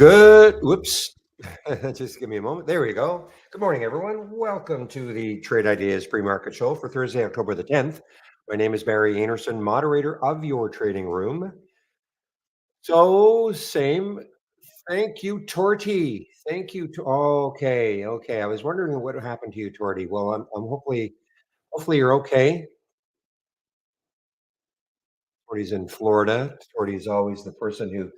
Whoops. Just give me a moment. There we go. Good morning, everyone. Welcome to the Trade Ideas Pre-Market Show for Thursday, October the 10th. My name is Barry Anderson, moderator of your trading room. So, same. Thank you, Torty. Thank you. Okay. I was wondering what happened to you, Torty. Well, I'm hopefully you're okay. Torty's in Florida. Torty's always the person who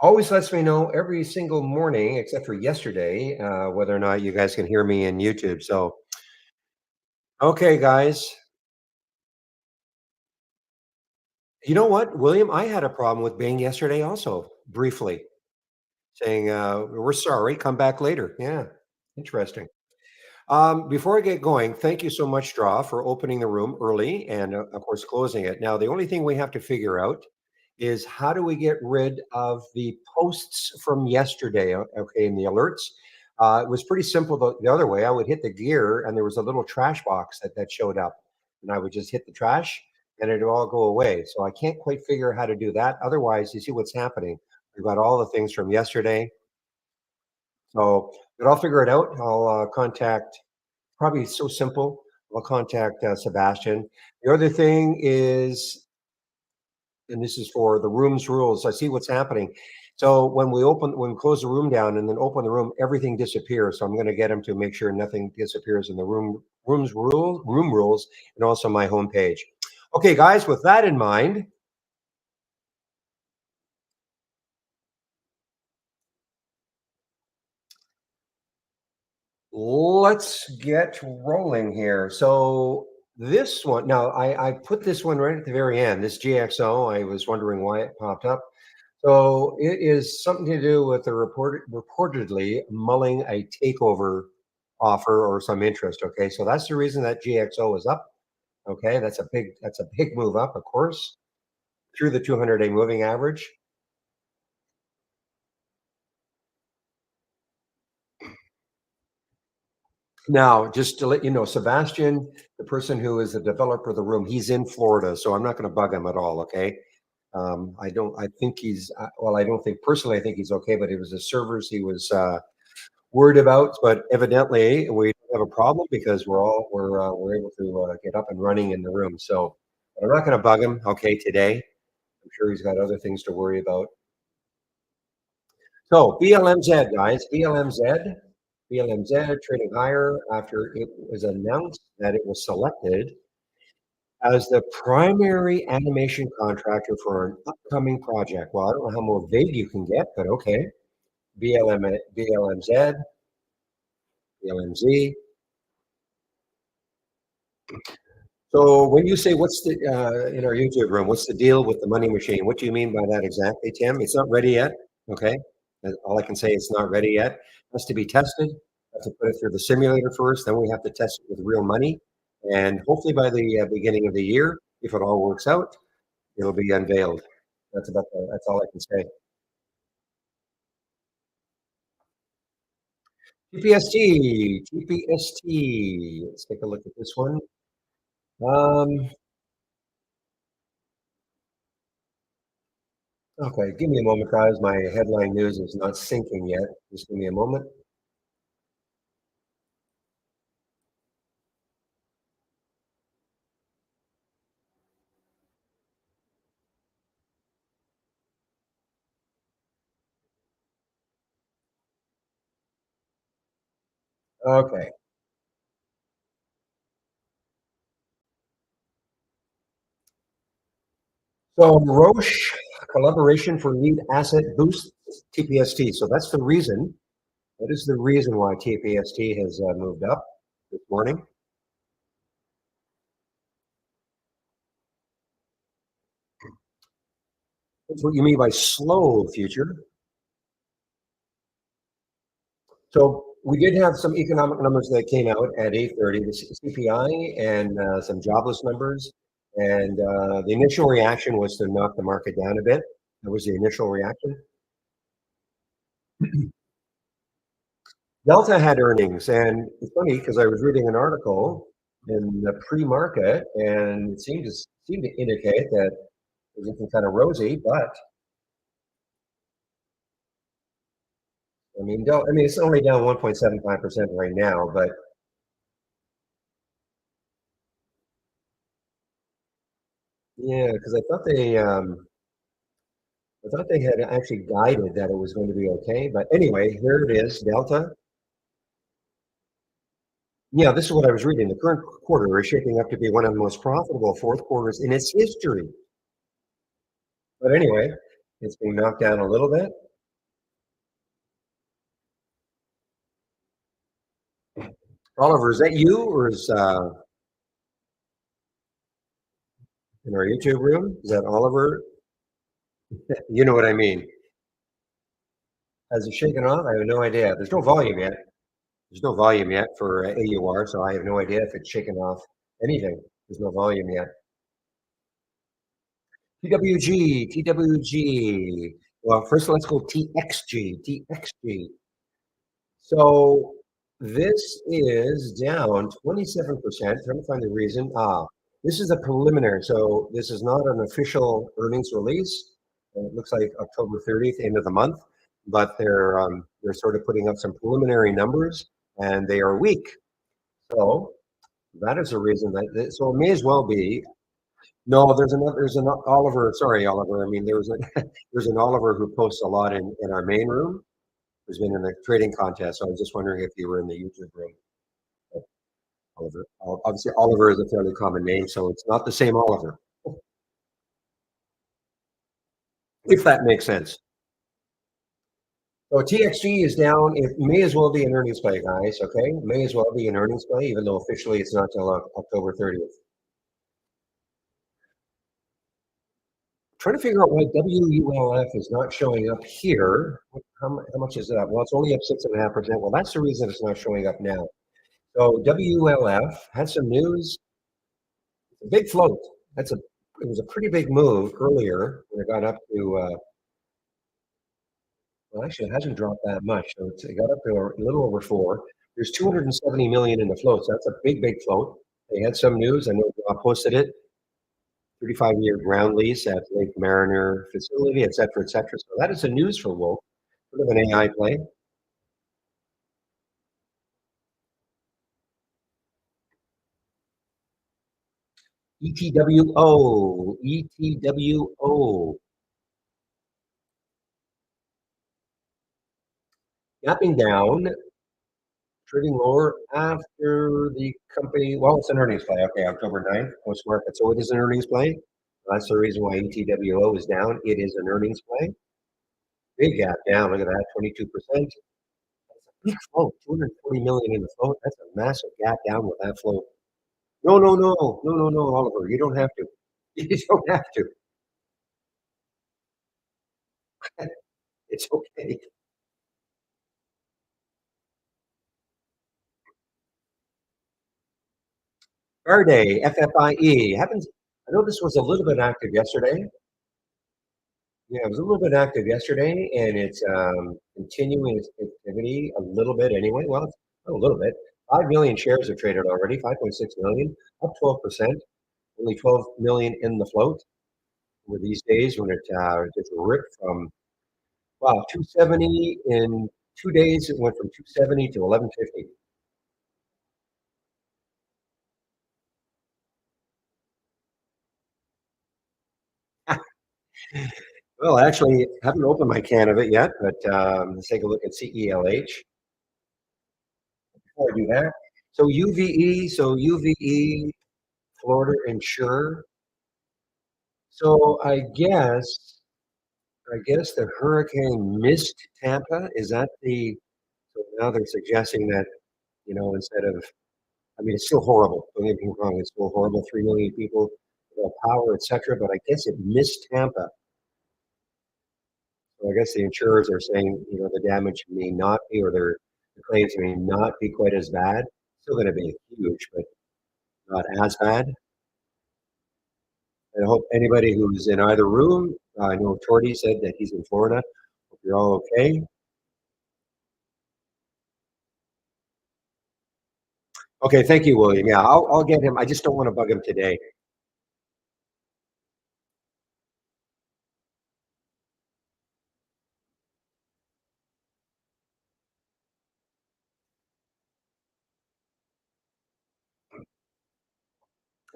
always lets me know every single morning, except for yesterday, whether or not you guys can hear me in YouTube. So, okay, guys. You know what, William? I had a problem with Bing yesterday also, briefly, saying, we're sorry, come back later. Yeah, interesting. Before I get going, thank you so much, Draw, for opening the room early and, of course, closing it. Now, the only thing we have to figure out is how do we get rid of the posts from yesterday? Okay, in the alerts. It was pretty simple the other way. I would hit the gear, and there was a little trash box that showed up, and I would just hit the trash, and it'd all go away. So I can't quite figure out how to do that. Otherwise, you see what's happening. We've got all the things from yesterday. So, but I'll figure it out. I'll contact. Probably so simple. I'll contact Sebastian. The other thing is, and this is for the room's rules. I see what's happening. So when we close the room down and then open the room, everything disappears. So I'm going to get him to make sure nothing disappears in the room rules, and also my homepage. Okay, guys. With that in mind, let's get rolling here. So this one, now I put this one right at the very end. This GXO, I was wondering why it popped up. So it is something to do with the reportedly mulling a takeover offer or some interest. Okay, so that's the reason that GXO is up. Okay, that's a big move up, of course, through the 200-day moving average. Now, just to let you know, Sebastian, the person who is the developer of the room, he's in Florida, so I'm not going to bug him at all. Okay. I don't. I think he's. Well, I don't think personally. I think he's okay, but it was the servers he was worried about. But evidently, we have a problem because we're able to get up and running in the room. So I'm not going to bug him. Okay, today. I'm sure he's got other things to worry about. So BLMZ, guys, BLMZ trading higher after it was announced that it was selected as the primary animation contractor for an upcoming project. Well, I don't know how more vague you can get, but okay. BLMZ, BLMZ. So when you say what's the in our YouTube room, what's the deal with the money machine? What do you mean by that exactly, Tim? It's not ready yet. Okay. All I can say it's not ready yet. It has to be tested. Have to put it through the simulator first. Then we have to test it with real money. And hopefully by the beginning of the year, if it all works out, it'll be unveiled. That's all I can say. TPST, TPST. Let's take a look at this one. Um, okay, give me a moment, guys. My headline news is not syncing yet. Just give me a moment. Okay. So Roche collaboration for lead asset boost TPST. So that's the reason. That is the reason why TPST has moved up this morning. That's what you mean by slow future. So we did have some economic numbers that came out at 8:30, the CPI and some jobless numbers. And the initial reaction was to knock the market down a bit. That was the initial reaction. Delta had earnings, and it's funny because I was reading an article in the pre-market, and it seemed to indicate that it was looking kind of rosy, but I mean, it's only down 1.75% right now, but yeah, because I thought they had actually guided that it was going to be okay. But anyway, here it is, Delta. Yeah, this is what I was reading. The current quarter is shaping up to be one of the most profitable fourth quarters in its history. But anyway, it's being knocked down a little bit. Oliver, is that you or is in our YouTube room? Is that Oliver? You know what I mean. Has it shaken off? I have no idea. There's no volume yet. There's no volume yet for AUR, so I have no idea if it's shaken off anything. There's no volume yet. TWG, TWG. Well, first let's go TXG, TXG. So this is down 27%. Trying to find the reason. This is a preliminary. So this is not an official earnings release. It looks like October 30th, end of the month, but they're sort of putting up some preliminary numbers, and they are weak. So that is a reason so it may as well be. No, there's an Oliver. Sorry, Oliver. I mean, there's an Oliver who posts a lot in our main room, who's been in the trading contest. So I was just wondering if you were in the YouTube room. Oliver. Obviously, Oliver is a fairly common name, so it's not the same Oliver, if that makes sense. So TXG is down. It may as well be an earnings play, guys. Okay, may as well be an earnings play, even though officially it's not till October 30th. Trying to figure out why WULF is not showing up here. How much is it up? Well, it's only up 6.5%. Well, that's the reason it's not showing up now. So WLF had some news. A big float. It was a pretty big move earlier when it got up to. Well, actually, it hasn't dropped that much. So it got up to a little over four. There's 270 million in the float. So that's a big, big float. They had some news. I know I posted it. 35-year ground lease at Lake Mariner facility, et cetera, et cetera. So that is the news for Wolf. Sort of an AI play. ETWO, ETWO. Gapping down, trading lower after the company. Well, it's an earnings play. Okay, October 9th, post market. So it is an earnings play. That's the reason why ETWO is down. It is an earnings play. Big gap down. Look at that, 22%. That's a big float, 240 million in the float. That's a massive gap down with that float. No, no, no, no, no, no, Oliver. You don't have to. You don't have to. It's okay. Friday, FFIE happens. I know this was a little bit active yesterday. Yeah, it was a little bit active yesterday, and it's continuing its activity a little bit anyway. Well, it's not a little bit. 5 million shares have traded already. 5.6 million, up 12%. Only 12 million in the float. Over these days, when it just ripped from 270 in 2 days, it went from 270 to 1150. Well, actually, I haven't opened my can of it yet, but let's take a look at CELH before I do that. So UVE, Florida Insurer. So I guess the hurricane missed Tampa. Is that so now they're suggesting that, instead of, I mean, it's still horrible. Don't get me wrong, it's still horrible. 3 million people without power, etc. But I guess it missed Tampa. So I guess the insurers are saying, the damage may not be, or the claims may not be quite as bad. Still going to be huge, but not as bad. I hope anybody who's in either room, I know Torty said that he's in Florida. Hope you're all okay. Okay, thank you, William. Yeah, I'll get him. I just don't want to bug him today.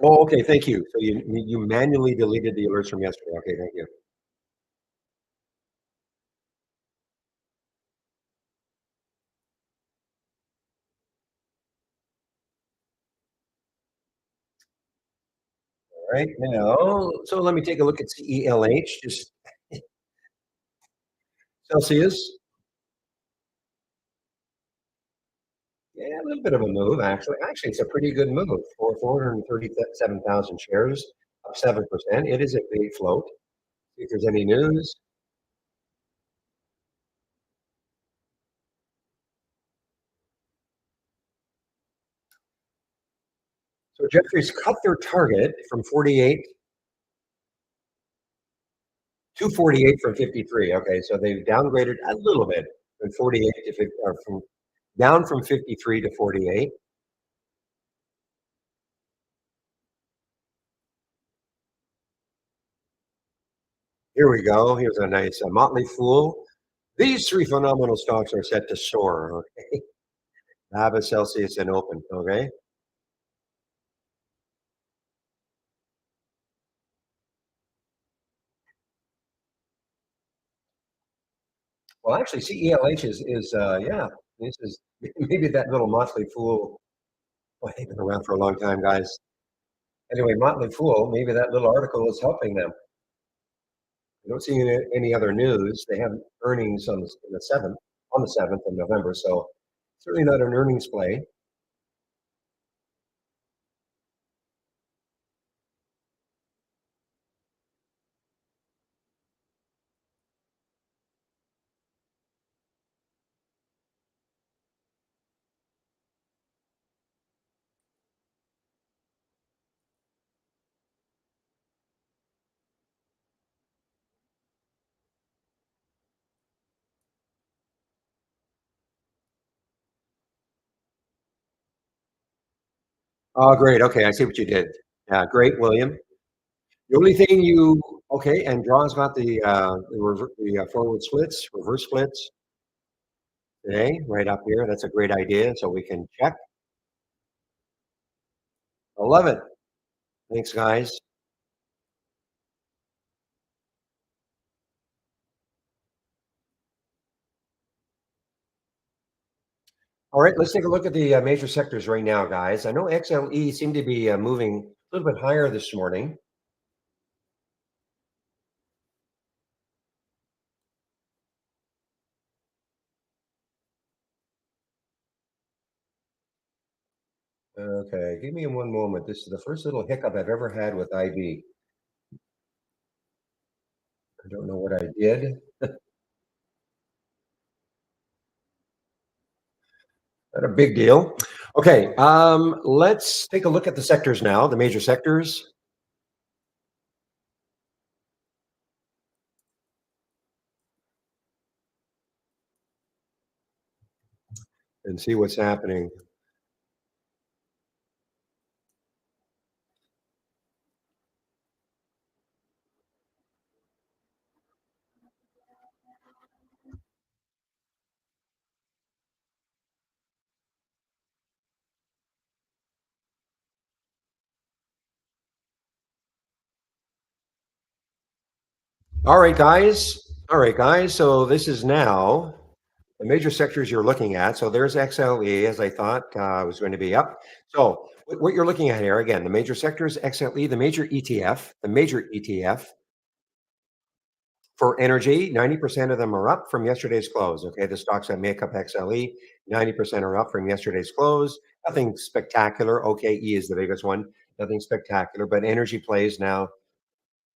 Oh, okay, thank you. So you manually deleted the alerts from yesterday. Okay, thank you. All right, now, so let me take a look at CELH, just Celsius. Yeah, a little bit of a move, actually. Actually, it's a pretty good move for 437,000 shares, up 7%. It is a big float. See if there's any news. So Jeffries cut their target from 48 to 48 from 53. Okay, so they've downgraded a little bit from 48 to 50, or from down from 53 to 48. Here we go. Here's a nice Motley Fool. These three phenomenal stocks are set to soar. Okay, Nava, Celsius, and Open. Okay. Well, actually, CELH is yeah. This is maybe that little Motley Fool. Well, they've been around for a long time, guys. Anyway, Motley Fool. Maybe that little article is helping them. I don't see any other news. They have earnings on the 7th, on the 7th of November. So certainly not an earnings play. Oh, great. Okay, I see what you did. Yeah, great, William. The only thing you okay, and Draw's got the forward splits, reverse splits today, right up here. That's a great idea. So we can check. I love it. Thanks, guys. All right, let's take a look at the major sectors right now, guys. I know XLE seemed to be moving a little bit higher this morning. Okay, give me one moment. This is the first little hiccup I've ever had with IB. I don't know what I did. Not a big deal. Okay, let's take a look at the sectors now, the major sectors, and see what's happening. All right, guys. All right, guys. So this is now the major sectors you're looking at. So there's XLE, as I thought was going to be up. So what you're looking at here, again, the major sectors, XLE, the major ETF for energy, 90% of them are up from yesterday's close. Okay, the stocks that make up XLE, 90% are up from yesterday's close. Nothing spectacular. OKE is the biggest one. Nothing spectacular, but energy plays now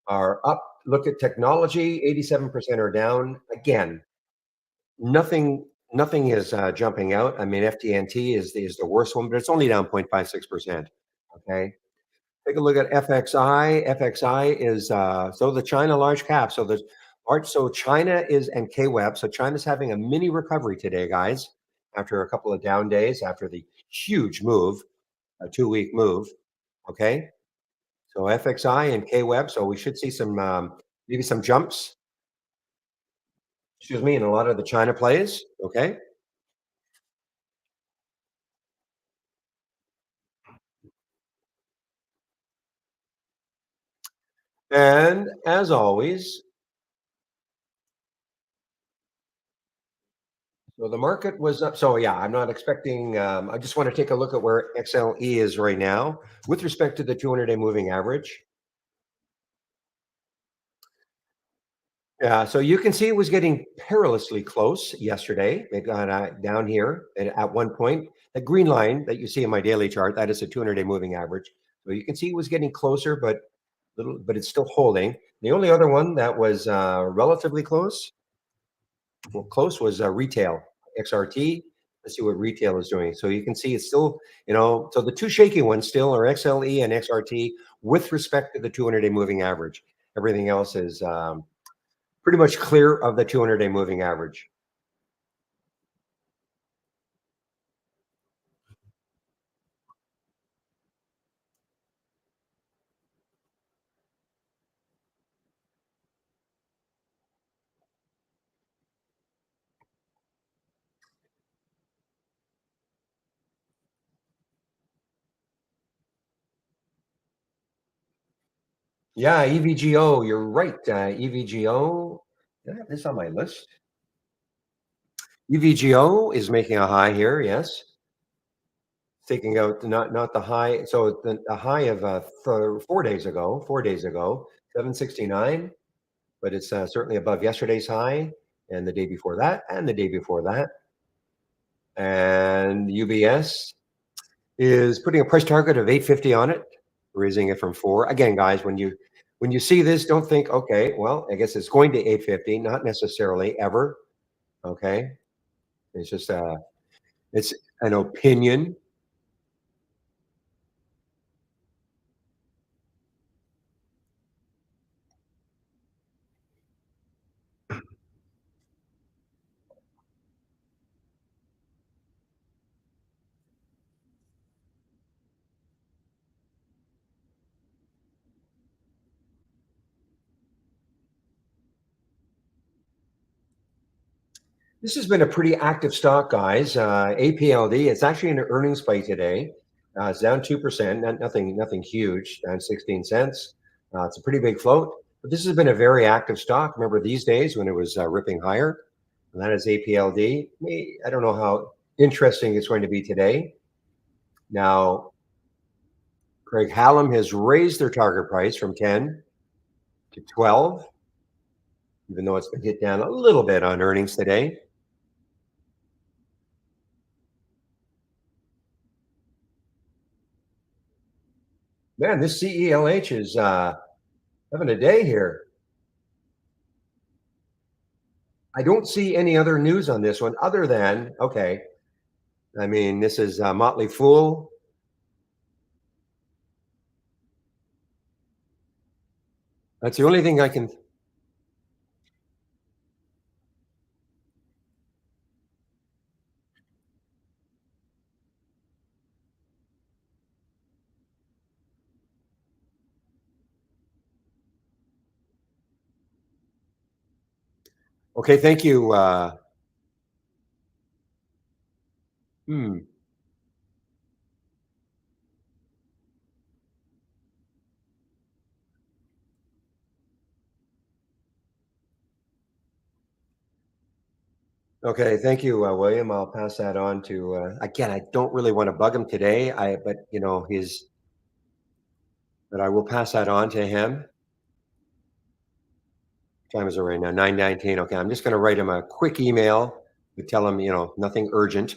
are up. Look at technology, 87% are down. Again, nothing is jumping out. I mean, FTNT is the worst one, but it's only down 0.56%. Okay. Take a look at FXI. FXI is so the China large cap. So the large so China is and KWEB. So China's having a mini recovery today, guys, after a couple of down days, after the huge move, a 2 week move. Okay. So FXI and KWEB. So we should see some maybe some jumps, excuse me, in a lot of the China plays. Okay. And as always, so the market was up. So yeah, I'm not expecting. I just want to take a look at where XLE is right now with respect to the 200-day moving average. Yeah, so you can see it was getting perilously close yesterday. It got down here and at one point. The green line that you see in my daily chart, that is a 200-day moving average. So you can see it was getting closer, but little, but it's still holding. The only other one that was relatively close, well, close was retail XRT. Let's see what retail is doing. So you can see it's still, so the two shaky ones still are XLE and XRT with respect to the 200-day moving average. Everything else is pretty much clear of the 200-day moving average. Yeah, EVGO, you're right. EVGO, did I have this on my list? EVGO is making a high here. Yes, taking out not the high. So the high of 4 days ago, 4 days ago, 769, but it's certainly above yesterday's high and the day before that and the day before that. And UBS is putting a price target of 850 on it, raising it from 4. Again, guys, when you see this, don't think, okay, well, I guess it's going to 850. Not necessarily ever. Okay, it's just it's an opinion. This has been a pretty active stock, guys. APLD. It's actually in an earnings play today. It's down 2%. Nothing huge. Down 16 cents. It's a pretty big float. But this has been a very active stock. Remember these days when it was ripping higher? And that is APLD. I don't know how interesting it's going to be today. Now, Craig Hallam has raised their target price from 10 to 12, even though it's been hit down a little bit on earnings today. Man, this CELH is having a day here. I don't see any other news on this one other than, okay, I mean, this is Motley Fool. That's the only thing I can. Okay, thank you. Hmm. Okay, thank you, William. I'll pass that on to. Again, I don't really want to bug him today. But but I will pass that on to him. What time is it right now? 9:19. Okay, I'm just going to write him a quick email to tell him, nothing urgent.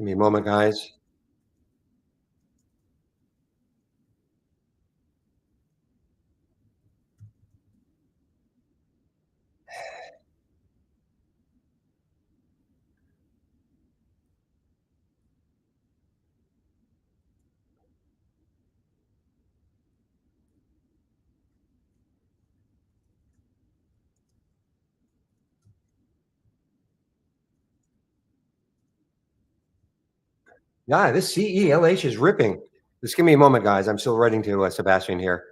Give me a moment, guys. Yeah, this CELH is ripping. Just give me a moment, guys. I'm still writing to Sebastian here.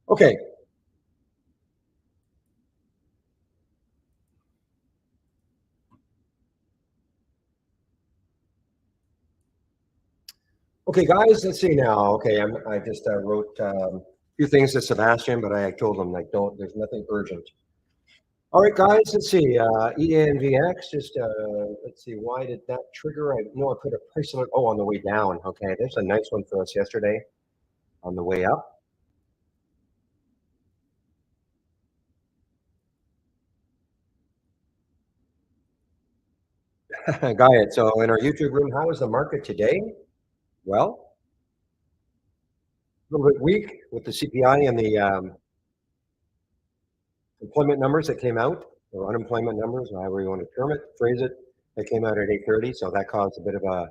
Okay. Okay, guys, let's see now. Okay, I just wrote a few things to Sebastian, but I told him, like, don't, there's nothing urgent. All right, guys, let's see. ENVX, just let's see, why did that trigger? I know I put a price alert. Oh, on the way down. Okay, there's a nice one for us yesterday on the way up. Got it. So in our YouTube room, how is the market today? Well, a little bit weak with the CPI and the employment numbers that came out, or unemployment numbers, however you want to term it, phrase it. That came out at 8:30, so that caused a bit of a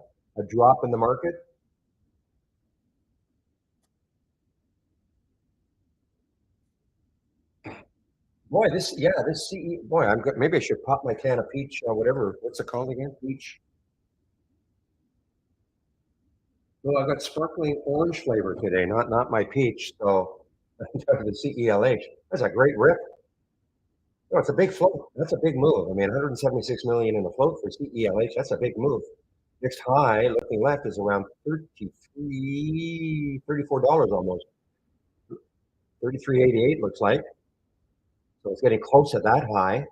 drop in the market. Boy, this CE, boy, I'm good. Maybe I should pop my can of peach, whatever. What's it called again? Peach. Well, I've got sparkling orange flavor today, not my peach. So the CELH. That's a great rip. No, it's a big float. That's a big move. I mean, 176 million in the float for CELH. That's a big move. Next high, looking left, is around 33, $34 almost. 33.88 looks like. So it's getting close to that high.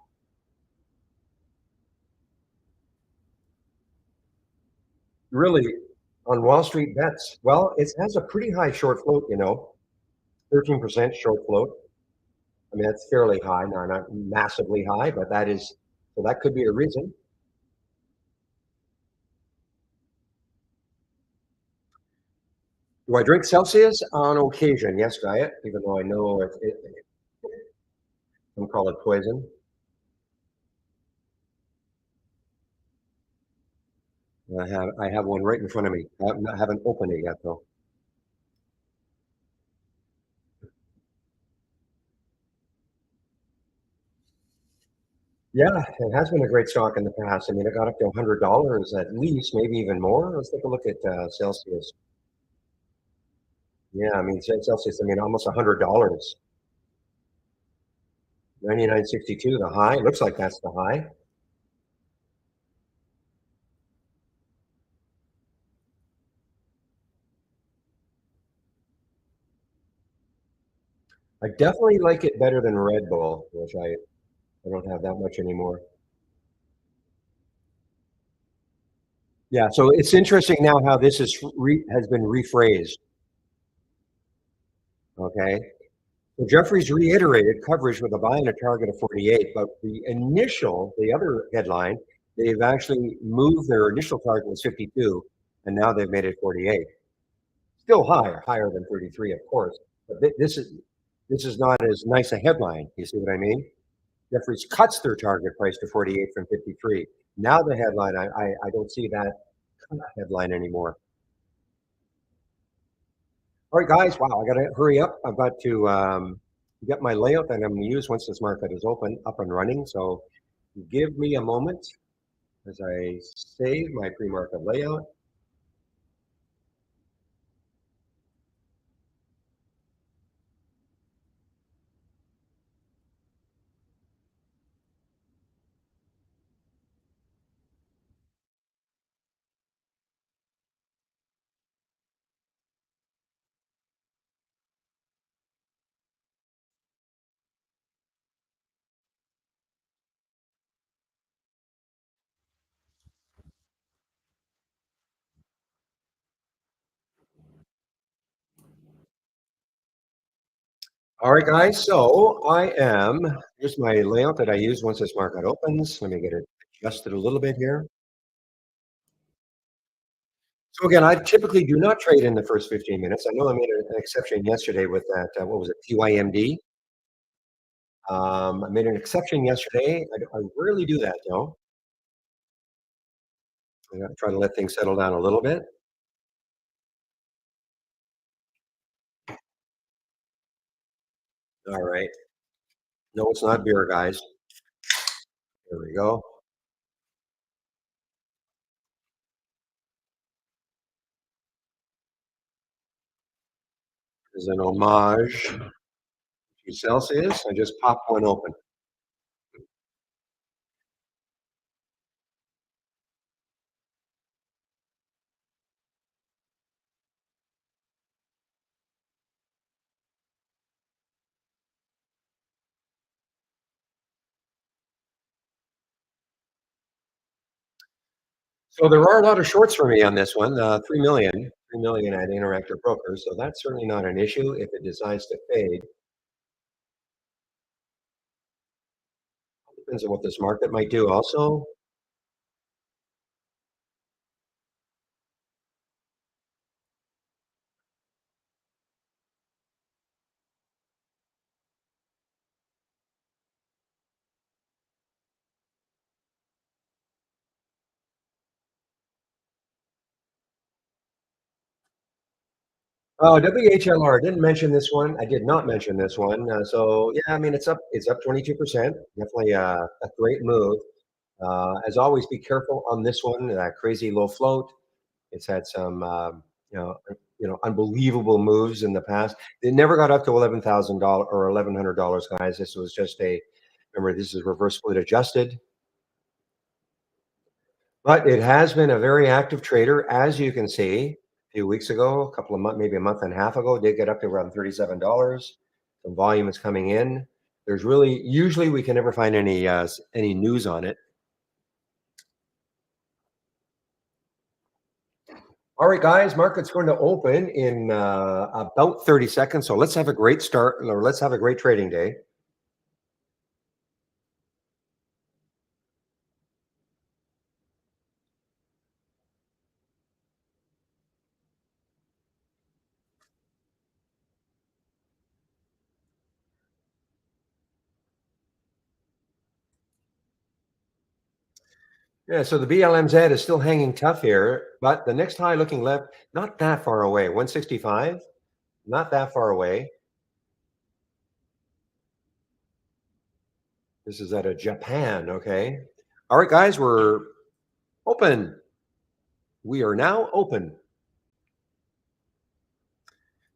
Really, on Wall Street bets, well, it has a pretty high short float, 13% short float. I mean, that's fairly high, not massively high, but that is, so that could be a reason. Do I drink Celsius? On occasion, yes, diet, even though I know some call it poison. I have one right in front of me. I haven't opened it yet, though. Yeah, it has been a great stock in the past. I mean, it got up to $100 at least, maybe even more. Let's take a look at Celsius. Yeah, I mean, Celsius, I mean, almost $100. 99.62, the high. Looks like that's the high. I definitely like it better than Red Bull, which I don't have that much anymore. Yeah, so it's interesting now how this has been rephrased. Okay. So Jeffries reiterated coverage with a buy and a target of 48, but the other headline, they've actually moved their initial target was 52, and now they've made it 48. Still higher than 33, of course. But this is not as nice a headline. You see what I mean? Jeffries cuts their target price to 48 from 53. Now the headline, I don't see that headline anymore. All right, guys. Wow, I got to hurry up. I've got to get my layout that I'm going to use once this market is open, up and running. So give me a moment as I save my pre-market layout. All right, guys. So here's my layout that I use once this market opens. Let me get it adjusted a little bit here. So again, I typically do not trade in the first 15 minutes. I know I made an exception yesterday with that, what was it, PYMD? I made an exception yesterday. I rarely do that though. I gotta try to let things settle down a little bit. All right. No, it's not beer, guys. There we go. As an homage to Celsius, I just popped one open. So there are a lot of shorts for me on this one. 3 million at Interactive Brokers. So that's certainly not an issue if it decides to fade. Depends on what this market might do also. Oh, WHLR, didn't mention this one. I did not mention this one. So yeah, I mean it's up 22%. Definitely a great move. As always, be careful on this one. That crazy low float. It's had some unbelievable moves in the past. It never got up to $11,000 or $1,100, guys. This was just a remember this is reverse split adjusted. But it has been a very active trader, as you can see. A few weeks ago, a couple of months, maybe a month and a half ago, did get up to around $37. Some volume is coming in. There's really usually we can never find any news on it. All right, guys, market's going to open in about 30 seconds. So let's have a great start, or let's have a great trading day. Yeah, so the BLMZ is still hanging tough here, but the next high looking left, not that far away, 165, not that far away. This is out of Japan, okay? All right, guys, we're open. We are now open.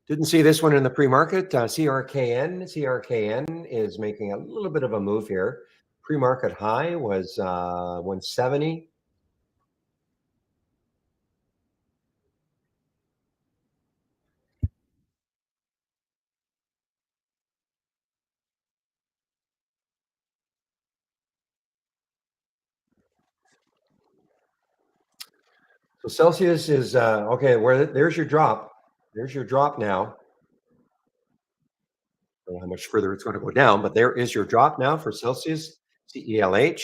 Didn't see this one in the pre-market. CRKN is making a little bit of a move here. Pre-market high was 170. So Celsius is okay. There's your drop. There's your drop now. don't know how much further it's going to go down, but there is your drop now for Celsius, CELH.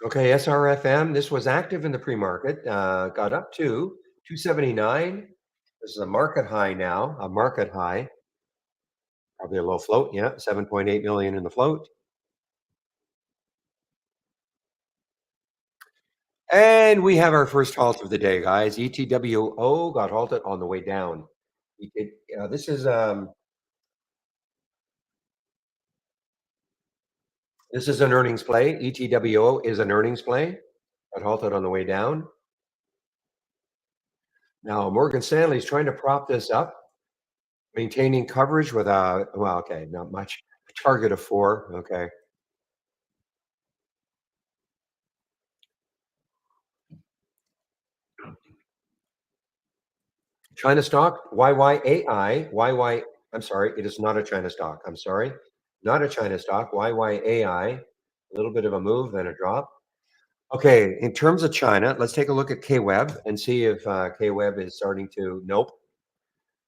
Okay, SRFM. This was active in the pre-market, got up to 279. This is a market high now, a market high, probably a low float. Yeah, 7.8 million in the float. And we have our first halt of the day, guys. ETWO got halted on the way down. This is an earnings play. ETWO is an earnings play. Got halted on the way down. Now Morgan Stanley is trying to prop this up, maintaining coverage with a well, okay, not much. A target of 4. Okay. China stock, YYAI, YY. I'm sorry, it is not a China stock. I'm sorry, not a China stock. YYAI, a little bit of a move, then a drop. Okay, in terms of China, let's take a look at KWeb and see if KWeb is starting to. Nope,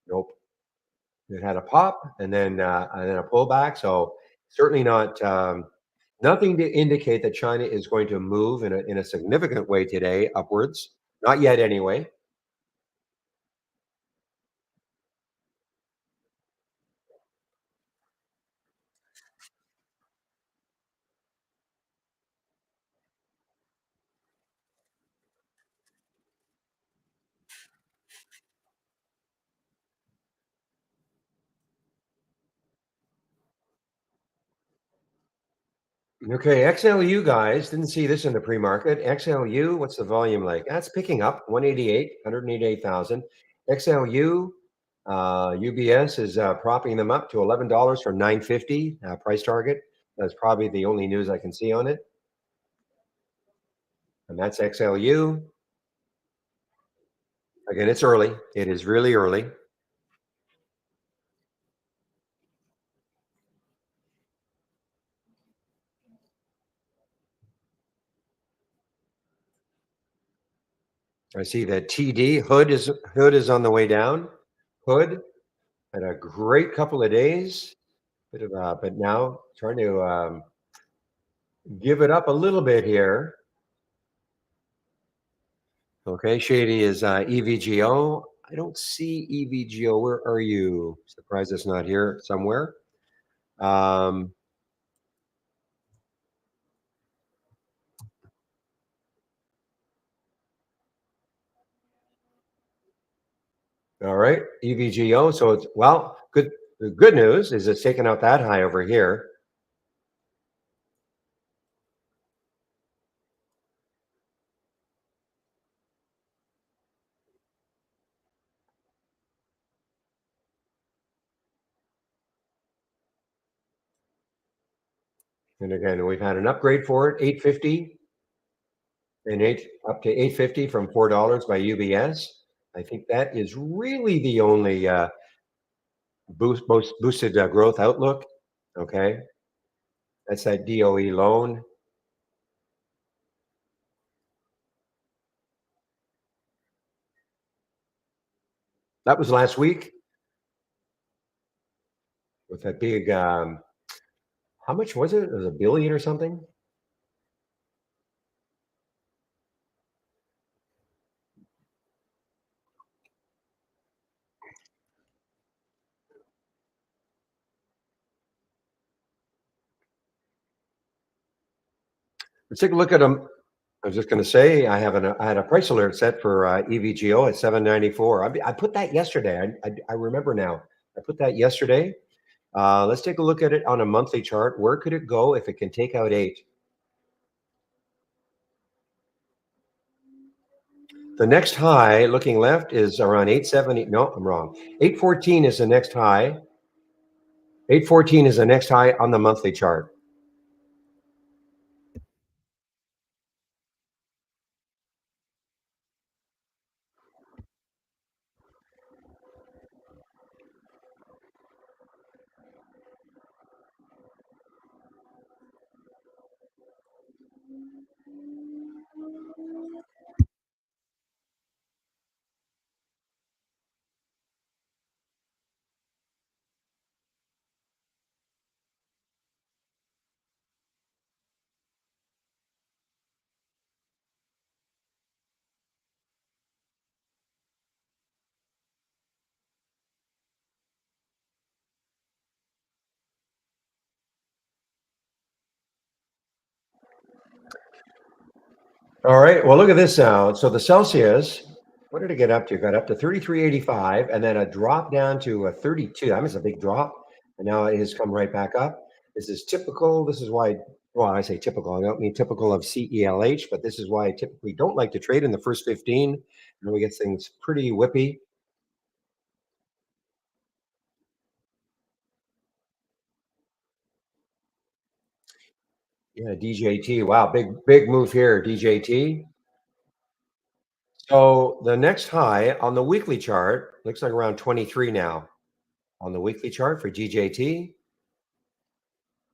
nope. It had a pop and then a pullback. So certainly not nothing to indicate that China is going to move in a significant way today upwards. Not yet, anyway. Okay, XLU guys, didn't see this in the pre-market. XLU, what's the volume like? That's picking up 188,000. XLU, UBS is propping them up to $11 from 950 price target. That's probably the only news I can see on it. And that's XLU. Again, it's early. It is really early. I see that TD Hood is on the way down. Hood had a great couple of days, but now trying to give it up a little bit here. Okay, Shady is EVGO. I don't see EVGO. Where are you? Surprised it's not here somewhere. Um, all right, EVGO. So it's well, good. The good news is it's taken out that high over here. And again, we've had an upgrade for it, 850 and eight up to 850 from $4 by UBS. I think that is really the only boosted growth outlook. Okay, that's that DOE loan. That was last week with that big. How much was it? It was a billion or something. Let's take a look at them. I was just going to say I had a price alert set for EVGO at 794. I put that yesterday. I remember now. I put that yesterday. Let's take a look at it on a monthly chart. Where could it go if it can take out 8? The next high, looking left, is around 870. No, I'm wrong. 814 is the next high. 814 is the next high on the monthly chart. All right. Well, look at this now. So the Celsius, what did it get up to? Got up to 33.85 and then a drop down to a 32. That was a big drop. And now it has come right back up. This is typical. This is why, well, I say typical. I don't mean typical of CELH, but this is why I typically don't like to trade in the first 15. We get things pretty whippy. Yeah, DJT. Wow, big move here, DJT. So the next high on the weekly chart looks like around 23 now on the weekly chart for DJT.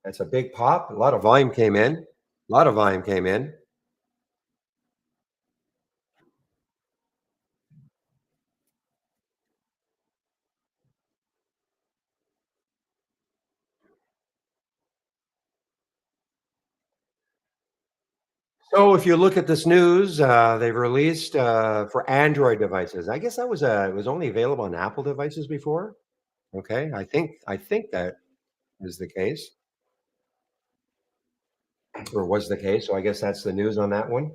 That's a big pop. A lot of volume came in. A lot of volume came in. So if you look at this news, they've released for Android devices. I guess that was it was only available on Apple devices before. Okay, I think that is the case or was the case. So I guess that's the news on that one.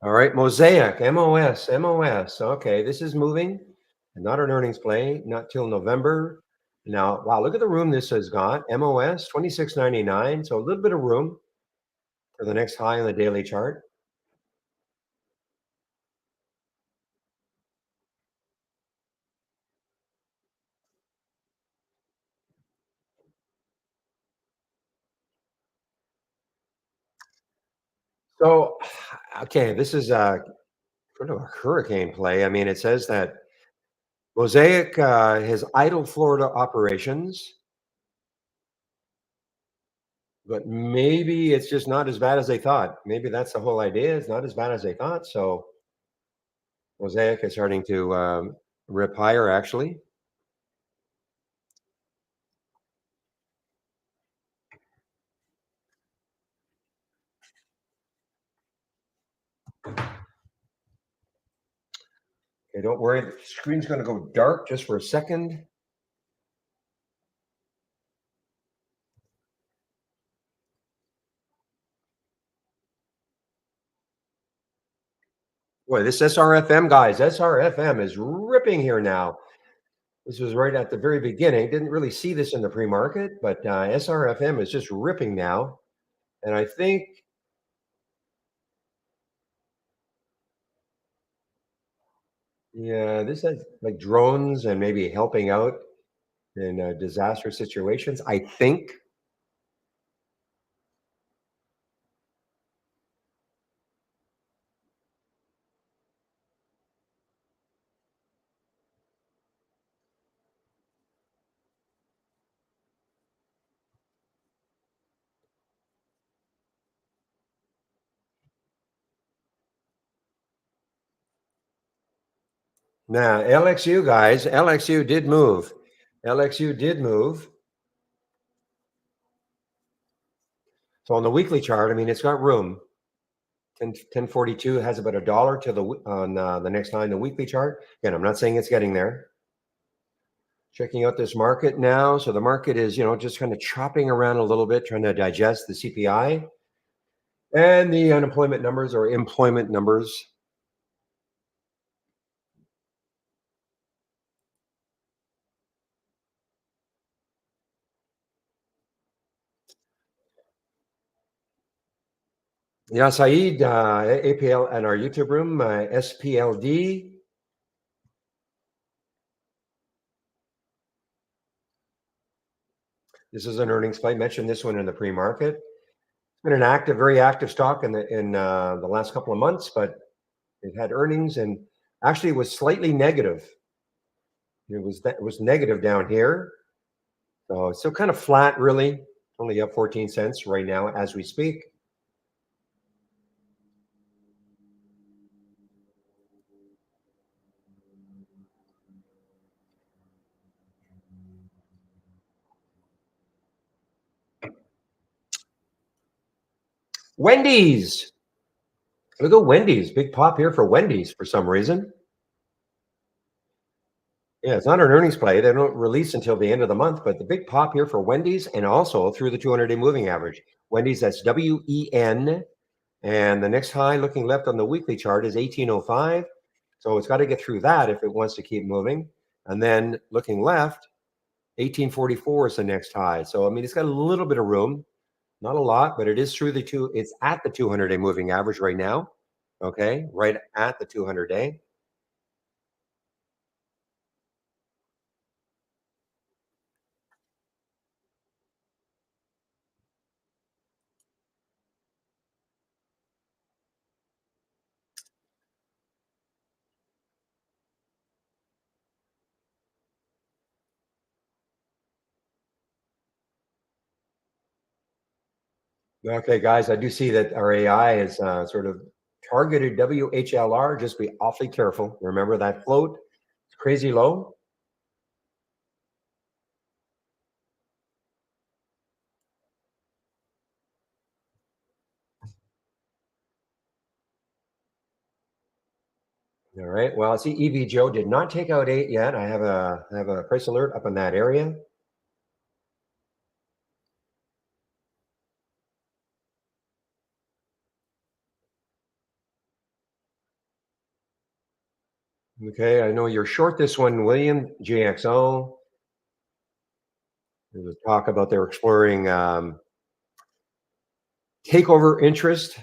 All right, Mosaic, MOS. Okay, this is moving. Not an earnings play, not till November. Now, wow, look at the room this has got. MOS 26.99. So a little bit of room for the next high on the daily chart. So, okay, this is sort of a hurricane play. I mean, it says that Mosaic has idle Florida operations, but maybe it's just not as bad as they thought. Maybe that's the whole idea. It's not as bad as they thought. So Mosaic is starting to rip higher, actually. Okay, don't worry. The screen's going to go dark just for a second. Boy, this SRFM, guys, SRFM is ripping here now. This was right at the very beginning. Didn't really see this in the pre-market, but SRFM is just ripping now. And I think, yeah, this has like drones and maybe helping out in disaster situations. I think. Now, LXU, guys, LXU did move. LXU did move. So on the weekly chart, I mean, it's got room. 1042 has about a dollar to on the next line, the weekly chart. Again, I'm not saying it's getting there. Checking out this market now. So the market is, just kind of chopping around a little bit, trying to digest the CPI and the unemployment numbers or employment numbers. Yeah, Saeed, APL and our YouTube room, SPLD. This is an earnings play. Mentioned this one in the pre-market. It's been an active, very active stock in the last couple of months, but it had earnings and actually was slightly negative. It was negative down here. So it's still kind of flat, really. Only up 14 cents right now as we speak. Wendy's. Look at Wendy's. Big pop here for Wendy's for some reason. Yeah, it's not an earnings play. They don't release until the end of the month, but the big pop here for Wendy's and also through the 200-day moving average. Wendy's, that's WEN. And the next high looking left on the weekly chart is 1805. So it's got to get through that if it wants to keep moving. And then looking left, 1844 is the next high. So, I mean, it's got a little bit of room, not a lot, but it is through it's at the 200-day moving average right now. Okay, right at the 200-day. Okay, guys, I do see that our AI is sort of targeted WHLR. Just be awfully careful. Remember that float, it's crazy low. All right. Well, I see EV Joe did not take out eight yet. I have a price alert up in that area. Okay, I know you're short this one, William GXO. There's a talk about they're exploring takeover interest.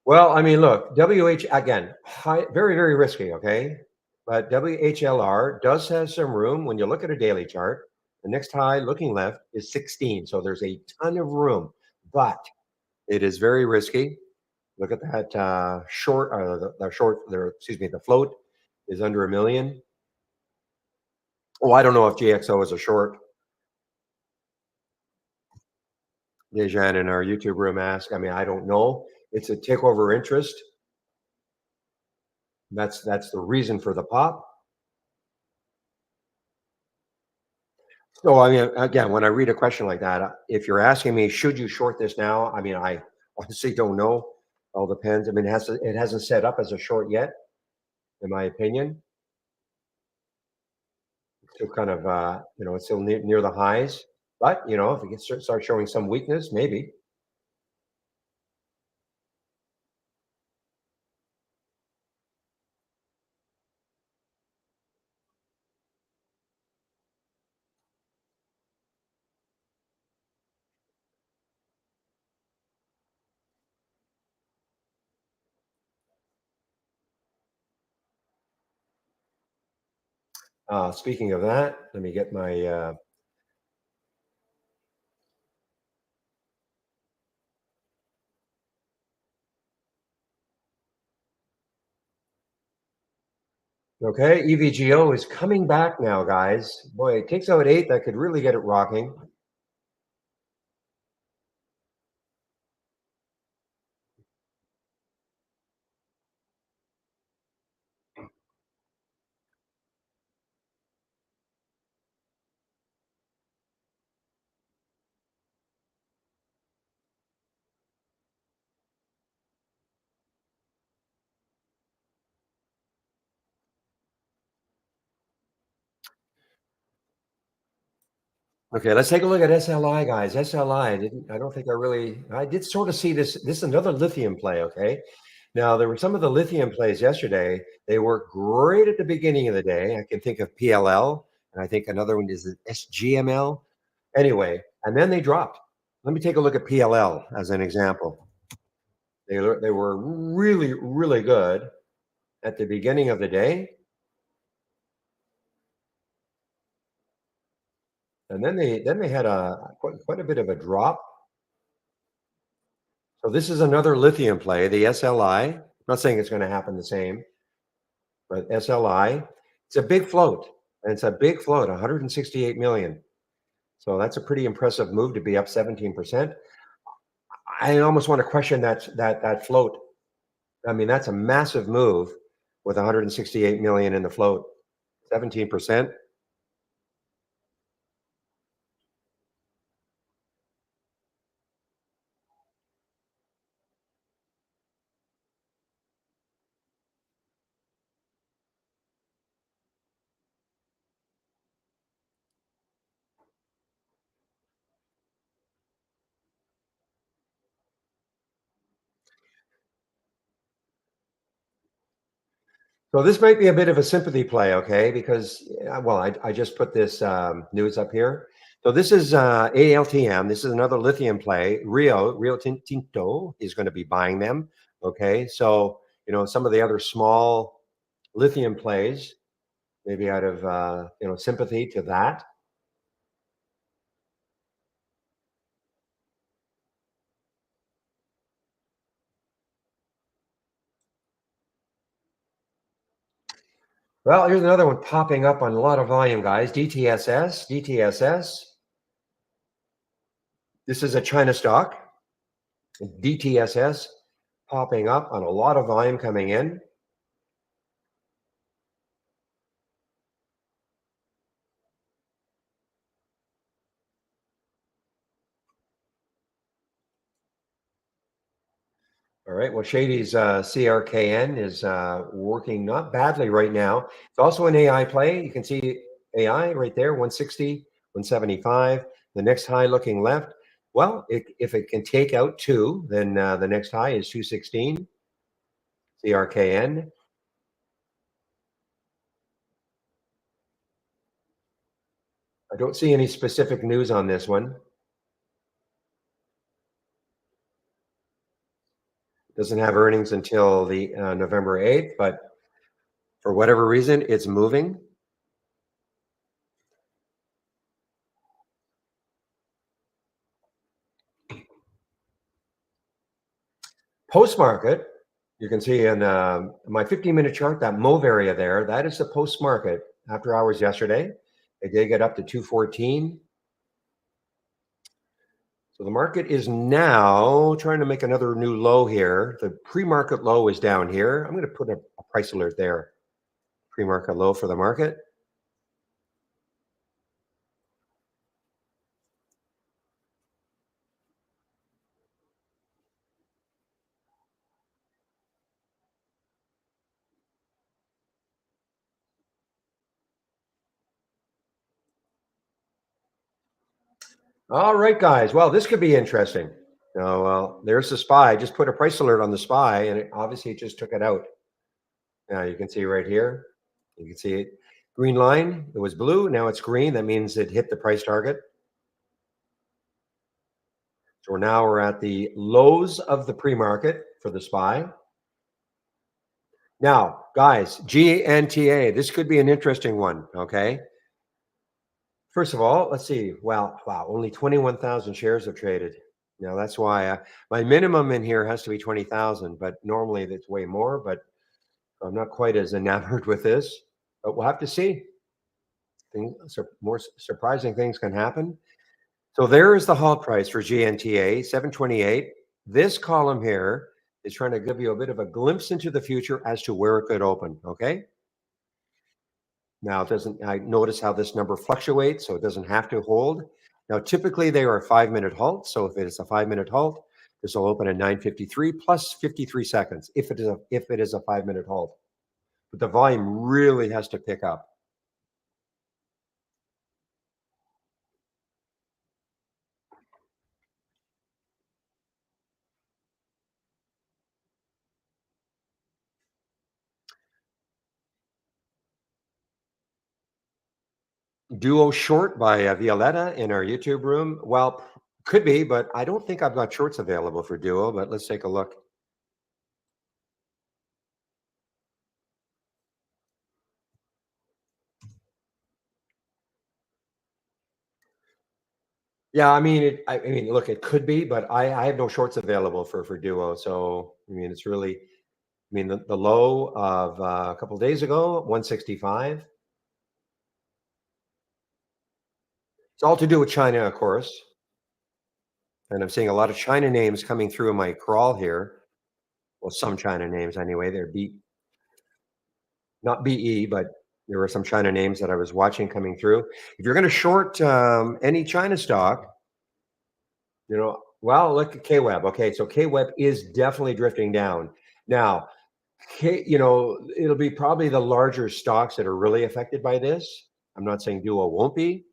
Well, I mean, look, WH again, high, very, very risky. Okay, but WHLR does have some room when you look at a daily chart. The next high, looking left, is 16, so there's a ton of room, but it is very risky. Look at that short, the short, there. Excuse me, the float is under a million. Oh, I don't know if GXO is a short. Dejan in our YouTube room asked. I mean, I don't know. It's a takeover interest. That's the reason for the pop. So I mean, again, when I read a question like that, if you're asking me, should you short this now? I mean, I honestly don't know. All depends. I mean, it hasn't set up as a short yet, in my opinion. It's still kind of it's still near the highs. But if it gets start showing some weakness, maybe. Speaking of that, let me get my okay. EVGO is coming back now, guys. Boy, it takes out eight. That could really get it rocking. Okay, let's take a look at SLI, guys. SLI, I don't think I did sort of see this. This is another lithium play, okay? Now, there were some of the lithium plays yesterday. They worked great at the beginning of the day. I can think of PLL, and I think another one is SGML. Anyway, and then they dropped. Let me take a look at PLL as an example. They were really, really good at the beginning of the day, and then they had a quite a bit of a drop. So this is another lithium play, the SLI. I'm not saying it's going to happen the same, but SLI, it's a big float, and it's a big float, 168 million. So that's a pretty impressive move to be up 17%. I almost want to question that float. I mean, that's a massive move with 168 million in the float. 17%. So this might be a bit of a sympathy play, okay? Because, well, I just put this news up here. So this is ALTM. This is another lithium play. Rio Tinto is going to be buying them. Okay, so some of the other small lithium plays, maybe out of sympathy to that. Well, here's another one popping up on a lot of volume, guys. DTSS, DTSS. This is a China stock. DTSS popping up on a lot of volume coming in. All right. Well, Shady's CRKN is working not badly right now. It's also an AI play. You can see AI right there, 160, 175. The next high looking left. Well, if it can take out two, then the next high is 216, CRKN. I don't see any specific news on this one. Doesn't have earnings until the November 8th, but for whatever reason, it's moving. Post market, you can see in my 15-minute chart, that mauve area there, that is the post market after hours yesterday. It did get up to 214. So the market is now trying to make another new low here. The pre-market low is down here. I'm going to put a price alert there. Pre-market low for the market. All right, guys. Well, this could be interesting. Oh, well, there's the SPY. I just put a price alert on the SPY, and obviously it just took it out. Now you can see right here. You can see it. Green line. It was blue. Now it's green. That means it hit the price target. So we're at the lows of the pre-market for the SPY. Now, guys, GNTA. This could be an interesting one. Okay. First of all, let's see. Well, wow, only 21,000 shares have traded. Now that's why my minimum in here has to be 20,000, but normally it's way more. But I'm not quite as enamored with this. But we'll have to see. More surprising things can happen. So there is the halt price for GNTA, 728. This column here is trying to give you a bit of a glimpse into the future as to where it could open. Okay. Now, it doesn't, I notice how this number fluctuates, so it doesn't have to hold. Now, typically they are a 5-minute halt. So if it is a 5-minute halt, this will open at 9:53 plus 53 seconds if it is a 5-minute halt. But the volume really has to pick up. Duo short by Violetta in our YouTube room. Well, could be, but I don't think I've got shorts available for Duo. But let's take a look. Yeah, I mean, I mean, look, it could be, but I have no shorts available for Duo. So I mean, it's really, I mean, the low of a couple of days ago, 165. It's all to do with China, of course. And I'm seeing a lot of China names coming through in my crawl here. well, some China names anyway. They're B, not BE, but there were some China names that I was watching coming through. If you're going to short any China stock, well, look at KWeb. Okay, so KWeb is definitely drifting down. Now, it'll be probably the larger stocks that are really affected by this. I'm not saying Duo won't be.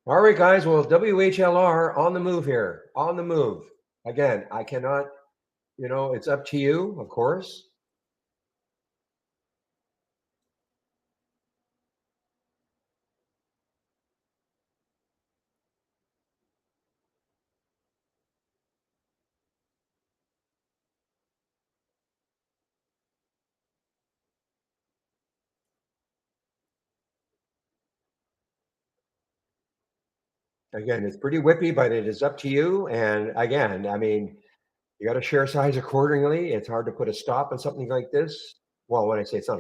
All right, guys. Well, WHLR on the move here, on the move. Again, I cannot, it's up to you, of course. Again, it's pretty whippy, but it is up to you. And again, I mean, you got to share size accordingly. It's hard to put a stop on something like this. Well, when I say it's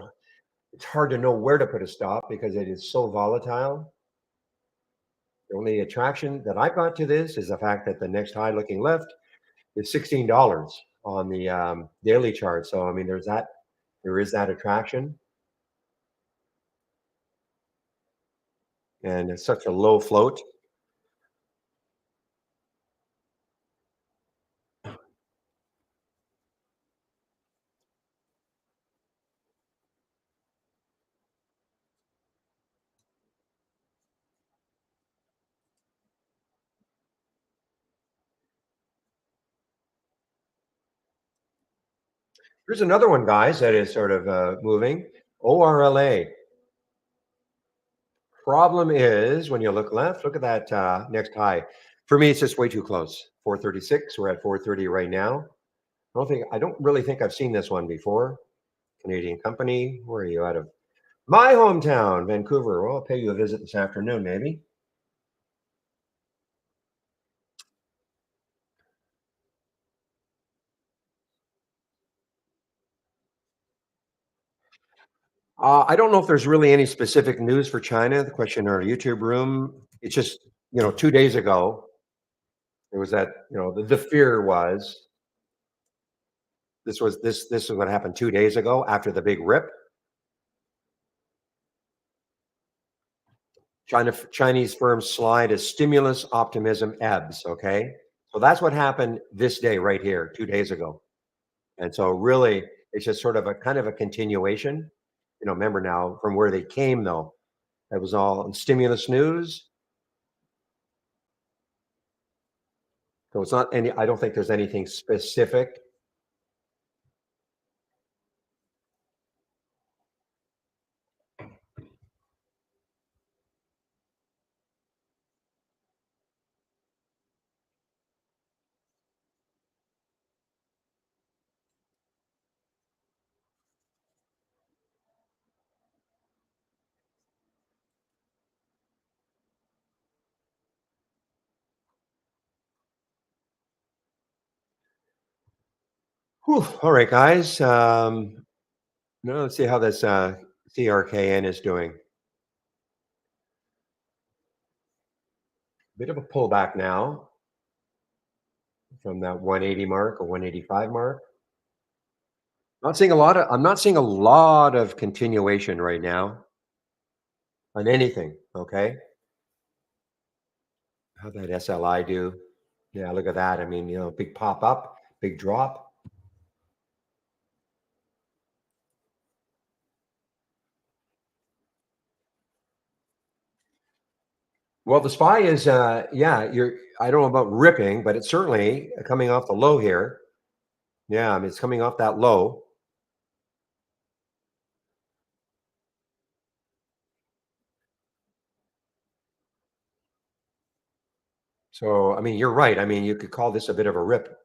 hard to know where to put a stop because it is so volatile. The only attraction that I've got to this is the fact that the next high looking left is $16 on the daily chart. So, I mean, there is that attraction. And it's such a low float. Here's another one, guys, that is sort of moving. ORLA. Problem is, when you look left, look at that next high. For me, it's just way too close. 436. We're at 430 right now. I don't really think I've seen this one before. Canadian company. Where are you out of? My hometown, Vancouver. Well, I'll pay you a visit this afternoon, maybe. I don't know if there's really any specific news for China. The question in our YouTube room. It's just 2 days ago. It was that the fear was this is what happened 2 days ago after the big rip. Chinese firms slide as stimulus optimism ebbs. Okay, so that's what happened this day right here 2 days ago, and so really it's just sort of a kind of a continuation. Remember now from where they came though. That was all in stimulus news. So it's not any. I don't think there's anything specific. Whew. All right, guys. Now let's see how this CRKN is doing. Bit of a pullback now from that 180 mark or 185 mark. Not seeing a lot of. I'm not seeing a lot of continuation right now on anything. Okay, how that SLI do? Yeah, look at that. I mean, big pop up, big drop. Well, the SPY is, yeah. I don't know about ripping, but it's certainly coming off the low here. Yeah, I mean, it's coming off that low. So, I mean, you're right. I mean, you could call this a bit of a rip.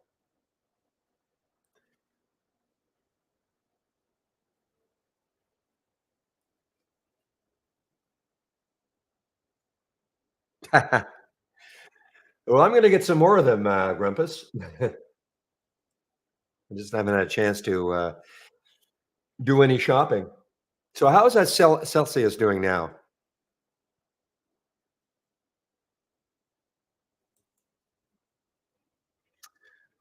Well, I'm gonna get some more of them, Grumpus. I just haven't had a chance to, do any shopping. So how is that Celsius doing now?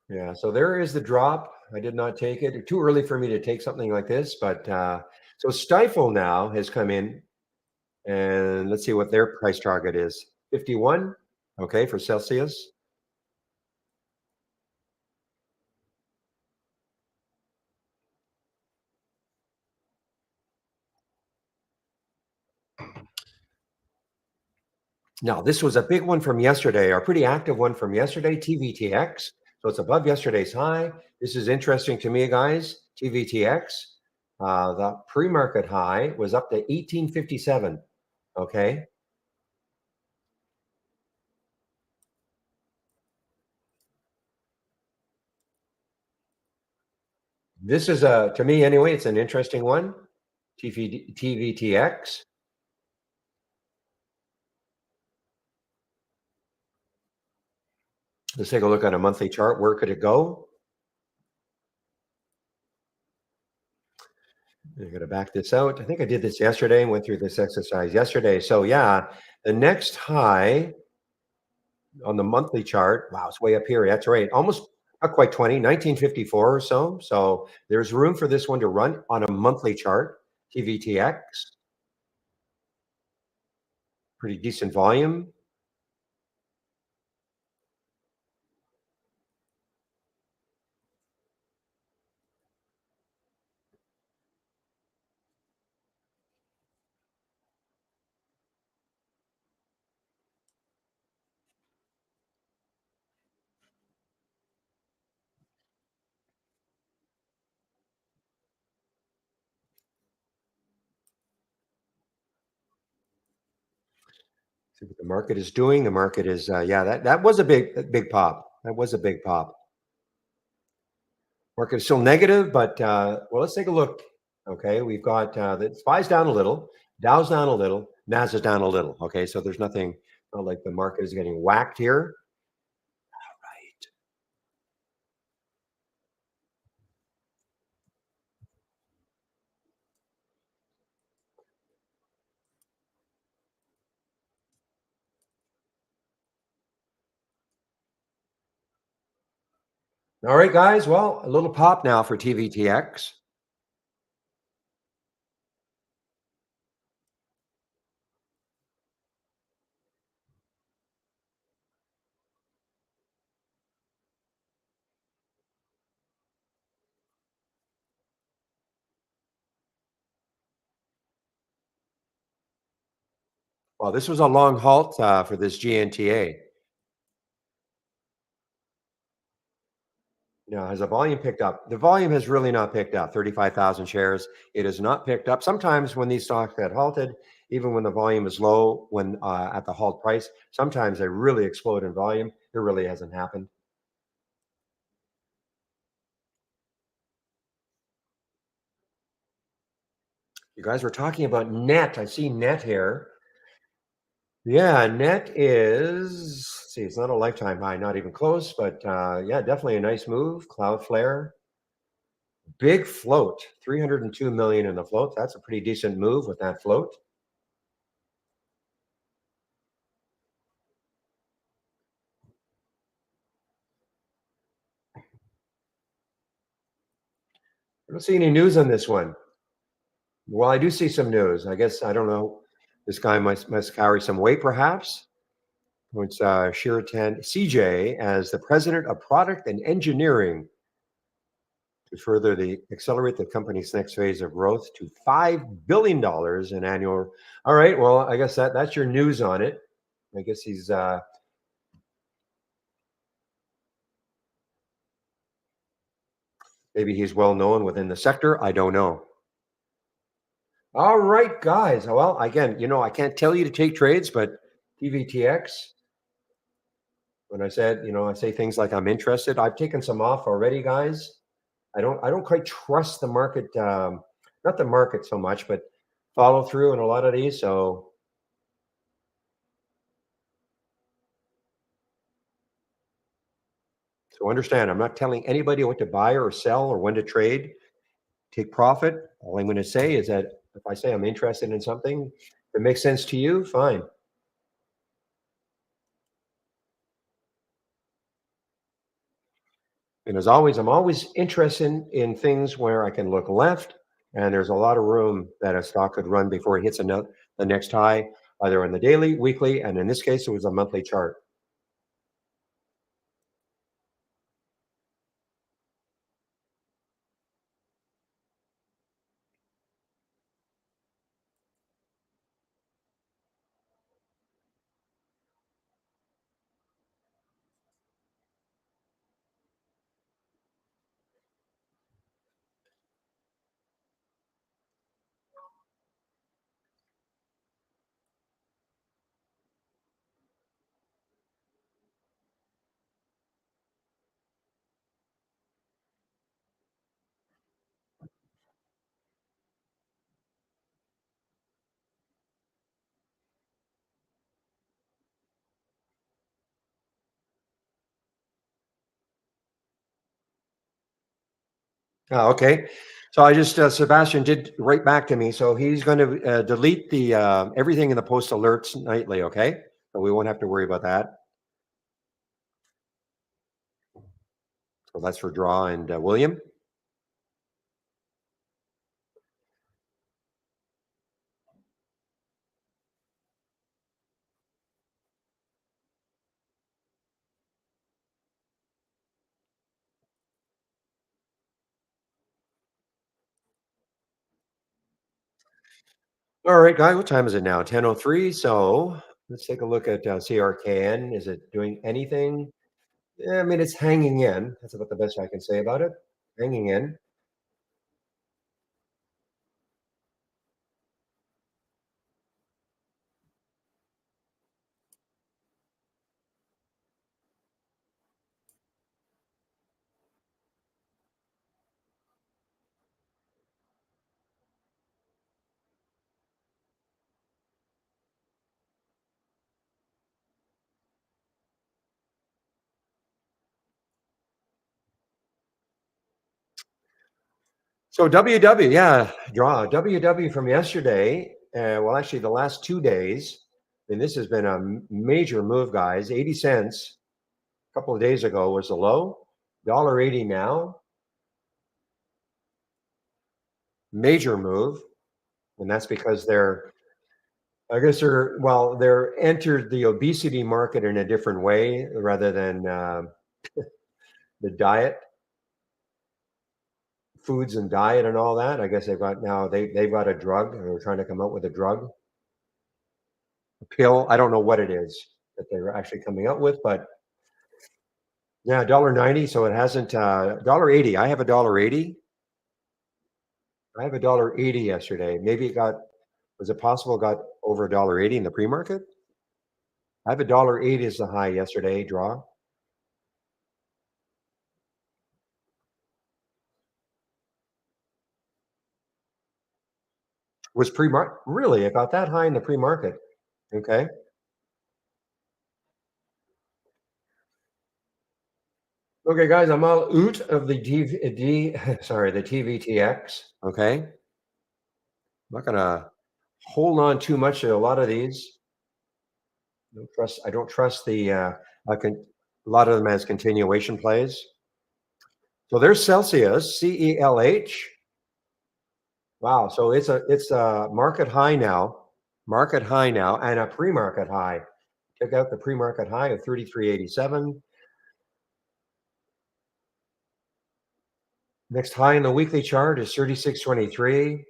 Yeah, so there is the drop. I did not take it. Too early for me to take something like this, but, so Stifel now has come in, and let's see what their price target is. 51, okay, for Celsius. Now, this was a big one from yesterday, a pretty active one from yesterday, TVTX. So it's above yesterday's high. This is interesting to me, guys. TVTX, the pre-market high was up to 1857. Okay. This is a, to me anyway, it's an interesting one. TVTX. Let's take a look at a monthly chart. Where could it go? I'm going to back this out. I think I did this yesterday and went through this exercise yesterday. So yeah, the next high on the monthly chart, wow, it's way up here. That's right. Almost not quite 20, 1954 or so. So there's room for this one to run on a monthly chart. TVTX, pretty decent volume. See what the market is doing. The market is, yeah, that was a big pop. That was a big pop. Market is still negative, but well, let's take a look. Okay, we've got the SPY's down a little, Dow's down a little, NASDAQ's down a little. Okay, so there's nothing, not like the market is getting whacked here. Right. All right, guys. Well, a little pop now for TVTX. Well, this was a long halt for this GNTA. Now, has the volume picked up? The volume has really not picked up. 35,000 shares. It has not picked up. Sometimes when these stocks get halted, even when the volume is low, when at the halt price, sometimes they really explode in volume. It really hasn't happened. You guys were talking about net. I see net here. Yeah, net is, let's see, it's not a lifetime high, not even close, but yeah, definitely a nice move. Cloudflare, big float, 302 million in the float. That's a pretty decent move with that float. I don't see any news on this one. Well, I do see some news. I guess I don't know. This guy must carry some weight, perhaps. It's Shiratan CJ as the president of product and engineering to further the accelerate the company's next phase of growth to $5 billion in annual. All right. Well, I guess that's your news on it. I guess he's maybe he's well known within the sector. I don't know. All right, guys. Well, again, I can't tell you to take trades, but TVTX. When I said, I say things like I'm interested. I've taken some off already, guys. I don't quite trust the market. Not the market so much, but, follow through in a lot of these. So So understand, I'm not telling anybody what to buy or sell or when to trade, take profit. All I'm going to say is that if I say I'm interested in something, if it makes sense to you, fine. And as always, I'm always interested in things where I can look left, and there's a lot of room that a stock could run before it hits the next high, either on the daily, weekly, and in this case, it was a monthly chart. Oh, okay. So I just Sebastian did write back to me, so he's going to delete the everything in the post alerts nightly. Okay, so we won't have to worry about that. So that's for Draw and William. All right, guy. What time is it now? 10:03. So let's take a look at CRKN. Is it doing anything? Yeah, I mean, it's hanging in. That's about the best I can say about it. Hanging in. So WW, yeah, Draw WW from yesterday. Well, actually, the last 2 days. And this has been a major move, guys. 80 cents a couple of days ago was the low. Dollar 80 now. Major move, and that's because they're. I guess they're entered the obesity market in a different way rather than the diet, foods and diet and all that. I guess they've got a drug. They're trying to come up with a drug, a pill. I don't know what it is that they're actually coming up with, but yeah, $1.90. So it hasn't $1.80. I have $1.80. I have $1.80 yesterday. Maybe it got was it possible it got over $1.80 in the pre-market? I have $1.80 as the high yesterday, draw. Was pre-market really? It got that high in the pre-market. Okay. Okay, guys, I'm all out of the sorry, the TVTX. Okay. I'm not gonna hold on too much to a lot of these. I don't trust the I can a lot of them as continuation plays. So there's Celsius, CELH. Wow. So it's a market high now, and a pre-market high. Check out the pre-market high of 33.87. Next high in the weekly chart is 36.23.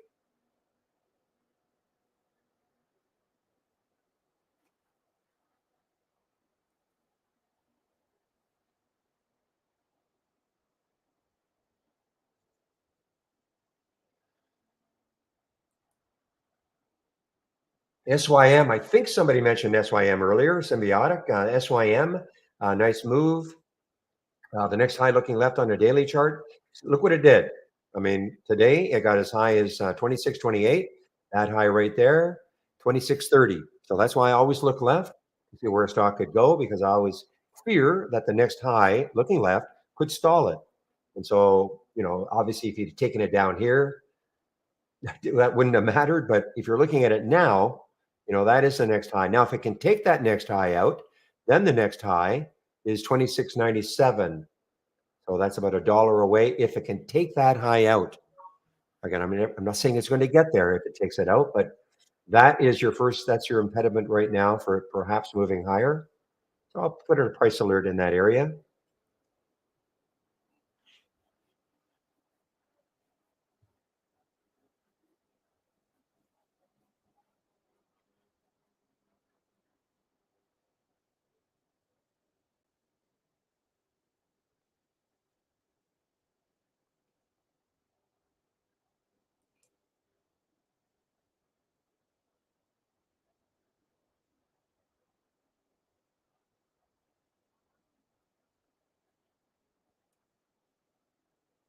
SYM, I think somebody mentioned SYM earlier, symbiotic. SYM, nice move. The next high looking left on the daily chart. Look what it did. I mean, today it got as high as 26.28. That high right there, 26.30. So that's why I always look left to see where a stock could go because I always fear that the next high looking left could stall it. And so, obviously, if you'd taken it down here, that wouldn't have mattered. But if you're looking at it now, that is the next high. Now, if it can take that next high out, then the next high is 26.97. So that's about $1 away. If it can take that high out, again, I'm not saying it's going to get there if it takes it out, but that's your impediment right now for perhaps moving higher. So I'll put a price alert in that area.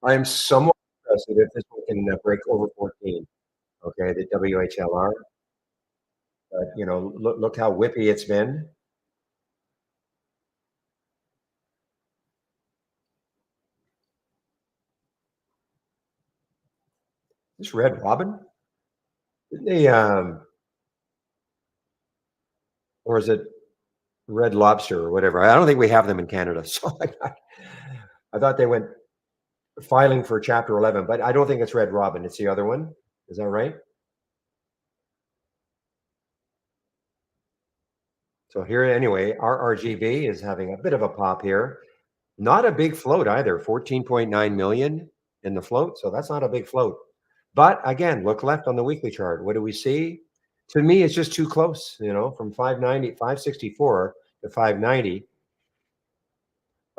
I am somewhat interested if this one can break over 14. Okay, the WHLR. But look how whippy it's been. This Red Robin, didn't they, or is it Red Lobster or whatever? I don't think we have them in Canada. So I thought they went filing for Chapter 11, but I don't think it's Red Robin. It's the other one. Is that right? So here, anyway, RRGB is having a bit of a pop here. Not a big float either, 14.9 million in the float. So that's not a big float. But again, look left on the weekly chart. What do we see? To me, it's just too close, from 590, 564 to 590.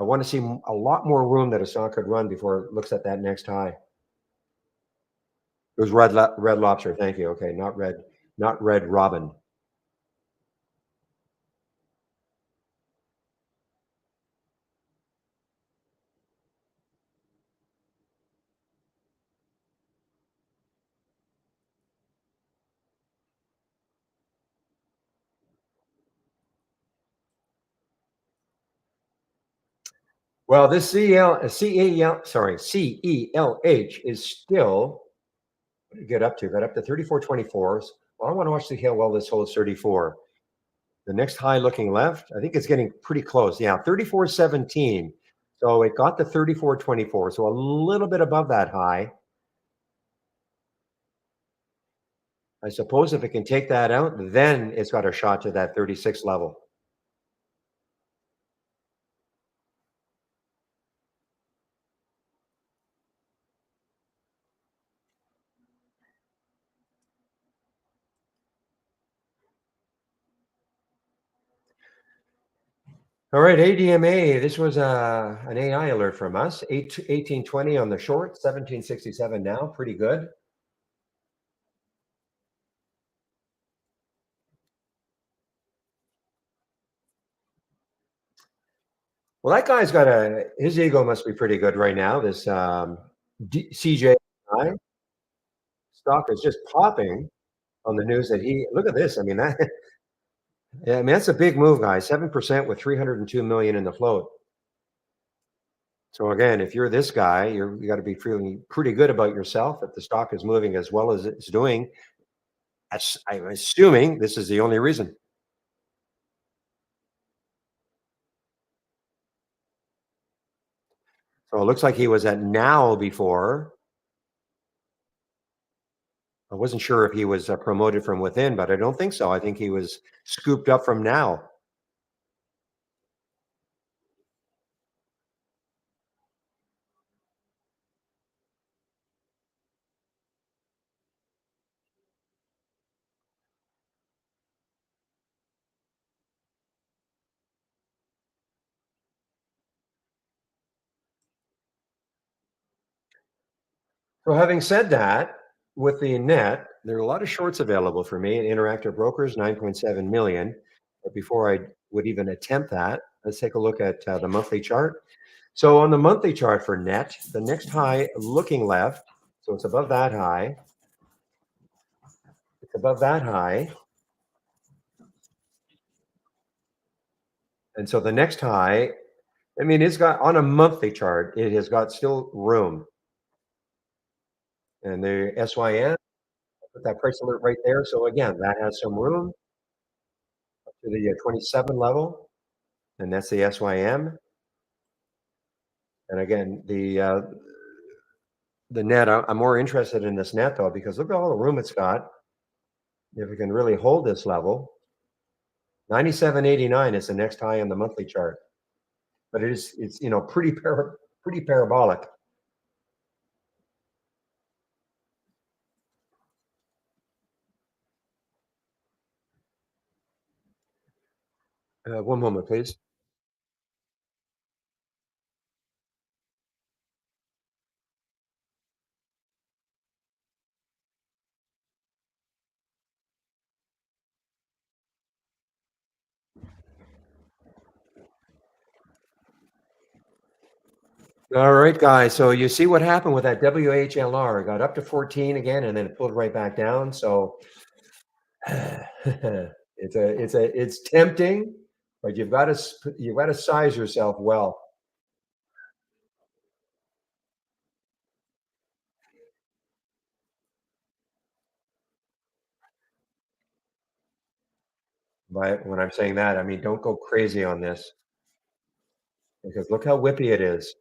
I want to see a lot more room that a stock could run before it looks at that next high. It was Red Lobster. Thank you. Okay, not Red Robin. Well, this CELH is still, what did it get up to? Got up to 34.24. Well, I want to watch how well this holds 34. The next high looking left, I think it's getting pretty close. Yeah, 34.17. So it got to 34.24. So a little bit above that high. I suppose if it can take that out, then it's got a shot to that 36 level. All right, ADMA. This was an AI alert from us. 1820 on the short, 1767 now. Pretty good. Well, that guy's got his ego must be pretty good right now. This CJI stock is just popping on the news that look at this. I mean, yeah, I mean, that's a big move, guys. 7% with 302 million in the float. So again, if you're this guy, you got to be feeling pretty good about yourself if the stock is moving as well as it's doing. I'm assuming this is the only reason. So it looks like he was at Now before. I wasn't sure if he was promoted from within, but I don't think so. I think he was scooped up from Now. So having said that, with the net, there are a lot of shorts available for me at Interactive Brokers, 9.7 million. But before I would even attempt that, let's take a look at the monthly chart. So on the monthly chart for net, the next high looking left, so it's above that high. It's above that high. And so the next high I mean, it's got on a monthly chart, it has got still room. And the SYM, put that price alert right there. So again, that has some room to the 27 level, and that's the SYM. And again, the net, I'm more interested in this net though, because look at all the room it's got. If we can really hold this level, 97.89 is the next high on the monthly chart. But it's pretty parabolic. One moment, please. All right, guys. So you see what happened with that WHLR. It got up to 14 again, and then it pulled right back down. So it's tempting, but you've got to size yourself well. But when I'm saying that, I mean don't go crazy on this because look how whippy it is.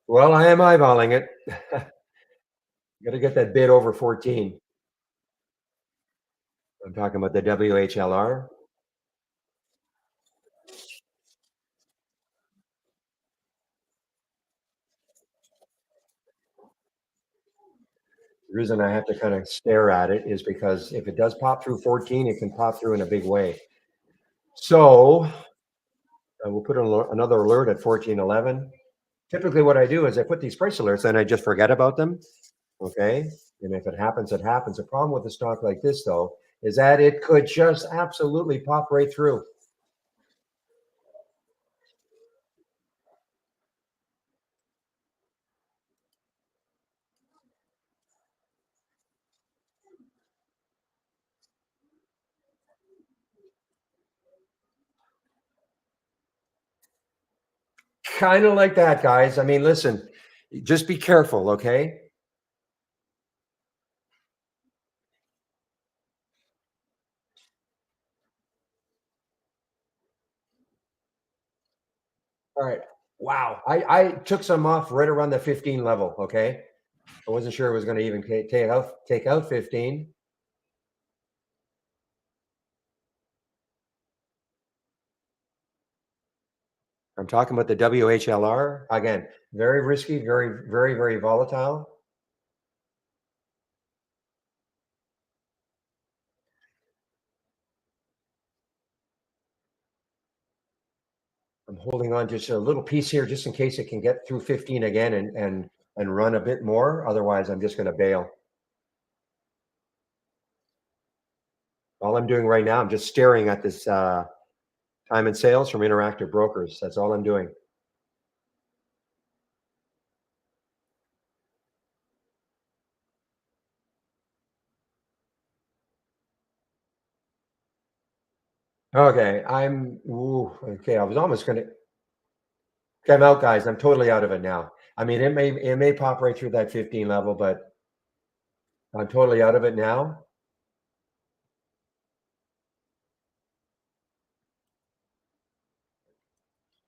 Well, I am eyeballing it. Got to get that bid over 14. I'm talking about the WHLR. The reason I have to kind of stare at it is because if it does pop through 14, it can pop through in a big way. So we'll put another alert at 14.11. Typically, what I do is I put these price alerts and I just forget about them. Okay. And if it happens, it happens. The problem with a stock like this, though, is that it could just absolutely pop right through. Kind of like that, guys. I mean, listen, just be careful. Okay. All right. Wow. I took some off right around the 15 level. Okay. I wasn't sure it was going to even take out 15. I'm talking about the WHLR. Again, very risky, very, very, very volatile. I'm holding on just a little piece here just in case it can get through 15 again and run a bit more. Otherwise, I'm just going to bail. All I'm doing right now, I'm just staring at this time and sales from Interactive Brokers. That's all I'm doing. Okay, okay. I was almost going to come out, guys. I'm totally out of it now. I mean, it may pop right through that 15 level, but I'm totally out of it now.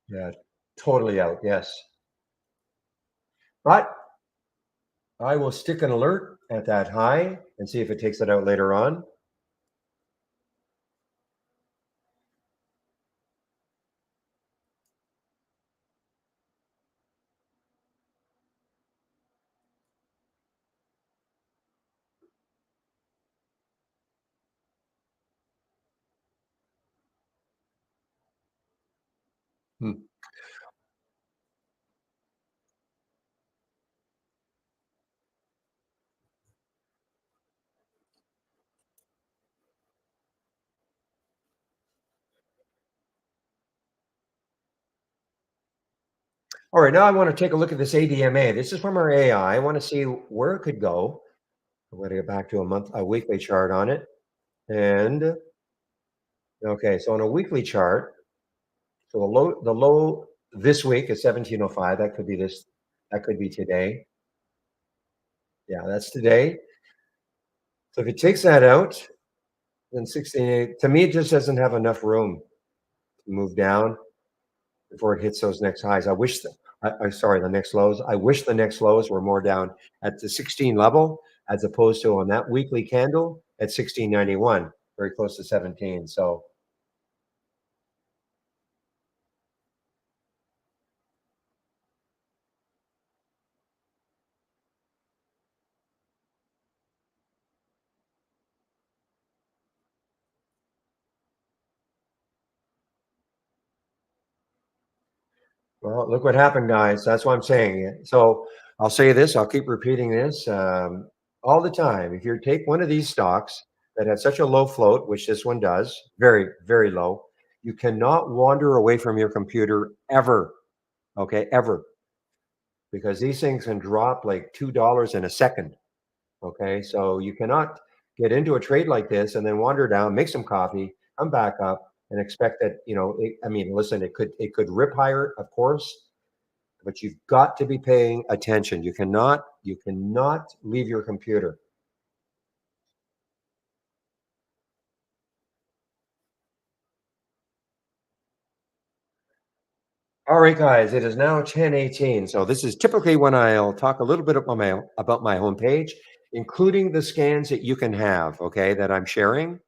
Yeah, totally out. Yes, but I will stick an alert at that high and see if it takes it out later on. Hmm. All right, now I want to take a look at this ADMA. This is from our AI. I want to see where it could go. I'm going to get back to a weekly chart on it. And okay, so on a weekly chart, so the low this week is 1705. That could be this, that could be today. Yeah, that's today. So if it takes that out, then 16, to me, it just doesn't have enough room to move down before it hits those next highs. Sorry, the next lows. I wish the next lows were more down at the 16 level as opposed to on that weekly candle at 1691, very close to 17. So, well, look what happened, guys. That's what I'm saying. So I'll say this, I'll keep repeating this all the time. If you take one of these stocks that has such a low float, which this one does, very, very low, you cannot wander away from your computer ever. Okay, ever, because these things can drop like $2 in a second. Okay, so you cannot get into a trade like this and then wander down, make some coffee, come back up, and expect that I mean, listen, it could rip higher, of course, but you've got to be paying attention. You cannot leave your computer. All right, guys, it is now 10:18. So this is typically when I'll talk a little bit about my homepage, including the scans that you can have, okay, that I'm sharing.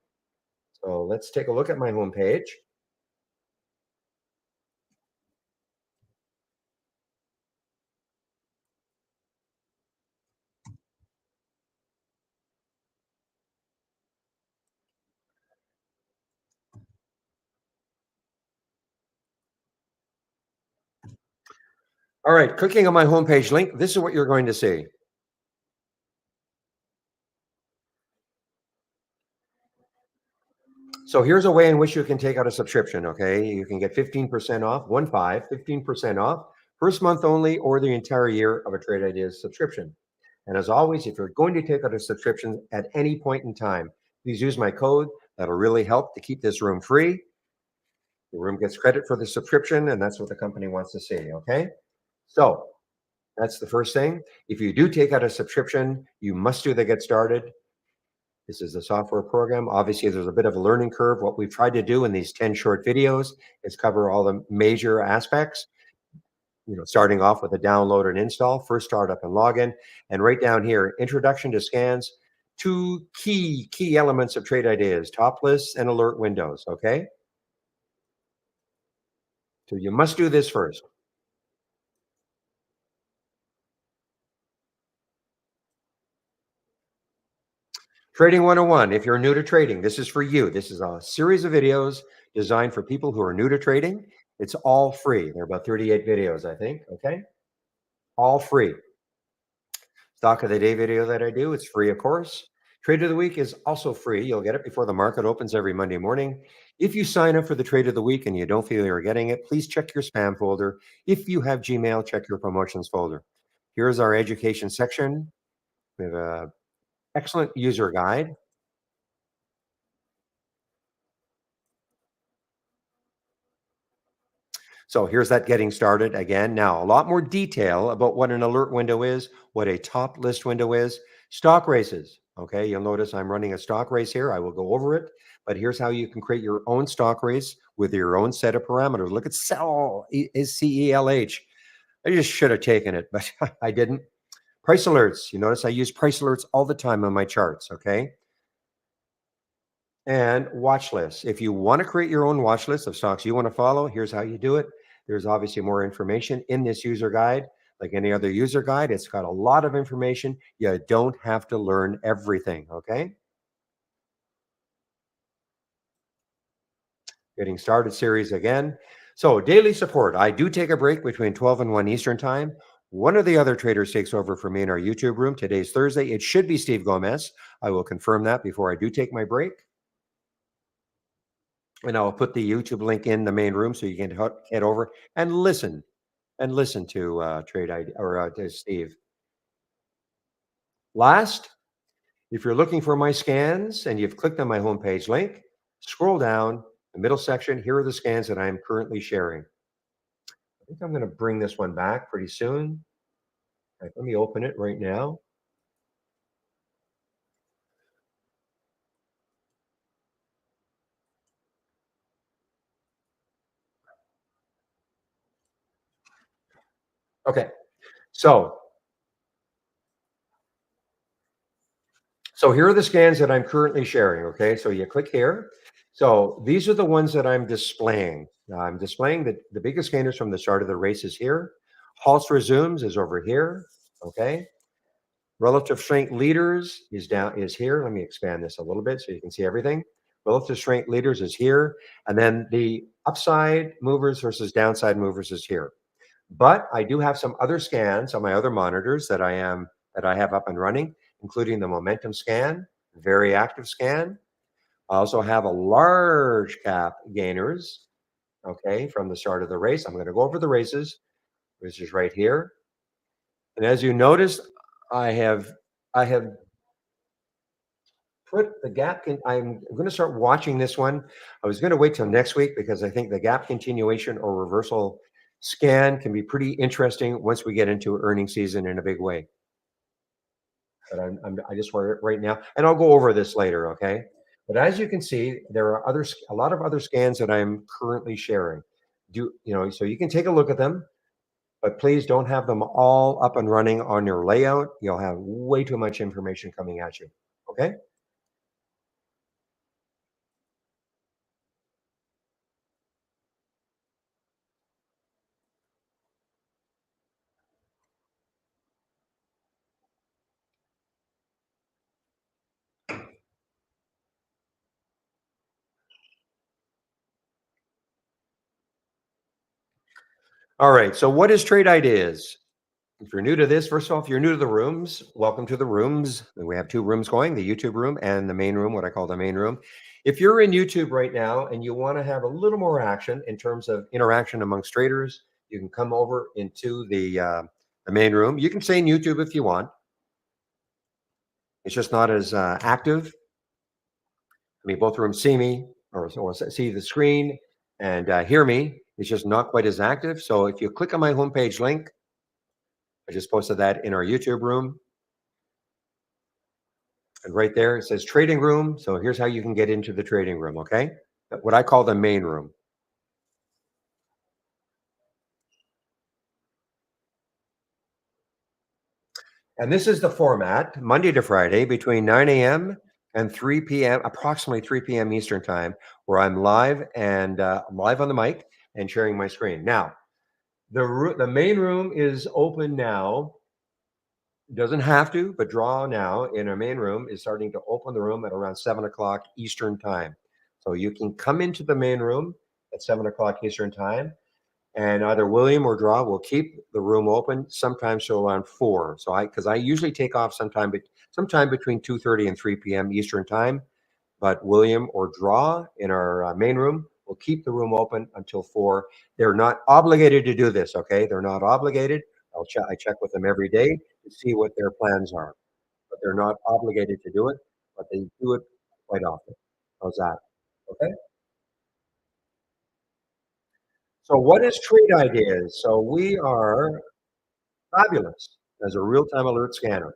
So let's take a look at my homepage. All right, clicking on my homepage link, this is what you're going to see. So here's a way in which you can take out a subscription, okay? You can get 15% off, 15% off, first month only, or the entire year of a Trade Ideas subscription. And as always, if you're going to take out a subscription at any point in time, please use my code. That'll really help to keep this room free. The room gets credit for the subscription, and that's what the company wants to see, okay? So that's the first thing. If you do take out a subscription, you must do the get started. This is a software program. Obviously, there's a bit of a learning curve. What we've tried to do in these 10 short videos is cover all the major aspects, starting off with a download and install, first startup and login. And right down here, introduction to scans, two key elements of Trade Ideas, top lists and alert windows. Okay. So you must do this first. Trading 101. If you're new to trading, this is for you. This is a series of videos designed for people who are new to trading. It's all free. There are about 38 videos, I think. Okay. All free. Stock of the day video that I do, it's free, of course. Trade of the week is also free. You'll get it before the market opens every Monday morning. If you sign up for the trade of the week and you don't feel you're getting it, please check your spam folder. If you have Gmail, check your promotions folder. Here's our education section. We have an excellent user guide. So here's that getting started again. Now, a lot more detail about what an alert window is, what a top list window is, stock races. Okay, you'll notice I'm running a stock race here. I will go over it, but here's how you can create your own stock race with your own set of parameters. Look at CELH, is CELH. I just should have taken it, but I didn't. Price alerts. You notice I use price alerts all the time on my charts. Okay, and watch lists. If you want to create your own watch list of stocks you want to follow, here's how you do it. There's obviously more information in this user guide. Like any other user guide, it's got a lot of information. You don't have to learn everything, okay? Getting started series again. So daily support. I do take a break between 12 and 1 Eastern time. One of the other traders takes over for me in our YouTube room. Today's Thursday. It should be Steve Gomez. I will confirm that before I do take my break. And I'll put the YouTube link in the main room so you can head over and listen and listen to Trade ID or to Steve. Last, if you're looking for my scans and you've clicked on my homepage link, scroll down the middle section. Here are the scans that I'm currently sharing. I think I'm going to bring this one back pretty soon. Right, let me open it right now. Okay, so here are the scans that I'm currently sharing. Okay, so you click here. So these are the ones that I'm displaying. I'm displaying the biggest scanners from the start of the race is here. Halts resumes is over here. Okay, relative strength leaders is here. Let me expand this a little bit so you can see everything. Relative strength leaders is here, and then the upside movers versus downside movers is here. But I do have some other scans on my other monitors that I have up and running, including the momentum scan, very active scan. I also have a large cap gainers, okay, from the start of the race. I'm going to go over the races, which is right here. And as you notice, I have I have put the I'm going to start watching this one. I was going to wait till next week because I think the gap continuation or reversal scan can be pretty interesting once we get into earning season in a big way. But I just want it right now, and I'll go over this later, okay? But as you can see, there are a lot of other scans that I'm currently sharing. So you can take a look at them, but please don't have them all up and running on your layout. You'll have way too much information coming at you. Okay. All right. So what is Trade Ideas? If you're new to this, first of all, if you're new to the rooms, welcome to the rooms. We have two rooms going, the YouTube room and the main room, what I call the main room. If you're in YouTube right now and you want to have a little more action in terms of interaction amongst traders, you can come over into the main room. You can stay in YouTube if you want. It's just not as active. I mean, both rooms see me or see the screen and hear me. It's just not quite as active. So if you click on my homepage link, I just posted that in our YouTube room. And right there, it says trading room. So here's how you can get into the trading room, okay? What I call the main room. And this is the format, Monday to Friday between 9 a.m. and 3 p.m., approximately 3 p.m. Eastern time, where I'm live and live on the mic and sharing my screen. Now, the main room is open now. Doesn't have to, but draw now in our main room is starting to open the room at around 7 o'clock Eastern time. So you can come into the main room at 7 o'clock Eastern time, and either William or Draw will keep the room open sometimes till around 4. So because I usually take off sometime between 2:30 and 3 p.m. Eastern time, but William or Draw in our main room will keep the room open until 4. They're not obligated to do this, okay? They're not obligated. I check with them every day to see what their plans are, but they're not obligated to do it, but they do it quite often. How's that? Okay. So what is Trade Ideas? So we are fabulous as a real-time alert scanner.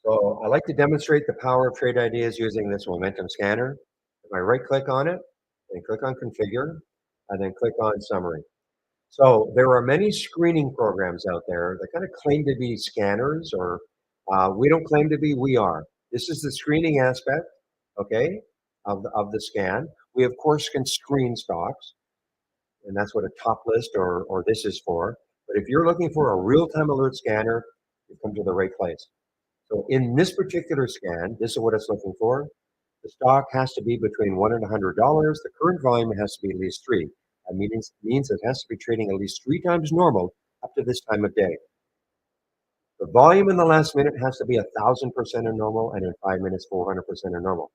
So I like to demonstrate the power of Trade Ideas using this momentum scanner. If I right click on it, then click on configure, and then click on summary. So there are many screening programs out there that kind of claim to be scanners, or we don't claim to be, we are. This is the screening aspect, okay, of the scan. We, of course, can screen stocks, and that's what a top list or this is for. But if you're looking for a real-time alert scanner, you've come to the right place. So in this particular scan, this is what it's looking for. The stock has to be between $1 and $100. The current volume has to be at least 3. That means it has to be trading at least 3 times normal up to this time of day. The volume in the last minute has to be 1,000% of normal, and in 5 minutes, 400% of normal.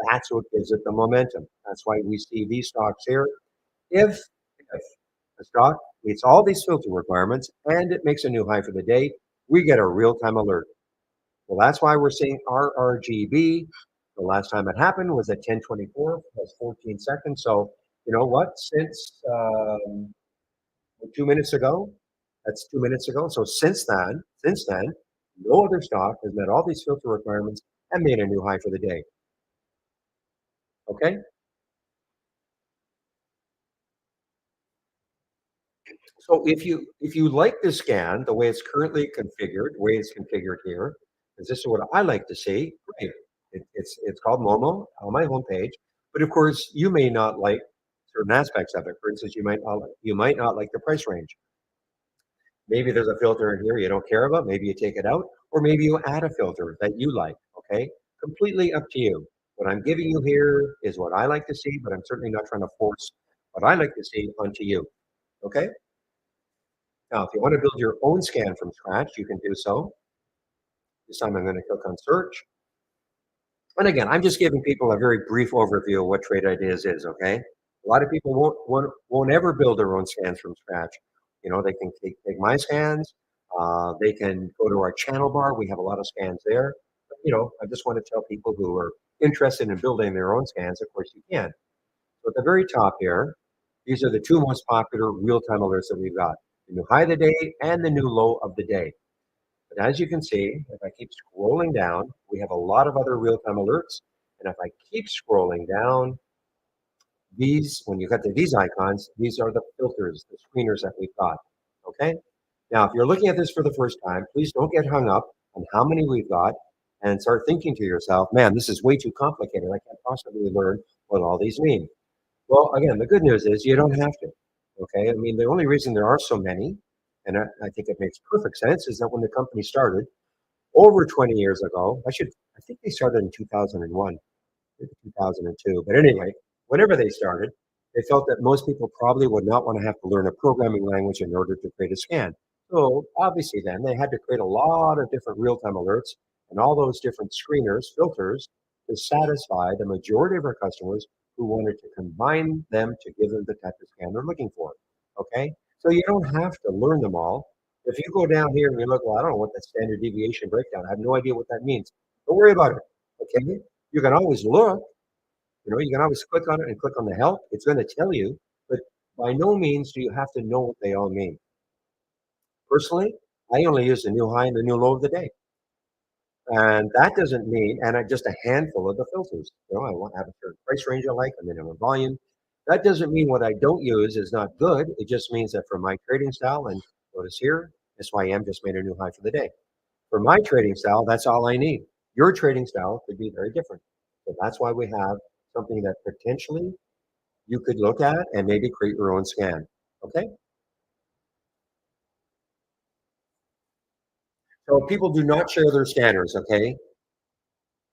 That's what gives it the momentum. That's why we see these stocks here. If the stock meets all these filter requirements, and it makes a new high for the day, we get a real-time alert. Well, that's why we're seeing RRGB. The last time it happened was at 10:24 plus 14 seconds. So you know what? Since 2 minutes ago, that's 2 minutes ago. So since then, no other stock has met all these filter requirements and made a new high for the day. Okay. So if you like the scan the way it's currently configured, the way it's configured here, because this is what I like to see, great. It's called normal on my homepage, but of course you may not like certain aspects of it. For instance, you might not like the price range. Maybe there's a filter in here you don't care about. Maybe you take it out, or maybe you add a filter that you like. Okay, completely up to you. What I'm giving you here is what I like to see, but I'm certainly not trying to force what I like to see onto you. Okay. Now, if you want to build your own scan from scratch, you can do so. This time I'm going to click on search. And again, I'm just giving people a very brief overview of what Trade Ideas is, okay? A lot of people won't ever build their own scans from scratch. They can take my scans. They can go to our channel bar. We have a lot of scans there. But, I just want to tell people who are interested in building their own scans, of course you can. So at the very top here, these are the two most popular real-time alerts that we've got: the new high of the day and the new low of the day. But as you can see, if I keep scrolling down, we have a lot of other real-time alerts. And if I keep scrolling down, when you get to these icons, these are the filters, the screeners that we've got. Okay. Now, if you're looking at this for the first time, please don't get hung up on how many we've got and start thinking to yourself, man, this is way too complicated. I can't possibly learn what all these mean. Well, again, the good news is you don't have to. Okay. I mean, the only reason there are so many, and I think it makes perfect sense, is that when the company started over 20 years ago, I think they started in 2001, maybe 2002. But anyway, whenever they started, they felt that most people probably would not want to have to learn a programming language in order to create a scan. So obviously, then they had to create a lot of different real time alerts and all those different screeners, filters to satisfy the majority of our customers who wanted to combine them to give them the type of scan they're looking for. Okay. So you don't have to learn them all. If you go down here and you look, well, I don't know what that standard deviation breakdown, I have no idea what that means. Don't worry about it. Okay. You can always look, you can always click on it and click on the help. It's going to tell you, but by no means do you have to know what they all mean. Personally, I only use the new high and the new low of the day. And that doesn't mean, just a handful of the filters. I want to have a certain price range I like, a minimum volume. That doesn't mean what I don't use is not good. It just means that for my trading style, and notice here, SYM just made a new high for the day. For my trading style, that's all I need. Your trading style could be very different. So that's why we have something that potentially you could look at and maybe create your own scan. Okay. So people do not share their scanners. Okay.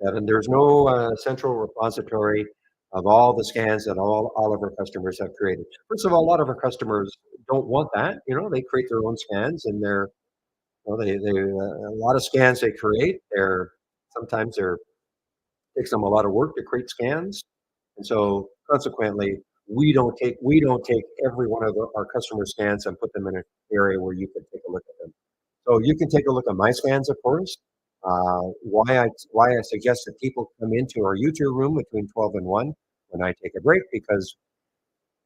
Evan, there's no central repository of all the scans that all of our customers have created. First of all, a lot of our customers don't want that. They create their own scans, and a lot of scans they create. Sometimes takes them a lot of work to create scans, and so consequently, we don't take every one of our customer scans and put them in an area where you can take a look at them. So you can take a look at my scans, of course. Why I suggest that people come into our YouTube room between 12 and 1 when I take a break, because,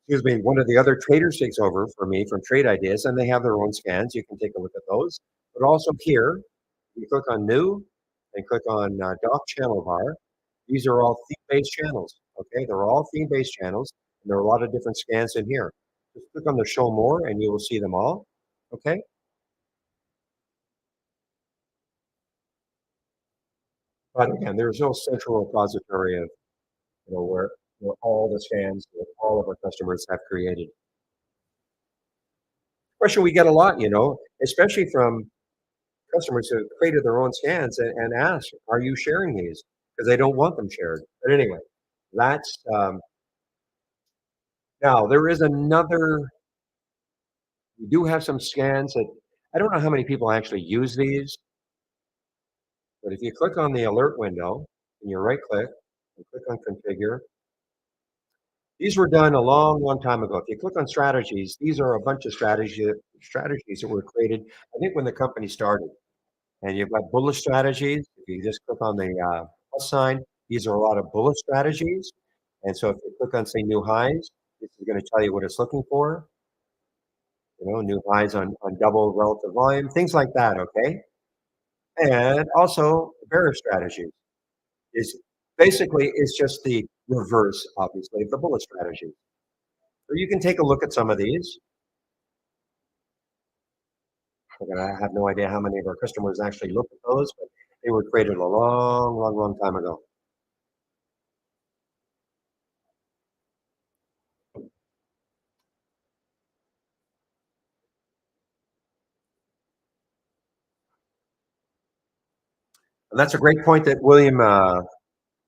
excuse me, one of the other traders takes over for me from Trade Ideas, and they have their own scans. You can take a look at those. But also here, you click on New and click on Doc Channel Bar. These are all theme-based channels. Okay, they're all theme-based channels, and there are a lot of different scans in here. Just click on the Show More, and you will see them all. Okay. But again, there's no central repository of where all the scans that all of our customers have created. Question we get a lot, especially from customers who created their own scans and ask, "Are you sharing these?" Because they don't want them shared. But anyway, that's now there is another. We do have some scans that I don't know how many people actually use these, but if you click on the alert window and you right click and click on configure, These were done a long, long time ago. If you click on strategies, these are a bunch of strategies that were created, I think, when the company started. And you've got bullish strategies. If you just click on the plus sign, these are a lot of bullish strategies. And so if you click on, say, new highs, this is going to tell you what it's looking for. New highs on double relative volume, things like that. Okay. And also bearish strategies is basically it's just the reverse, obviously, of the bullish strategy. So you can take a look at some of these. I have no idea how many of our customers actually look at those, but they were created a long, long, long time ago. And that's a great point that William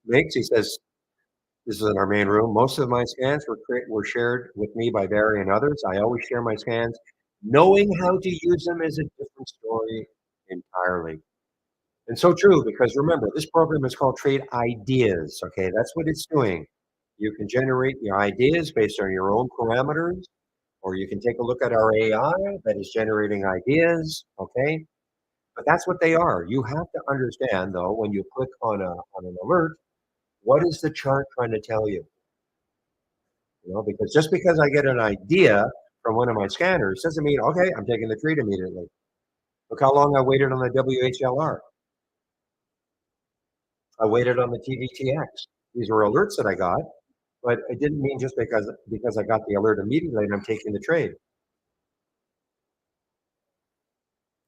makes. He says, this is in our main room. Most of my scans were shared with me by Barry and others. I always share my scans. Knowing how to use them is a different story entirely. And so true, because remember, this program is called Trade Ideas. Okay, that's what it's doing. You can generate your ideas based on your own parameters, or you can take a look at our AI that is generating ideas. Okay, but that's what they are. You have to understand, though, when you click on an alert, what is the chart trying to tell you? Because just because I get an idea from one of my scanners doesn't mean okay, I'm taking the trade immediately. Look how long I waited on the WHLR. I waited on the TVTX. These were alerts that I got, but it didn't mean just because I got the alert immediately and I'm taking the trade.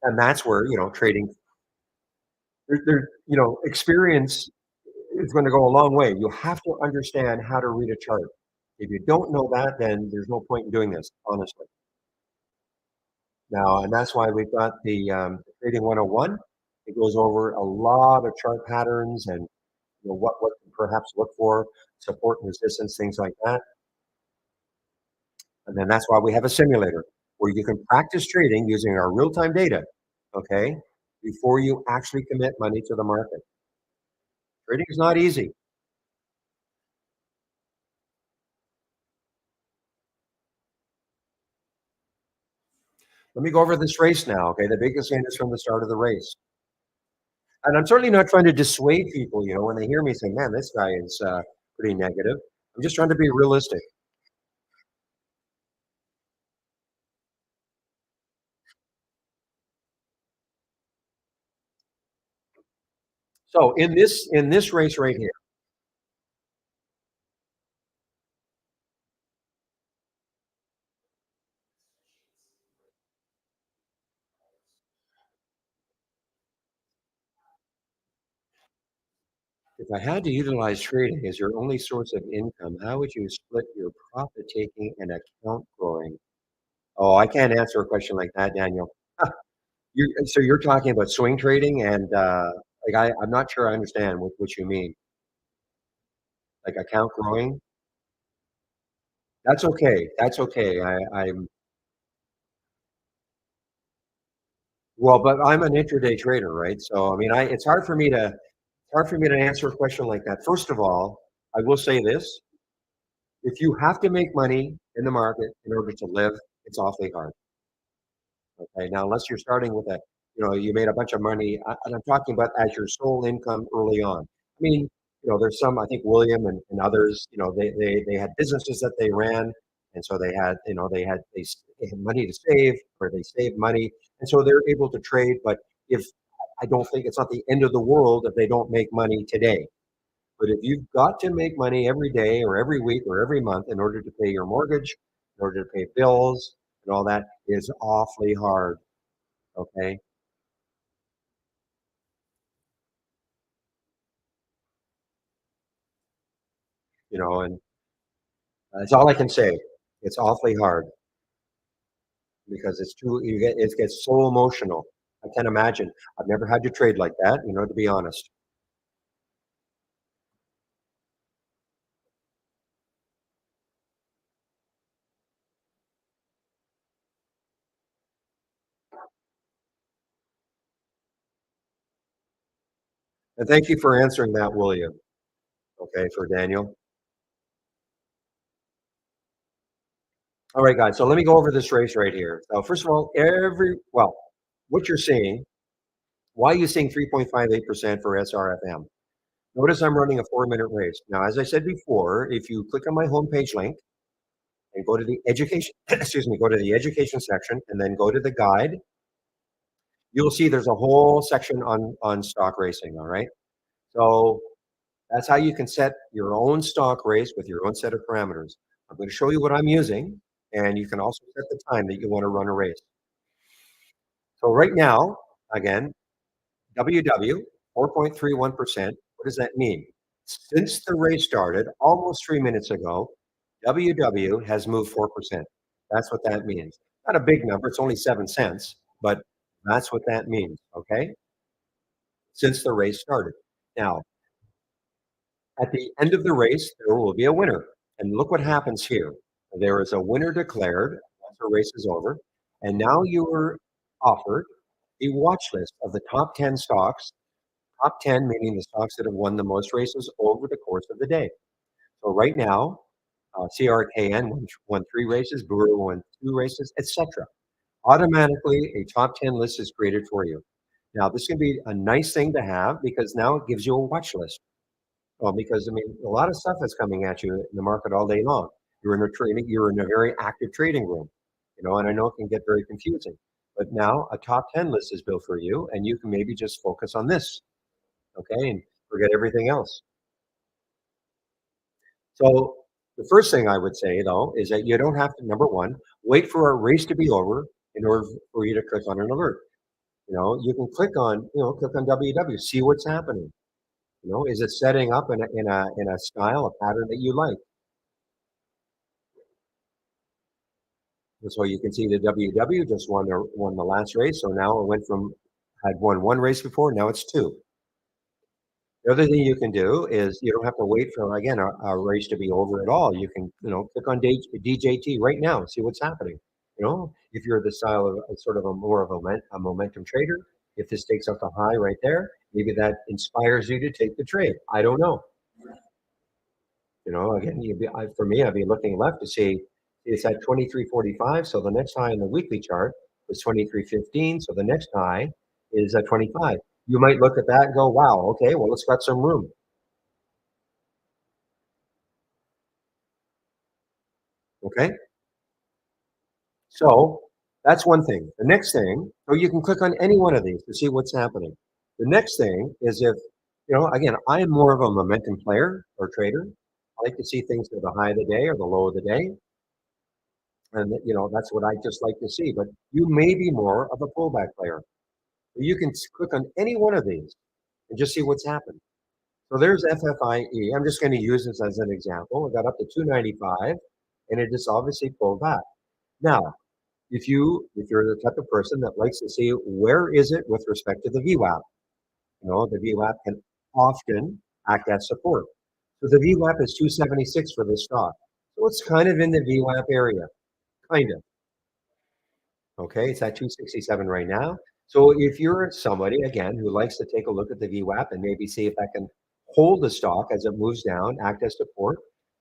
And that's where trading. Experience is going to go a long way. You have to understand how to read a chart. If you don't know that, then there's no point in doing this, honestly. Now, and that's why we've got the Trading 101. It goes over a lot of chart patterns and what to perhaps look for, support and resistance, things like that. And then that's why we have a simulator where you can practice trading using our real-time data, okay, before you actually commit money to the market. Trading is not easy. Let me go over this race now, okay? The biggest thing is from the start of the race. And I'm certainly not trying to dissuade people, when they hear me say, man, this guy is pretty negative. I'm just trying to be realistic. So in this race right here, if I had to utilize trading as your only source of income, how would you split your profit taking and account growing? Oh, I can't answer a question like that, Daniel. So you're talking about swing trading and I'm not sure I understand what you mean. Like account growing? That's okay. That's okay. I'm well, but I'm an intraday trader, right? So I mean, it's hard for me to answer a question like that. First of all, I will say this: if you have to make money in the market in order to live, it's awfully hard. Okay, now unless you're starting with you made a bunch of money, and I'm talking about as your sole income early on. I mean, there's some, I think William and others, they had businesses that they ran, and so they had money to save, or they saved money, and so they're able to trade. But if I don't think it's not the end of the world if they don't make money today. But if you've got to make money every day or every week or every month in order to pay your mortgage, in order to pay bills and all that is awfully hard. Okay. And that's all I can say. It's awfully hard because it gets so emotional. I can't imagine. I've never had to trade like that, to be honest. And thank you for answering that, William. Okay, for Daniel. All right, guys. So let me go over this race right here. So first of all, what you're seeing, why are you seeing 3.58% for SRFM? Notice I'm running a 4-minute race. Now, as I said before, if you click on my homepage link and go to the education, excuse me, go to the education section and then go to the guide, you'll see there's a whole section on stock racing. All right. So that's how you can set your own stock race with your own set of parameters. I'm going to show you what I'm using, and you can also set the time that you want to run a race. So right now, again, WW, 4.31%. What does that mean? Since the race started almost 3 minutes ago, WW has moved 4%. That's what that means. Not a big number, it's only 7 cents, but that's what that means, okay? Since the race started. Now, at the end of the race, there will be a winner. And look what happens here. There is a winner declared once the race is over. And now you are offered a watch list of the top 10 stocks, top 10 meaning the stocks that have won the most races over the course of the day. So right now, CRKN won 3 races, Brewer won 2 races, etc. Automatically, a top 10 list is created for you. Now, this can be a nice thing to have because now it gives you a watch list. Well, because I mean, a lot of stuff is coming at you in the market all day long. You're in a very active trading room, and I know it can get very confusing. But now a top 10 list is built for you, and you can maybe just focus on this, okay, and forget everything else. So the first thing I would say though is that you don't have to, number one, wait for a race to be over in order for you to click on an alert. You can click on WW, see what's happening. Is it setting up in a style, a pattern that you like? And so you can see the WW just won the last race. So now it went from had won one race before, now it's two. The other thing you can do is you don't have to wait for again a race to be over at all. You can click on DJT right now and see what's happening. If you're the style of sort of a more of a momentum trader, if this takes up the high right there, maybe that inspires you to take the trade. I don't know. Again, for me, I'd be looking left to see it's at 23.45. So the next high in the weekly chart was 23.15. So the next high is at 25. You might look at that and go, wow, okay, well, it's got some room. Okay. So that's one thing. The next thing, or you can click on any one of these to see what's happening. The next thing is again, I am more of a momentum player or trader. I like to see things at the high of the day or the low of the day. And that's what I just like to see. But you may be more of a pullback player. You can click on any one of these and just see what's happened. So there's FFIE. I'm just going to use this as an example. It got up to 295, and it just obviously pulled back. Now, if you're the type of person that likes to see where is it with respect to the VWAP, the VWAP can often act as support. So the VWAP is 276 for this stock. So it's kind of in the VWAP area, kind of. Okay, it's at 267 right now. So if you're somebody, again, who likes to take a look at the VWAP and maybe see if that can hold the stock as it moves down, act as support,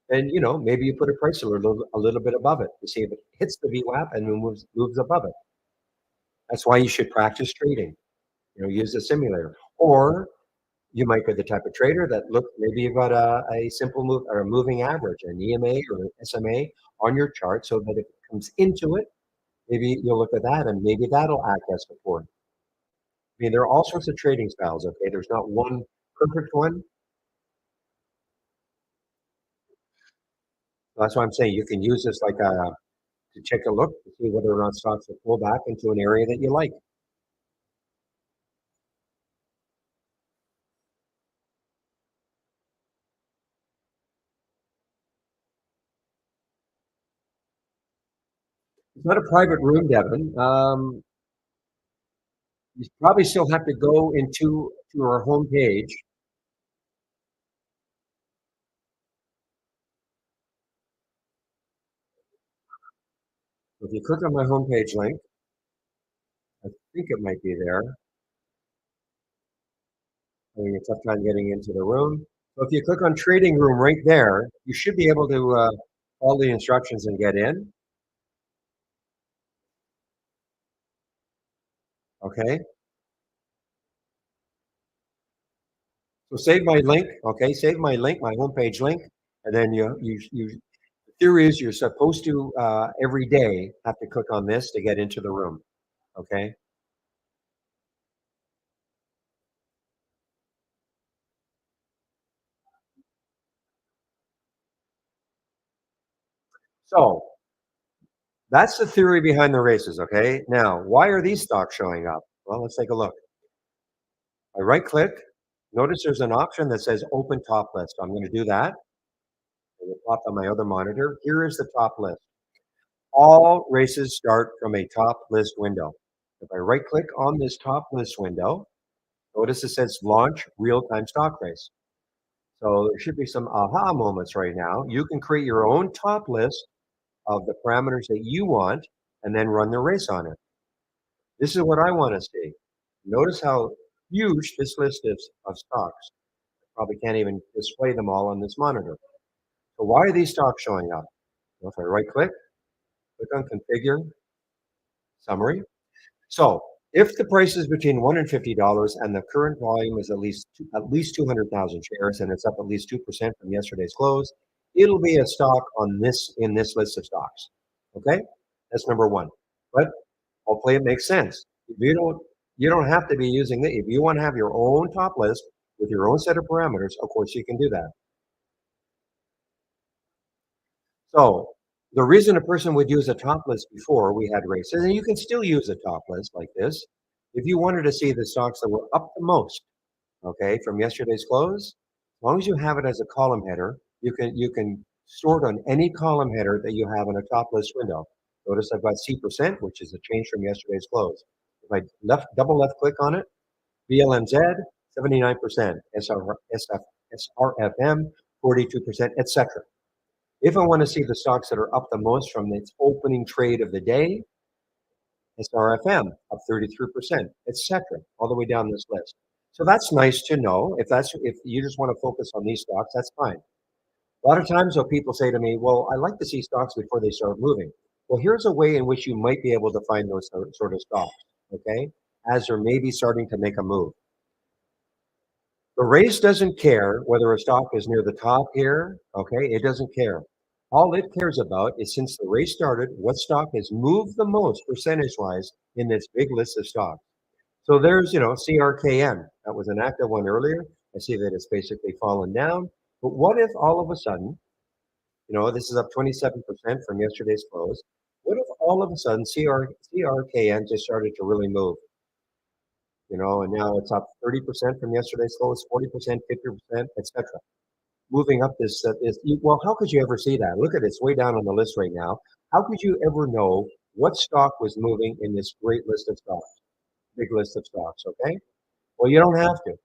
then, maybe you put a price a little bit above it to see if it hits the VWAP and moves above it. That's why you should practice trading. Use a simulator. Or you might be the type of trader that maybe you've got a simple move or a moving average, an EMA or an SMA on your chart so that if it comes into it, maybe you'll look at that and maybe that'll act as support. I mean, there are all sorts of trading styles, okay? There's not one perfect one. That's why I'm saying you can use this to take a look to see whether or not stocks will pull back into an area that you like. It's not a private room, Devin. You probably still have to go to our homepage. If you click on my homepage link, I think it might be there. Having a tough time getting into the room. So if you click on trading room right there, you should be able to follow the instructions and get in. Okay. So save my link. Okay. Save my link, my homepage link. And then the theory is you're supposed to every day have to click on this to get into the room. Okay. So that's the theory behind the races. Okay. Now, why are these stocks showing up? Well, let's take a look. I right click. Notice there's an option that says open top list. I'm going to do that. It will pop on my other monitor. Here is the top list. All races start from a top list window. If I right click on this top list window, notice it says launch real time stock race. So there should be some aha moments right now. You can create your own top list of the parameters that you want and then run the race on it. This is what I want to see. Notice how huge this list is of stocks. Probably can't even display them all on this monitor. So why are these stocks showing up? Well, if I right click on configure summary. So if the price is between $1 and $50 and the current volume is at least 200,000 shares and it's up at least 2% from yesterday's close, it'll be a stock on this in this list of stocks. Okay? That's number one. But hopefully it makes sense. If you don't have to be using it. If you want to have your own top list with your own set of parameters, of course you can do that. So the reason a person would use a top list before we had races, and you can still use a top list like this, if you wanted to see the stocks that were up the most, okay, from yesterday's close, as long as you have it as a column header, you can sort on any column header that you have in a top list window. Notice I've got C%, which is a change from yesterday's close. If I double left click on it, BLMZ 79%, SRFM 42%, etc. If I want to see the stocks that are up the most from its opening trade of the day, it's RFM up 33%, etc., all the way down this list. So that's nice to know. If you just want to focus on these stocks, that's fine. A lot of times, though, people say to me, "Well, I like to see stocks before they start moving." Well, here's a way in which you might be able to find those sort of stocks. Okay, as they're maybe starting to make a move. The race doesn't care whether a stock is near the top here. Okay, it doesn't care. All it cares about is since the race started, what stock has moved the most percentage wise in this big list of stocks. So there's, CRKN. That was an active one earlier. I see that it's basically fallen down. But what if all of a sudden, this is up 27% from yesterday's close. What if all of a sudden CRKN just started to really move? And now it's up 30% from yesterday's close, 40%, 50%, etc. Moving up well, how could you ever see that? Look at it, it's way down on the list right now. How could you ever know what stock was moving in this great list of stocks, big list of stocks? Okay. Well, you don't have to.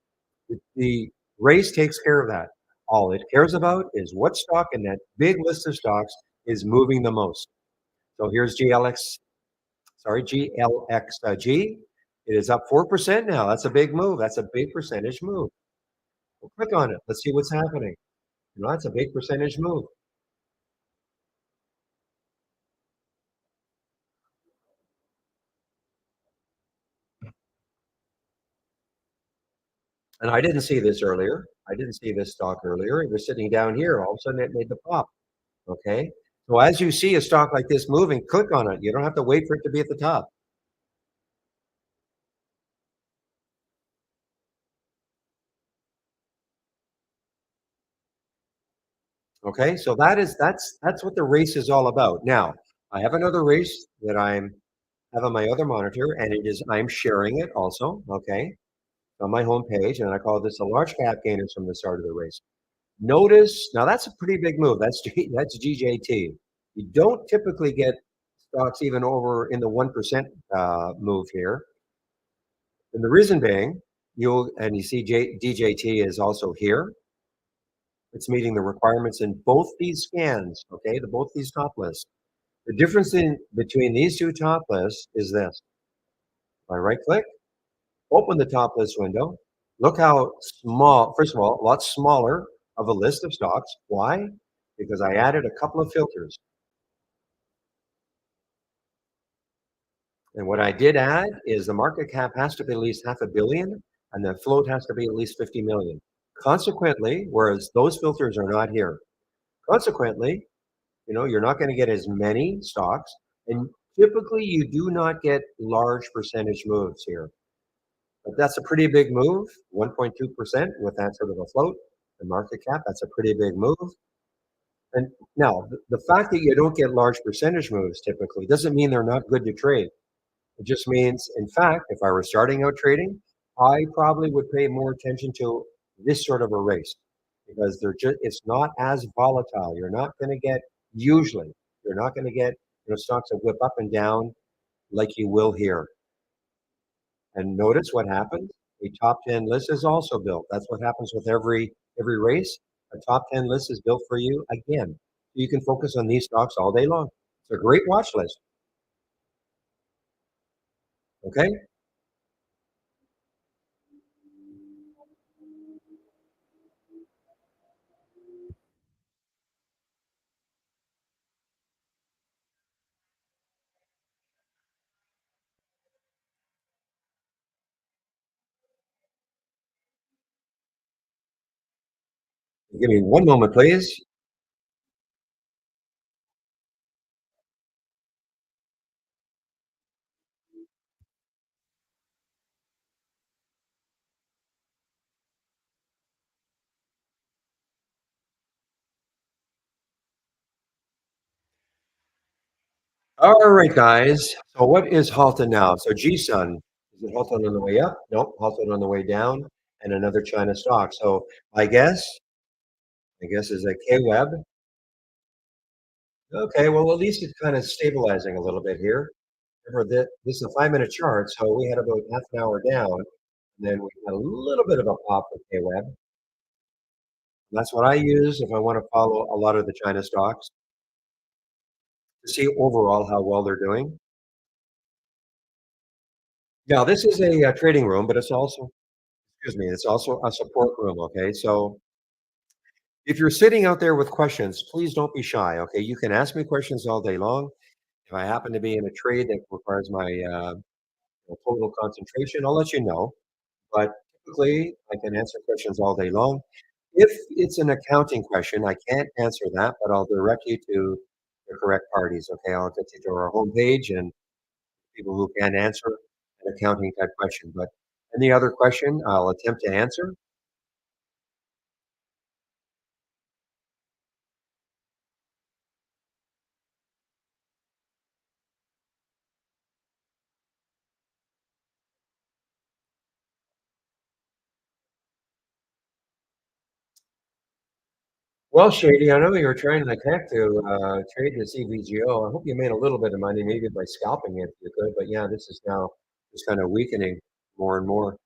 The race takes care of that. All it cares about is what stock in that big list of stocks is moving the most. So here's GLXG. It is up 4% now. That's a big move. That's a big percentage move. Well, click on it. Let's see what's happening. That's a big percentage move. And I didn't see this earlier. I didn't see this stock earlier. It was sitting down here. All of a sudden, it made the pop. Okay. So as you see a stock like this moving, click on it. You don't have to wait for it to be at the top. Okay. So that's what the race is all about. Now, I have another race that I'm have on my other monitor, and I'm sharing it also. Okay. On my homepage, and I call this a large cap gainers from the start of the race. Notice now that's a pretty big move. That's GJT. You don't typically get stocks even over in the 1% move here. And the reason being, you see DJT is also here. It's meeting the requirements in both these scans, okay, both these top lists. The difference between these two top lists is this. If I right click, open the top list window. Look how small, first of all, a lot smaller of a list of stocks. Why? Because I added a couple of filters. And what I did add is the market cap has to be at least half a billion and the float has to be at least 50 million. Consequently, whereas those filters are not here. Consequently, you're not going to get as many stocks. And typically, you do not get large percentage moves here. But that's a pretty big move, 1.2% with that sort of a float. The market cap, that's a pretty big move. And now, the fact that you don't get large percentage moves typically doesn't mean they're not good to trade. It just means, in fact, if I were starting out trading, I probably would pay more attention to this sort of a race because it's not as volatile. You're not going to get usually you're not going to get stocks that whip up and down like you will here. And notice what happens. A top 10 list is also built. That's what happens with every race. A top 10 list is built for you again. You can focus on these stocks all day long. It's a great watch list. Okay. Give me one moment, please. All right, guys. So what is halted now? So GSUN, is it halted on the way up? Nope, halted on the way down, and another China stock. So I guess is a KWeb. Okay, well at least it's kind of stabilizing a little bit here. Remember that this is a 5 minute chart, so we had about half an hour down, and then we had a little bit of a pop with KWeb. That's what I use if I want to follow a lot of the China stocks to see overall how well they're doing. Now, this is a, trading room, but it's also, excuse me, it's also a support room. Okay, so if you're sitting out there with questions, please don't be shy. Okay, you can ask me questions all day long. If I happen to be in a trade that requires my total concentration, I'll let you know. But typically, I can answer questions all day long. If it's an accounting question, I can't answer that, but I'll direct you to the correct parties. Okay, I'll get you to our homepage and people who can answer an accounting type question. But any other question, I'll attempt to answer. Well, Shady, I know you were trying to connect to trade the CVGO. I hope you made a little bit of money, maybe by scalping it if you could. But yeah, this is now just kind of weakening more and more.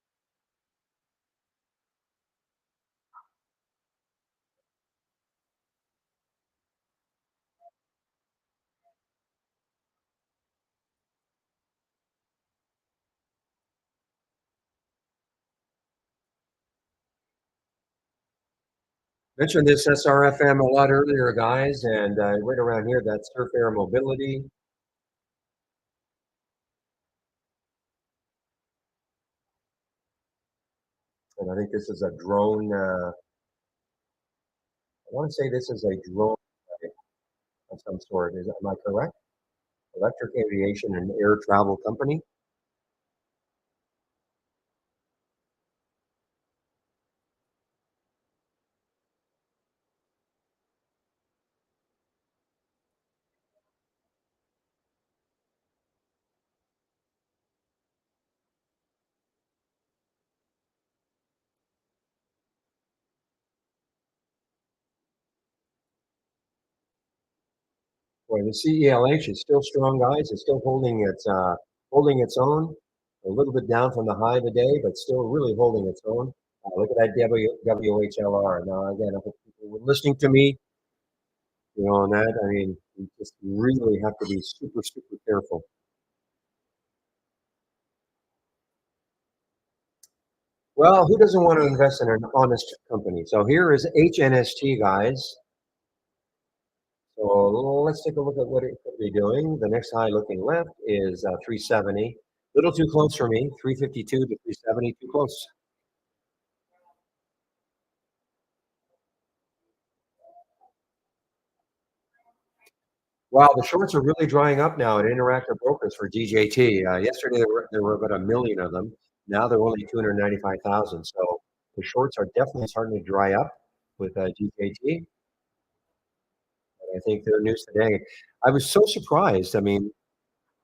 Mentioned this SRFM a lot earlier, guys, and right around here, that's Surf Air Mobility. And I think this is a drone. I want to say this is a drone of some sort. Am I correct? Electric Aviation and Air Travel Company. Boy, the CELH is still strong, guys. It's still holding its own. A little bit down from the high today, but still really holding its own. Look at that WHLR. Now, again, if people were listening to me, on that, I mean, you just really have to be super, super careful. Well, who doesn't want to invest in an honest company? So here is HNST, guys. So let's take a look at what it could be doing. The next high looking left is 370. Little too close for me. 352 to 370, too close. Wow, the shorts are really drying up now at Interactive Brokers for DJT. Yesterday there were about a million of them. Now they're only 295,000. So the shorts are definitely starting to dry up with DJT. I think their news today. I was so surprised. I mean,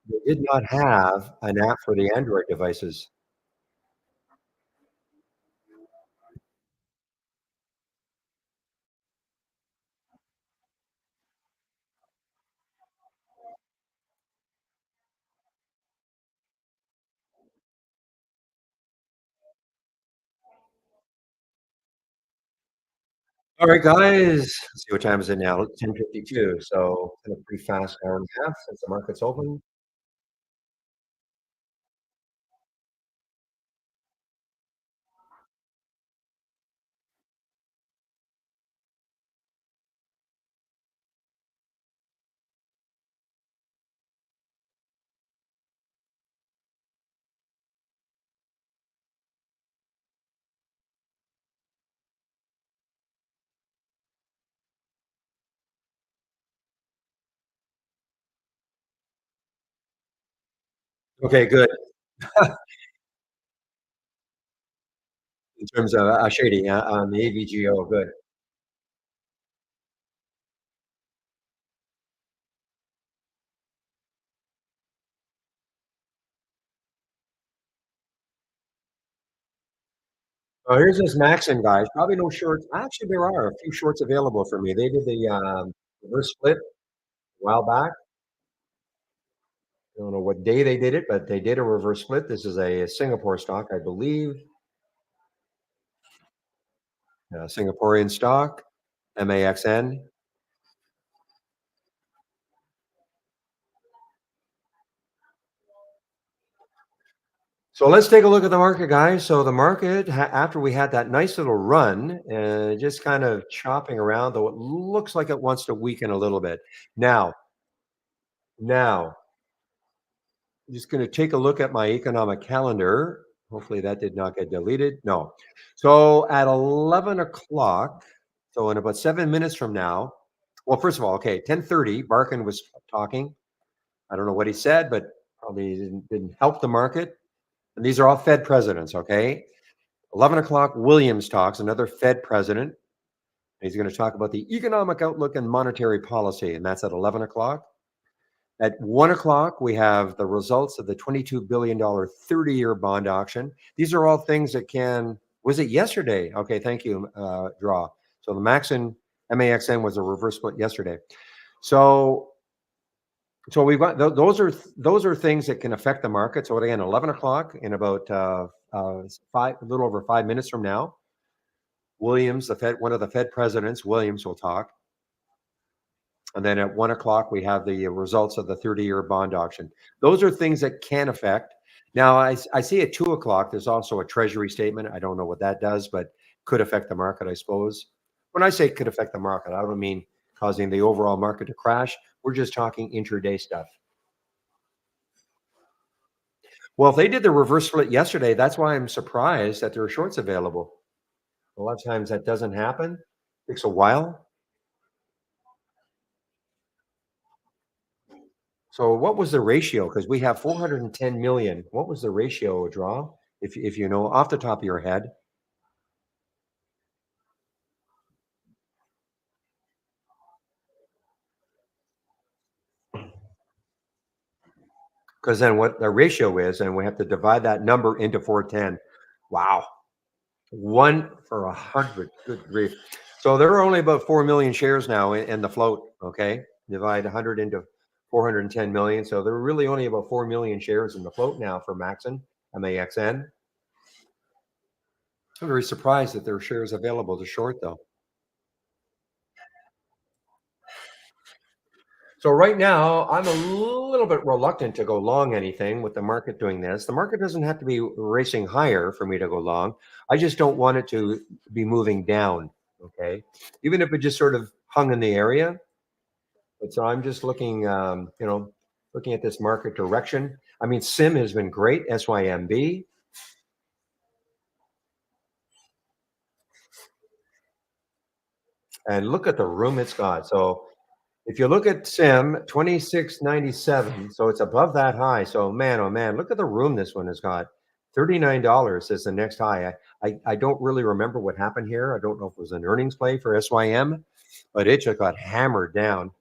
they did not have an app for the Android devices. All right, guys. Let's see what time is it now. 10:52. So it's been a pretty fast hour and a half since the market's open. Okay, good. In terms of shady on the AVGO, good. Here's this Maxim guys. Probably no shorts. Actually, there are a few shorts available for me. They did the reverse split a while back. I don't know what day they did it, but they did a reverse split. This is a Singapore stock, I believe, Singaporean stock, MAXN. So let's take a look at the market, guys. So the market, after we had that nice little run, just kind of chopping around, though it looks like it wants to weaken a little bit. Now, I'm just going to take a look at my economic calendar. Hopefully that did not get deleted. No. So at 11 o'clock, so in about 7 minutes from now, well, first of all, okay, 10:30, Barkin was talking. I don't know what he said, but probably didn't help the market. And these are all Fed presidents, okay? 11 o'clock, Williams talks, another Fed president. He's going to talk about the economic outlook and monetary policy, and that's at 11 o'clock. At 1 o'clock, we have the results of the $22 billion 30-year bond auction. These are all things that can, was it yesterday? Okay, thank you, Draw. So the MAXN was a reverse split yesterday. So we've got those are things that can affect the market. So again, 11 o'clock in about a little over 5 minutes from now, Williams, one of the Fed presidents, Williams will talk. And then at 1 o'clock, we have the results of the 30-year bond auction. Those are things that can affect. Now, I see at 2 o'clock, there's also a treasury statement. I don't know what that does, but could affect the market, I suppose. When I say could affect the market, I don't mean causing the overall market to crash. We're just talking intraday stuff. Well, if they did the reverse split yesterday, that's why I'm surprised that there are shorts available. A lot of times that doesn't happen. Takes a while. So what was the ratio? Because we have 410 million. What was the ratio draw? If you know off the top of your head, because then what the ratio is, and we have to divide that number into 410. Wow. One for 100. Good grief. So there are only about 4 million shares now in the float. Okay. Divide 100 into 410 million. So there are really only about 4 million shares in the float now for Maxon, MAXN. I'm very surprised that there are shares available to short though. So right now, I'm a little bit reluctant to go long anything with the market doing this. The market doesn't have to be racing higher for me to go long. I just don't want it to be moving down. Okay. Even if it just sort of hung in the area, But so I'm just looking, looking at this market direction. I mean, SIM has been great, SYMB, and look at the room it's got. So if you look at SIM 26.97, so it's above that high. So man, oh man, look at the room this one has got. $39 is the next high. I don't really remember what happened here. I don't know if it was an earnings play for SYM, but it just got hammered down.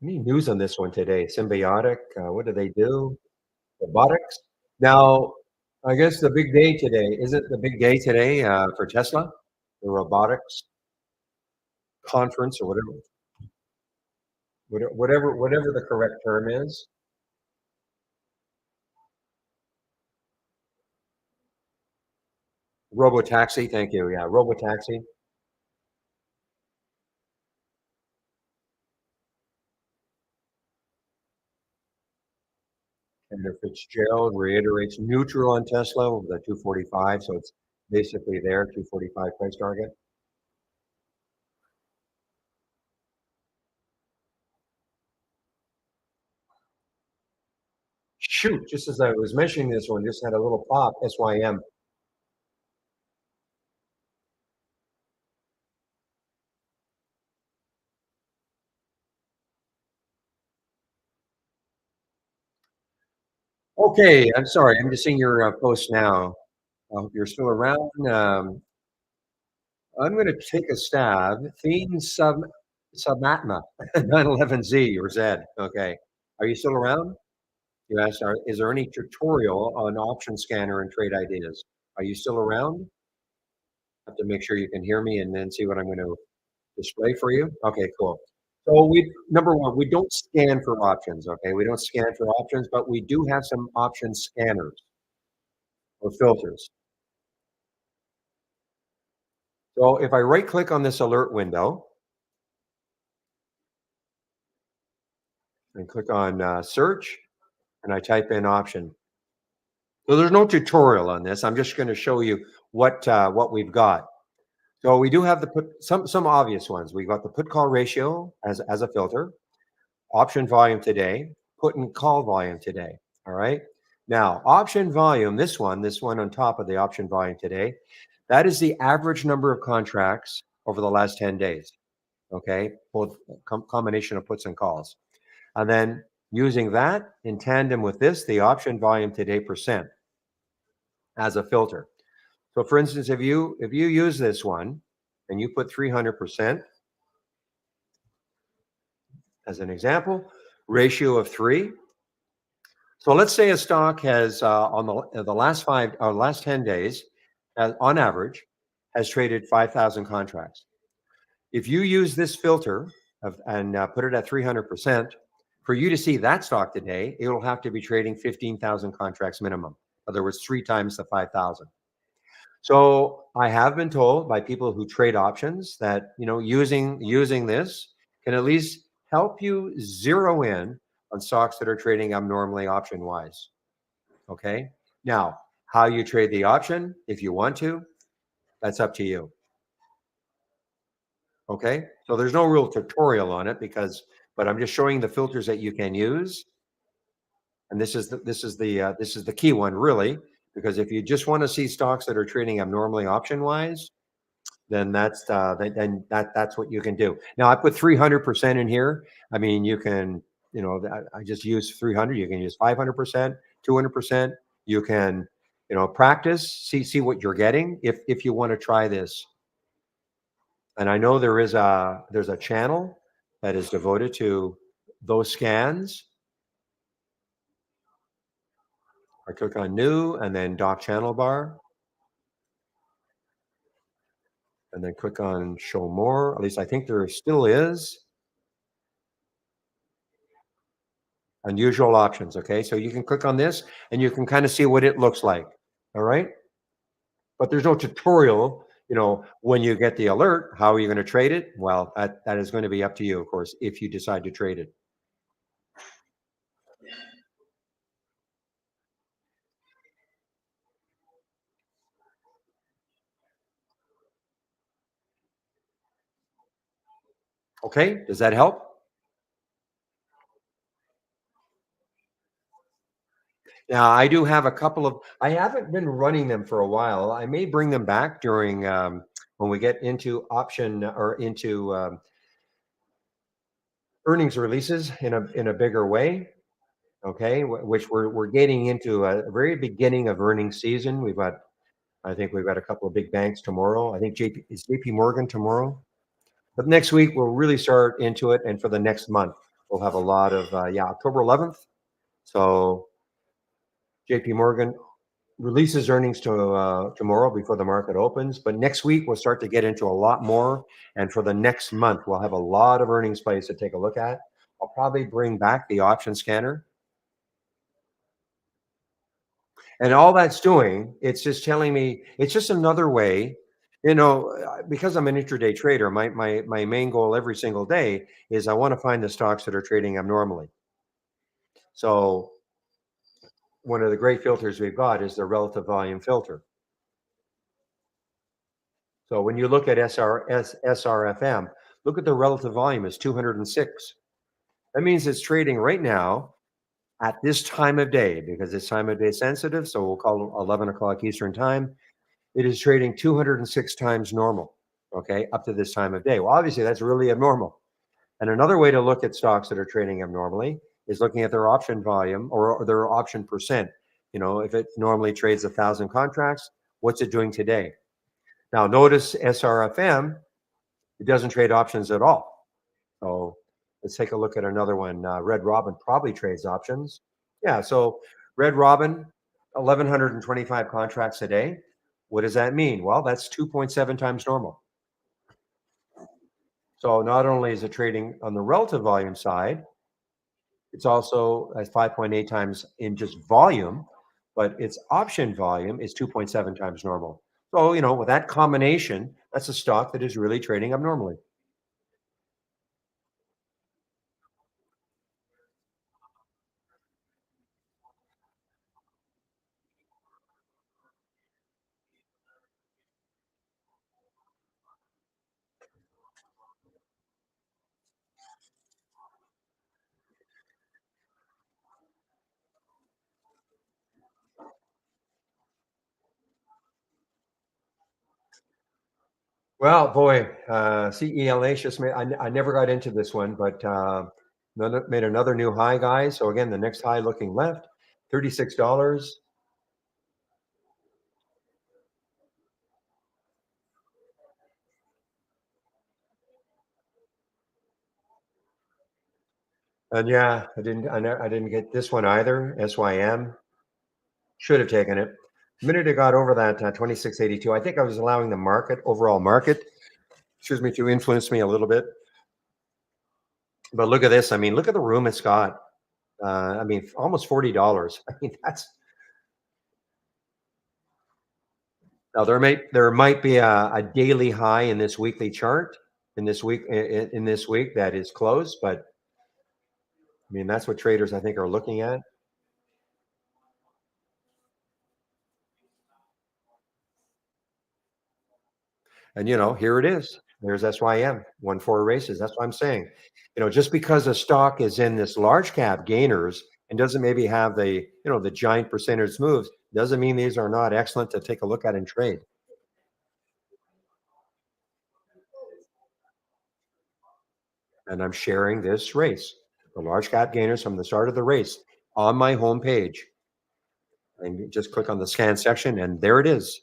Any news on this one today? Symbiotic, what do they do? Robotics. Now, I guess the big day today, is it the big day today for Tesla? The robotics conference or whatever the correct term is. Robotaxi, thank you. Yeah, robotaxi. And Fitzgerald reiterates neutral on Tesla over the 245, so it's basically there, 245 price target. Shoot, just as I was mentioning this one, just had a little pop, SYM. Okay, I'm sorry, I'm just seeing your post now. I hope you're still around. I'm going to take a stab. Theme Submatma, 911Z or Z. Okay. Are you still around? You asked, is there any tutorial on option scanner and trade ideas? Are you still around? I have to make sure you can hear me and then see what I'm going to display for you. Okay, cool. So number one, we don't scan for options. Okay. We don't scan for options, but we do have some option scanners or filters. So if I right click on this alert window and click on search and I type in option. So there's no tutorial on this. I'm just going to show you what we've got. So we do have the put some obvious ones. We've got the put call ratio as a filter, option volume today, put and call volume today. All right. Now option volume, this one on top of the option volume today, that is the average number of contracts over the last 10 days. Okay, both combination of puts and calls, and then using that in tandem with this, the option volume today percent as a filter. So for instance, if you use this one and you put 300% as an example, ratio of 3. So let's say a stock has on the last 10 days, on average, has traded 5,000 contracts. If you use this filter and put it at 300%, for you to see that stock today, it will have to be trading 15,000 contracts minimum. In other words, 3 times the 5,000. So I have been told by people who trade options that using this can at least help you zero in on stocks that are trading abnormally option wise. Okay. Now, how you trade the option, if you want to, that's up to you. Okay. So there's no real tutorial on it but I'm just showing the filters that you can use. And this is the key one really, because if you just want to see stocks that are trading abnormally option wise, then that's what you can do. Now I put 300% in here. I mean, you can, I just use 300. You can use 500%, 200%. You can, practice, see what you're getting if you want to try this. And I know there's a channel that is devoted to those scans. I click on new and then doc channel bar and then click on show more. At least I think there still is. Unusual options. Okay. So you can click on this and you can kind of see what it looks like. All right. But there's no tutorial, when you get the alert, how are you going to trade it? Well, that is going to be up to you, of course, if you decide to trade it. Okay, does that help? Now, I do have a couple of I haven't been running them for a while. I may bring them back during, when we get into option or into, earnings releases in a bigger way, okay, which we're getting into a very beginning of earnings season. I think we've got a couple of big banks tomorrow. I think JP is JP Morgan tomorrow. But next week, we'll really start into it, and for the next month, we'll have a lot of, yeah, October 11th. So JP Morgan releases earnings tomorrow before the market opens. But next week, we'll start to get into a lot more. And for the next month, we'll have a lot of earnings plays to take a look at. I'll probably bring back the option scanner. And all that's doing, it's just telling me, it's just another way, because I'm an intraday trader, my main goal every single day is I want to find the stocks that are trading abnormally. So one of the great filters we've got is the relative volume filter. So when you look at SRFM, look at the relative volume is 206. That means it's trading right now at this time of day because it's time of day sensitive. So we'll call it 11 o'clock Eastern time. It is trading 206 times normal, okay, up to this time of day. Well, obviously, that's really abnormal. And another way to look at stocks that are trading abnormally is looking at their option volume or their option percent. If it normally trades 1,000 contracts, what's it doing today? Now, notice SRFM, it doesn't trade options at all. So let's take a look at another one. Red Robin probably trades options. Yeah, so Red Robin, 1,125 contracts a day. What does that mean? Well, that's 2.7 times normal. So not only is it trading on the relative volume side, it's also at 5.8 times in just volume, but its option volume is 2.7 times normal. So, with that combination, that's a stock that is really trading abnormally. Well, boy, CELH just made. I never got into this one, but made another new high, guys. So again, the next high looking left, $36. And yeah, I didn't get this one either. SYM should have taken it. The minute it got over that 2682, I think I was allowing the overall market, excuse me, to influence me a little bit. But look at this. I mean, look at the room it's got. I mean, almost $40. I mean, that's now there might be a daily high in this weekly chart in this week that is closed, but I mean that's what traders I think are looking at. And here it is. There's SYM, won four races. That's what I'm saying. Just because a stock is in this large cap gainers and doesn't maybe have the giant percentage moves, doesn't mean these are not excellent to take a look at and trade. And I'm sharing this race, the large cap gainers from the start of the race on my homepage. And you just click on the scan section, and there it is.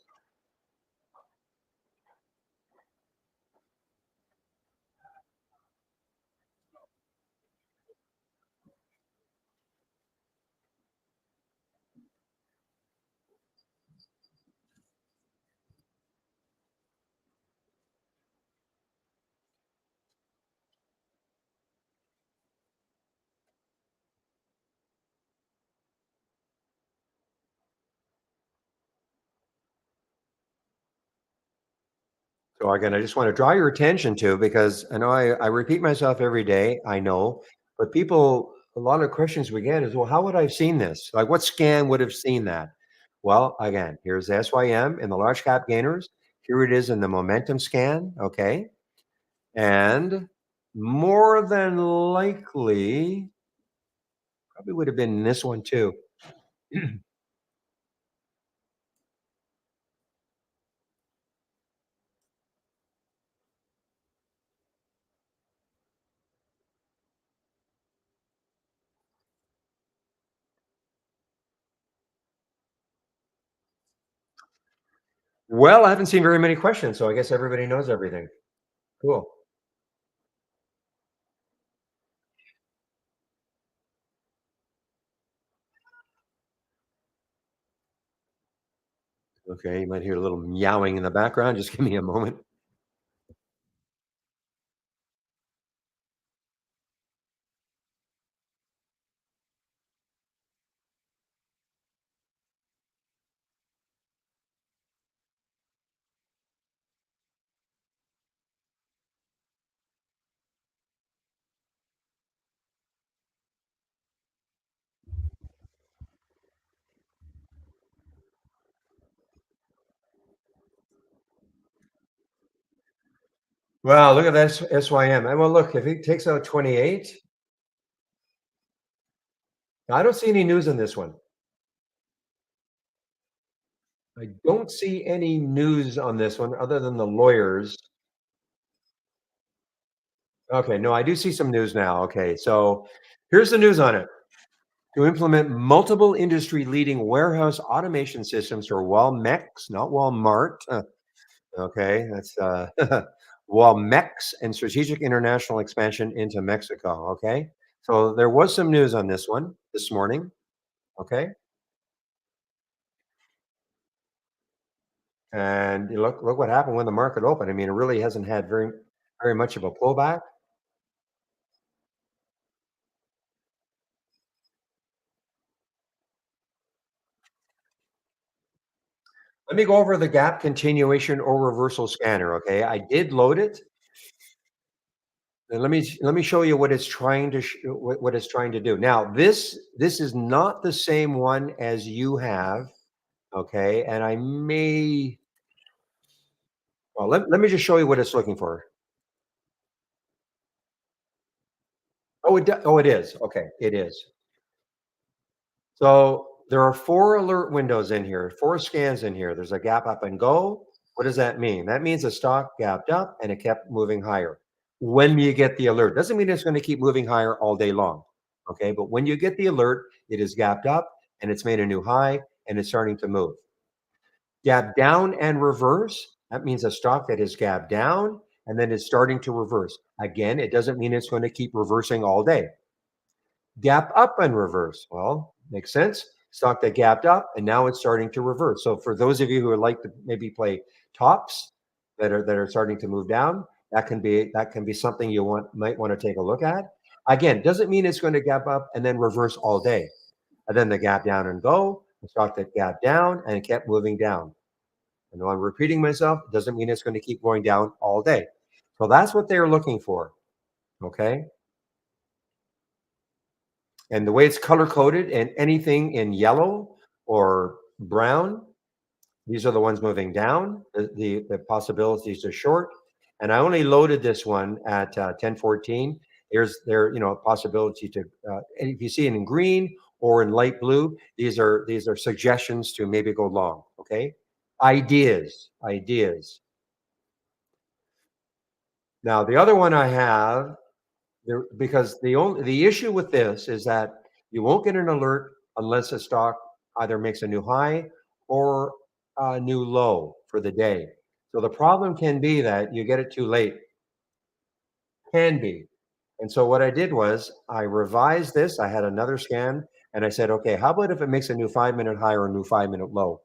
So again, I just want to draw your attention to because I know I repeat myself every day. I know, but people a lot of questions we get is, well, how would I have seen this? Like, what scan would have seen that? Well, again, here's the SYM in the large cap gainers. Here it is in the momentum scan. Okay. And more than likely, probably would have been in this one too. Well, I haven't seen very many questions, so I guess everybody knows everything. Cool. Okay, you might hear a little meowing in the background. Just give me a moment. Wow, look at that SYM. Well, look, if he takes out 28, I don't see any news on this one. I don't see any news on this one other than the lawyers. Okay, no, I do see some news now. Okay, so here's the news on it. To implement multiple industry leading warehouse automation systems for Walmex, not Walmart. Okay, that's Walmex and strategic international expansion into Mexico. Okay, so there was some news on this one this morning. Okay, and you look what happened when the market opened. I mean, it really hasn't had very much of a pullback. Let me go over the gap continuation or reversal scanner. Okay, I did load it. And let me show you what it's trying to what it's trying to do. Now, this is not the same one as you have, okay? And I may well let me just show you what it's looking for. Oh, it is. Okay, it is. So there are four alert windows in here, four scans in here. There's a gap up and go. What does that mean? That means the stock gapped up and it kept moving higher. When you get the alert, doesn't mean it's going to keep moving higher all day long. Okay, but when you get the alert, it is gapped up and it's made a new high and it's starting to move. Gap down and reverse. That means a stock that is gapped down and then it's starting to reverse. Again, it doesn't mean it's going to keep reversing all day. Gap up and reverse. Well, makes sense. Stock that gapped up and now it's starting to reverse. So for those of you who would like to maybe play tops that are starting to move down, that can be something you might want to take a look at. Again, doesn't mean it's going to gap up and then reverse all day. And then the gap down and go, the stock that gapped down and it kept moving down. I know I'm repeating myself, doesn't mean it's going to keep going down all day. So that's what they're looking for. Okay. And the way it's color coded and anything in yellow or brown, these are the ones moving down. The possibilities are short. And I only loaded this one at 1014. Here's there, possibility to and if you see it in green or in light blue, these are suggestions to maybe go long. Okay. Ideas. Now the other one I have there because the issue with this is that you won't get an alert unless a stock either makes a new high or a new low for the day. So the problem can be that you get it too late. Can be. And so what I did was I revised this. I had another scan and I said, okay, how about if it makes a new 5 minute high or a new 5 minute low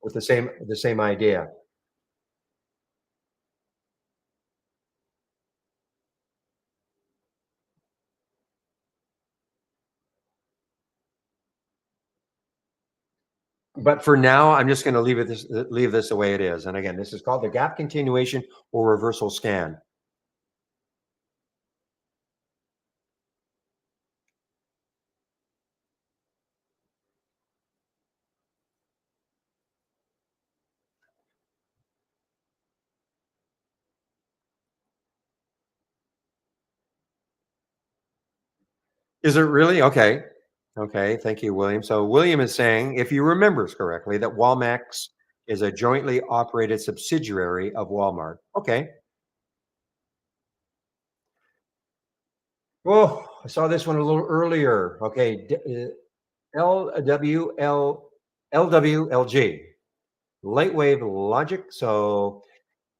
with the same idea. But for now, I'm just going to leave this the way it is. And again, this is called the gap continuation or reversal scan. Is it really? Okay. Okay. Thank you, William. So William is saying, if he remembers correctly, that Walmex is a jointly operated subsidiary of Walmart. Okay. Oh, I saw this one a little earlier. Okay. LWLG, light wave logic. So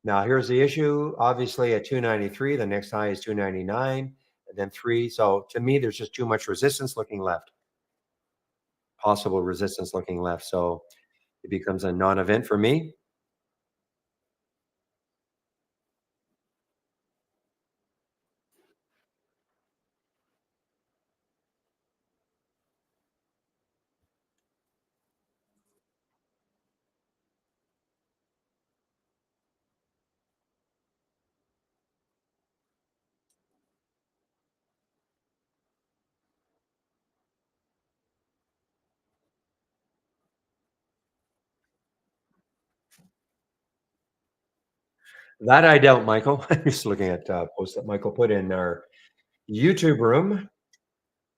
now here's the issue. Obviously at 293, the next high is 299 and then three. So to me, there's just too much resistance looking left, possible resistance looking left. So it becomes a non-event for me. That I doubt, Michael. I'm just looking at posts that Michael put in our YouTube room.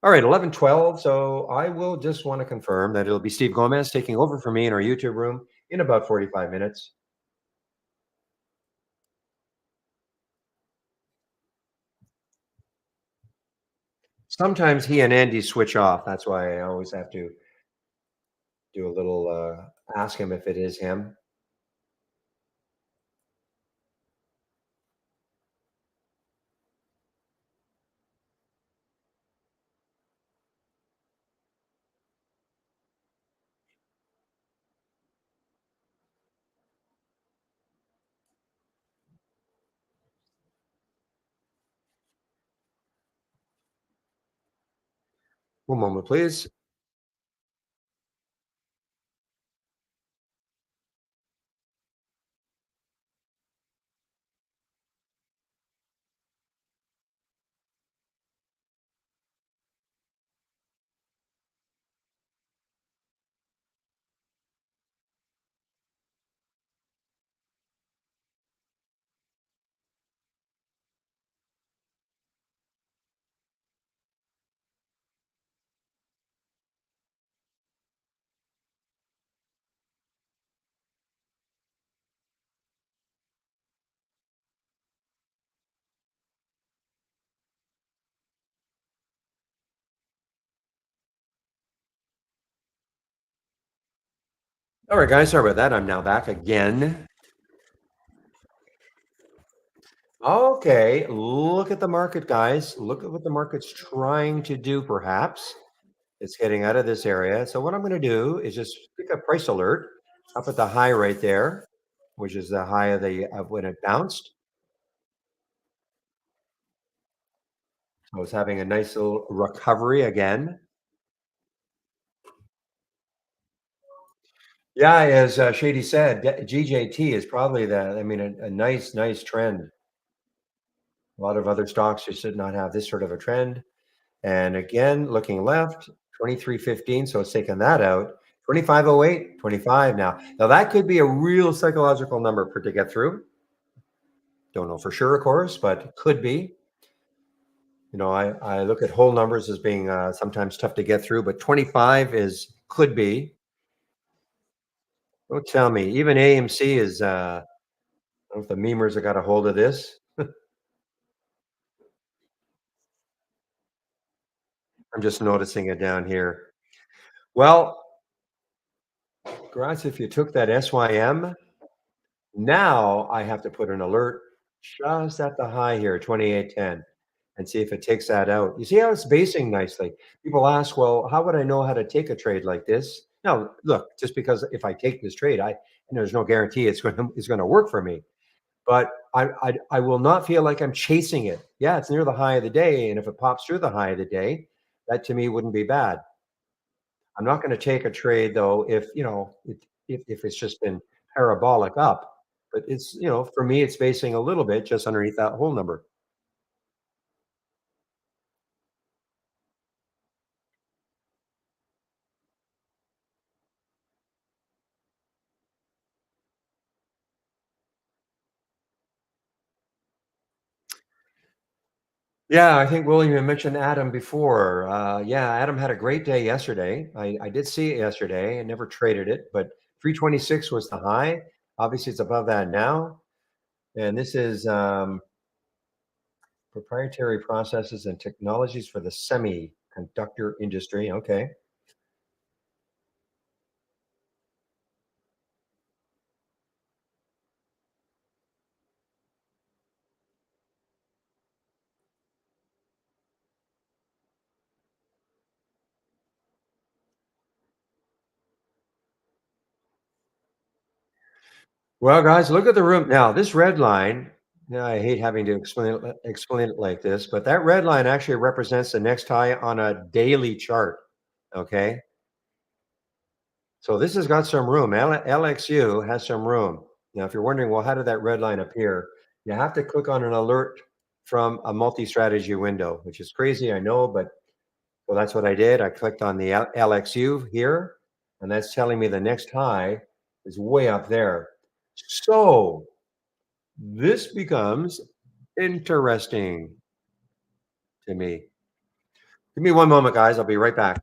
All right, 11:12. So I will just want to confirm that it'll be Steve Gomez taking over for me in our YouTube room in about 45 minutes. Sometimes he and Andy switch off. That's why I always have to do a little ask him if it is him. One moment, please. All right, guys. Sorry about that. I'm now back again. Okay, look at the market, guys. Look at what the market's trying to do, perhaps. It's getting out of this area. So what I'm going to do is just pick a price alert up at the high right there, which is the high of when it bounced. So it's having a nice little recovery again. Yeah, as Shady said, GJT is probably I mean, a nice, nice trend. A lot of other stocks just did not have this sort of a trend. And again, looking left, 2315. So it's taken that out. 2508, 25 now. Now that could be a real psychological number for to get through. Don't know for sure, of course, but could be. I look at whole numbers as being sometimes tough to get through, but 25 is could be. Don't tell me. Even AMC is. I don't know if the memers have got a hold of this. I'm just noticing it down here. Well, Graz, if you took that SYM, now I have to put an alert just at the high here, 2810, and see if it takes that out. You see how it's basing nicely. People ask, well, how would I know how to take a trade like this? Now, look, just because if I take this trade, and there's no guarantee it's going to work for me. But I will not feel like I'm chasing it. Yeah, it's near the high of the day, and if it pops through the high of the day, that to me wouldn't be bad. I'm not gonna take a trade though if, if it's just been parabolic up, but it's, for me, it's basing a little bit just underneath that whole number. Yeah, I think William you mentioned Adam before. Yeah, Adam had a great day yesterday. I did see it yesterday. I never traded it, but 326 was the high. Obviously, it's above that now. And this is proprietary processes and technologies for the semiconductor industry. Okay. Well, guys, look at the room now. This red line. Now, I hate having to explain it like this, but that red line actually represents the next high on a daily chart. Okay. So this has got some room. LXU has some room. Now, if you're wondering, well, how did that red line appear? You have to click on an alert from a multi-strategy window, which is crazy, I know, but well, that's what I did. I clicked on the LXU here, and that's telling me the next high is way up there. So this becomes interesting to me. Give me one moment, guys. I'll be right back.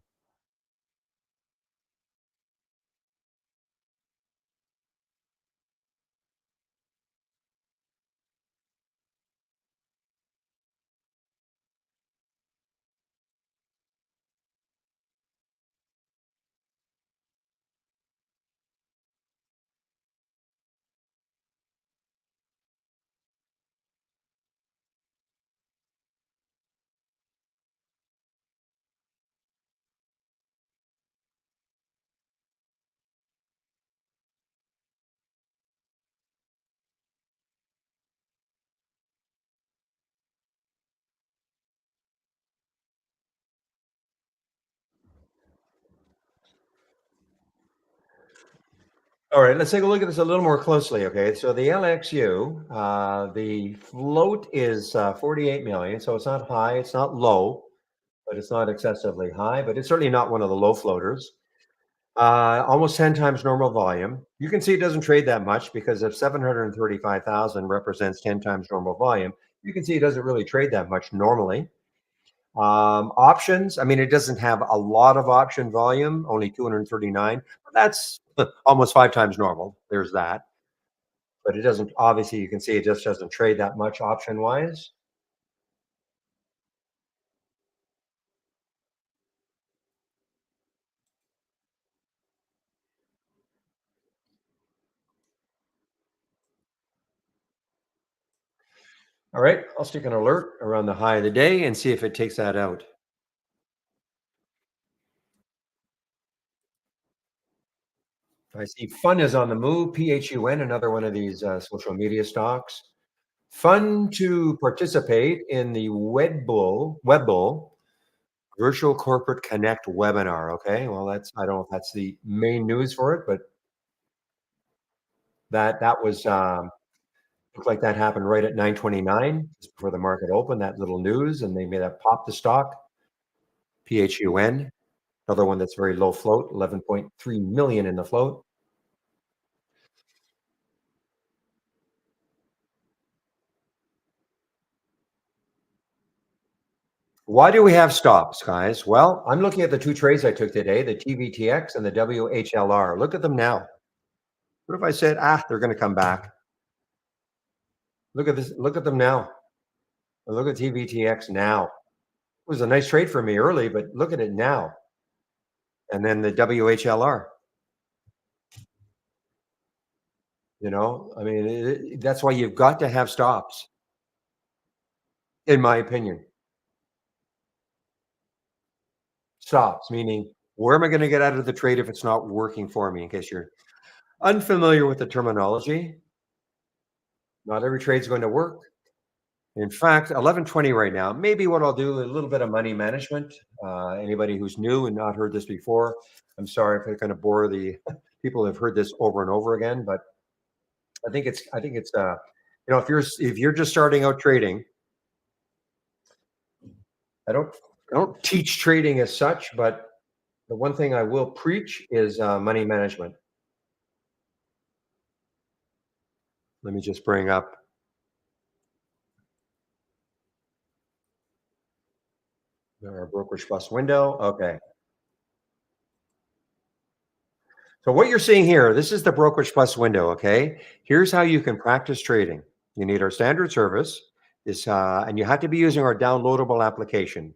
All right, let's take a look at this a little more closely. Okay, so the LXU, the float is 48 million, so it's not high, it's not low, but it's not excessively high, but it's certainly not one of the low floaters. Almost 10 times normal volume. You can see it doesn't trade that much because if 735,000 represents 10 times normal volume, you can see it doesn't really trade that much normally. Options, I mean, it doesn't have a lot of option volume, only 239, but that's almost 5 times normal. There's that. But it doesn't, obviously, you can see it just doesn't trade that much option wise. All right, I'll stick an alert around the high of the day and see if it takes that out. I see Fun is on the move, PHUN, another one of these social media stocks. Fun to participate in the Webbull Virtual Corporate Connect webinar. Okay, well, that's I don't know if that's the main news for it, but that was looked like that happened right at 9:29 just before the market opened. That little news, and they made that pop the stock. PHUN, another one that's very low float, 11.3 million in the float. Why do we have stops, guys? Well, I'm looking at the two trades I took today, the TVTX and the WHLR. Look at them now. What if I said, they're going to come back? Look at this. Look at them now. Look at TVTX now. It was a nice trade for me early, but look at it now. And then the WHLR. I mean, that's why you've got to have stops, in my opinion. Stops, meaning where am I going to get out of the trade if it's not working for me? In case you're unfamiliar with the terminology, not every trade's going to work. In fact, 11:20 right now. Maybe what I'll do a little bit of money management. Anybody who's new and not heard this before, I'm sorry if I'm going to bore the people who've heard this over and over again, but I think it's if you're just starting out trading, I don't I don't teach trading as such, but the one thing I will preach is money management. Let me just bring up Our brokerage plus window. Okay. So what you're seeing here, this is the brokerage plus window. Okay. Here's how you can practice trading. You need our standard service. And you have to be using our downloadable application.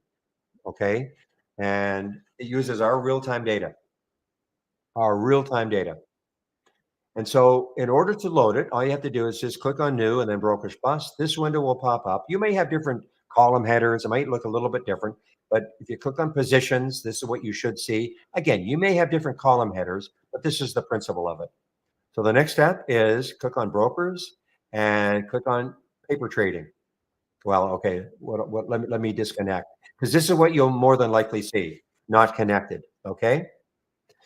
Okay. And it uses our real-time data, our real-time data. And so in order to load it, all you have to do is just click on new and then brokerage plus. This window will pop up. You may have different column headers. It might look a little bit different, but if you click on positions, this is what you should see. Again, you may have different column headers, but this is the principle of it. So the next step is click on brokers and click on paper trading. Well, okay, let me disconnect because this is what you'll more than likely see, not connected. Okay.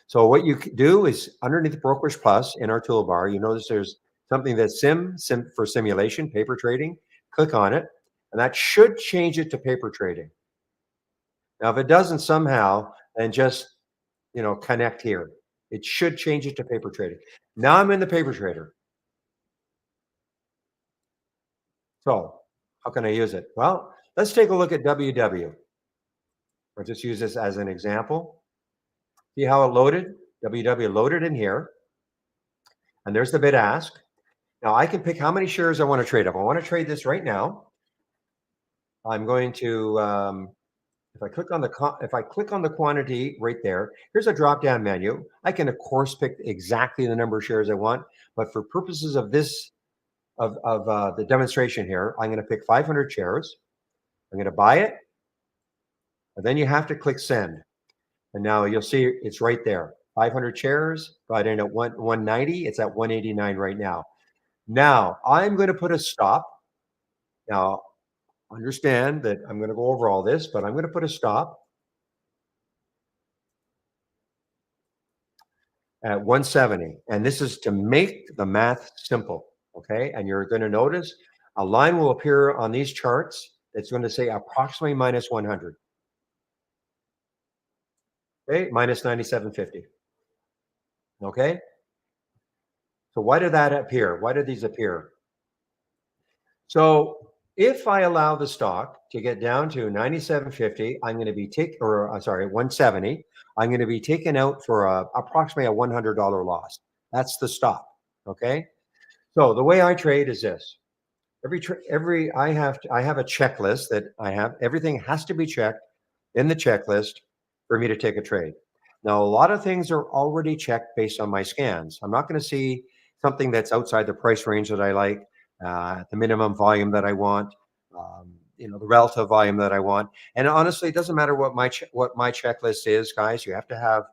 So what you do is underneath Brokerage Plus in our toolbar, you notice there's something that's sim for simulation, paper trading. Click on it, and that should change it to paper trading. Now, if it doesn't somehow, then just connect here. It should change it to paper trading. Now I'm in the paper trader. So how can I use it? Well, let's take a look at WW. I'll just use this as an example. See how it loaded? WW loaded in here, and there's the bid ask. Now I can pick how many shares I want to trade. If I want to trade this right now, I'm going to if I click on the quantity right there, here's a drop down menu. I can of course pick exactly the number of shares I want, but for purposes of this of the demonstration here, I'm going to pick 500 shares. I'm going to buy it, and then you have to click send. And now you'll see it's right there. 500 shares, bought in at 190. It's at 189 right now. Now I'm going to put a stop. Now understand that I'm going to go over all this, but I'm going to put a stop at 170. And this is to make the math simple. Okay. And you're going to notice a line will appear on these charts that's going to say approximately minus 100. Okay. Minus 97.50. Okay. So why did that appear? Why did these appear? So if I allow the stock to get down to 97.50, I'm going to be 170. I'm going to be taken out for approximately a $100 loss. That's the stop. Okay. So the way I trade is this. I have a checklist that I have. Everything has to be checked in the checklist for me to take a trade. Now, a lot of things are already checked based on my scans. I'm not going to see something that's outside the price range that I like, the minimum volume that I want, the relative volume that I want. And honestly, it doesn't matter what what my checklist is, guys. You have to have,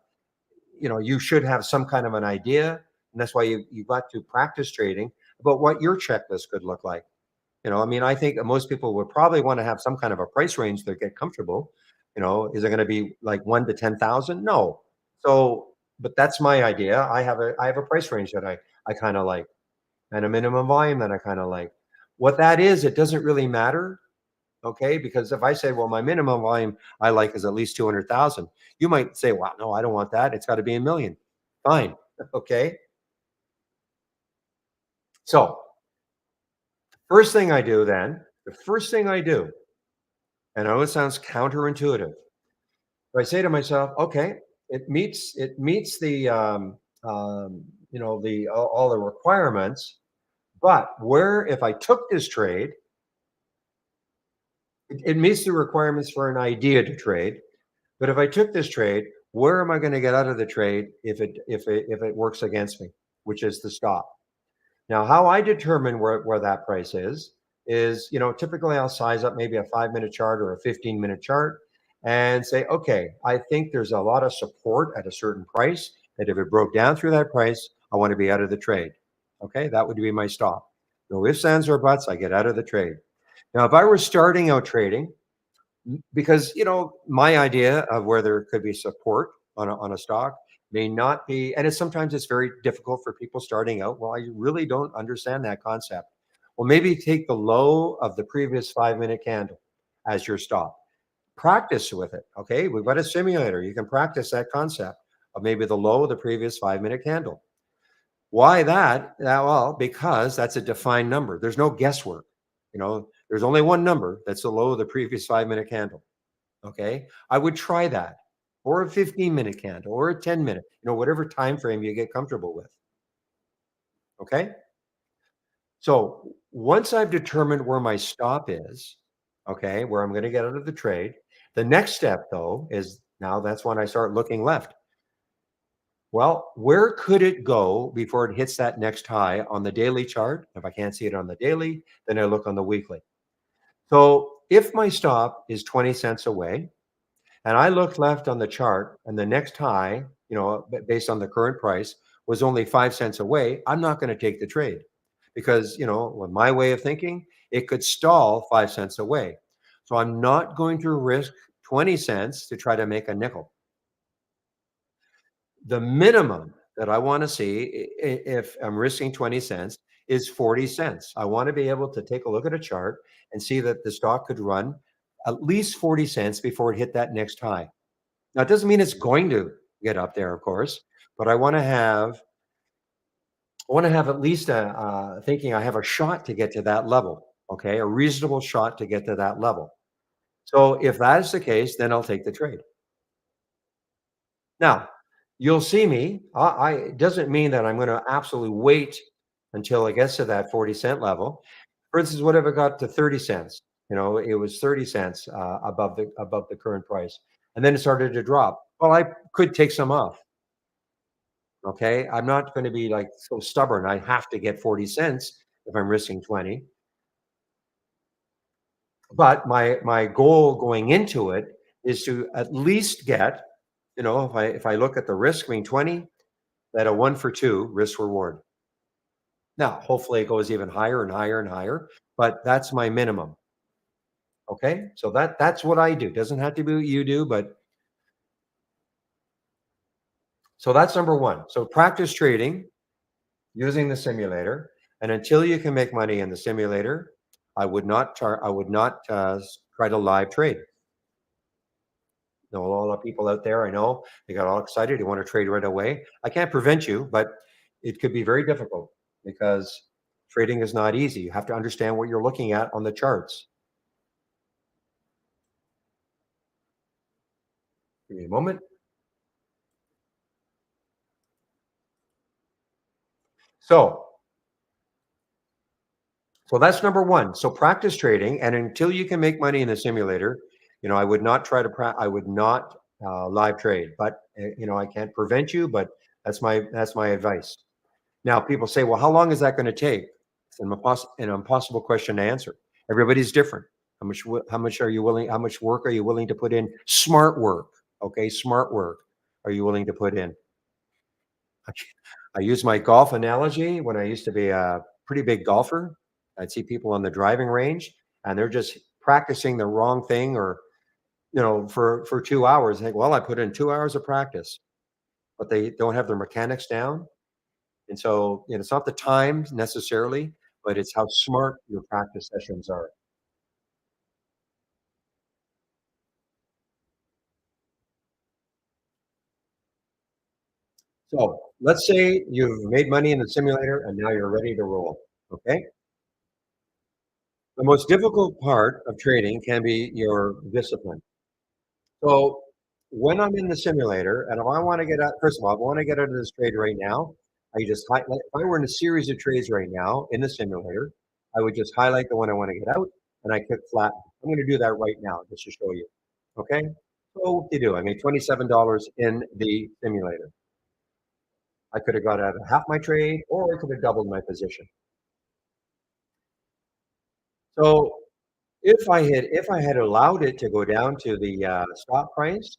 you should have some kind of an idea, and that's why you've got to practice trading about what your checklist could look like. I mean, I think most people would probably want to have some kind of a price range to get comfortable. Is it going to be like 1 to 10,000? No. So, but that's my idea. I have a price range that I kind of like, and a minimum volume that I kind of like. What that is, it doesn't really matter. Okay, because if I say, well, my minimum volume I like is at least 200,000, you might say, well, no, I don't want that. It's got to be a million. Fine. Okay. So, the first thing I do, and I know it sounds counterintuitive, but I say to myself, okay, it meets the the all the requirements, but where if I took this trade, it meets the requirements for an idea to trade. But if I took this trade, where am I going to get out of the trade if it works against me, which is the stop? Now, how I determine where that price is, typically I'll size up maybe a 5-minute chart or a 15-minute chart and say, okay, I think there's a lot of support at a certain price that if it broke down through that price, I want to be out of the trade. Okay, that would be my stop. No ifs, ands, or buts, I get out of the trade. Now, if I were starting out trading, because my idea of where there could be support on a stock may not be, and it's very difficult for people starting out. Well, I really don't understand that concept. Well, maybe take the low of the previous 5-minute candle as your stop. Practice with it. Okay, we've got a simulator. You can practice that concept of maybe the low of the previous 5-minute candle. Why that? Well, because that's a defined number. There's no guesswork. There's only one number that's the low of the previous 5-minute candle. Okay. I would try that, or a 15-minute candle, or a 10-minute, whatever time frame you get comfortable with. Okay. So once I've determined where my stop is, okay, where I'm going to get out of the trade, the next step though is now that's when I start looking left. Well, where could it go before it hits that next high on the daily chart? If I can't see it on the daily, then I look on the weekly. So if my stop is 20 cents away and I look left on the chart and the next high, based on the current price, was only 5 cents away, I'm not going to take the trade because, with my way of thinking, it could stall 5 cents away. So I'm not going to risk 20 cents to try to make a nickel. The minimum that I want to see if I'm risking 20 cents is 40 cents. I want to be able to take a look at a chart and see that the stock could run at least 40 cents before it hit that next high. Now, it doesn't mean it's going to get up there, of course, but I want to have at least thinking I have a shot to get to that level. Okay, a reasonable shot to get to that level. So if that is the case, then I'll take the trade. Now, you'll see me. It doesn't mean that I'm going to absolutely wait until it gets to that 40-cent level. For instance, what if it got to 30 cents? It was 30 cents above the current price, and then it started to drop. Well, I could take some off. Okay, I'm not going to be like so stubborn. I have to get 40 cents if I'm risking 20. But my goal going into it is to at least get, if I look at the risk being 20, that a 1 for 2 risk reward. Now, hopefully it goes even higher and higher and higher, but that's my minimum. Okay? So that's what I do. Doesn't have to be what you do, but so that's number 1. So practice trading using the simulator, and until you can make money in the simulator, I would not try to live trade. Know a lot of people out there I know, they got all excited, they want to trade right away. I can't prevent you, but it could be very difficult because trading is not easy. You have to understand what you're looking at on the charts. Give me a moment. So, so that's number 1. So practice trading, and until you can make money in the simulator, I would not try to I would not live trade. But I can't prevent you, but that's my advice. Now, people say, well, how long is that going to take? It's an impossible question to answer. Everybody's different. How much are you willing? How much work are you willing to put in? Smart work, okay, smart work. Are you willing to put in? I use my golf analogy. When I used to be a pretty big golfer, I'd see people on the driving range, and they're just practicing the wrong thing, or for 2 hours. I think, well, I put in 2 hours of practice, but they don't have their mechanics down. And so, it's not the time necessarily, but it's how smart your practice sessions are. So let's say you've made money in the simulator and now you're ready to roll. Okay. The most difficult part of trading can be your discipline. So when I'm in the simulator and if I want to get out, first of all, if I want to get out of this trade right now, if I were in a series of trades right now in the simulator, I would just highlight the one I want to get out and I click flat. I'm going to do that right now just to show you. Okay. So what you do? I made $27 in the simulator. I could have got out of half my trade, or I could have doubled my position. So if I had allowed it to go down to the stop price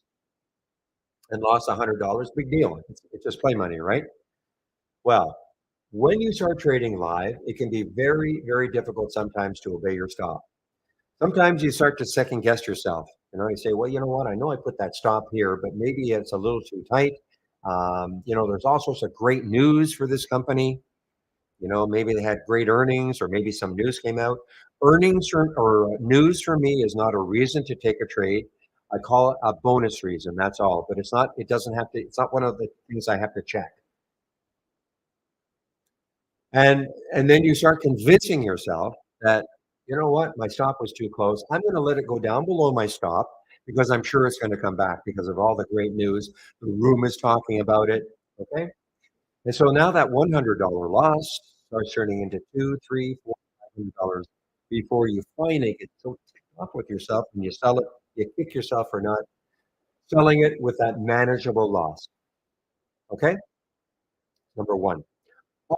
and lost $100, big deal. It's just play money, right? Well, when you start trading live, it can be very, very difficult sometimes to obey your stop. Sometimes you start to second guess yourself. You say, well, you know what? I know I put that stop here, but maybe it's a little too tight. There's all sorts of great news for this company. Maybe they had great earnings, or maybe some news came out. Earnings or news for me is not a reason to take a trade. I call it a bonus reason. That's all. But it doesn't have to, it's not one of the things I have to check. And then you start convincing yourself that, you know what, my stop was too close. I'm going to let it go down below my stop. because I'm sure it's going to come back because of all the great news. The room is talking about it. Okay. And so now that $100 loss starts turning into two, three, four, $500 before you finally get so ticked off with yourself and you sell it. You kick yourself for not selling it with that manageable loss. Okay. Number one.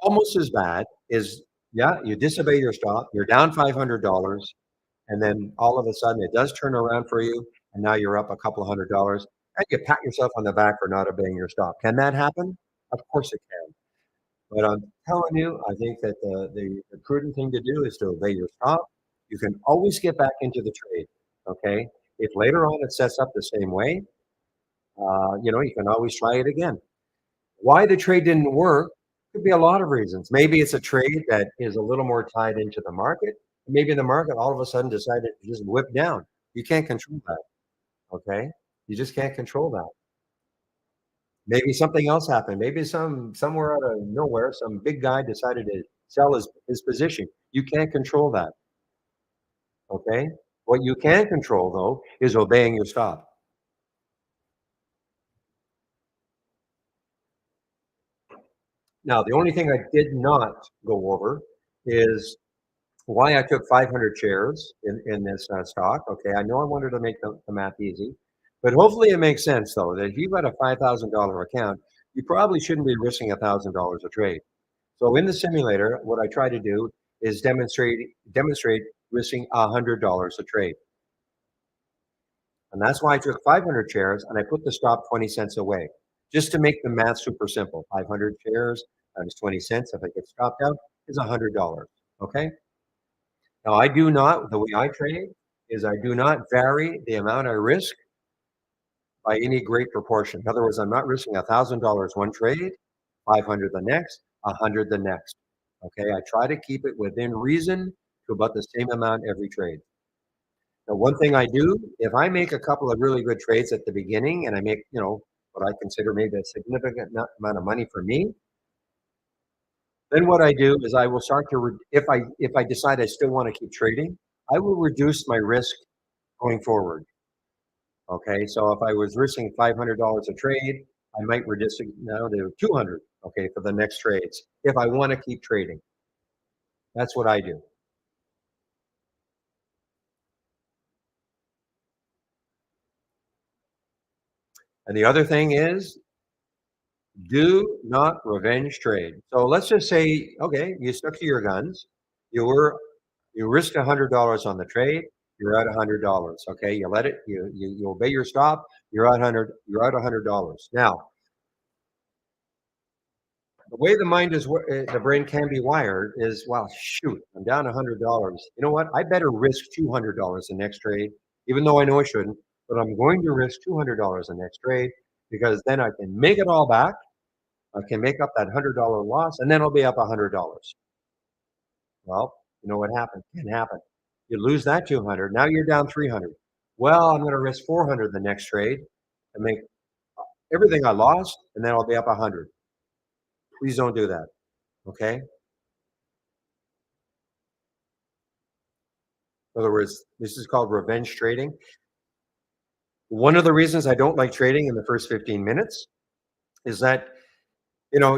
Almost as bad is, yeah, you disobey your stop, you're down $500, and then all of a sudden it does turn around for you, and now you're up a couple of $100, and you pat yourself on the back for not obeying your stop. Can that happen? Of course it can. But I'm telling you, I think that the prudent thing to do is to obey your stop. You can always get back into the trade. Okay. If later on it sets up the same way, you can always try it again. Why the trade didn't work could be a lot of reasons. Maybe it's a trade that is a little more tied into the market. Maybe the market all of a sudden decided to just whip down. You can't control that. Okay. You just can't control that. Maybe something else happened. Maybe somewhere out of nowhere, some big guy decided to sell his position. You can't control that. Okay. What you can control though is obeying your stop. Now, the only thing I did not go over is why I took 500 shares in this stock. Okay, I know I wanted to make the math easy, but hopefully it makes sense though that if you've got a $5,000 account, you probably shouldn't be risking $1,000 a trade. So in the simulator, what I try to do is demonstrate risking $100 a trade, and that's why I took 500 shares and I put the stop 20 cents away, just to make the math super simple. 500 shares times 20 cents if it gets stopped out is $100. Okay. Now, I do not, the way I trade is I do not vary the amount I risk by any great proportion. In other words, I'm not risking $1,000 one trade, 500 the next, 100 the next. Okay, I try to keep it within reason to about the same amount every trade. Now, one thing I do, if I make a couple of really good trades at the beginning and I make, what I consider maybe a significant amount of money for me, then what I do is I will start to, if I decide I still want to keep trading, I will reduce my risk going forward. Okay, so if I was risking $500 a trade, I might reduce it now to 200. Okay, for the next trades if I want to keep trading. That's what I do. And the other thing is, do not revenge trade. So let's just say, okay, you stuck to your guns. You were you risked $100 on the trade. You're at $100. Okay, you let it. You obey your stop. You're at 100. You're at $100. Now, the way the mind is, the brain can be wired is, well, shoot, I'm down $100. You know what? I better risk $200 the next trade, even though I know I shouldn't. But I'm going to risk $200 the next trade because then I can make it all back. I can make up that $100 loss, and then I'll be up $100. Well, you know what happened? Can happen. You lose that 200. Now you're down 300. Well, I'm going to risk 400 the next trade and make everything I lost, and then I'll be up 100. Please don't do that. Okay. In other words, this is called revenge trading. One of the reasons I don't like trading in the first 15 minutes is that,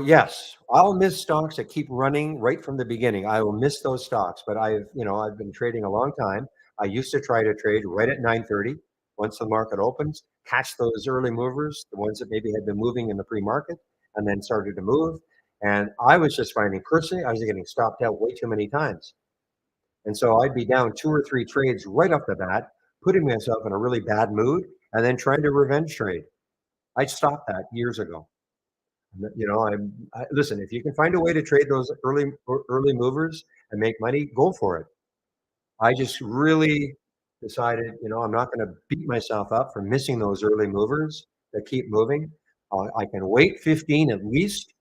yes, I'll miss stocks that keep running right from the beginning. I will miss those stocks, but I've been trading a long time. I used to try to trade right at 9:30 once the market opens, catch those early movers, the ones that maybe had been moving in the pre-market and then started to move. And I was just finding personally, I was getting stopped out way too many times. And so I'd be down two or three trades right off the bat, putting myself in a really bad mood and then trying to revenge trade. I stopped that years ago. Listen, if you can find a way to trade those early movers and make money, go for it. I just really decided, I'm not going to beat myself up for missing those early movers that keep moving. I can wait 15 at least.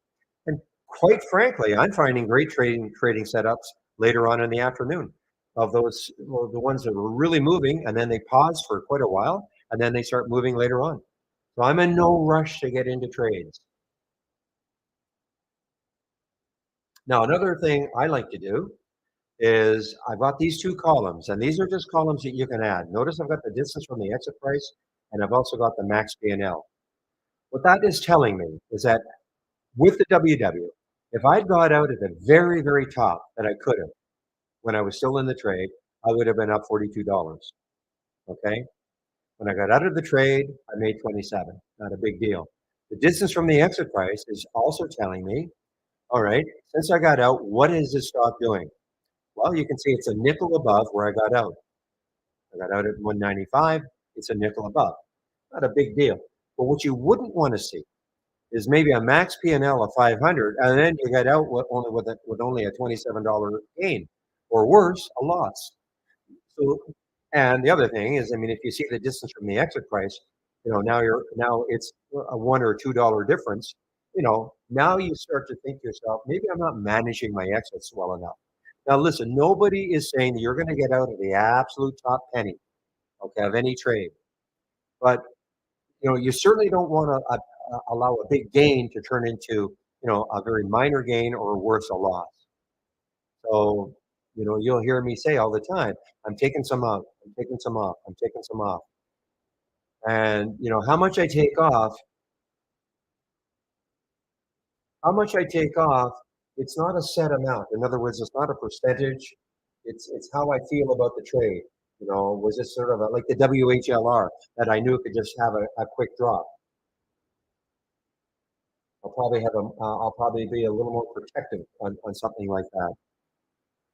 And quite frankly, I'm finding great trading setups later on in the afternoon of those, well, the ones that were really moving and then they pause for quite a while and then they start moving later on. So I'm in no rush to get into trades. Now, another thing I like to do is I've got these two columns, and these are just columns that you can add. Notice I've got the distance from the exit price, and I've also got the max P&L. What that is telling me is that with the WW, if I'd got out at the very, very top that I could have when I was still in the trade, I would have been up $42. Okay. When I got out of the trade, I made 27. Not a big deal. The distance from the exit price is also telling me, all right, since I got out, what is this stock doing? Well, you can see it's a nickel above where I got out. I got out at 195. It's a nickel above. Not a big deal. But what you wouldn't want to see is maybe a max P&L of 500, and then you get out with only a $27 gain, or worse, a loss. So, and the other thing is, I mean, if you see the distance from the exit price, now it's a $1 or $2 difference. Now you start to think to yourself, maybe I'm not managing my exits well enough. Now, listen, nobody is saying that you're going to get out of the absolute top penny, okay, of any trade, but you certainly don't want to allow a big gain to turn into a very minor gain or worse, a loss. So, you'll hear me say all the time, I'm taking some off, I'm taking some off, I'm taking some off. And, how much I take off, it's not a set amount. In other words, it's not a percentage. It's how I feel about the trade. Was this sort of like the WHLR that I knew could just have a quick drop? I'll probably be a little more protective on something like that.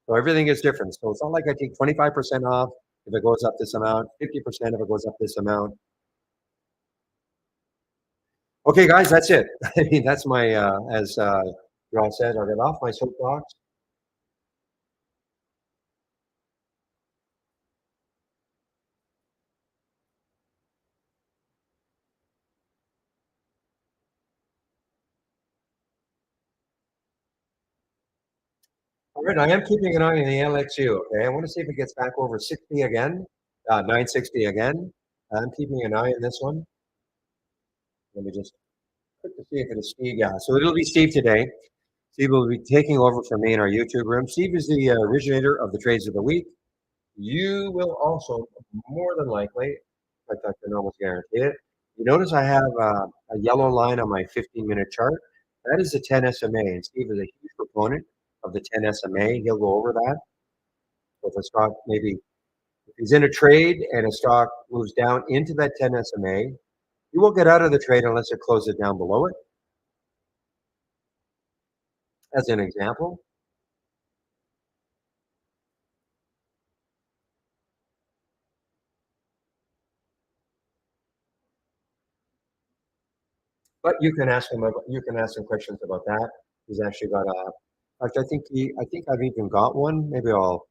So everything is different. So it's not like I take 25% off if it goes up this amount, 50% if it goes up this amount. Okay, guys, that's it. I mean, that's my, as John said, I got off my soapbox. All right, I am keeping an eye on the LXU. Okay, I want to see if it gets back over 60 again, 960 again. I'm keeping an eye on this one. Let me just check to see if it is Steve. Yeah, so it'll be Steve today. Steve will be taking over from me in our YouTube room. Steve is the originator of the trades of the week. You will also more than likely, in fact, I can almost guarantee it. You notice I have a yellow line on my 15-minute chart. That is the 10 SMA, and Steve is a huge proponent of the 10 SMA. He'll go over that. So if a stock maybe if he's in a trade and a stock moves down into that 10 SMA, he won't get out of the trade unless it closes down below it. As an example, but you can ask him questions about that. He's actually got a. In fact, I think I've even got one. Maybe I'll.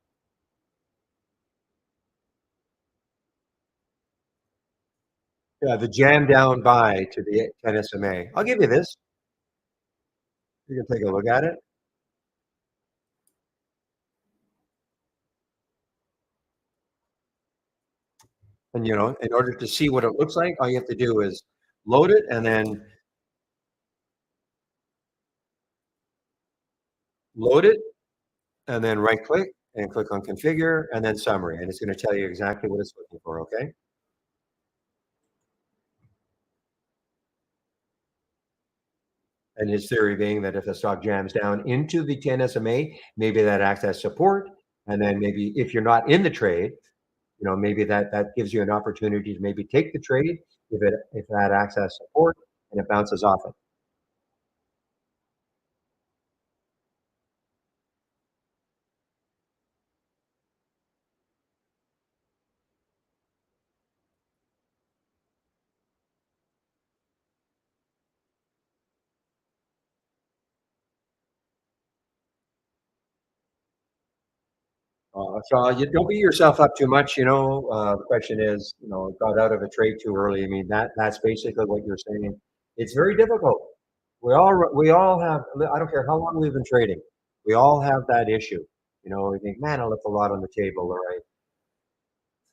Yeah, the jam down buy to the 10 SMA. I'll give you this. You can take a look at it. And in order to see what it looks like, all you have to do is load it and then load it and then right click and click on configure and then summary. And it's going to tell you exactly what it's looking for. Okay. And his theory being that if the stock jams down into the 10 SMA, maybe that acts as support. And then maybe if you're not in the trade, maybe that gives you an opportunity to maybe take the trade if that acts as support and it bounces off it. So you don't beat yourself up too much. The question is, got out of a trade too early. I mean, that's basically what you're saying. It's very difficult. We all have. I don't care how long we've been trading. We all have that issue. We think, man, I left a lot on the table, all right?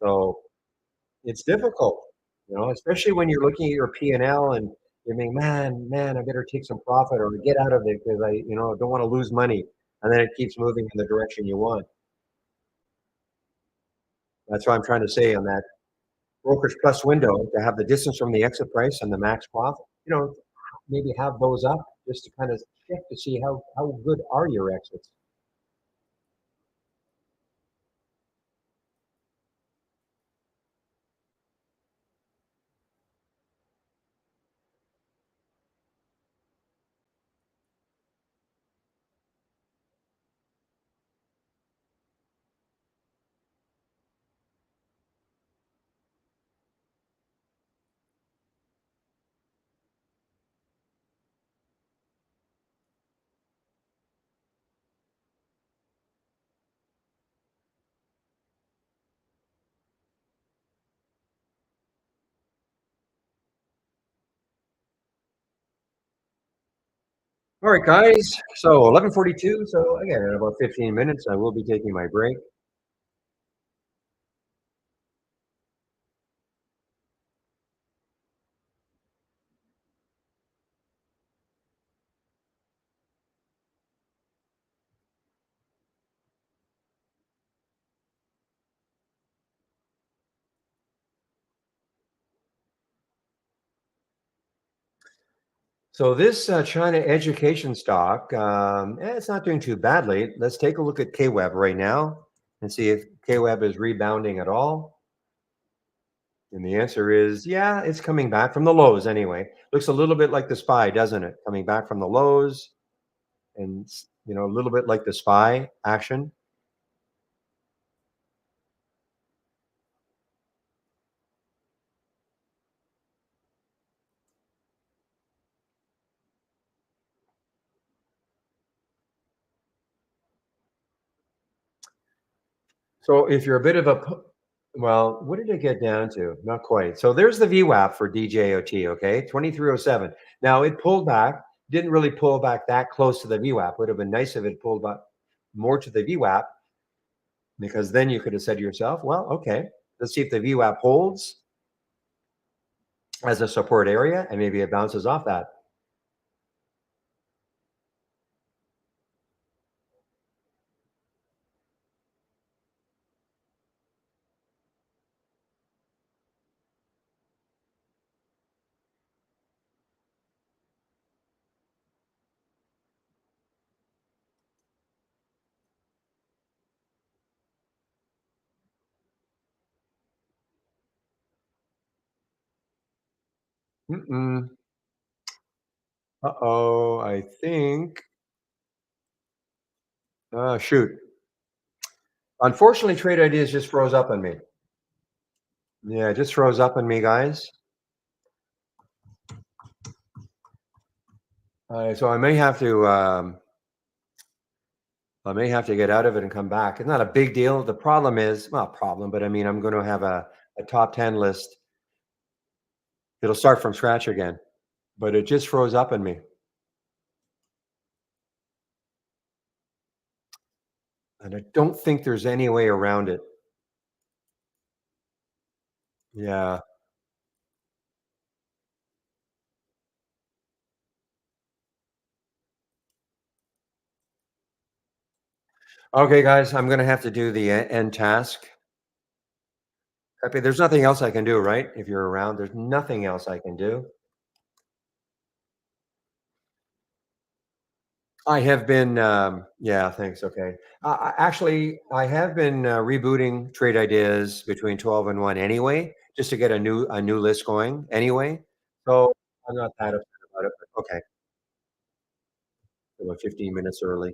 So it's difficult. Especially when you're looking at your P and L and you're thinking, man, I better take some profit or get out of it because I don't want to lose money, and then it keeps moving in the direction you want. That's what I'm trying to say on that brokerage plus window to have the distance from the exit price and the max profit. Maybe have those up just to kind of check to see how good are your exits. All right, guys. So 11:42. So again, in about 15 minutes, I will be taking my break. So this China education stock, it's not doing too badly. Let's take a look at KWEB right now and see if KWEB is rebounding at all. And the answer is, yeah, it's coming back from the lows anyway. Looks a little bit like the SPY, doesn't it? Coming back from the lows and, a little bit like the SPY action. So if you're a bit of well, what did it get down to? Not quite. So there's the VWAP for DJOT, okay, 2307. Now it pulled back, didn't really pull back that close to the VWAP. Would have been nice if it pulled back more to the VWAP, because then you could have said to yourself, well, okay, let's see if the VWAP holds as a support area and maybe it bounces off that. Mm-mm. Uh-oh, I think. Shoot. Unfortunately, Trade Ideas just froze up on me. Yeah, it just froze up on me, guys. So I may have to get out of it and come back. It's not a big deal. The problem is, well, problem, but I mean, I'm going to have a top 10 list. It'll start from scratch again, but it just froze up on me. And I don't think there's any way around it. Yeah. Okay, guys, I'm going to have to do the end task. Okay, there's nothing else I can do, right? If you're around, there's nothing else I can do. I have been, yeah, thanks. Okay. Actually, I have been rebooting Trade Ideas between 12 and 1 anyway, just to get a new list going anyway. So I'm not that upset about it. But okay, about 15 minutes early.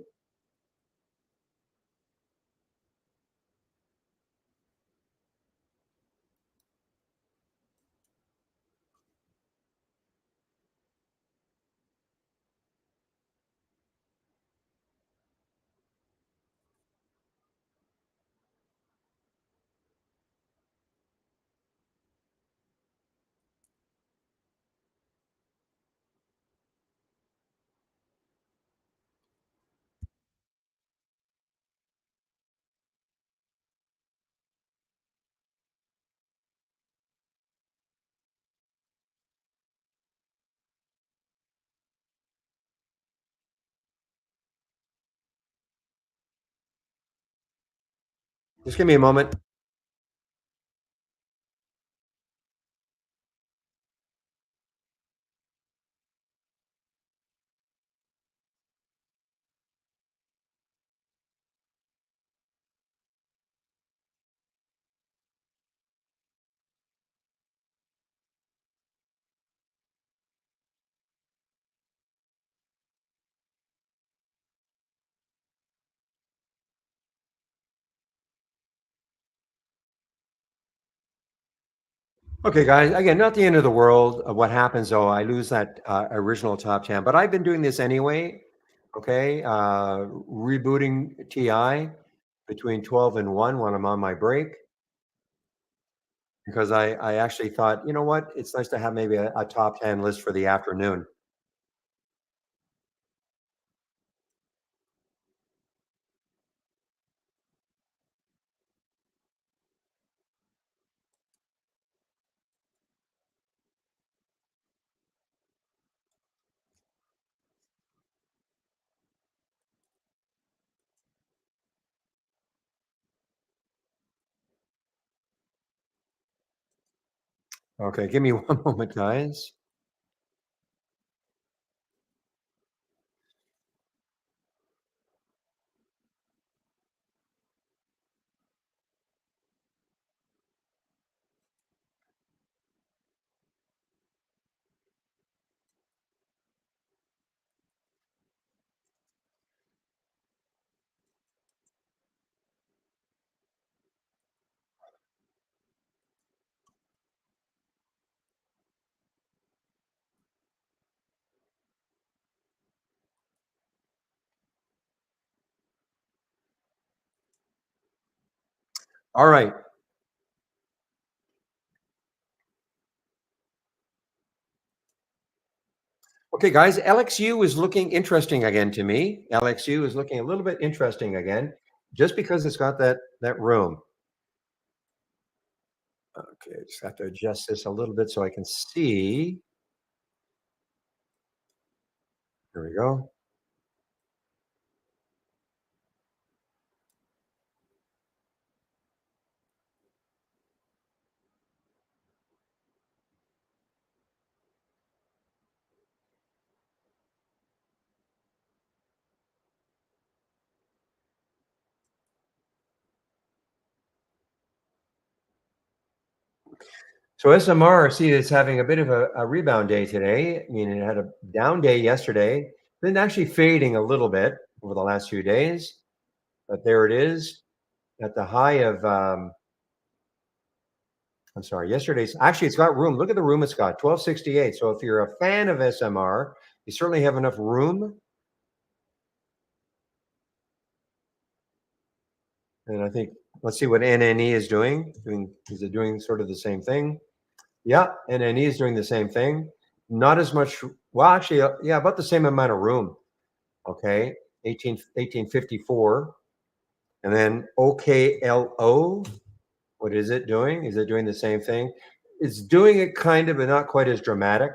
Just give me a moment. Okay, guys. Again, not the end of the world. What happens though? I lose that original top 10, but I've been doing this anyway. Okay, rebooting TI between 12 and 1 when I'm on my break because I actually thought, you know what, it's nice to have maybe a top 10 list for the afternoon. Okay, give me one moment, guys. All right. Okay, guys. LXU is looking interesting again to me. LXU is looking a little bit interesting again, just because it's got that room. Okay, just have to adjust this a little bit so I can see. There we go. So SMR, see, it's having a bit of a rebound day today. I mean, it had a down day yesterday, then actually fading a little bit over the last few days. But there it is at the high of, I'm sorry, yesterday's. Actually, it's got room. Look at the room it's got, 1268. So if you're a fan of SMR, you certainly have enough room. And I think, let's see what NNE is doing. Is it doing sort of the same thing? Yeah, NNE is doing the same thing. Not as much, well, actually, yeah, about the same amount of room. Okay, 1854. And then OKLO, what is it doing? Is it doing the same thing? It's doing it kind of, but not quite as dramatic.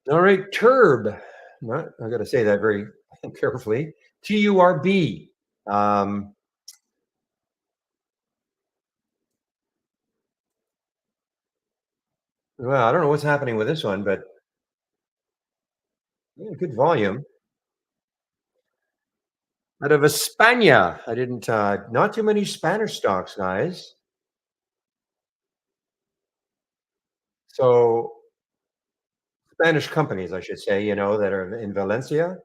All right, TURB. I got to say that very carefully. TURB. Um, well, I don't know what's happening with this one, but yeah, good volume. Out of España. I didn't, not too many Spanish stocks, guys. So Spanish companies, I should say, that are in Valencia.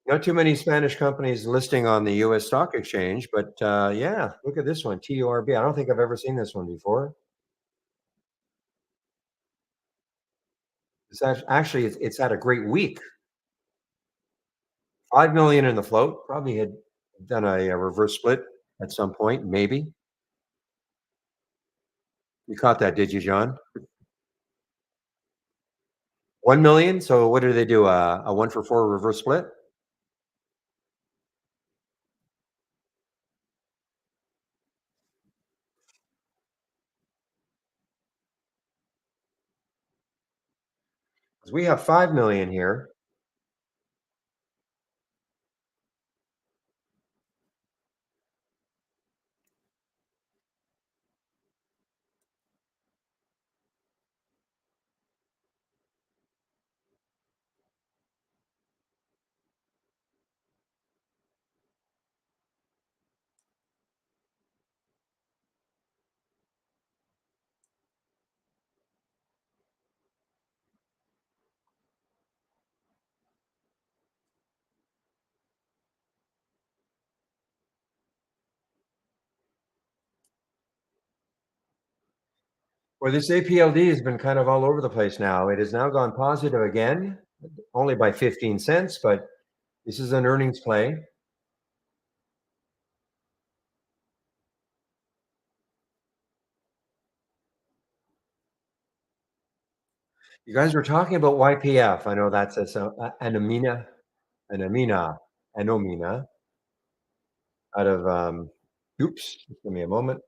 Not too many Spanish companies listing on the US stock exchange, but yeah, look at this one, TURB. I don't think I've ever seen this one before. Actually, it's had a great week. 5 million in the float. Probably had done a reverse split at some point, maybe. You caught that, did you, John? 1 million. So what do they do? A 1 for 4 reverse split? we have 5 million here. Well, this APLD has been kind of all over the place now. It has now gone positive again, only by 15 cents, but this is an earnings play. You guys were talking about YPF. I know that's Anamina, Anomina out of, oops, just give me a moment.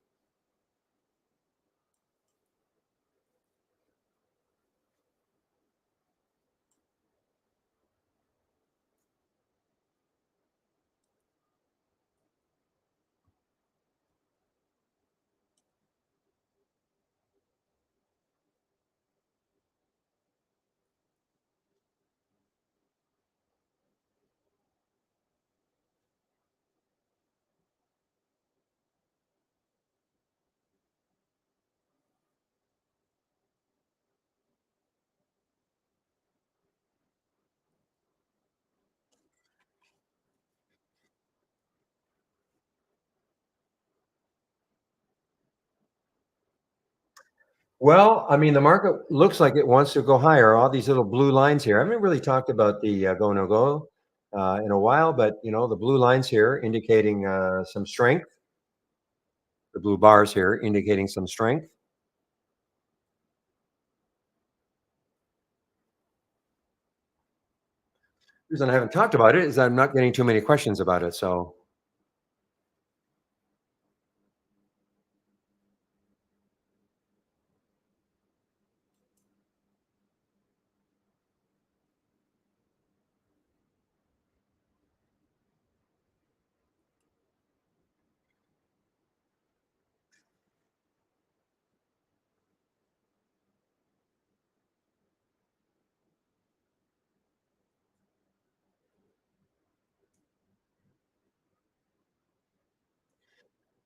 Well, I mean, the market looks like it wants to go higher. All these little blue lines here. I haven't really talked about the go no go in a while, but the blue lines here indicating some strength. The blue bars here indicating some strength. The reason I haven't talked about it is I'm not getting too many questions about it. So,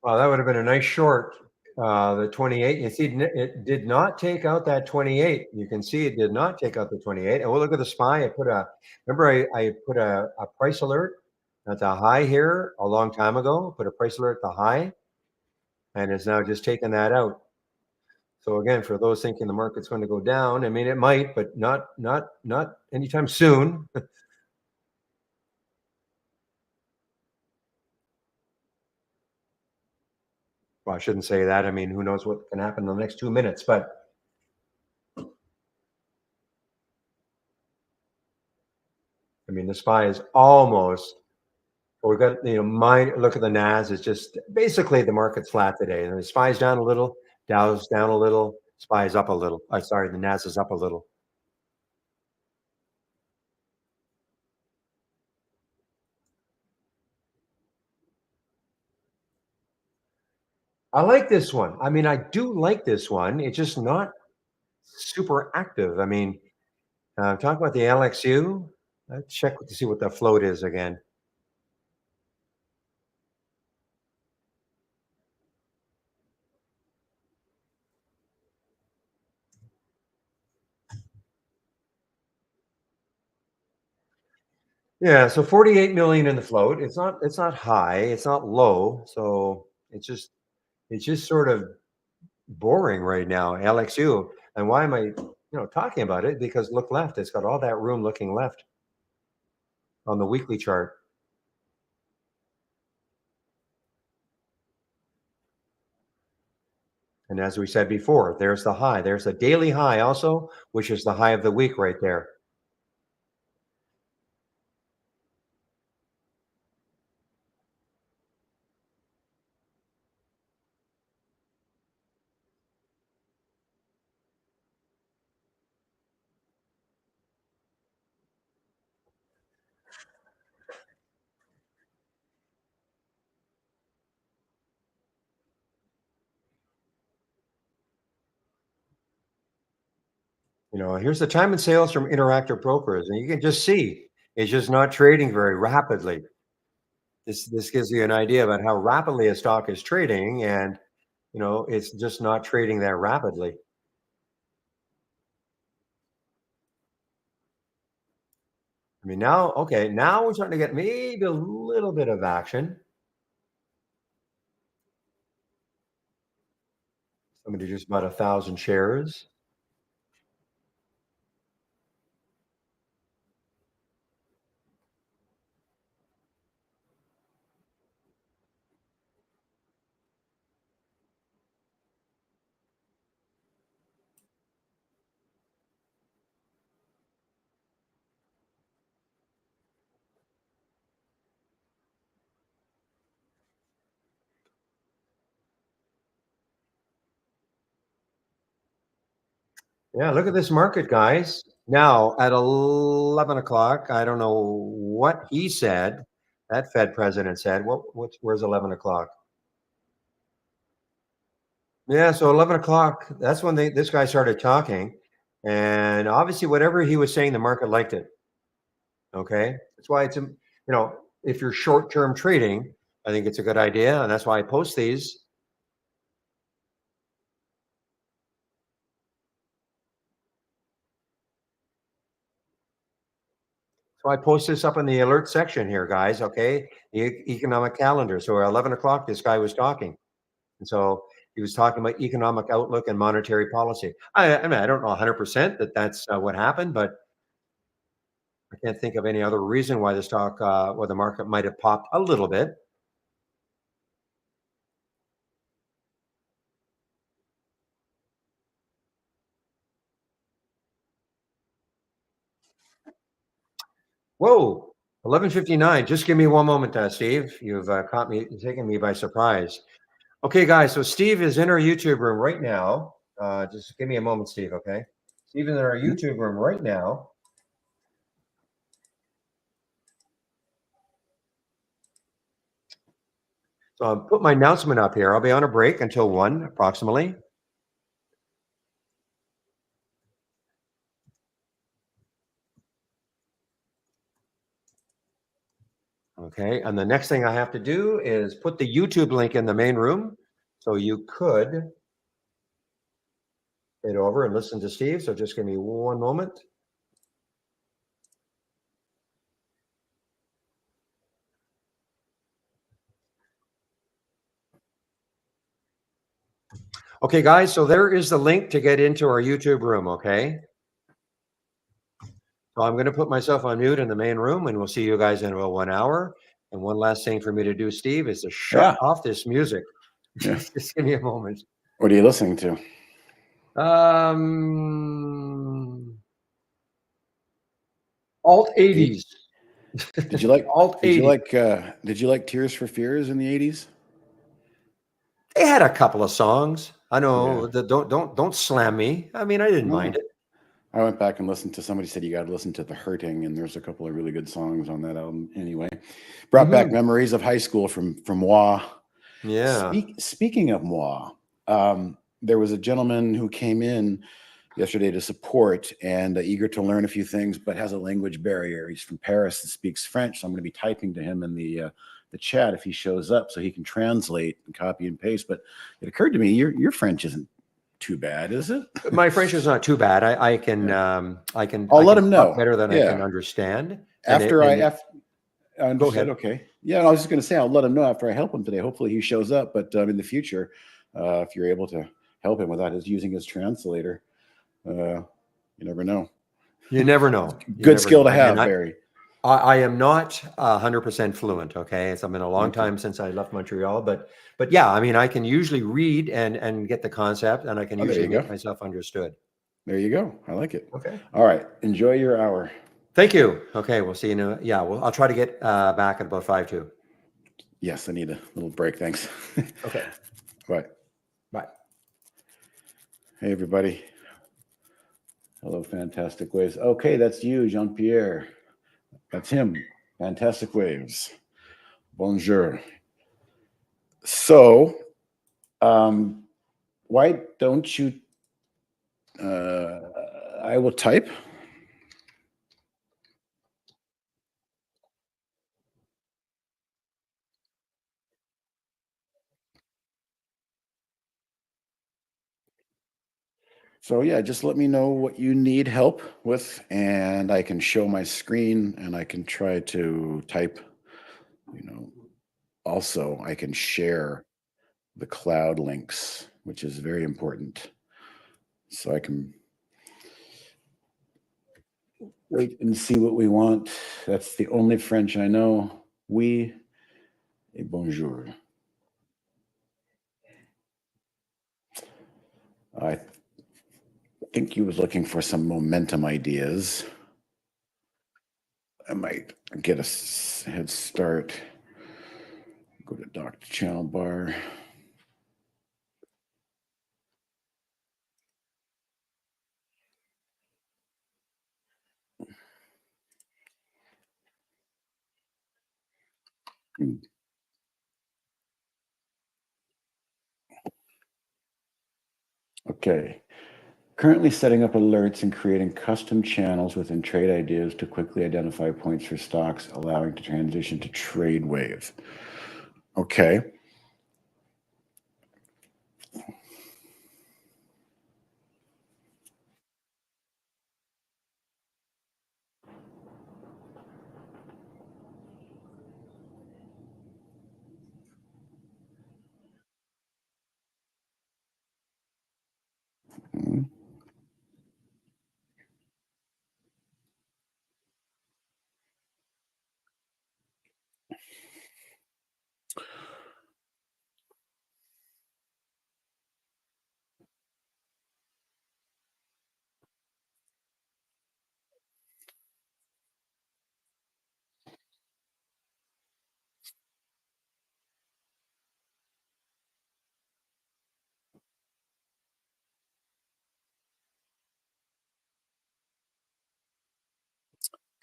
well, that would have been a nice short. The 28. You see, it did not take out that 28. You can see it did not take out the 28. And we'll look at the SPY. Remember, I put a price alert at the high here a long time ago. Put a price alert at the high, and it's now just taken that out. So again, for those thinking the market's going to go down, I mean, it might, but not anytime soon. Well, I shouldn't say that. I mean, who knows what can happen in the next 2 minutes? But I mean, the SPY is almost. Well, we've got, my look at the Nas is just basically the market's flat today. And the SPY's down a little, Dow's down a little, SPY's up a little. Sorry, the Nas is up a little. I like this one. I mean, I do like this one. It's just not super active. I mean, talk about the LXU. Let's check to see what the float is again. Yeah, so 48 million in the float. It's not high, it's not low. So it's just sort of boring right now, LXU. And why am I talking about it? Because look left, it's got all that room looking left on the weekly chart. And as we said before, there's the high. There's a daily high also, which is the high of the week right there. Here's the time and sales from Interactive Brokers, and you can just see it's just not trading very rapidly. This gives you an idea about how rapidly a stock is trading, and it's just not trading that rapidly. I mean, now, okay, now we're starting to get maybe a little bit of action. Somebody just bought 1,000 shares. Yeah, look at this market, guys. Now at 11 o'clock, I don't know what he said. That Fed president said, where's 11 o'clock? Yeah, so 11 o'clock, that's when this guy started talking. And obviously, whatever he was saying, the market liked it. Okay. That's why if you're short term trading, I think it's a good idea. And that's why I post these. So I post this up in the alert section here, guys. Okay. The economic calendar. So at 11 o'clock, this guy was talking. And so he was talking about economic outlook and monetary policy. I mean, I don't know 100% that that's what happened, but I can't think of any other reason why why the market might have popped a little bit. Whoa, 11:59. Just give me one moment, Steve. You've taken me by surprise. Okay, guys. So Steve is in our YouTube room right now. Just give me a moment, Steve. Okay, Steve is in our YouTube room right now. So I'll put my announcement up here. I'll be on a break until 1 approximately. Okay, and the next thing I have to do is put the YouTube link in the main room. So you could head over and listen to Steve. So just give me one moment. Okay, guys, so there is the link to get into our YouTube room, okay? So I'm gonna put myself on mute in the main room, and we'll see you guys in about 1 hour. And one last thing for me to do, Steve, is to shut off this music. Yeah. Just give me a moment. What are you listening to? Alt 80s. Did you like Alt 80s? Did you like Tears for Fears in the 80s? They had a couple of songs. I know. Don't slam me. I mean, I didn't mind it. I went back and listened to, somebody said you got to listen to The Hurting, and there's a couple of really good songs on that album. Anyway, brought back memories of high school from moi. Yeah. Speaking of moi, there was a gentleman who came in yesterday to support and eager to learn a few things, but has a language barrier. He's from Paris and speaks French, so I'm going to be typing to him in the chat if he shows up, so he can translate and copy and paste. But it occurred to me, your French isn't too bad, is it? My French is not too bad. I can I'll let him know better than I can understand. Go ahead. Okay. Yeah, I was just going to say, I'll let him know after I help him today. Hopefully he shows up, but in the future, if you're able to help him without using his translator, you never know. You never know. Good skill to have, Barry. I am not 100% fluent. Okay, it's been a long time since I left Montreal, but yeah, I mean, I can usually read and get the concept, and I can usually make myself understood. There you go. I like it. Okay. All right. Enjoy your hour. Thank you. Okay, we'll see you. Yeah, well, I'll try to get back at about 5:02. Yes, I need a little break. Thanks. Okay. Bye. Bye. Hey, everybody. Hello, Fantastic Waves. Okay, that's you, Jean-Pierre. That's him. Fantastic Waves. Bonjour. So, why don't you? I will type. So yeah, just let me know what you need help with, and I can show my screen and I can try to type, you know, also I can share the cloud links, which is very important. So I can wait and see what we want. That's the only French I know. Oui et bonjour. I think you was looking for some momentum ideas. I might get a head start. Go to dock channel bar. Hmm. Okay. Currently setting up alerts and creating custom channels within Trade Ideas to quickly identify points for stocks, allowing to transition to Trade Wave. Okay. Hmm.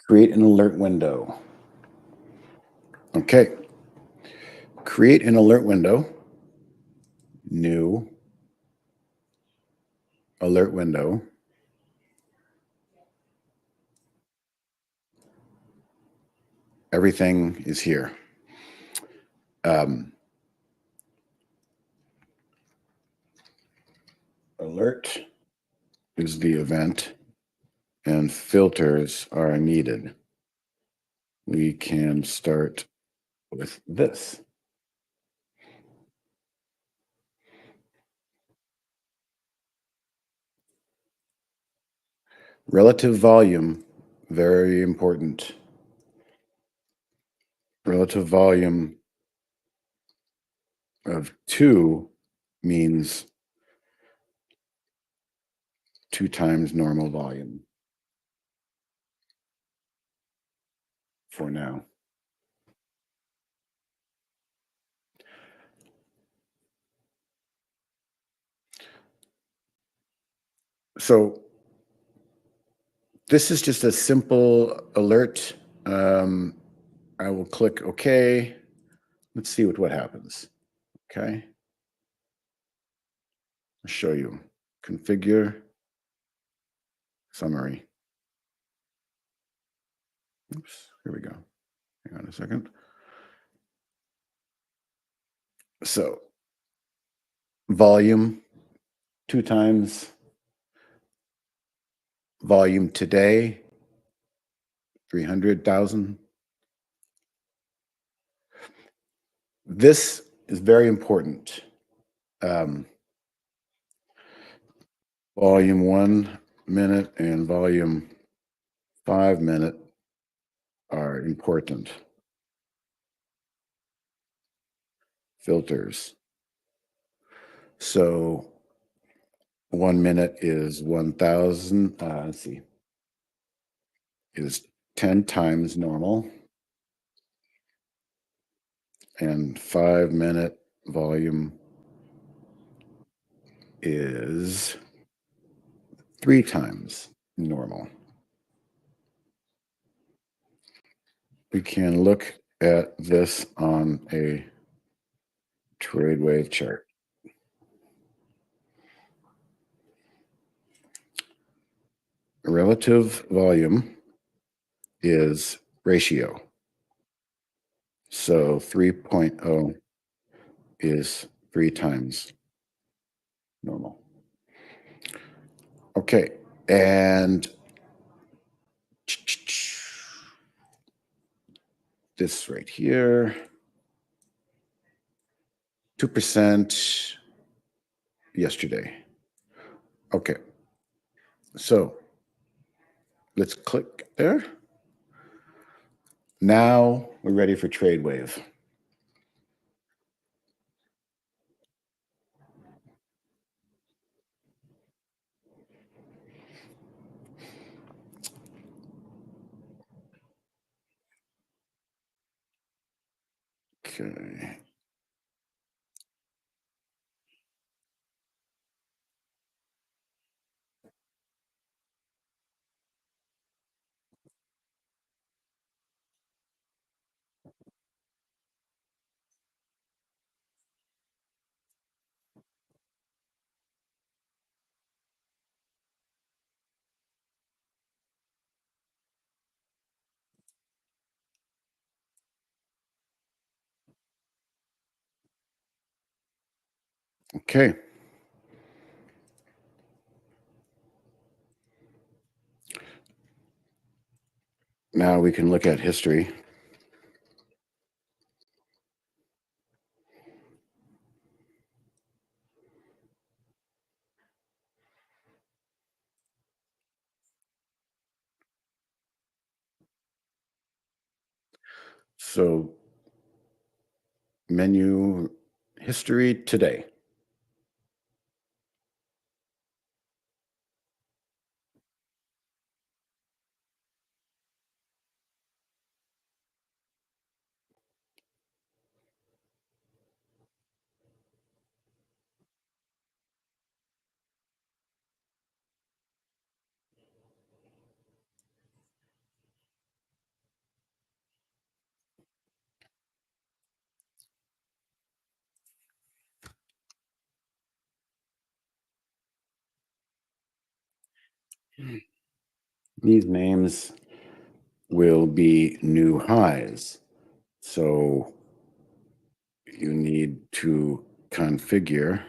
Create an alert window. Okay. Create an alert window. New alert window. Everything is here. Alert is the event, and filters are needed. We can start with this. Relative volume, very important. Relative volume of 2 means 2 times normal volume for now. So this is just a simple alert. I will click OK. Let's see what happens. Okay. I'll show you. Configure summary. Oops, here we go. Hang on a second. So volume 2 times volume today, 300,000. This is very important. Volume 1 minute and volume 5 minute are important. Filters. So 1 minute is 1,000. Let's see. Is 10 times normal. And 5 minute volume is 3 times normal. We can look at this on a trade wave chart. Relative volume is ratio. So 3.0 is 3 times normal. Okay, and this right here, 2% yesterday. Okay, so let's click there. Now we're ready for TradeWave. Okay. Okay. Now we can look at history. So menu history today. These names will be new highs. So you need to configure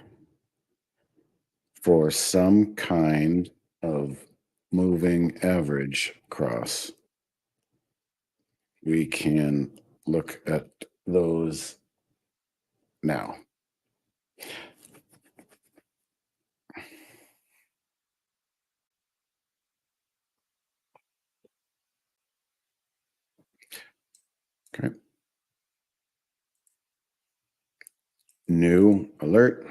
for some kind of moving average cross. We can look at those now. Okay. New alert.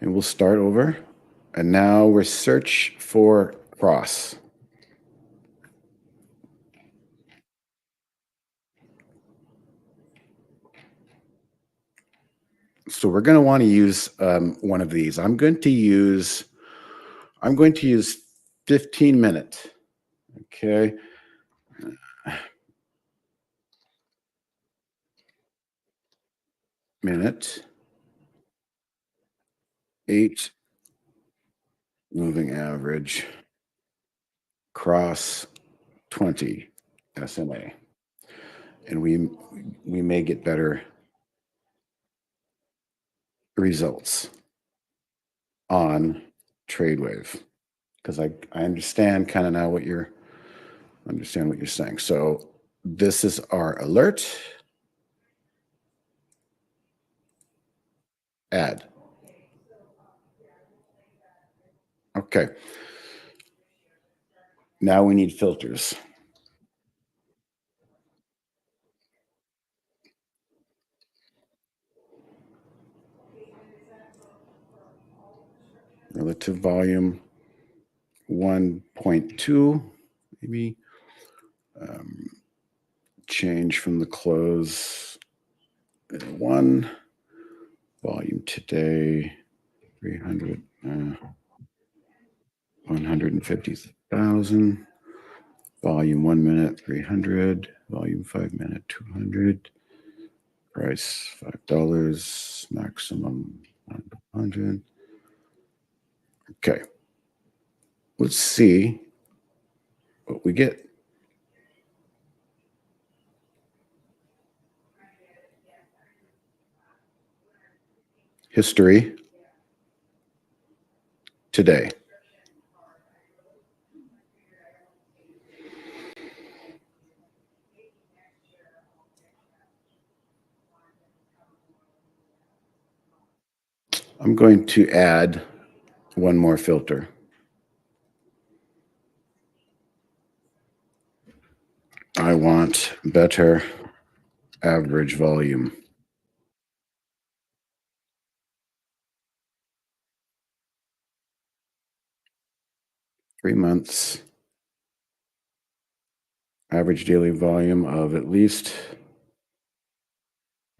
And we'll start over. And now we're search for cross. So we're going to want to use one of these. I'm going to use 15 minutes. Okay. Minute. 8 moving average. Cross 20 SMA. And we may get better results on TradeWave because I understand kind of now what you're saying. So this is our alert. Add. Okay. Now we need filters. Relative volume 1.2, maybe. Change from the close 1. Volume today 300. 150,000. Volume 1 minute, 300. Volume 5 minute, 200. Price $5. Maximum 100. Okay. Let's see what we get. History today. I'm going to add one more filter. I want better average volume. Three months. Average daily volume of at least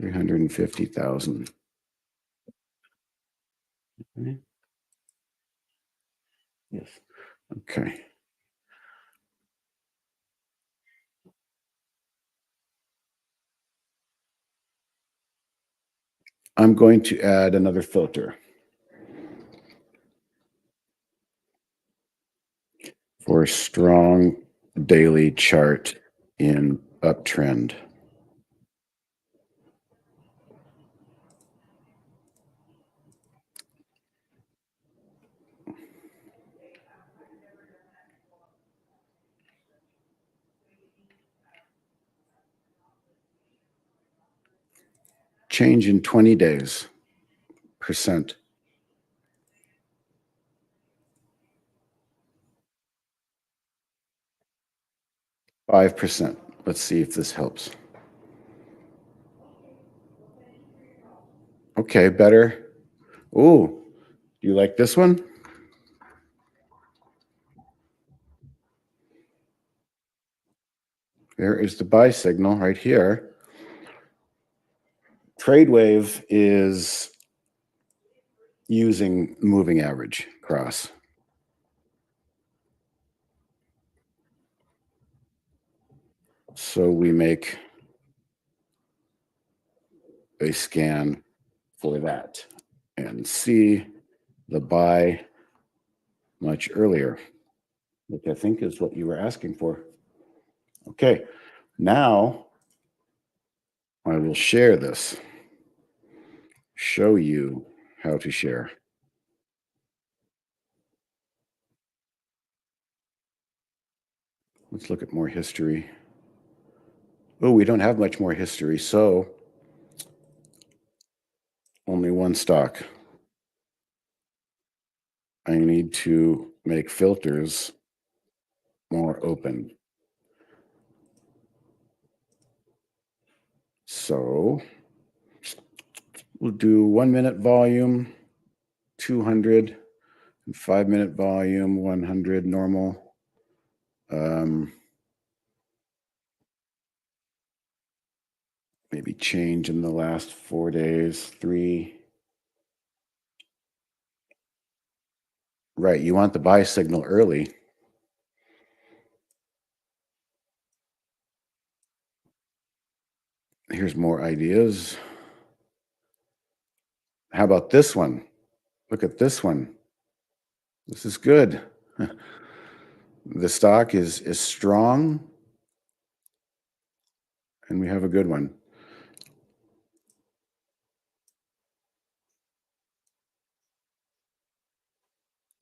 350,000. Okay. Yes. Okay. I'm going to add another filter for a strong daily chart in uptrend. Change in 20 days, percent. 5%. Let's see if this helps. Okay, better. Ooh, you like this one? There is the buy signal right here. TradeWave is using moving average cross. So we make a scan for that and see the buy much earlier, which I think is what you were asking for. Okay, now I will share this, show you how to share. Let's look at more history. Oh, we don't have much more history, so only one stock. I need to make filters more open. So we'll do 1 minute volume, 200, and 5 minute volume, 100 normal. Maybe change in the last 4 days, 3. Right, you want the buy signal early. Here's more ideas. How about this one? Look at this one. This is good. The stock is strong, and we have a good one.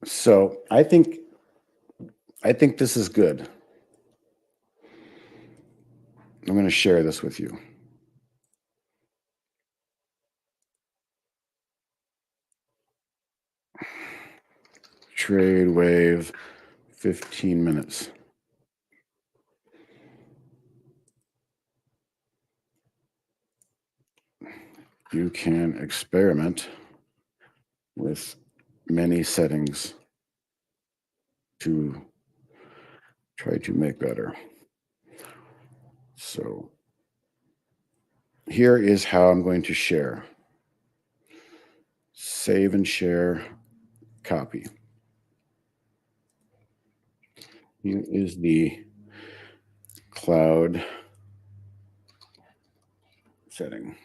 So I think this is good. I'm going to share this with you. TradeWave, 15 minutes. You can experiment with many settings to try to make better. So here is how I'm going to share. Save and share, copy. Here is the cloud setting.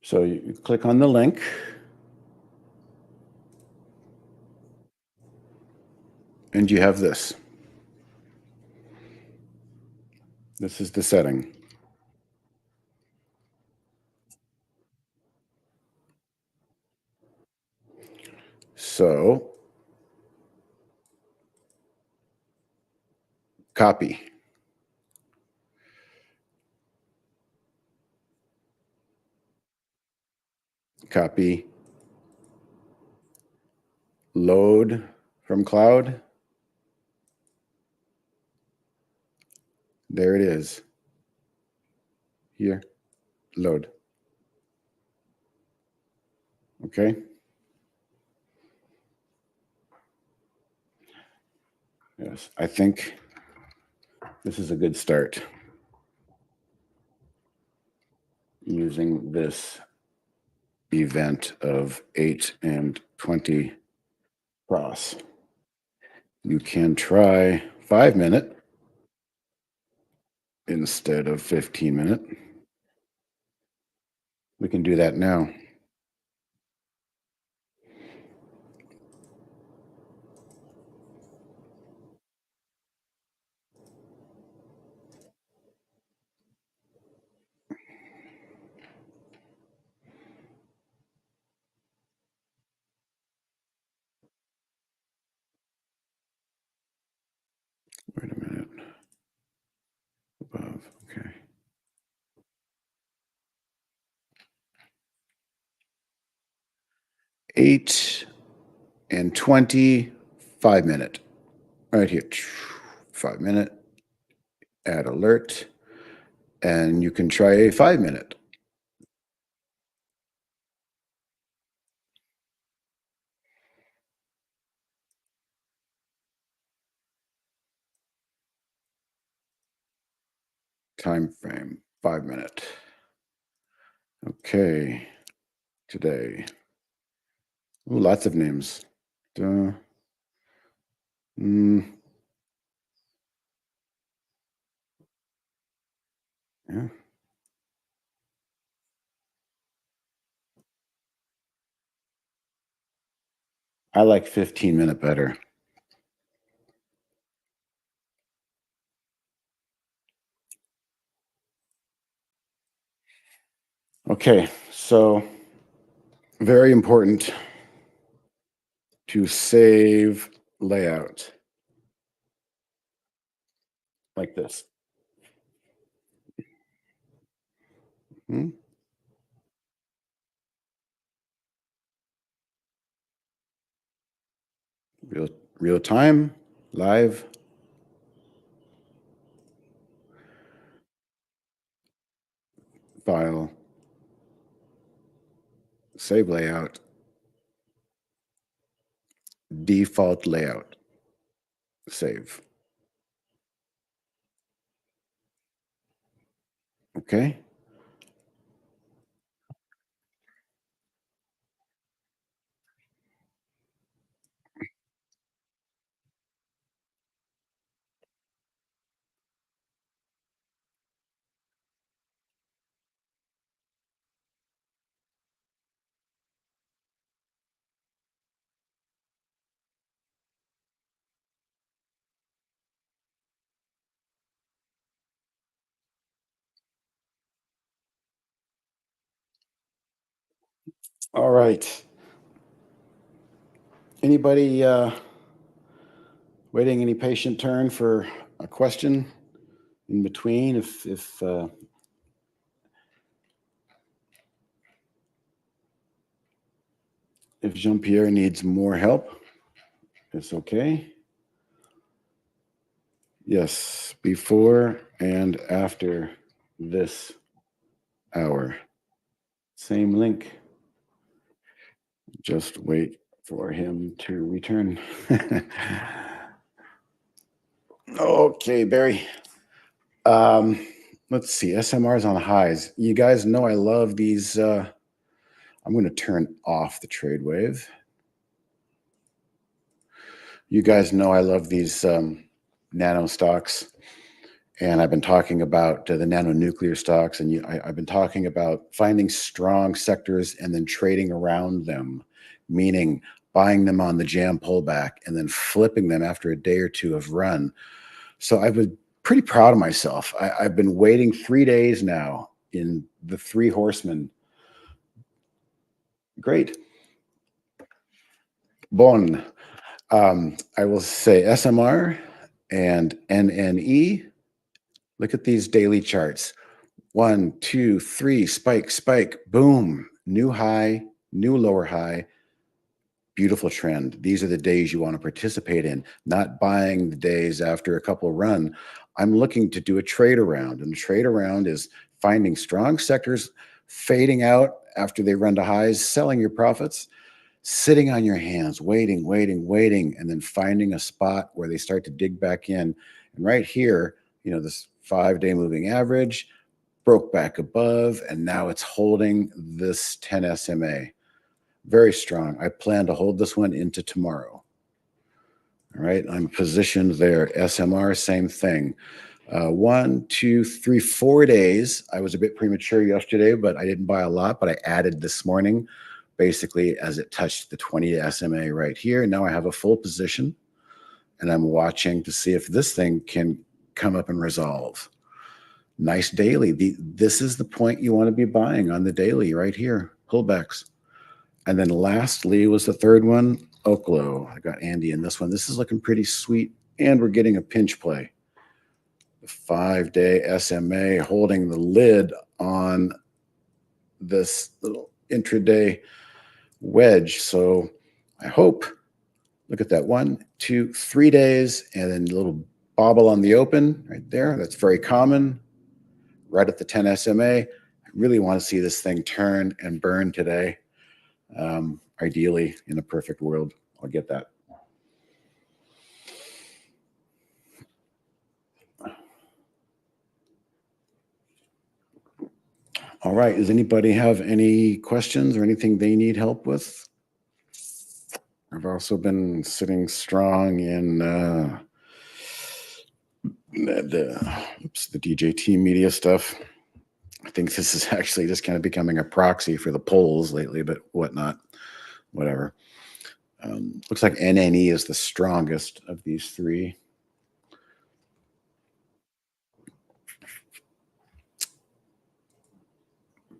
So you click on the link. And you have this. This is the setting. So copy. Copy. Load from cloud. There it is. Here. Load. Okay. Yes, I think this is a good start. Using this event of 8 and 20 cross. You can try 5-minute instead of 15-minute. We can do that now. Wait a minute. Above, okay. 8 and 20, 5-minute. Right here. 5-minute. Add alert. And you can try a 5-minute. Time frame, 5-minute. Okay. Today. Ooh, lots of names. Yeah. I like 15-minute better. Okay, so very important to save layout like this. Hmm? Real time, live. File. Save layout. Default layout. Save. Okay. All right. Anybody waiting any patient turn for a question in between? If Jean-Pierre needs more help, it's okay. Yes, before and after this hour. Same link. Just wait for him to return. Okay, Barry. Let's see. SMR's on the highs. You guys know I love these. I'm going to turn off the trade wave. You guys know I love these nano stocks. And I've been talking about the nanonuclear stocks, and I've been talking about finding strong sectors and then trading around them, meaning buying them on the jam pullback and then flipping them after a day or two of run. So I was pretty proud of myself. I've been waiting 3 days now in the three horsemen. Great. Bon. I will say SMR and NNE. Look at these daily charts. 1, 2, 3, spike, spike, boom, new high, new lower high, beautiful trend. These are the days you want to participate in, not buying the days after a couple run. I'm looking to do a trade around, and the trade around is finding strong sectors, fading out after they run to highs, selling your profits, sitting on your hands, waiting, waiting, waiting, and then finding a spot where they start to dig back in. And right here, this 5-day moving average broke back above, and now it's holding this 10 SMA. Very strong. I plan to hold this one into tomorrow. All right, I'm positioned there. SMR, same thing. 1, 2, 3, 4 days. I was a bit premature yesterday, but I didn't buy a lot, but I added this morning, basically as it touched the 20 SMA right here. Now I have a full position, and I'm watching to see if this thing can come up and resolve. Nice daily. This is the point you want to be buying on the daily right here, pullbacks. And then lastly was the third one, Oklo. I got Andy in this one. This is looking pretty sweet, and we're getting a pinch play. The 5-day SMA holding the lid on this little intraday wedge. So I hope, look at that, 1, 2, 3 days, and then a little bobble on the open right there. That's very common. Right at the 10 SMA. I really want to see this thing turn and burn today. Ideally, in a perfect world, I'll get that. All right. Does anybody have any questions or anything they need help with? I've also been sitting strong in the DJT media stuff. I think this is actually just kind of becoming a proxy for the polls lately, but whatever. Looks like NNE is the strongest of these three.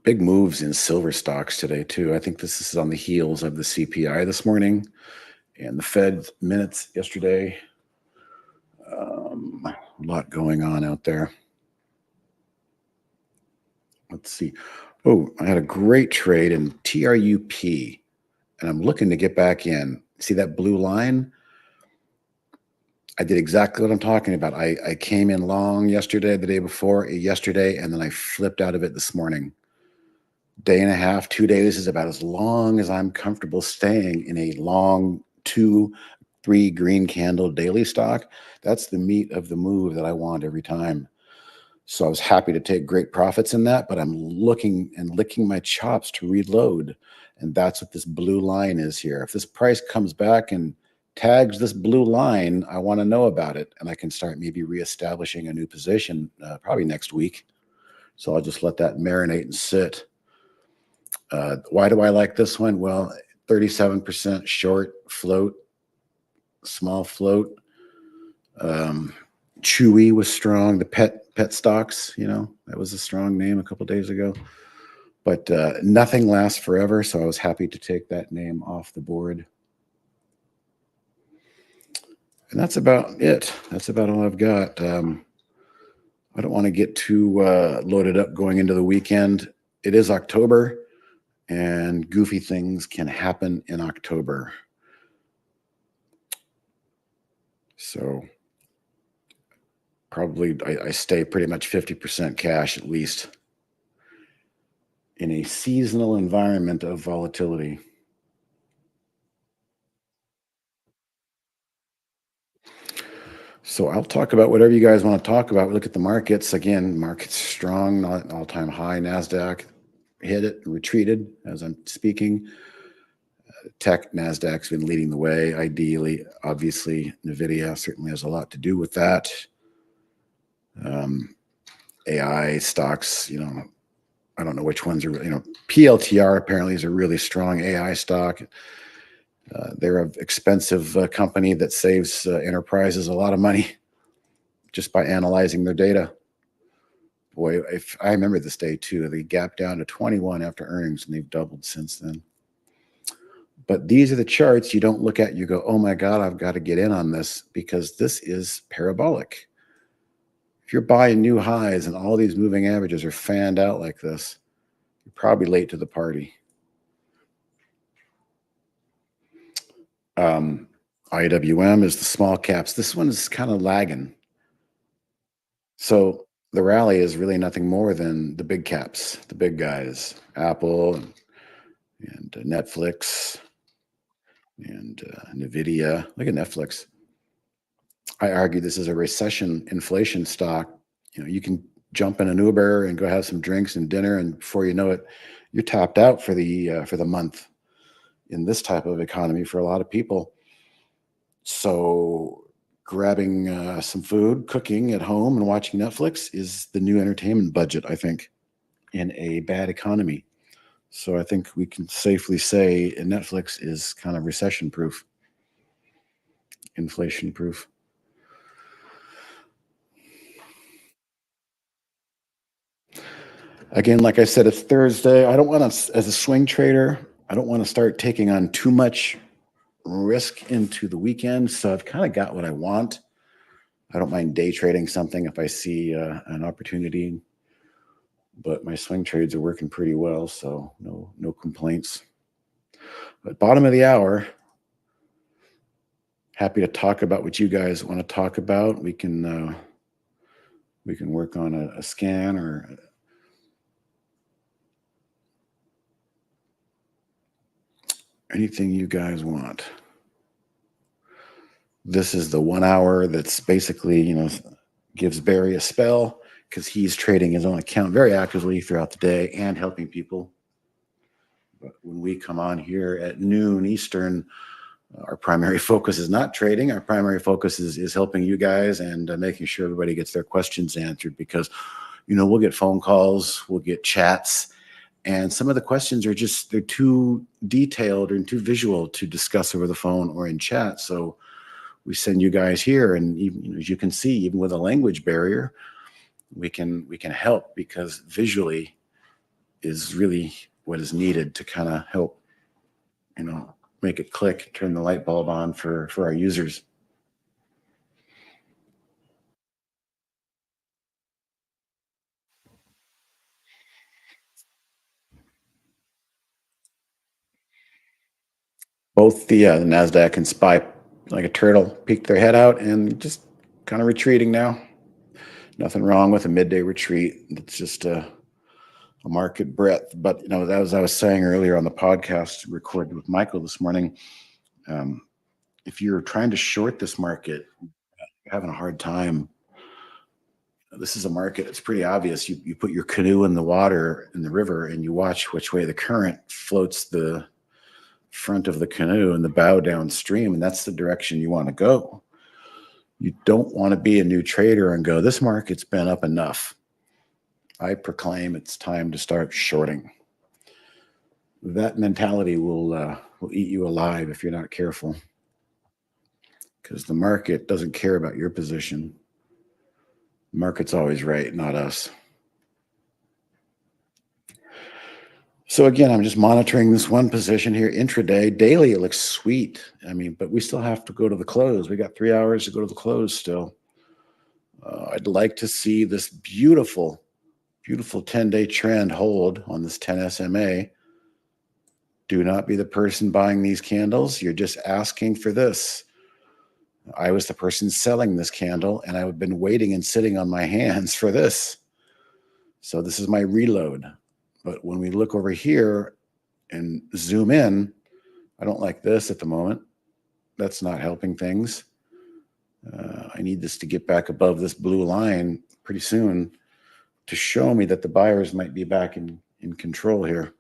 Big moves in silver stocks today, too. I think this is on the heels of the CPI this morning and the Fed minutes yesterday. A lot going on out there. Let's see. Oh, I had a great trade in TRUP, and I'm looking to get back in. See that blue line? I did exactly what I'm talking about. I came in long yesterday, the day before, yesterday, and then I flipped out of it this morning. Day and a half, 2 days is about as long as I'm comfortable staying in a long 2, 3 green candle daily stock. That's the meat of the move that I want every time. So I was happy to take great profits in that, but I'm looking and licking my chops to reload. And that's what this blue line is here. If this price comes back and tags this blue line, I want to know about it. And I can start maybe reestablishing a new position probably next week. So I'll just let that marinate and sit. Why do I like this one? Well, 37% short float, small float. Chewy was strong. The pet stocks, that was a strong name a couple days ago. But nothing lasts forever, so I was happy to take that name off the board. And that's about it. That's about all I've got. I don't want to get too loaded up going into the weekend. It is October, and goofy things can happen in October. So probably I stay pretty much 50% cash at least. in a seasonal environment of volatility. So I'll talk about whatever you guys want to talk about. We look at the markets again. Markets strong, not an all-time high. Nasdaq hit it, retreated as I'm speaking. Tech Nasdaq's been leading the way. Ideally, obviously, Nvidia certainly has a lot to do with that. AI stocks, I don't know which ones are. PLTR apparently is a really strong AI stock. They're an expensive company that saves enterprises a lot of money just by analyzing their data. Boy, if I remember this day too, they gapped down to 21 after earnings, and they've doubled since then. But these are the charts you don't look at. You go, oh my God, I've got to get in on this because this is parabolic. If you're buying new highs and all these moving averages are fanned out like this, you're probably late to the party. IWM is the small caps. This one is kind of lagging. So the rally is really nothing more than the big caps, the big guys, Apple and Netflix and Nvidia. Look at Netflix. I argue this is a recession inflation stock. You can jump in an Uber and go have some drinks and dinner, and before you know it, you're tapped out for the month in this type of economy for a lot of people. So grabbing some food, cooking at home, and watching Netflix is the new entertainment budget, I think, in a bad economy. So I think we can safely say Netflix is kind of recession proof, inflation proof. Again, like I said, it's Thursday. I don't want to, as a swing trader, I don't want to start taking on too much risk into the weekend. So I've kind of got what I want. I don't mind day trading something if I see an opportunity, but my swing trades are working pretty well, so no complaints. But bottom of the hour, happy to talk about what you guys want to talk about. We can work on a scan or anything you guys want. This is the 1 hour that's basically, gives Barry a spell because he's trading his own account very actively throughout the day and helping people. But when we come on here at noon Eastern, our primary focus is not trading. Our primary focus is helping you guys and making sure everybody gets their questions answered because, we'll get phone calls, we'll get chats, and some of the questions are they're too detailed and too visual to discuss over the phone or in chat. So we send you guys here, and even, as you can see, even with a language barrier, we can help because visually is really what is needed to kind of help, make it click, turn the light bulb on for our users. Both the NASDAQ and SPY, like a turtle, peeked their head out and just kind of retreating now. Nothing wrong with a midday retreat. It's just a market breadth. But, as I was saying earlier on the podcast recorded with Michael this morning, if you're trying to short this market, you're having a hard time. This is a market. It's pretty obvious. You put your canoe in the water in the river and you watch which way the current floats the front of the canoe and the bow downstream, and that's the direction you want to go. You don't want to be a new trader and go, this market's been up enough. I proclaim it's time to start shorting. That mentality will eat you alive if you're not careful, because the market doesn't care about your position. The market's always right, not us. So again, I'm just monitoring this one position here intraday. Daily, it looks sweet. But we still have to go to the close. We got 3 hours to go to the close still. I'd like to see this beautiful 10-day trend hold on this 10 SMA. Do not be the person buying these candles. You're just asking for this. I was the person selling this candle, and I've been waiting and sitting on my hands for this. So this is my reload. But when we look over here and zoom in, I don't like this at the moment. That's not helping things. I need this to get back above this blue line pretty soon to show me that the buyers might be back in control here.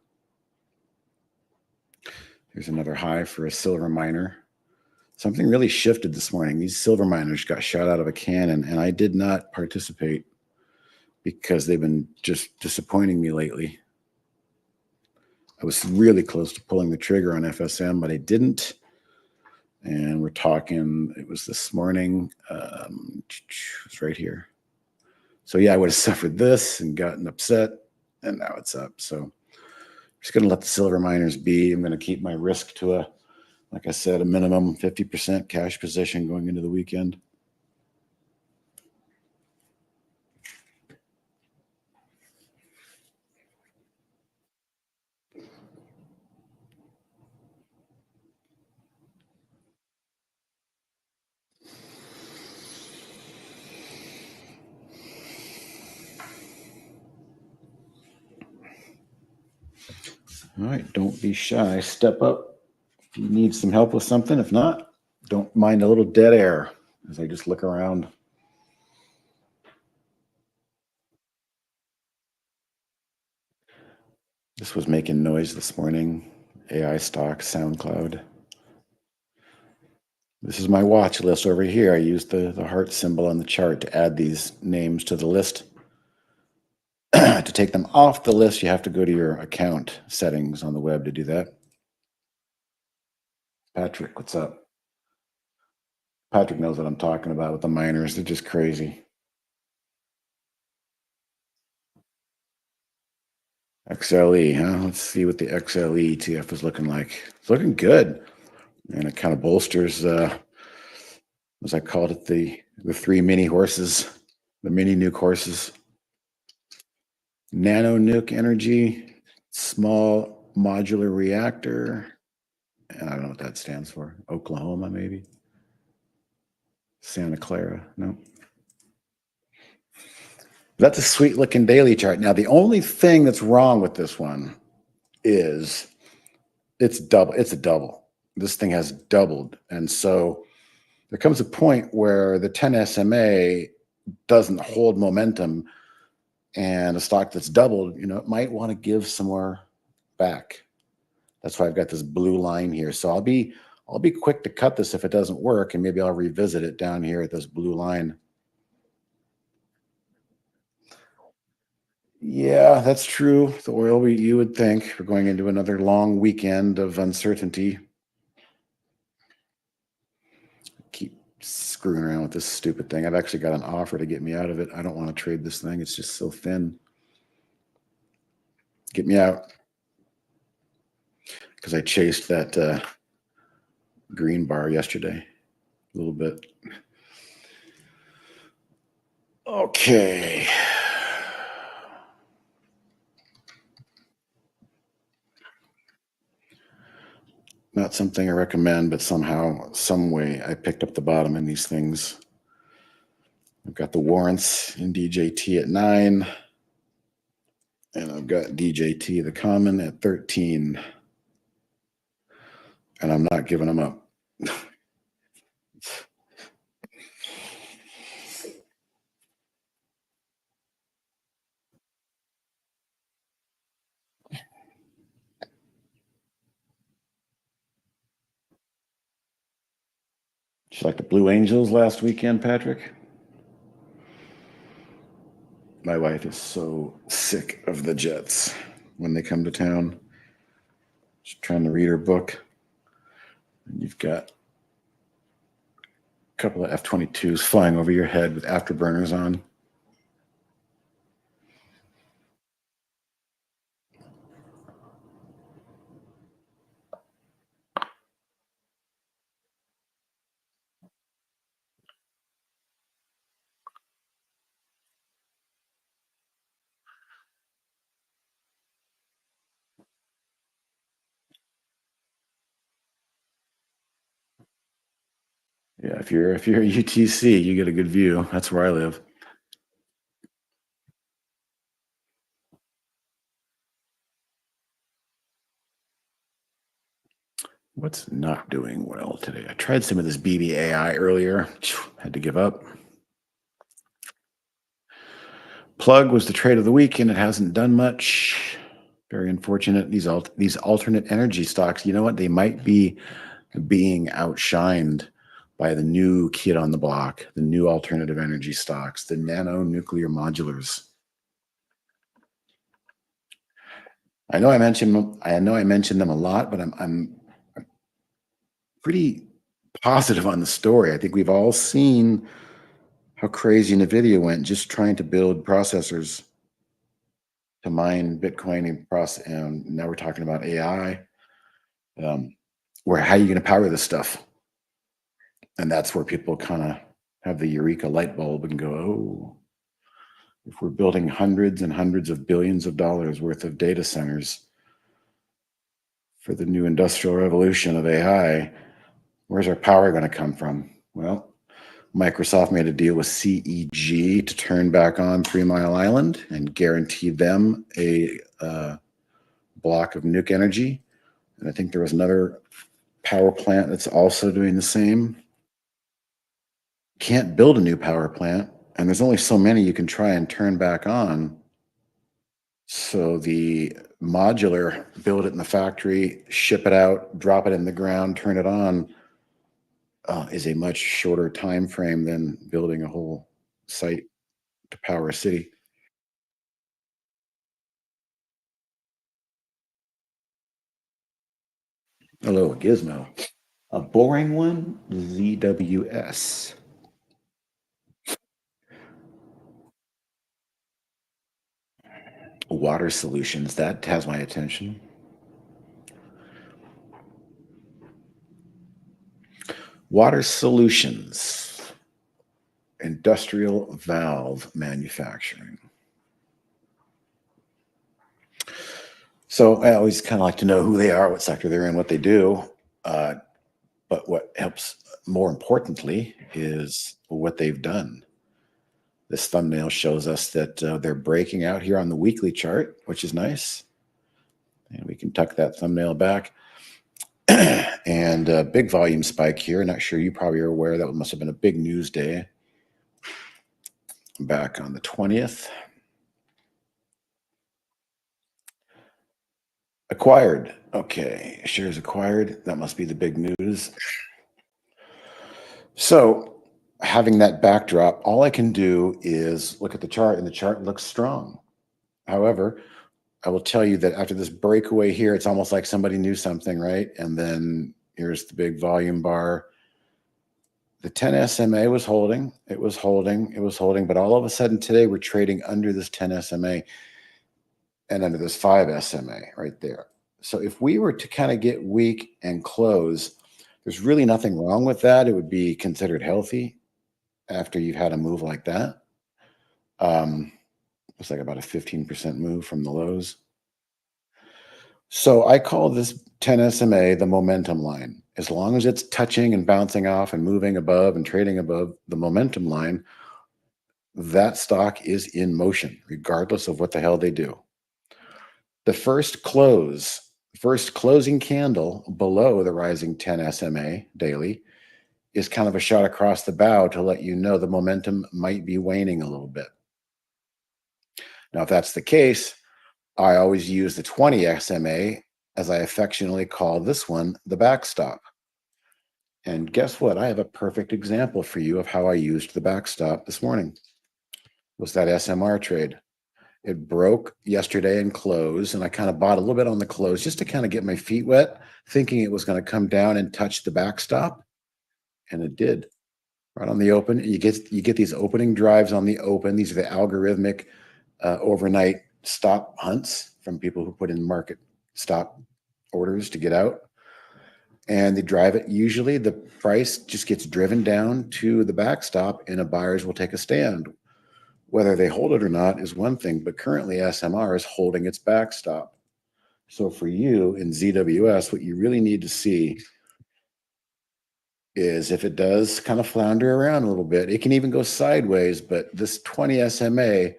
Here's another high for a silver miner. Something really shifted this morning. These silver miners got shot out of a cannon, and I did not participate because they've been just disappointing me lately. I was really close to pulling the trigger on FSM, but I didn't. And we're talking, it was this morning. It's right here. So yeah, I would have suffered this and gotten upset, and now it's up. So I'm just going to let the silver miners be. I'm going to keep my risk to a, like I said, a minimum 50% cash position going into the weekend. All right, don't be shy. Step up if you need some help with something. If not, don't mind a little dead air as I just look around. This was making noise this morning. AI stock, SoundCloud. This is my watch list over here. I used the heart symbol on the chart to add these names to the list. To take them off the list, you have to go to your account settings on the web to do that. Patrick, what's up? Patrick knows what I'm talking about with the miners. They're just crazy. XLE, huh? Let's see what the XLE ETF is looking like. It's looking good. And it kind of bolsters, as I called it, the three mini horses, the mini nuke horses. Nano nuke energy, small modular reactor. And I don't know what that stands for. Oklahoma, maybe. Santa Clara, no. That's a sweet looking daily chart. Now, the only thing that's wrong with this one is it's double. It's a double. This thing has doubled. And so there comes a point where the 10 SMA doesn't hold momentum, and a stock that's doubled, it might want to give some more back. That's why I've got this blue line here. So I'll be quick to cut this if it doesn't work, and maybe I'll revisit it down here at this blue line. Yeah, that's true. The oil, you would think we're going into another long weekend of uncertainty. Keep screwing around with this stupid thing. I've actually got an offer to get me out of it. I don't want to trade this thing. It's just so thin. Get me out. Because I chased that green bar yesterday a little bit. Okay. Not something I recommend, but somehow, some way, I picked up the bottom in these things. I've got the warrants in DJT at 9, and I've got DJT, the common, at 13. And I'm not giving them up. Just like the Blue Angels last weekend, Patrick. My wife is so sick of the Jets when they come to town. She's trying to read her book. And you've got a couple of F-22s flying over your head with afterburners on. Yeah, if you're at UTC, you get a good view. That's where I live. What's not doing well today? I tried some of this BBAI earlier. Had to give up. Plug was the trade of the week, and it hasn't done much. Very unfortunate. These alternate energy stocks, you know what? They might be being outshined by the new kid on the block, the new alternative energy stocks, the nano nuclear modulars. I know I mentioned them a lot, but I'm pretty positive on the story. I think we've all seen how crazy NVIDIA went just trying to build processors to mine Bitcoin and now we're talking about AI. Where how are you going to power this stuff? And that's where people kind of have the eureka light bulb and go, oh, if we're building hundreds and hundreds of billions of dollars worth of data centers for the new industrial revolution of AI, where's our power going to come from? Well, Microsoft made a deal with CEG to turn back on 3 Mile Island and guarantee them a block of nuke energy. And I think there was another power plant that's also doing the same. Can't build a new power plant, and there's only so many you can try and turn back on. So the modular, build it in the factory, ship it out, drop it in the ground, turn it on, is a much shorter time frame than building a whole site to power a city. Hello, Gizmo. A boring one, ZWS. Water solutions, that has my attention. Water solutions, industrial valve manufacturing. So I always kind of like to know who they are, what sector they're in, what they do. But what helps more importantly is what they've done. This thumbnail shows us that they're breaking out here on the weekly chart, which is nice. And we can tuck that thumbnail back. And a big volume spike here. Not sure you probably are aware that must have been a big news day back on the 20th. Acquired. Okay, shares acquired. That must be the big news. So having that backdrop, all I can do is look at the chart, and the chart looks strong. However, I will tell you that after this breakaway here, it's almost like somebody knew something, right? And then here's the big volume bar. The 10 SMA was holding. It was holding. It was holding. But all of a sudden today, we're trading under this 10 SMA and under this 5 SMA right there. So if we were to kind of get weak and close, there's really nothing wrong with that. It would be considered healthy after you've had a move like that. Looks like about a 15% move from the lows. So I call this 10 SMA the momentum line. As long as it's touching and bouncing off and moving above and trading above the momentum line, that stock is in motion, regardless of what the hell they do. The first closing candle below the rising 10 SMA daily is kind of a shot across the bow to let you know the momentum might be waning a little bit. Now, if that's the case, I always use the 20 SMA, as I affectionately call this one, the backstop. And guess what? I have a perfect example for you of how I used the backstop this morning. It was that SMR trade. It broke yesterday and closed, and I kind of bought a little bit on the close just to kind of get my feet wet, thinking it was going to come down and touch the backstop, and it did. Right on the open. You get these opening drives on the open. These are the algorithmic overnight stop hunts from people who put in market stop orders to get out. And they drive it. Usually the price just gets driven down to the backstop and buyers will take a stand. Whether they hold it or not is one thing, but currently SMR is holding its backstop. So for you in ZWS, what you really need to see is if it does kind of flounder around a little bit, it can even go sideways, but this 20 SMA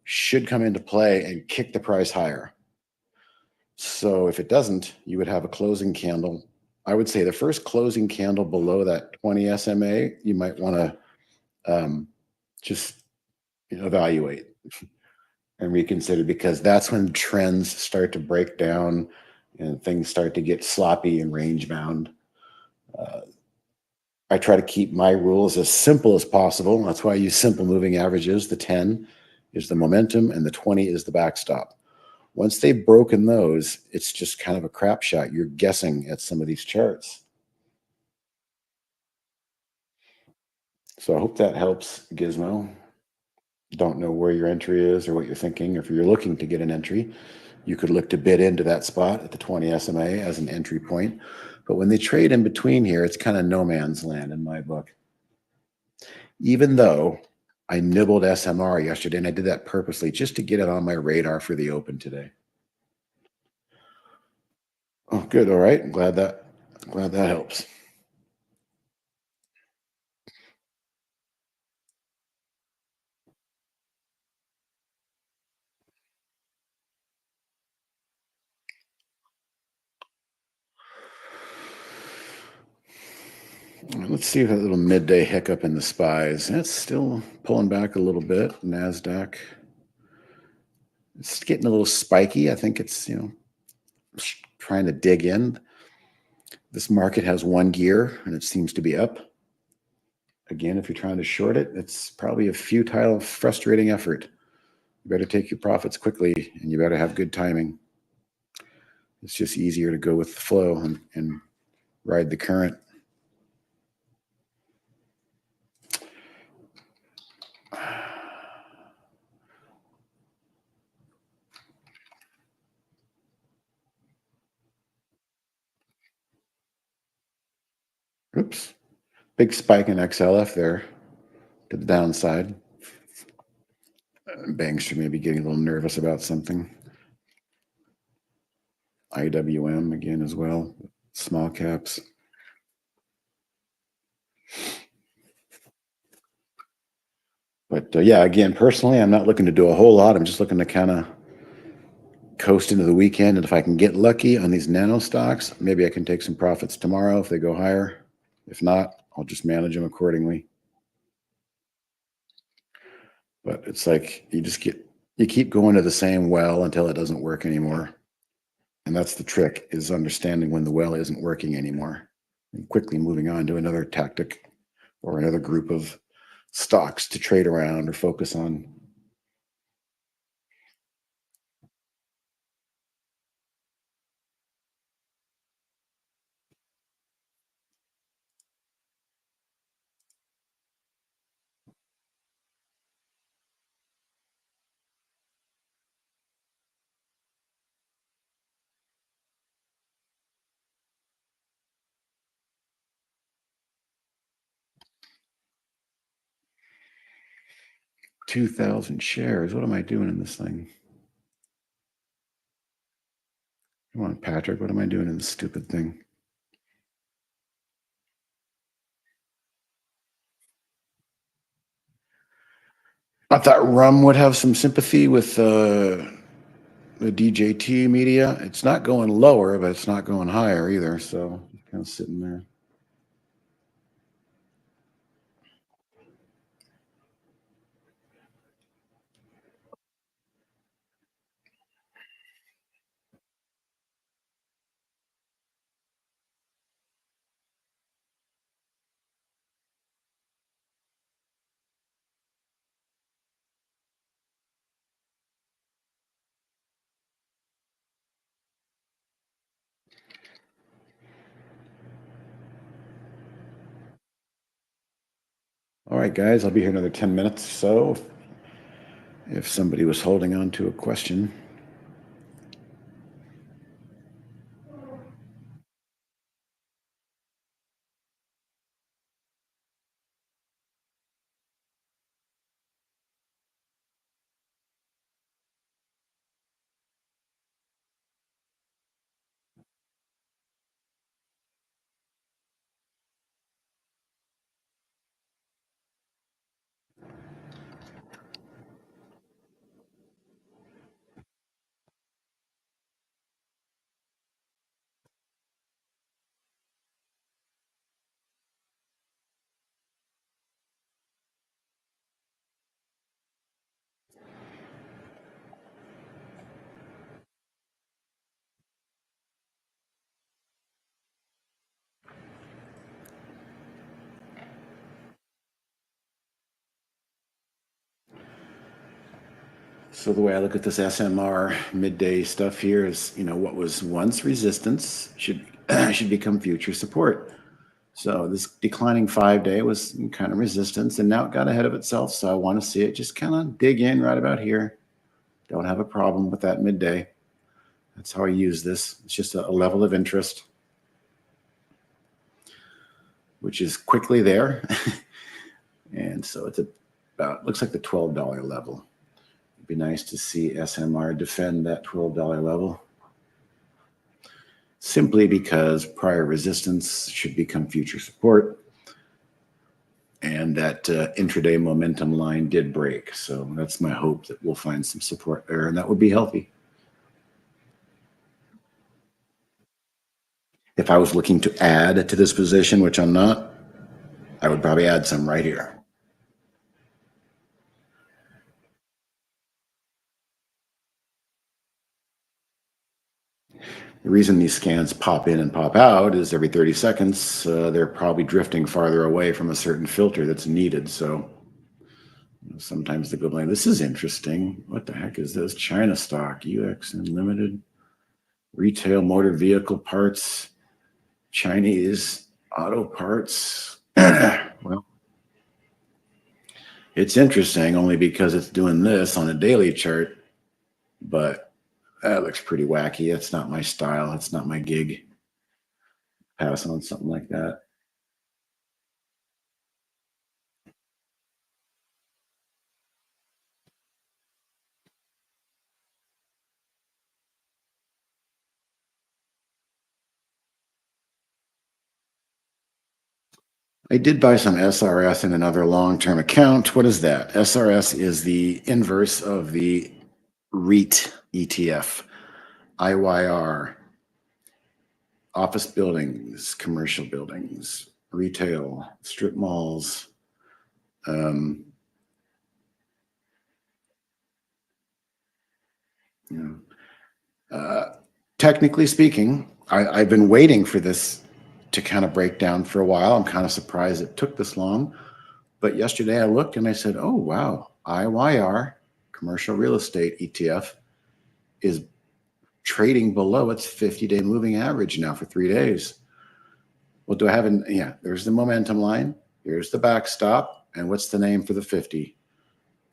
should come into play and kick the price higher. So if it doesn't, you would have a closing candle I would say the first closing candle below that 20 SMA, you might want to just evaluate and reconsider, because that's when trends start to break down and things start to get sloppy and range bound. Uh, I try to keep my rules as simple as possible. That's why I use simple moving averages. The 10 is the momentum and the 20 is the backstop. Once they've broken those, it's just kind of a crap shot. You're guessing at some of these charts. So I hope that helps, Gizmo. Don't know where your entry is or what you're thinking. If you're looking to get an entry, you could look to bid into that spot at the 20 SMA as an entry point. But when they trade in between here, it's kind of no man's land in my book. Even though I nibbled SMR yesterday, and I did that purposely just to get it on my radar for the open today. Oh, good. All right. Glad that helps. Let's see that little midday hiccup in the spies. That's still pulling back a little bit. NASDAQ. It's getting a little spiky. I think it's, trying to dig in. This market has one gear and it seems to be up. Again, if you're trying to short it, it's probably a futile, frustrating effort. You better take your profits quickly and you better have good timing. It's just easier to go with the flow and ride the current. Oops. Big spike in XLF there to the downside. Banks may be getting a little nervous about something. IWM again as well. Small caps. But yeah, again, personally, I'm not looking to do a whole lot. I'm just looking to kind of coast into the weekend. And if I can get lucky on these nano stocks, maybe I can take some profits tomorrow if they go higher. If not, I'll just manage them accordingly. But it's like you keep going to the same well until it doesn't work anymore. And that's the trick, is understanding when the well isn't working anymore and quickly moving on to another tactic or another group of stocks to trade around or focus on. $2,000 shares. What am I doing in this thing? Come on, Patrick. What am I doing in this stupid thing? I thought Rum would have some sympathy with the DJT media. It's not going lower, but it's not going higher either. So kind of sitting there. All right, guys, I'll be here another 10 minutes or so if somebody was holding on to a question. So the way I look at this SMR midday stuff here is, what was once resistance should should become future support. So this declining 5 day was kind of resistance, and now it got ahead of itself. So I want to see it just kind of dig in right about here. Don't have a problem with that midday. That's how I use this. It's just a level of interest, which is quickly there. And so it's about, looks like the $12 level. It'd be nice to see SMR defend that $12 level, simply because prior resistance should become future support. And that intraday momentum line did break. So that's my hope, that we'll find some support there, and that would be healthy. If I was looking to add to this position, which I'm not, I would probably add some right here. The reason these scans pop in and pop out is every 30 seconds, they're probably drifting farther away from a certain filter that's needed. So sometimes they go like, this is interesting. What the heck is this? China stock, UX Unlimited, retail motor vehicle parts, Chinese auto parts. Well, it's interesting only because it's doing this on a daily chart, but that looks pretty wacky. That's not my style. That's not my gig. Pass on something like that. I did buy some SRS in another long-term account. What is that? SRS is the inverse of the REIT ETF, IYR, office buildings, commercial buildings, retail, strip malls. Um, you know, technically speaking, I've been waiting for this to kind of break down for a while. I'm kind of surprised it took this long. But yesterday I looked and I said, oh, wow, IYR, commercial real estate ETF, is trading below its 50-day moving average now for 3 days. Well, do I have yeah, there's the momentum line. Here's the backstop. And what's the name for the 50?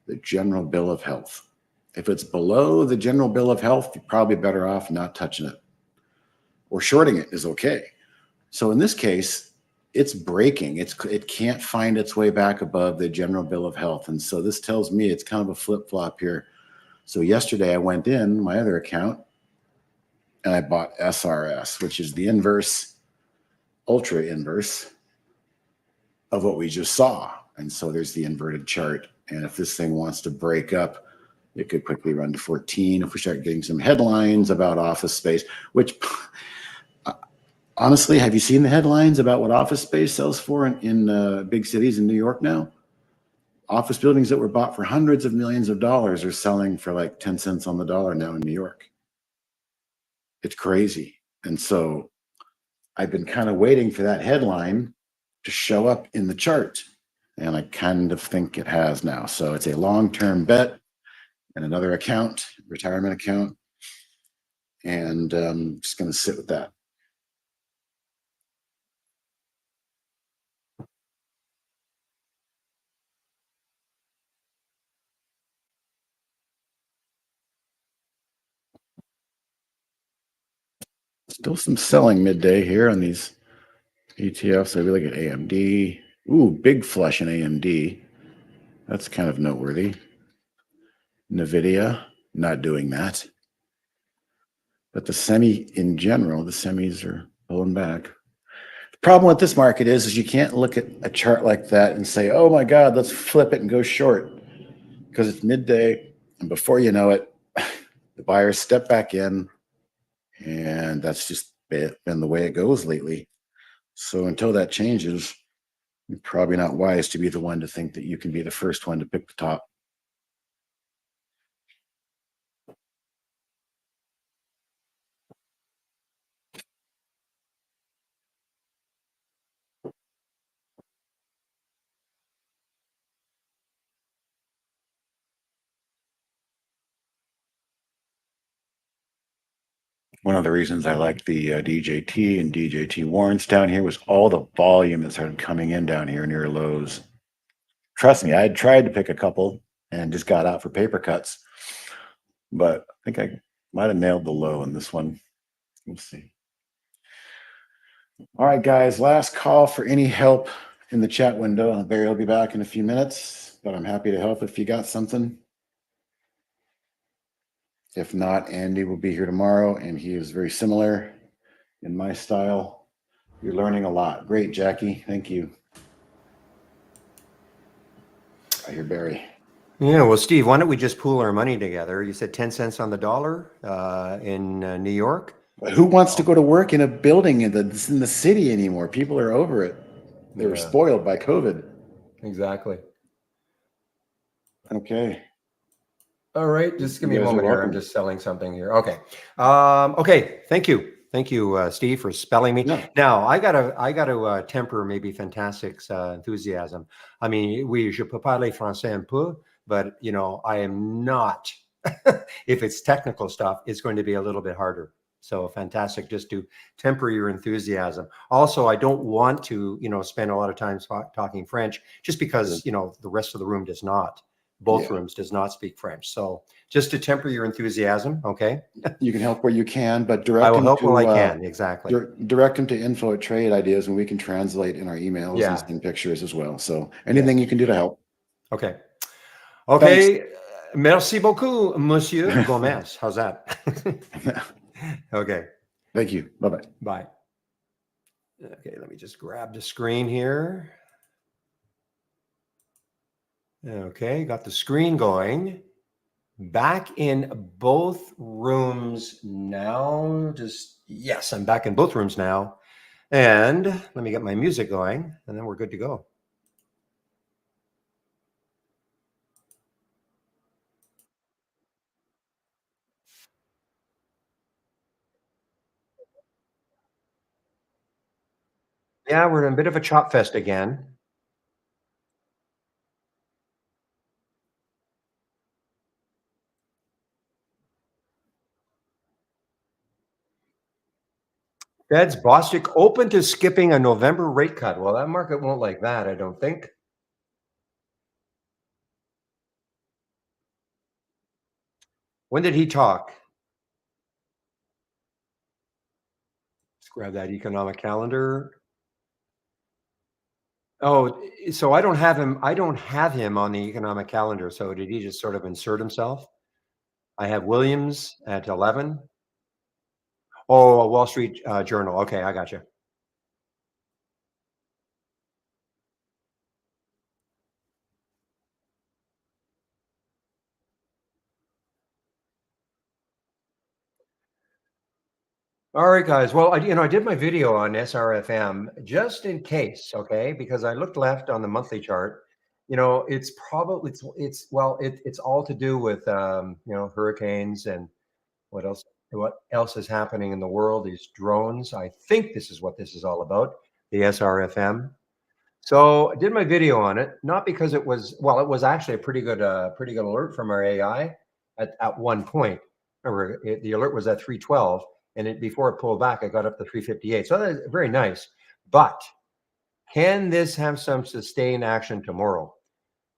The general bill of health. If it's below the general bill of health, you're probably better off not touching it, or shorting it is okay. So in this case, it's breaking. It can't find its way back above the general bill of health. And so this tells me it's kind of a flip-flop here. So yesterday I went in my other account and I bought SRS, which is the inverse, ultra inverse of what we just saw. And so there's the inverted chart. And if this thing wants to break up, it could quickly run to 14 if we start getting some headlines about office space, which honestly, have you seen the headlines about what office space sells for in big cities in New York now? Office buildings that were bought for hundreds of millions of dollars are selling for like 10 cents on the dollar now in New York. It's crazy. And so I've been kind of waiting for that headline to show up in the chart. And I kind of think it has now. So it's a long-term bet and another account, retirement account. And I'm just going to sit with that. Still some selling midday here on these ETFs. So we look at AMD. Ooh, big flush in AMD. That's kind of noteworthy. NVIDIA, not doing that. But the semi in general, the semis are pulling back. The problem with this market is you can't look at a chart like that and say, oh my God, let's flip it and go short, because it's midday. And before you know it, the buyers step back in. And that's just been the way it goes lately. So until that changes, you're probably not wise to be the one to think that you can be the first one to pick the top. One of the reasons I like the DJT and DJT warrants down here was all the volume that started coming in down here near Lowe's. Trust me, I had tried to pick a couple and just got out for paper cuts, but I think I might have nailed the low in this one. We'll see. All right, guys, last call for any help in the chat window. Barry will be back in a few minutes, but I'm happy to help if you got something. If not, Andy will be here tomorrow, and he is very similar in my style. You're learning a lot. Great, Jackie. Thank you. I hear Barry. Yeah, well, Steve, why don't we just pool our money together? You said 10 cents on the dollar in New York. But who wants to go to work in a building in the city anymore? People are over it. They were Yeah. spoiled by COVID. Exactly. Okay. All right, just give me You a guys are moment here. I'm welcome. just selling something here. Okay. Okay. Thank you, Steve, for spelling me. No. Now I gotta temper maybe Fantastic's enthusiasm. I mean, oui, je peux parler français un peu, but you know, I am not. If it's technical stuff, it's going to be a little bit harder. So Fantastic, just to temper your enthusiasm. Also, I don't want to, spend a lot of time talking French, just because the rest of the room does not. Both Yeah. rooms does not speak French. So just to temper your enthusiasm, okay? You can help where you can, but direct I will him help to when I can. Exactly. direct him to info at Trade Ideas, and we can translate in our emails Yeah. and send pictures as well. So anything you can do to help. Okay. Okay. Merci beaucoup, Monsieur Gomez. How's that? Okay. Thank you. Bye-bye. Bye. Okay, let me just grab the screen here. Okay, got the screen going. Back in both rooms now. Yes, I'm back in both rooms now. And let me get my music going, and then we're good to go. Yeah, we're in a bit of a chop fest again. Fed's Bostic open to skipping a November rate cut. Well, that market won't like that, I don't think. When did he talk? Let's grab that economic calendar. Oh, so I don't have him. I don't have him on the economic calendar. So did he just sort of insert himself? I have Williams at 11. Oh, Wall Street Journal. Okay, I got you. All right, guys. Well, I did my video on SRFM just in case, okay? Because I looked left on the monthly chart. It's probably it's all to do with hurricanes and what else is happening in the world, these drones. I think this is what this is all about, the SRFM. So I did my video on it, not because it was actually a pretty good alert from our AI at one point. Remember, the alert was at 312, and before it pulled back, I got up to 358. So that is very nice. But can this have some sustained action tomorrow?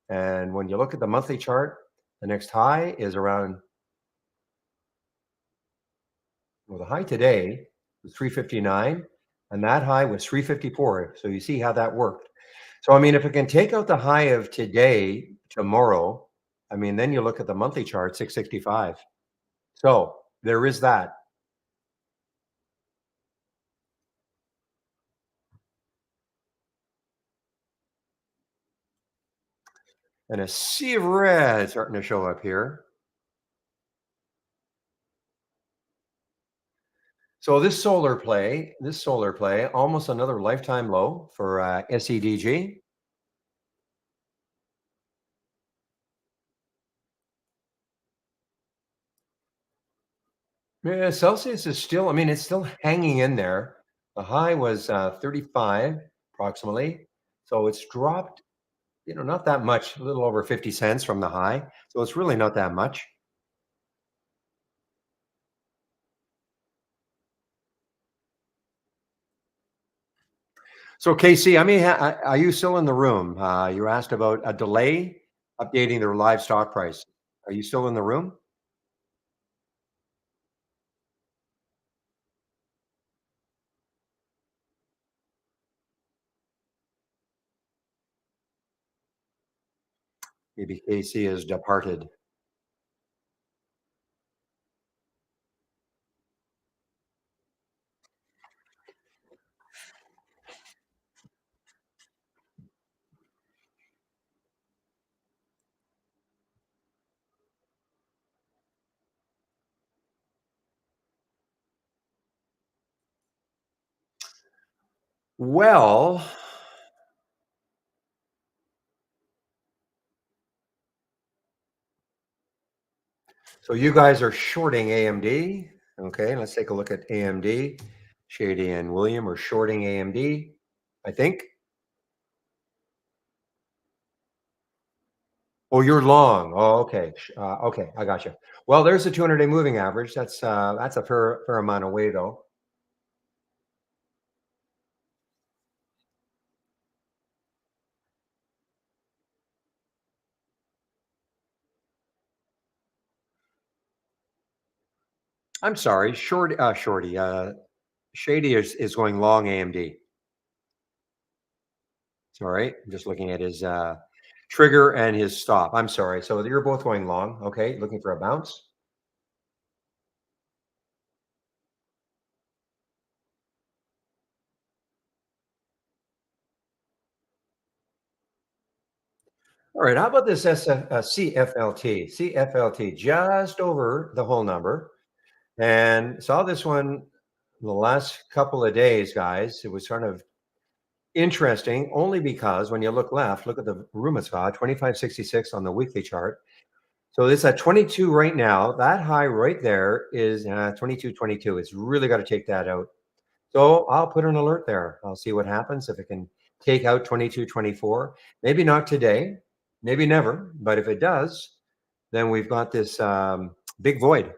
And when you look at the monthly chart, the next high is around. Well, the high today was 359, and that high was 354. So you see how that worked. So, I mean, if it can take out the high of today, tomorrow, I mean, then you look at the monthly chart, 665. So there is that. And a sea of red starting to show up here. So this solar play, almost another lifetime low for SEDG. Yeah, Celsius is still, I mean, it's still hanging in there. The high was 35 approximately. So it's dropped, not that much, a little over 50 cents from the high. So it's really not that much. So Casey, I mean, are you still in the room? You asked about a delay updating their live stock price. Are you still in the room? Maybe Casey has departed. Well, so you guys are shorting AMD. Okay, let's take a look at AMD. Shady and William are shorting AMD, I think. Oh, you're long. Oh, okay. Okay, I got you. Well, there's the 200-day moving average. That's a fair amount away, though. I'm sorry, Shorty. Shady is going long AMD. It's all right. I'm just looking at his trigger and his stop. I'm sorry. So you're both going long. Okay, looking for a bounce. All right. How about this CFLT? CFLT just over the whole number, and saw this one the last couple of days, guys. It was sort of interesting only because when you look left, look at the Rumasva 2566 on the weekly chart. So it's at 22 right now. That high right there is 22.22. It's really got to take that out. So I'll put an alert there. I'll see what happens if it can take out 22.24. Maybe not today, maybe never. But if it does, then we've got this big void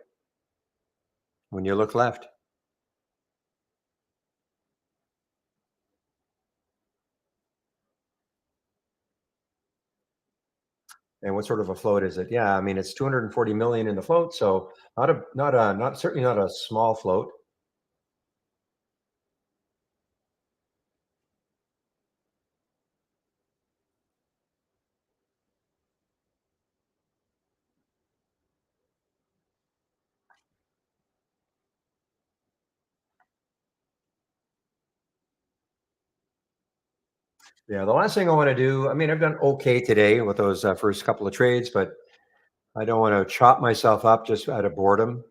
when you look left. And what sort of a float is it? Yeah, I mean it's 240 million in the float, so not certainly not a small float. Yeah, the last thing I want to do, I mean, I've done okay today with those first couple of trades, but I don't want to chop myself up just out of boredom.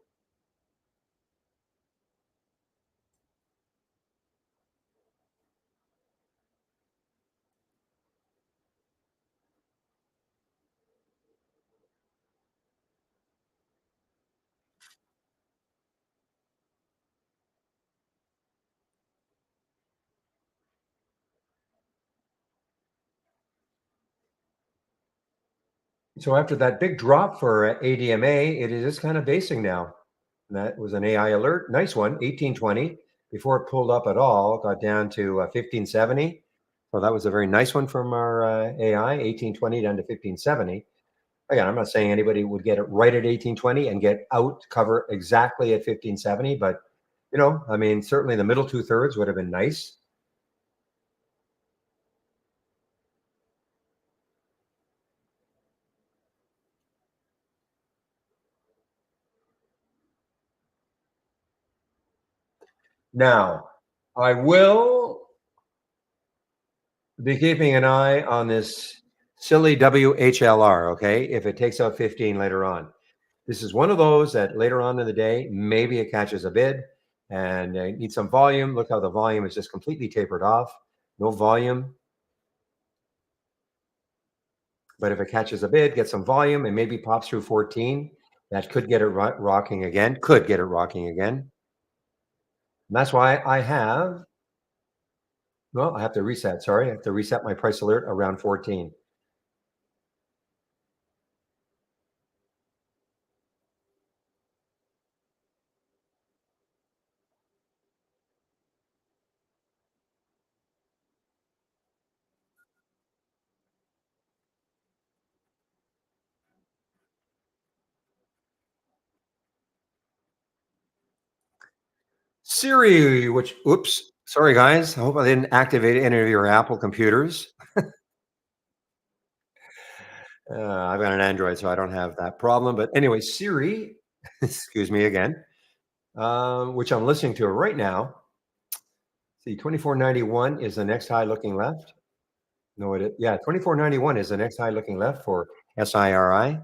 So after that big drop for ADMA, it is just kind of basing now. And that was an AI alert, nice one, 1820. Before it pulled up at all, got down to 1570. So that was a very nice one from our AI, 1820 down to 1570. Again, I'm not saying anybody would get it right at 1820 and get out cover exactly at 1570, but I mean, certainly the middle two thirds would have been nice. Now, I will be keeping an eye on this silly WHLR, okay? If it takes out 15 later on. This is one of those that later on in the day, maybe it catches a bid and needs some volume. Look how the volume is just completely tapered off. No volume. But if it catches a bid, get some volume, and maybe pops through 14, that could get it rocking again. Could get it rocking again. And that's why I have to reset. Sorry, I have to reset my price alert around 14. Siri, which, oops, sorry guys. I hope I didn't activate any of your Apple computers. I've got an Android, so I don't have that problem. But anyway, Siri, excuse me again, which I'm listening to right now. See, 2491 is the next high looking left. No, yeah, 2491 is the next high looking left for SIRI.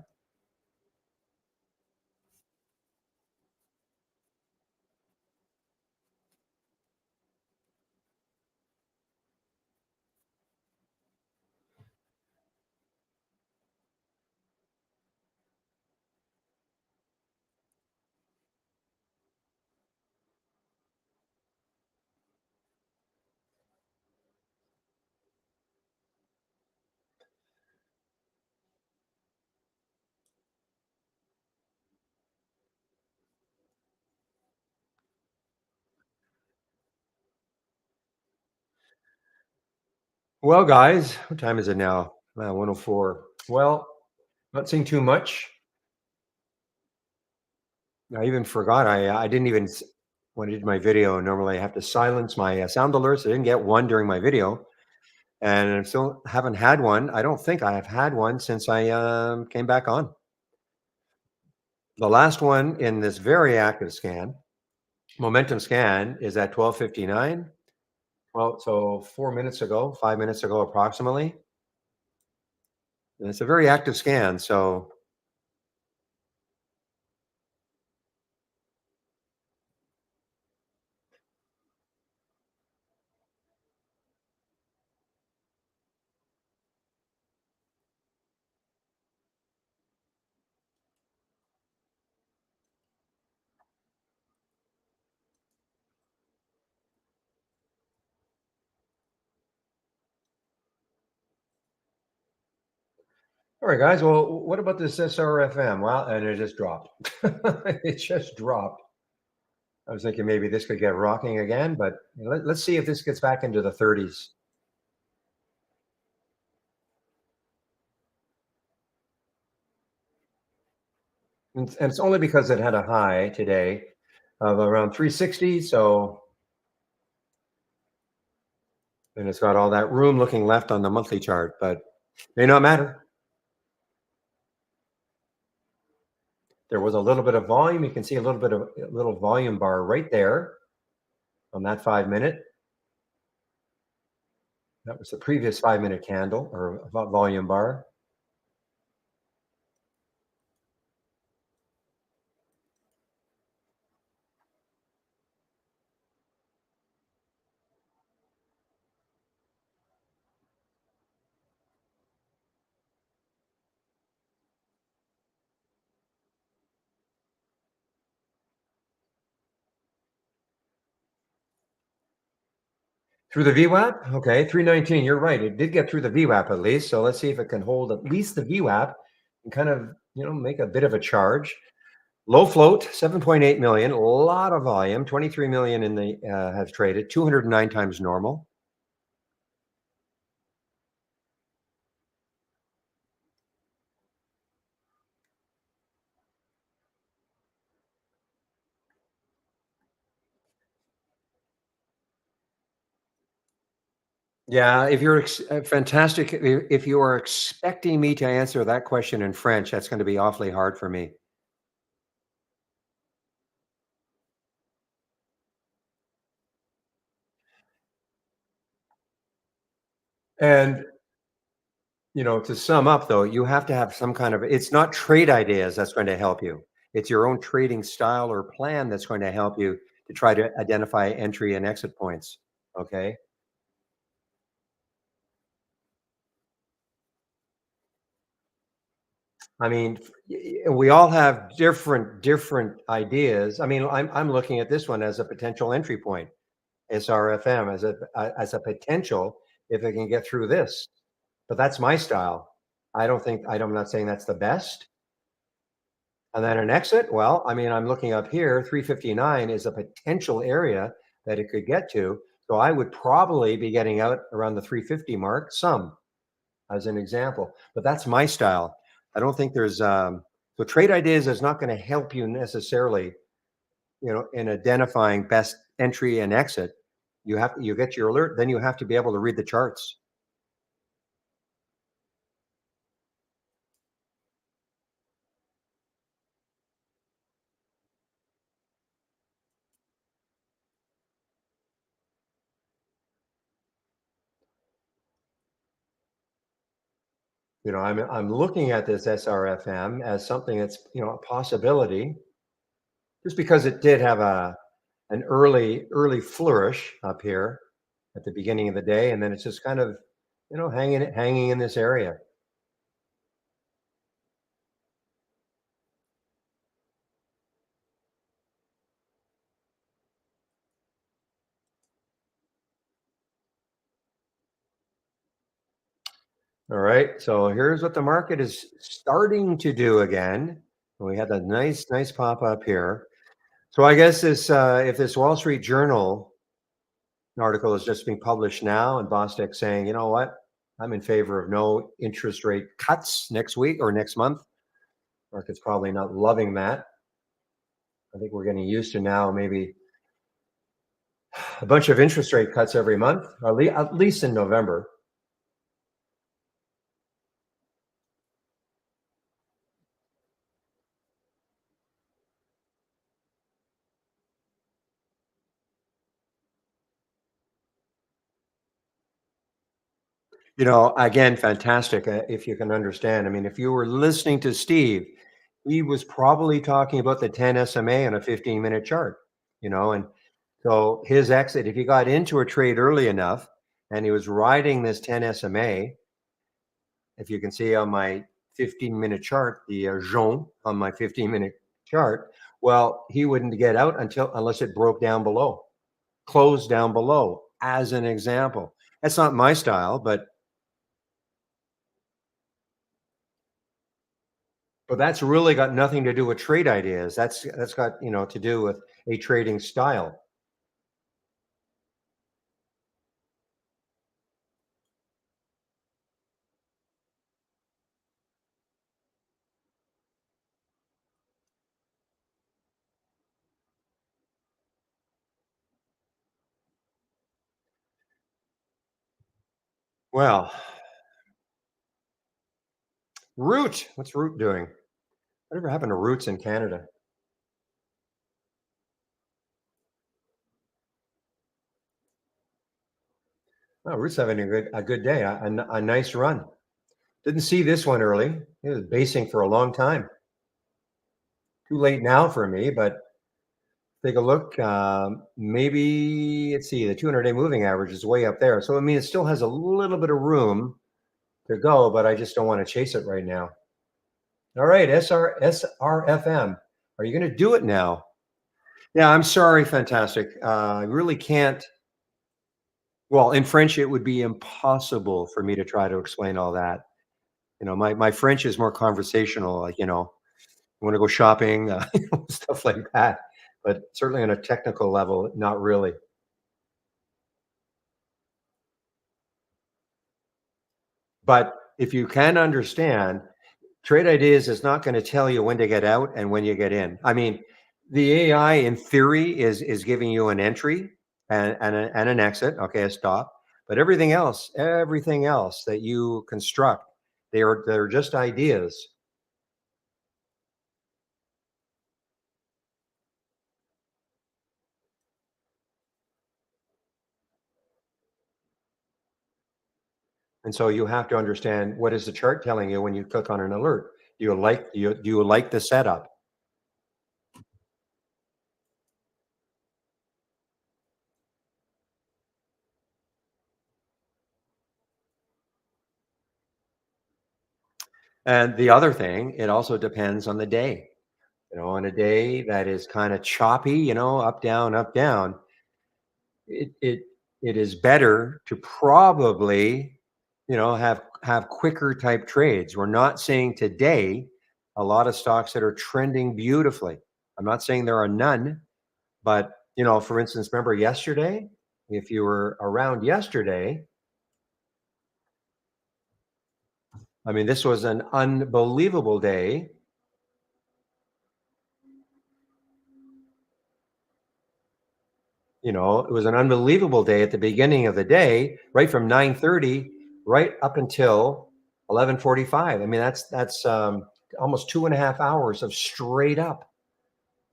Well, guys, what time is it now? 104. Well, not seeing too much. I even forgot. I didn't even when I did my video. Normally, I have to silence my sound alerts. I didn't get one during my video, and I still haven't had one. I don't think I have had one since I came back on. The last one in this very active scan, momentum scan, is at 12:59. Well, so 4 minutes ago, 5 minutes ago, approximately. And it's a very active scan. So, all right, guys. Well, what about this SRFM? Well, and it just dropped. It just dropped. I was thinking maybe this could get rocking again, but let's see if this gets back into the 30s. And it's only because it had a high today of around 360. So, and it's got all that room looking left on the monthly chart, but may not matter. There was a little bit of volume. You can see a little volume bar right there on that 5 minute. That was the previous 5 minute candle or volume bar. Through the VWAP? Okay, 319. You're right. It did get through the VWAP at least. So let's see if it can hold at least the VWAP and kind of, make a bit of a charge. Low float, 7.8 million, a lot of volume, 23 million in the has traded, 209 times normal. Yeah, if you're fantastic, if you are expecting me to answer that question in French, that's going to be awfully hard for me. And to sum up though, you have to have some kind of it's not trade ideas that's going to help you. It's your own trading style or plan that's going to help you to try to identify entry and exit points. Okay. I mean, we all have different ideas. I mean, I'm looking at this one as a potential entry point, SRFM as a potential if it can get through this. But that's my style. I'm not saying that's the best. And then an exit, well, I mean, I'm looking up here, 359 is a potential area that it could get to. So I would probably be getting out around the 350 mark, some as an example. But that's my style. I don't think there's so trade ideas is not going to help you necessarily in identifying best entry and exit, you get your alert, then you have to be able to read the charts. I'm looking at this SRFM as something that's a possibility, just because it did have an early flourish up here at the beginning of the day, and then it's just kind of hanging in this area. All right, so here's what the market is starting to do again. We had a nice pop up here. So I guess this if this Wall Street Journal article is just being published now, and Bostic saying, you know what, I'm in favor of no interest rate cuts next week or next month. Market's probably not loving that. I think we're getting used to now maybe a bunch of interest rate cuts every month, at least in November. Again, fantastic. If you can understand, I mean, if you were listening to Steve, he was probably talking about the 10 SMA on a 15-minute chart, and so his exit, if he got into a trade early enough and he was riding this 10 SMA, if you can see on my 15-minute chart, the jaune on my 15-minute chart, well, he wouldn't get out unless it broke down below, closed down below, as an example. That's not my style, but that's really got nothing to do with trade ideas. That's got, to do with a trading style. Well, Root, what's Root doing? Whatever happened to Roots in Canada? Oh, Root's having a good day, a nice run. Didn't see this one early. It was basing for a long time. Too late now for me, but take a look. Maybe let's see. The 200-day moving average is way up there, so I mean it still has a little bit of room to go, but I just don't want to chase it right now. All right, SRFM. Are you going to do it now? Yeah, I'm sorry, fantastic. I really can't. Well, in French, it would be impossible for me to try to explain all that. My French is more conversational, like, want to go shopping, stuff like that. But certainly on a technical level, not really. But if you can understand, trade ideas is not going to tell you when to get out and when you get in. I mean, the AI in theory is giving you an entry and an exit, okay, a stop. But everything else that you construct, they're just ideas. And so you have to understand, what is the chart telling you when you click on an alert? Do you like the setup? And the other thing, it also depends on the day. On a day that is kind of choppy, up down, it is better to probably, have quicker type trades. We're not seeing today a lot of stocks that are trending beautifully. I'm not saying there are none, but for instance, remember yesterday? If you were around yesterday, I mean, this was an unbelievable day. It was an unbelievable day at the beginning of the day, right from 9:30 right up until 11:45. I mean, that's almost 2.5 hours of straight up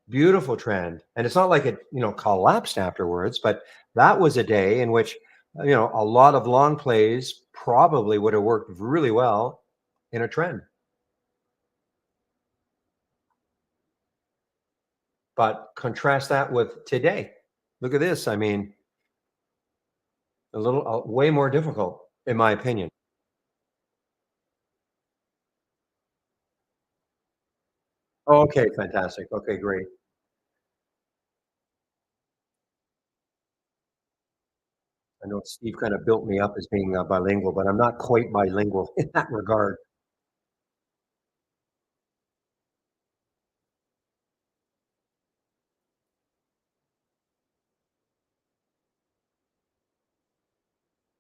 beautiful trend. And it's not like it collapsed afterwards, but that was a day in which a lot of long plays probably would have worked really well in a trend. But contrast that with today. Look at this. I mean, way more difficult, in my opinion. Oh, okay, fantastic. Okay, great. I know Steve kind of built me up as being bilingual, but I'm not quite bilingual in that regard.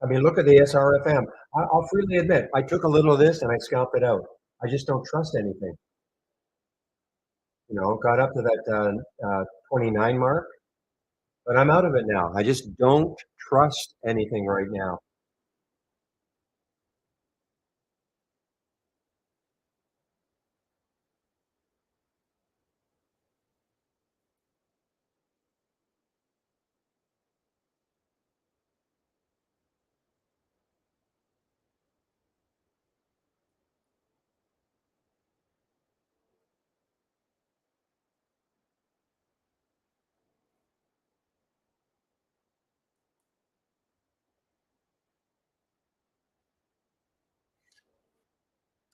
I mean, look at the SRFM. I'll freely admit, I took a little of this and I scalped it out. I just don't trust anything. Got up to that 29 mark, but I'm out of it now. I just don't trust anything right now.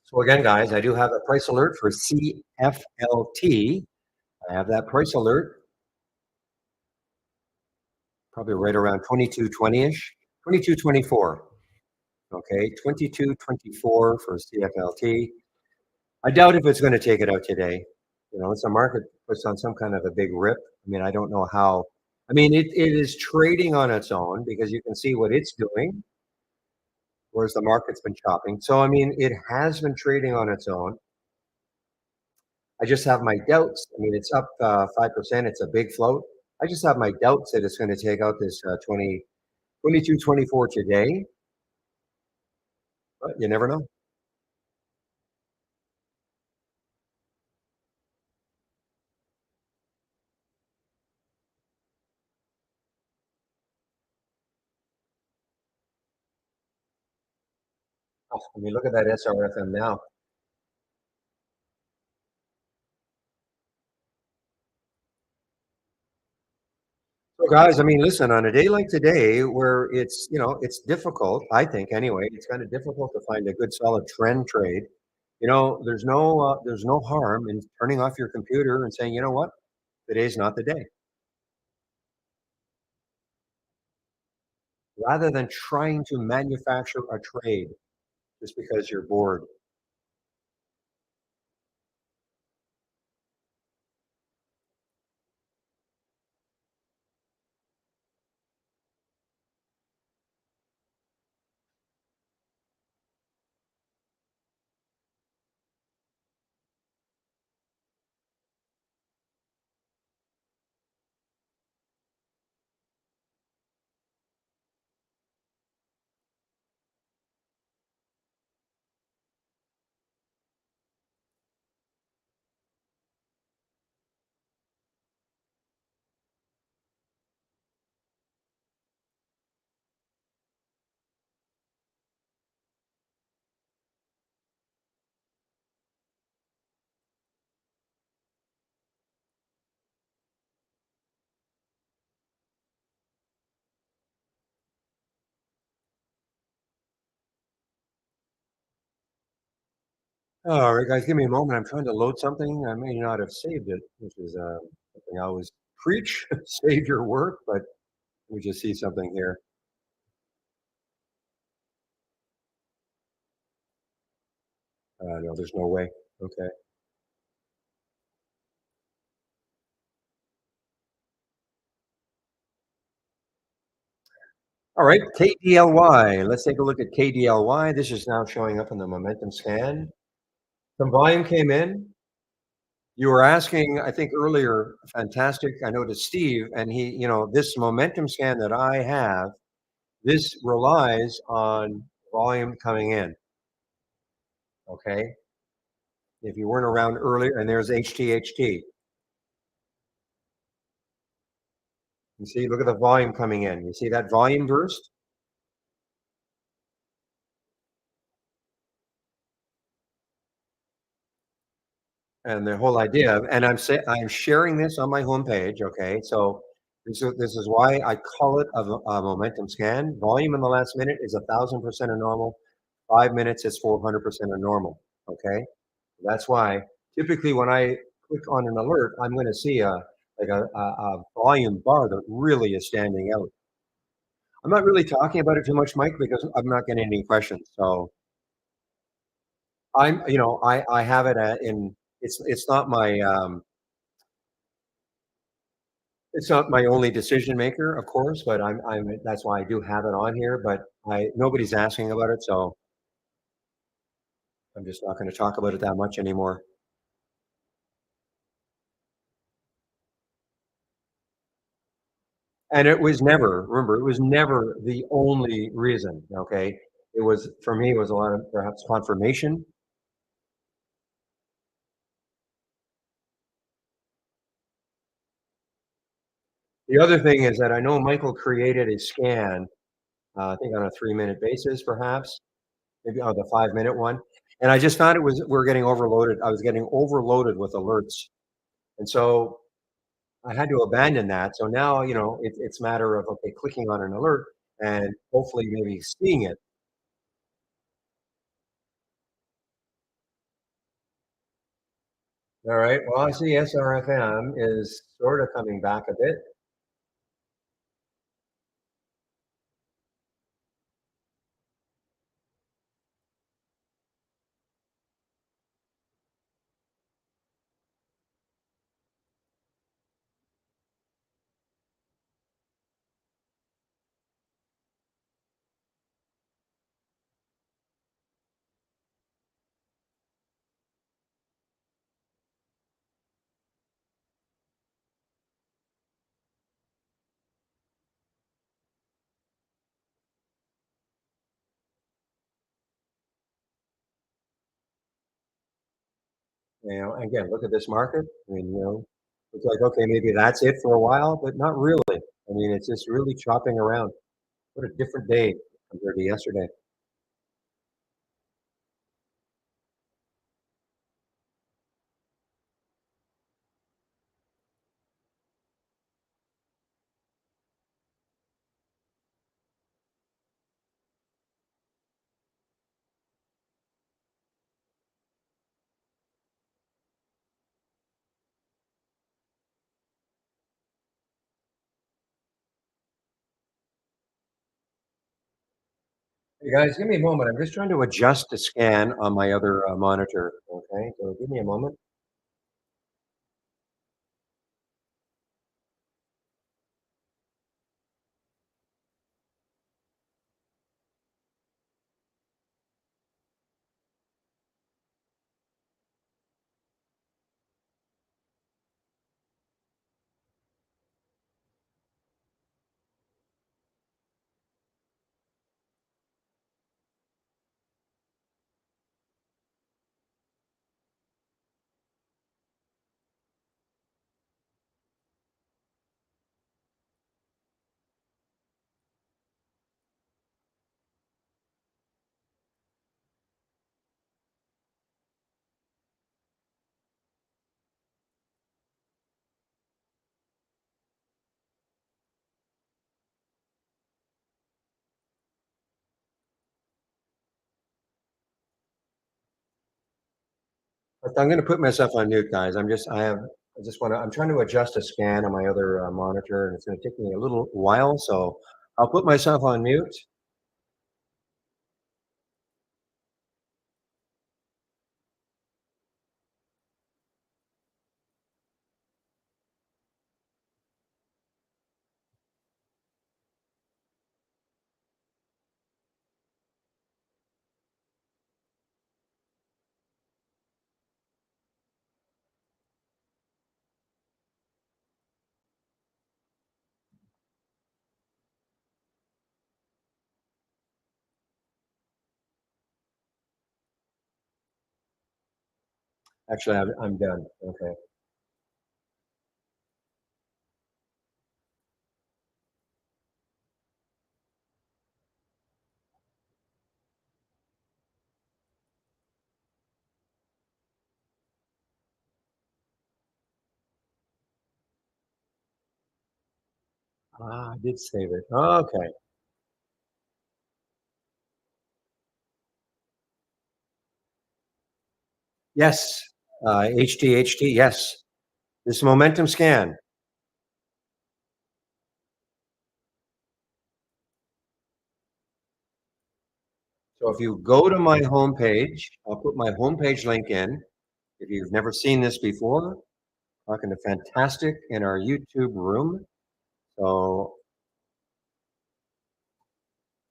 So again, guys, I do have a price alert for CFLT. I have that price alert probably right around 22.20ish, 22.24. Okay, 22.24 for CFLT. I doubt if it's going to take it out today. It's a market puts on some kind of a big rip. I mean, I don't know how. I mean, it is trading on its own because you can see what it's doing, whereas the market's been chopping. So, I mean, it has been trading on its own. I just have my doubts. I mean, it's up 5%. It's a big float. I just have my doubts that it's going to take out this 22.24 today, but you never know. Oh, I mean, look at that SRFM now. So, guys, I mean, listen, on a day like today, where it's difficult, I think anyway, it's kind of difficult to find a good solid trend trade. There's no harm in turning off your computer and saying, you know what, today's not the day, rather than trying to manufacture a trade just because you're bored. All right, guys, give me a moment. I'm trying to load something. I may not have saved it, which is something I always preach: save your work. But we just see something here. No, there's no way. Okay. All right, KDLY. Let's take a look at KDLY. This is now showing up in the momentum scan. Some volume came in. You were asking, I think earlier, fantastic. I know to Steve, and this momentum scan that I have, this relies on volume coming in. Okay. If you weren't around earlier, and there's HTHT. You see, look at the volume coming in. You see that volume burst? And the whole idea of, and I'm sharing this on my homepage, okay? So this is why I call it a momentum scan. Volume in the last minute is 1,000% of normal. 5 minutes is 400% of normal, okay? That's why typically when I click on an alert, I'm going to see a volume bar that really is standing out. I'm not really talking about it too much, Mike, because I'm not getting any questions. So I have it in. It's not my it's not my only decision maker, of course, but that's why I do have it on here. But nobody's asking about it, so I'm just not going to talk about it that much anymore. And it was never, remember, it was never the only reason. Okay, it was for me. It was a lot of perhaps confirmation. The other thing is that I know Michael created a scan, I think on a 3 minute basis, perhaps maybe on the 5 minute one. And I just found we're getting overloaded. I was getting overloaded with alerts, and so I had to abandon that. So now, it's a matter of, okay, clicking on an alert and hopefully maybe seeing it. All right. Well, I see SRFM is sort of coming back a bit. Again, look at this market. I mean, it's like, okay, maybe that's it for a while, but not really. I mean, it's just really chopping around. What a different day compared to yesterday. Hey guys, give me a moment. I'm just trying to adjust the scan on my other monitor. Okay, so give me a moment. But I'm going to put myself on mute, guys. I just want to, I'm trying to adjust a scan on my other monitor, and it's going to take me a little while. So I'll put myself on mute. Actually, I'm done. Okay. I did save it. Okay. Yes. HT. Yes. This momentum scan. So if you go to my homepage, I'll put my homepage link in. If you've never seen this before, talking to Fantastic in our YouTube room. So,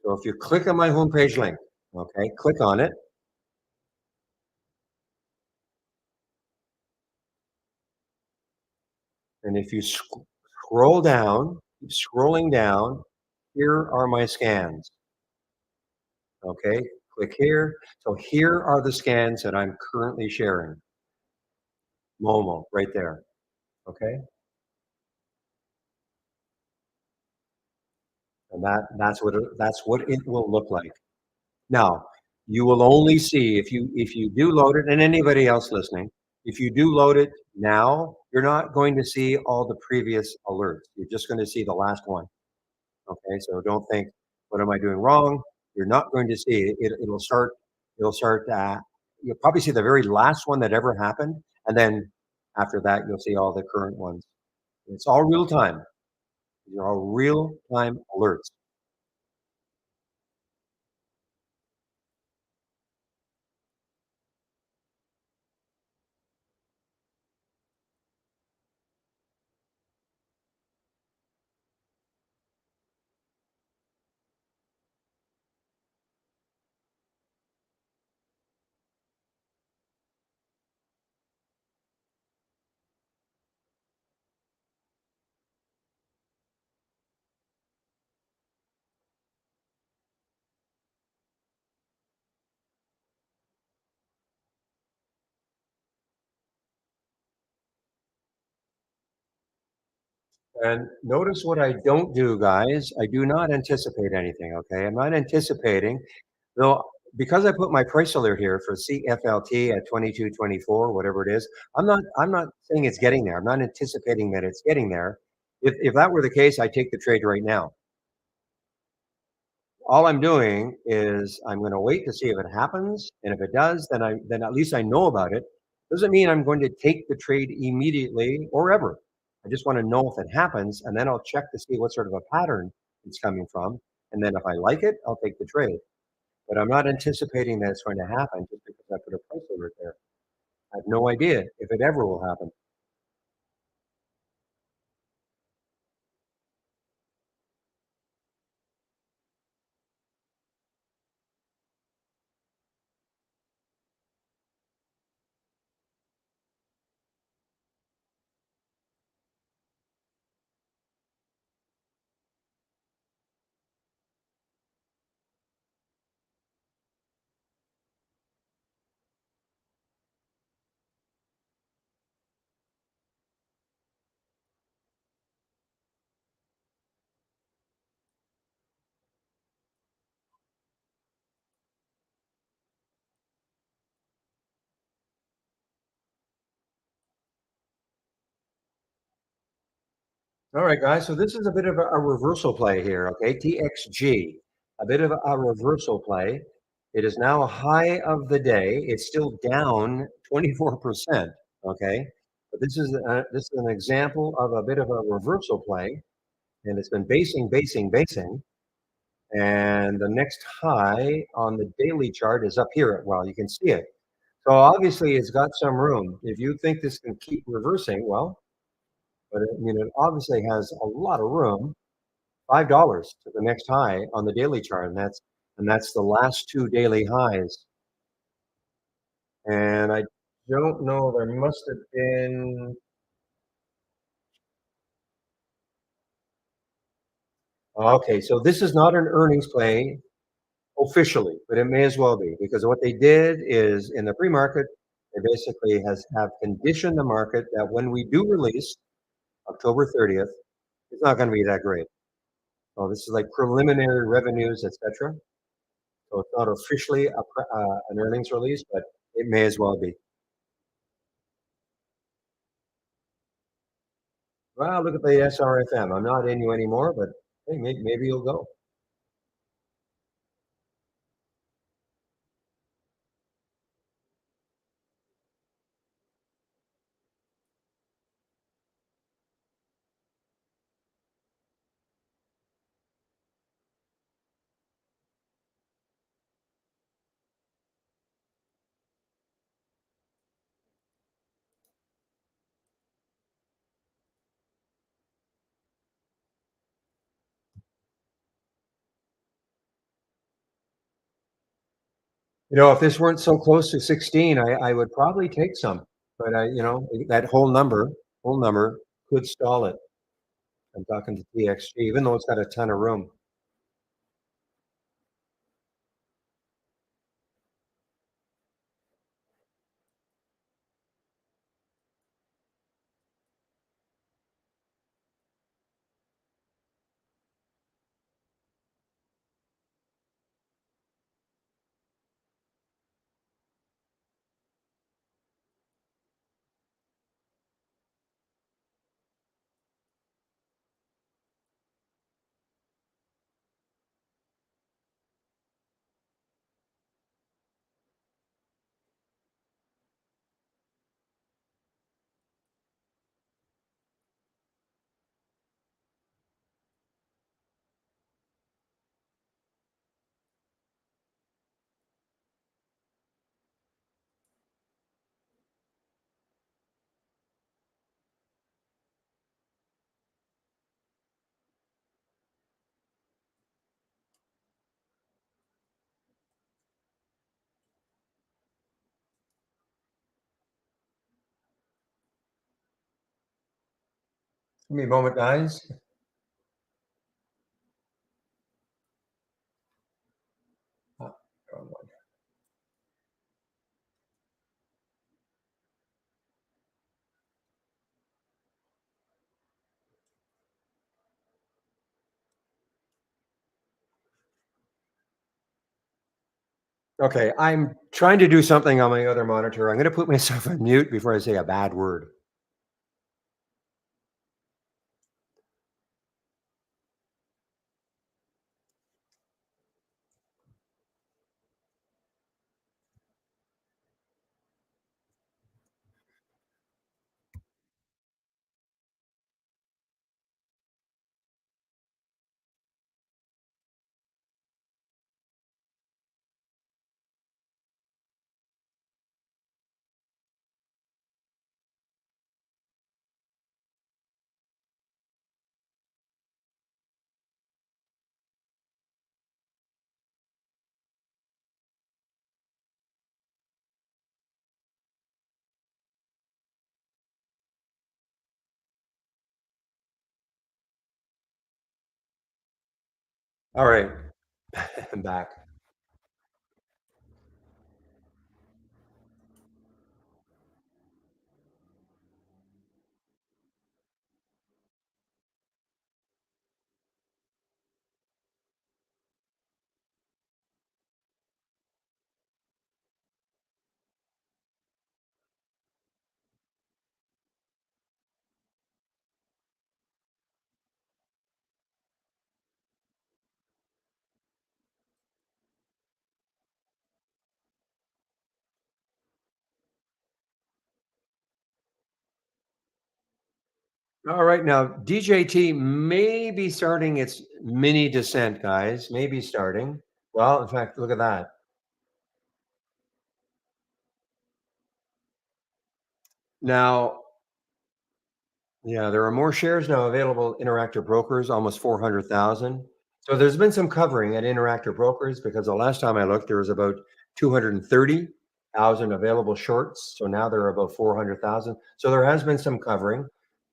so if you click on my homepage link, okay, click on it. And if you scroll down, keep scrolling down, here are my scans. Okay, click here. So here are the scans that I'm currently sharing. Momo, right there. Okay, and that's what it will look like. Now, you will only see if you do load it, and anybody else listening, if you do load it now, you're not going to see all the previous alerts. You're just going to see the last one. Okay, so don't think, what am I doing wrong? You're not going to see it. It'll start. It'll start. You'll probably see the very last one that ever happened, and then after that, you'll see all the current ones. It's all real time. These are all real time alerts. And notice what I don't do, guys. I do not anticipate anything. Okay, I'm not anticipating. Though, because I put my price alert here for CFLT at 22.24, whatever it is, I'm not saying it's getting there. I'm not anticipating that it's getting there. If that were the case, I take the trade right now. All I'm doing is I'm going to wait to see if it happens, and if it does, then at least I know about it. Doesn't mean I'm going to take the trade immediately or ever. I just want to know if it happens, and then I'll check to see what sort of a pattern it's coming from, and then if I like it, I'll take the trade. But I'm not anticipating that it's going to happen just because I put a price alert there. I have no idea if it ever will happen. All right, guys. So this is a bit of a reversal play here. Okay, TXG, a bit of a reversal play. It is now a high of the day. It's still down 24%. Okay, but this is an example of a bit of a reversal play, and it's been basing, and the next high on the daily chart is up here. Well, you can see it. So obviously, it's got some room. If you think this can keep reversing, well, but I mean, it obviously has a lot of room. $5 to the next high on the daily chart, and that's the last two daily highs. And I don't know, there must have been. Okay, so this is not an earnings play officially, but it may as well be because what they did is in the pre-market, They basically has have conditioned the market that when we do release October 30th, it's not going to be that great. So this is like preliminary revenues, etc. So it's not officially an earnings release, but it may as well be. Well, look at the SRFM. I'm not in you anymore, but hey, maybe you'll go. If this weren't so close to 16, I would probably take some, but that whole number could stall it. I'm talking to TXG, even though it's got a ton of room. Give me a moment, guys. Uh, Okay, I'm trying to do something on my other monitor. I'm going to put myself on mute before I say a bad word. All right, I'm back. All right, now DJT may be starting its mini descent, guys. Maybe starting. Well, in fact, look at that. Now, yeah, there are more shares now available at Interactive Brokers, almost 400,000. So there's been some covering at Interactive Brokers because the last time I looked, there was about 230,000 available shorts. So now there are about 400,000. So there has been some covering,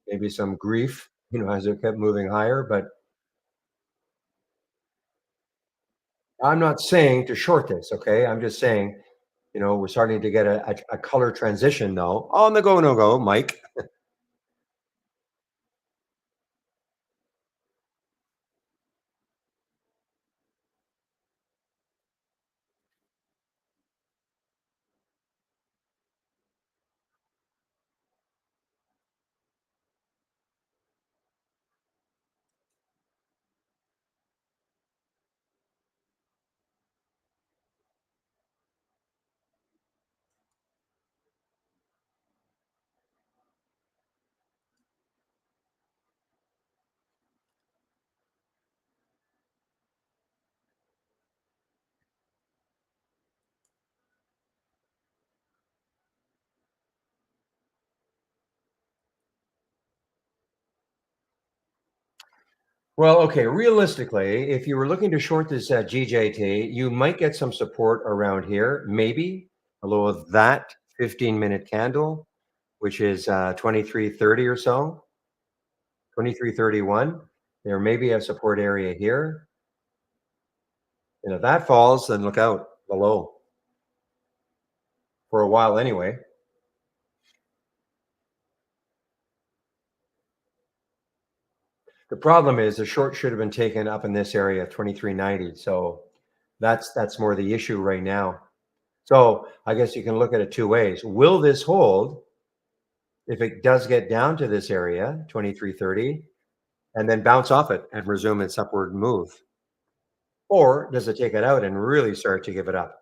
maybe some grief, as it kept moving higher. But I'm not saying to short this, okay? I'm just saying We're starting to get a color transition though. On the go, no go, Mike. Well, okay, realistically, if you were looking to short this GJT, you might get some support around here, maybe below that 15-minute candle, which is 23.30 or so, 23.31. There may be a support area here. And if that falls, then look out below for a while anyway. The problem is the short should have been taken up in this area, 23.90. So that's more the issue right now. So I guess you can look at it two ways. Will this hold if it does get down to this area, 23.30, and then bounce off it and resume its upward move? Or does it take it out and really start to give it up?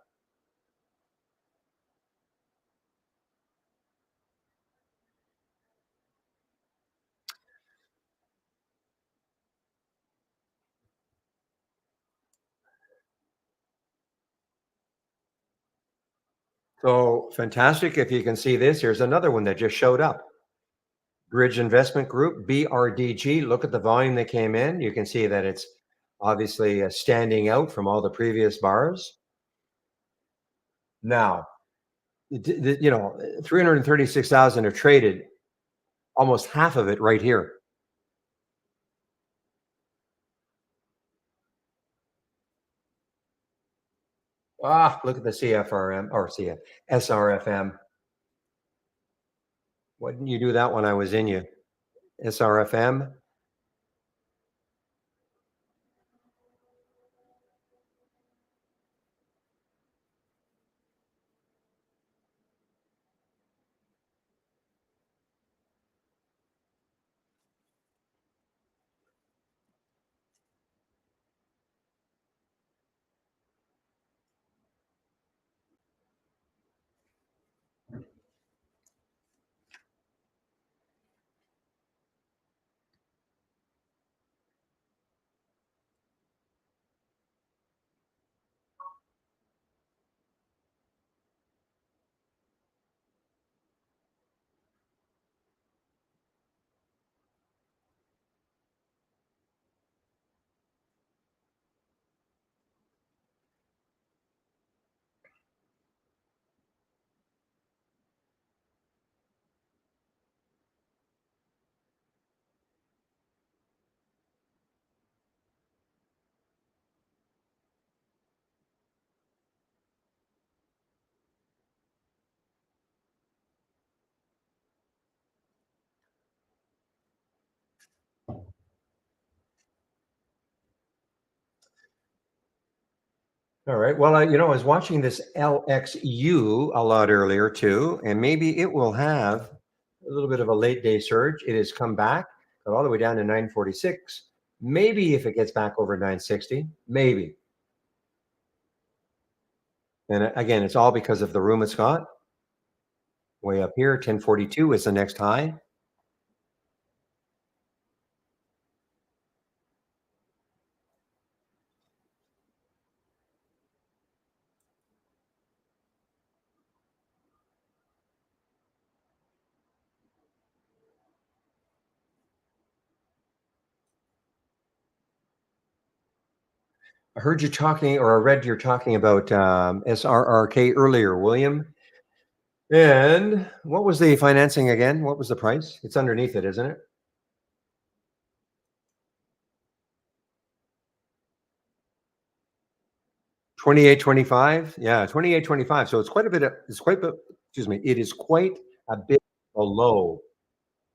So fantastic. If you can see this, here's another one that just showed up. Bridge Investment Group, BRDG. Look at the volume that came in. You can see that it's obviously standing out from all the previous bars. Now, 336,000 are traded, almost half of it right here. Look at the CFRM or CF, SRFM. Why didn't you do that when I was in you? SRFM. All right. Well, I was watching this LXU a lot earlier too, and maybe it will have a little bit of a late day surge. It has come back, got all the way down to 946. Maybe if it gets back over 960, maybe. And again, it's all because of the room it's got. Way up here, 1042 is the next high. I heard you talking, or I read you're talking about SRRK earlier, William. And what was the financing again? What was the price? It's underneath it, isn't it? 28, 25. Yeah, 28, 25. So it's quite a bit it's quite excuse me, it is quite a bit below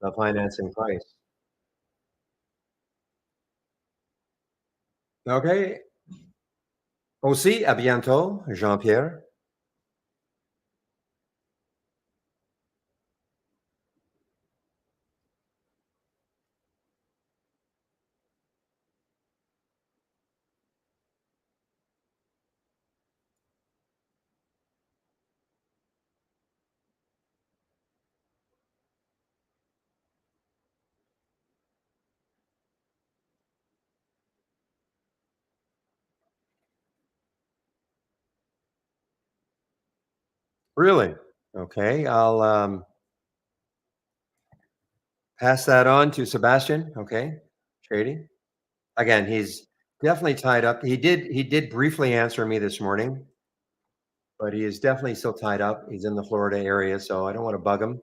the financing price. Okay. Aussi, à bientôt, Jean-Pierre. Really? Okay, I'll, pass that on to Sebastian, okay, trading. Again, he's definitely tied up. He did briefly answer me this morning, but he is definitely still tied up. He's in the Florida area, so I don't wanna bug him.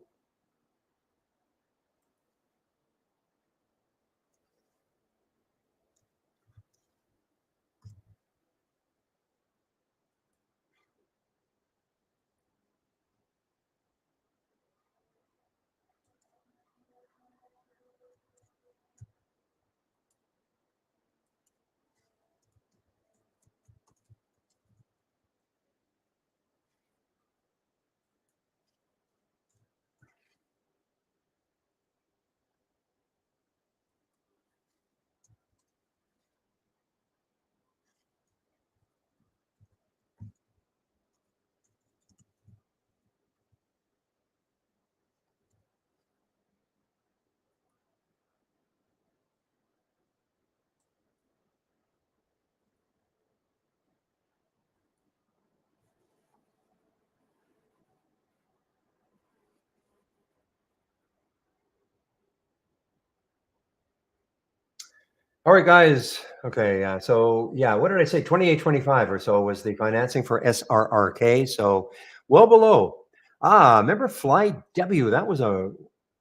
All right, guys. Okay, so yeah, what did I say? 28, 25 or so was the financing for SRRK. So well below. Remember Fly W? That was a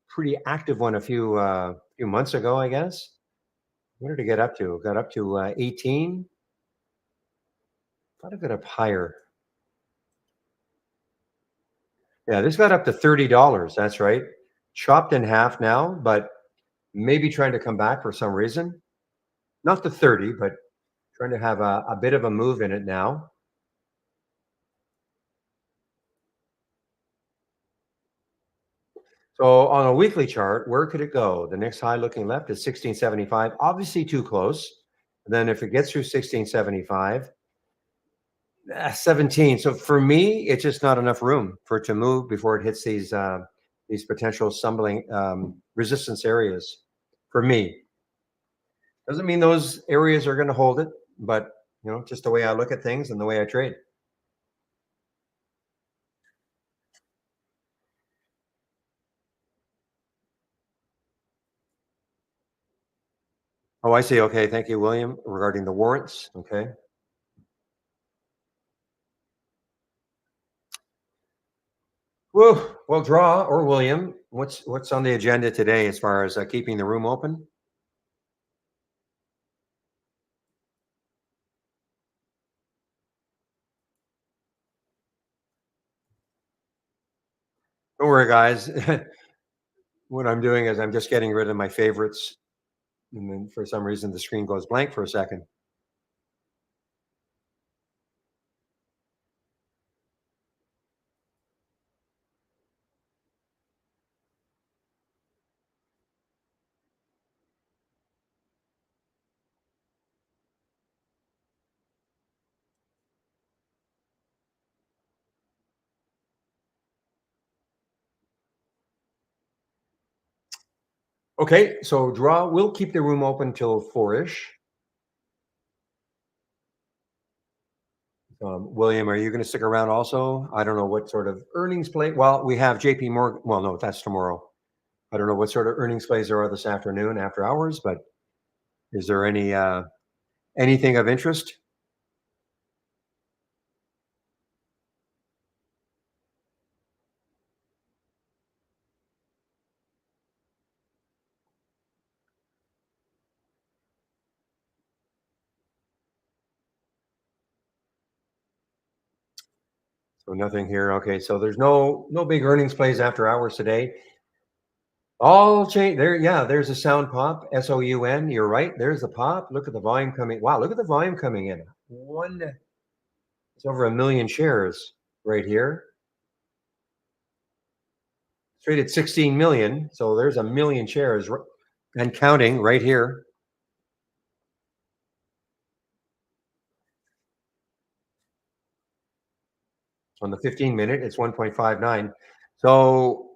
pretty active one a few months ago, I guess. What did it get up to? Got up to 18. Thought it got up higher. Yeah, this got up to $30. That's right. Chopped in half now, but maybe trying to come back for some reason. Not to 30, but trying to have a bit of a move in it now. So on a weekly chart, where could it go? The next high looking left is 1675, obviously too close. And then if it gets through 1675, 17. So for me, it's just not enough room for it to move before it hits these potential stumbling resistance areas. For me, doesn't mean those areas are going to hold it, but just the way I look at things and the way I trade. Oh, I see. Okay, thank you, William. Regarding the warrants, okay. Well, draw or William. What's on the agenda today as far as keeping the room open? Don't worry, guys. What I'm doing is I'm just getting rid of my favorites, and then for some reason the screen goes blank for a second. Okay, so draw. We'll keep the room open till four-ish. William, are you going to stick around also? I don't know what sort of earnings play. Well, we have JP Morgan. Well, no, that's tomorrow. I don't know what sort of earnings plays there are this afternoon after hours, but is there anything of interest? So nothing here. Okay, so there's no big earnings plays after hours today. All change there. Yeah, there's a sound pop. SOUN. You're right. There's the pop. Look at the volume coming. Wow, look at the volume coming in. It's over a million shares right here. Traded 16 million. So there's a million shares and counting right here. On the 15-minute, it's 1.59. So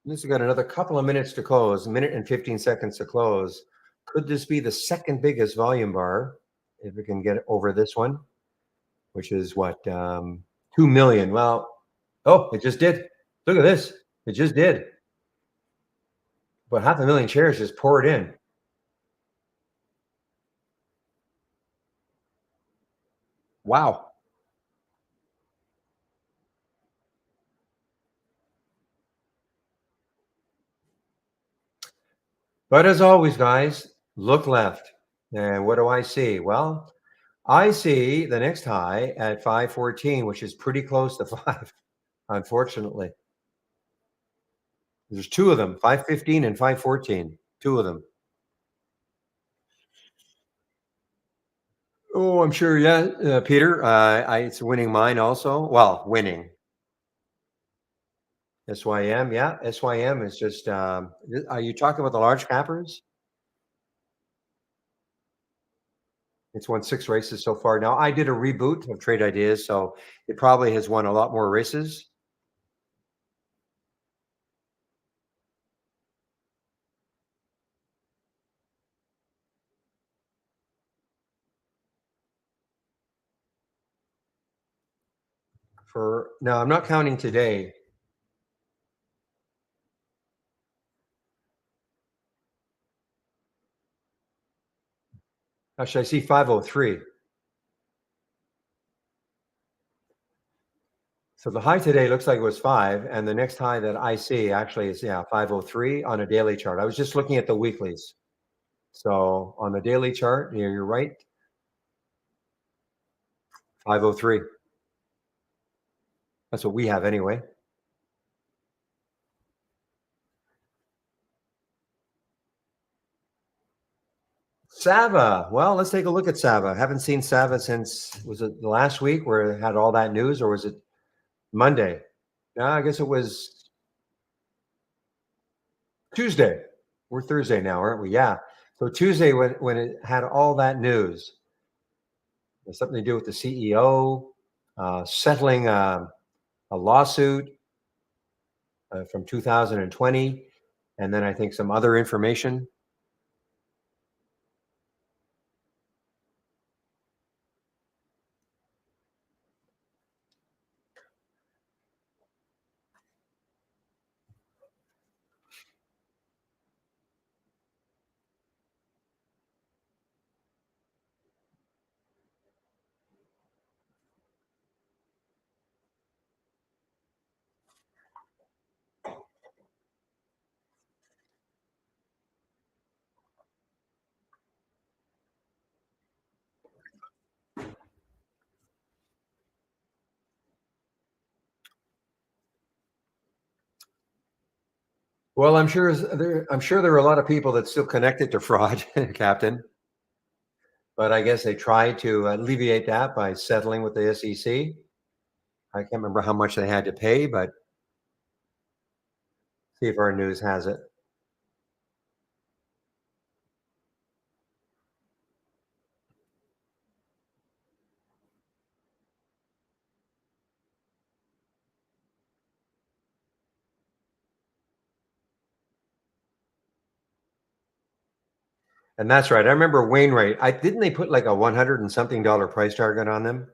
this has got another couple of minutes to close, a minute and 15 seconds to close. Could this be the second biggest volume bar if we can get over this one, which is what, 2 million? Well, oh, it just did. Look at this. It just did. But 500,000 shares just poured in. Wow. But as always, guys, look left. And what do I see? Well, I see the next high at 514, which is pretty close to 5, unfortunately. There's two of them, 515 and 514, two of them. Oh, I'm sure, yeah, Peter, it's winning mine also. Well, winning. SYM, yeah, SYM is just, are you talking about the large cappers? It's won 6 races so far. Now, I did a reboot of Trade Ideas, so it probably has won a lot more races. For now, I'm not counting today. Actually, I see 503. So the high today looks like it was 5, and the next high that I see actually is, yeah, 503 on a daily chart. I was just looking at the weeklies. So on the daily chart, yeah, you're right, 503. That's what we have anyway. Sava. Well, let's take a look at Sava. Haven't seen Sava since, was it the last week where it had all that news, or was it Monday? No, I guess it was Tuesday. We're Thursday now, aren't we? Yeah. So Tuesday when it had all that news, it something to do with the CEO settling a lawsuit from 2020, and then I think some other information. Well, I'm sure there are a lot of people that still connected to fraud, Captain. But I guess they tried to alleviate that by settling with the SEC. I can't remember how much they had to pay, but see if our news has it. And that's right. I remember Wainwright. I didn't they put like a 100 and something dollar price target on them?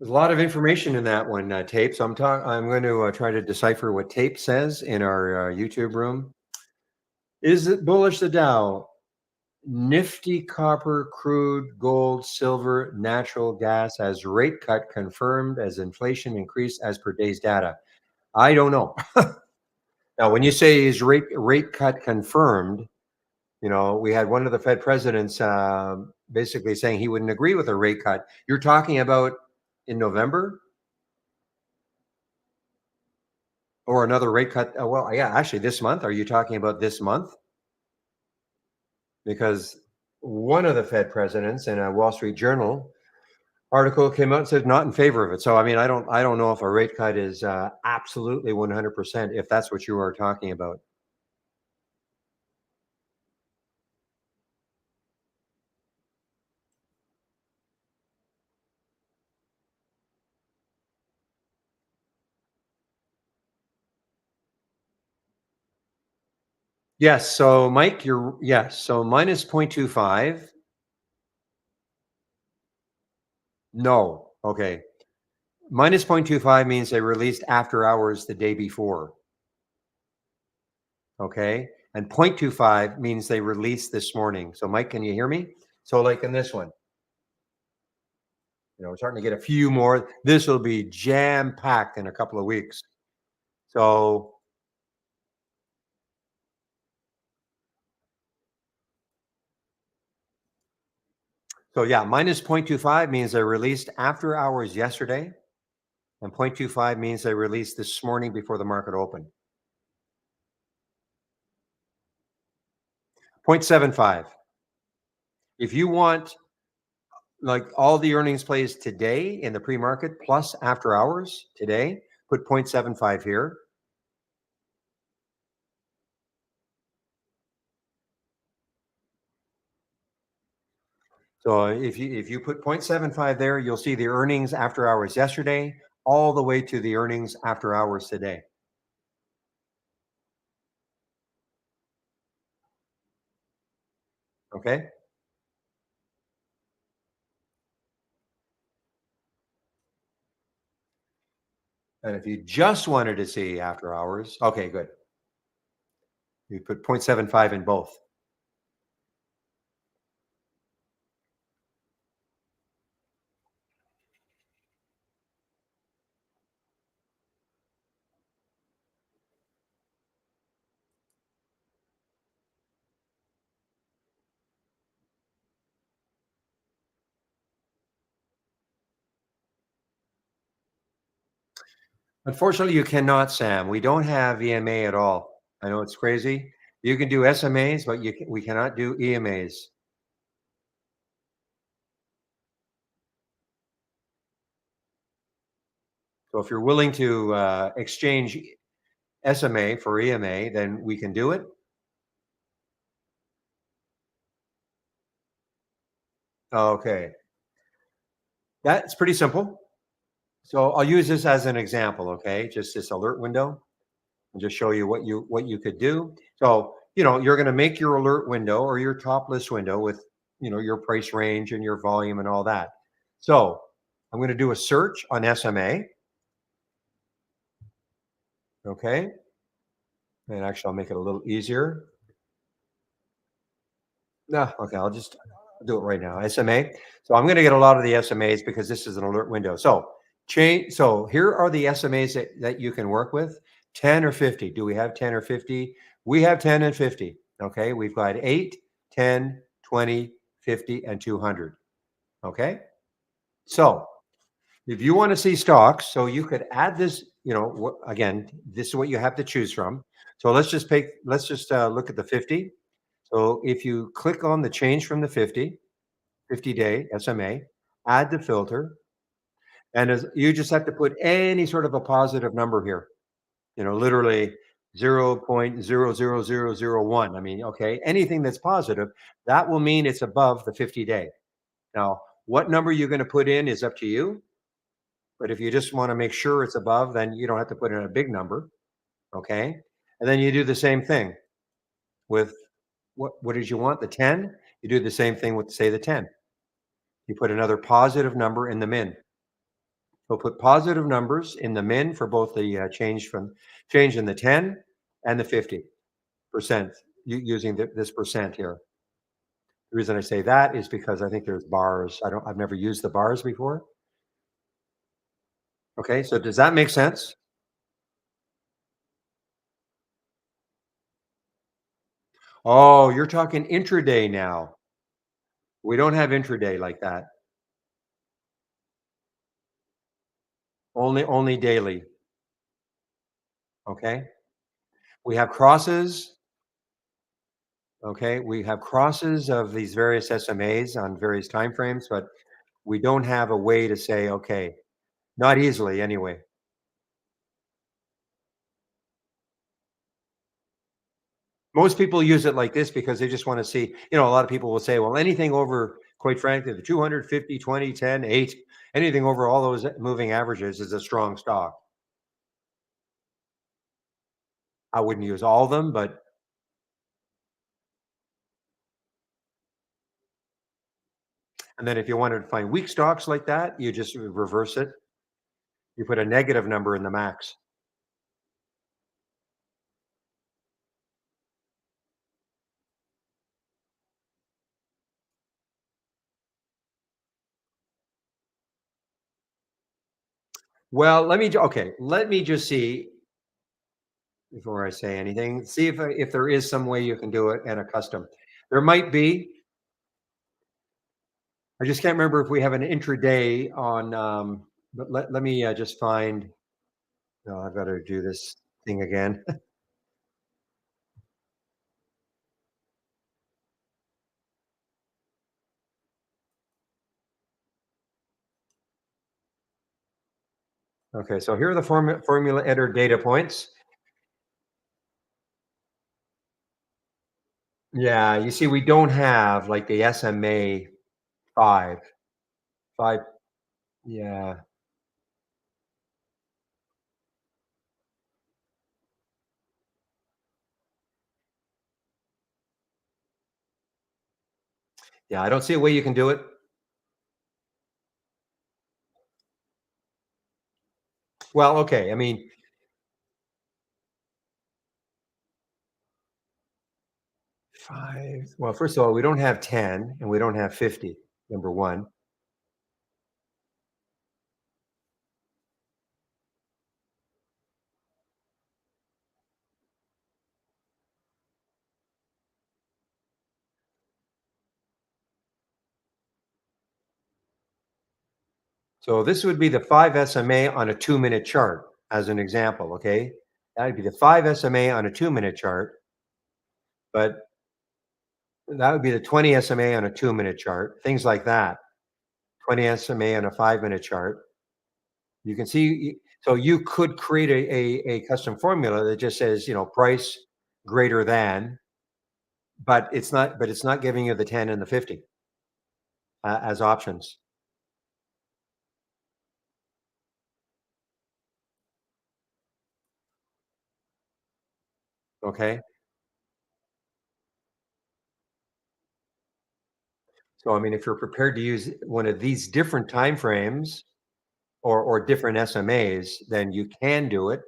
There's a lot of information in that one, Tape. So I'm going to try to decipher what Tape says in our YouTube room. Is it bullish the Dow? Nifty copper, crude, gold, silver, natural gas as rate cut confirmed as inflation increased as per day's data. I don't know. Now, when you say is rate cut confirmed, we had one of the Fed presidents basically saying he wouldn't agree with a rate cut. You're talking about in November or another rate cut? Well, yeah, actually, this month. Are you talking about this month? Because one of the Fed presidents in a Wall Street Journal article came out and said not in favor of it. So, I mean, I don't know if a rate cut is absolutely 100% if that's what you are talking about. Yes. So, Mike, yes. So minus 0.25. No. Okay. Minus 0.25 means they released after hours the day before. Okay. And 0.25 means they released this morning. So, Mike, can you hear me? So, like in this one, we're starting to get a few more. This will be jam packed in a couple of weeks. So, yeah, minus 0.25 means they released after hours yesterday, and 0.25 means they released this morning before the market opened. 0.75. If you want like all the earnings plays today in the pre-market plus after hours today, put 0.75 here. So if you put 0.75 there, you'll see the earnings after hours yesterday all the way to the earnings after hours today. Okay? And if you just wanted to see after hours, okay, good. You put 0.75 in both. Unfortunately, you cannot, Sam. We don't have EMA at all. I know it's crazy. You can do SMAs, but we cannot do EMAs. So if you're willing to exchange SMA for EMA, then we can do it. Okay, that's pretty simple. So I'll use this as an example. Okay, just this alert window, and just show you what you could do. So you're going to make your alert window or your top list window with your price range and your volume and all that. So I'm going to do a search on SMA. Okay. And actually, I'll make it a little easier. No, okay, I'll just do it right now. SMA. So I'm going to get a lot of the SMAs because this is an alert window. So change. So here are the SMAs that you can work with: 10 or 50. Do we have 10 or 50? We have 10 and 50. Okay. We've got 8, 10, 20, 50, and 200. Okay. So if you want to see stocks, so you could add this, again, this is what you have to choose from. So let's just look at the 50. So if you click on the change from the 50-day SMA, add the filter, and as you just have to put any sort of a positive number here, literally 0.00001. I mean, okay, anything that's positive, that will mean it's above the 50-day. Now, what number you're going to put in is up to you. But if you just want to make sure it's above, then you don't have to put in a big number. Okay. And then you do the same thing with what did you want? The 10? You do the same thing with, say, the 10. You put another positive number in the min. So put positive numbers in the min for both the change in the 10 and the 50% using this percent here. The reason I say that is because I think there's bars. I've never used the bars before. Okay, so does that make sense? Oh, you're talking intraday now. We don't have intraday like that. Only daily. Okay. We have crosses. Okay. We have crosses of these various SMAs on various time frames, but we don't have a way to say, okay, not easily anyway. Most people use it like this because they just want to see, a lot of people will say, well, anything over, quite frankly, the 250, 20, 10, 8, anything over all those moving averages is a strong stock. I wouldn't use all of them, but and then if you wanted to find weak stocks like that, you just reverse it. You put a negative number in the max. Well, let me just see before I say anything. See if there is some way you can do it and a custom. There might be. I just can't remember if we have an intraday on. But let me just find. No, I've got to do this thing again. Okay, so here are the formula editor data points. Yeah, you see, we don't have like the SMA five, five. Yeah, yeah. I don't see a way you can do it. Well, okay. I mean, 5. Well, first of all, we don't have 10 and we don't have 50, number 1. So this would be the 5 SMA on a 2-minute chart as an example, okay? That would be the 5 SMA on a 2-minute chart, but that would be the 20 SMA on a 2-minute chart, things like that. 20 SMA on a 5-minute chart. You can see, so you could create a custom formula that just says, price greater than, but it's not giving you the 10 and the 50 as options. Okay. So, I mean, if you're prepared to use one of these different time frames or different SMAs, then you can do it.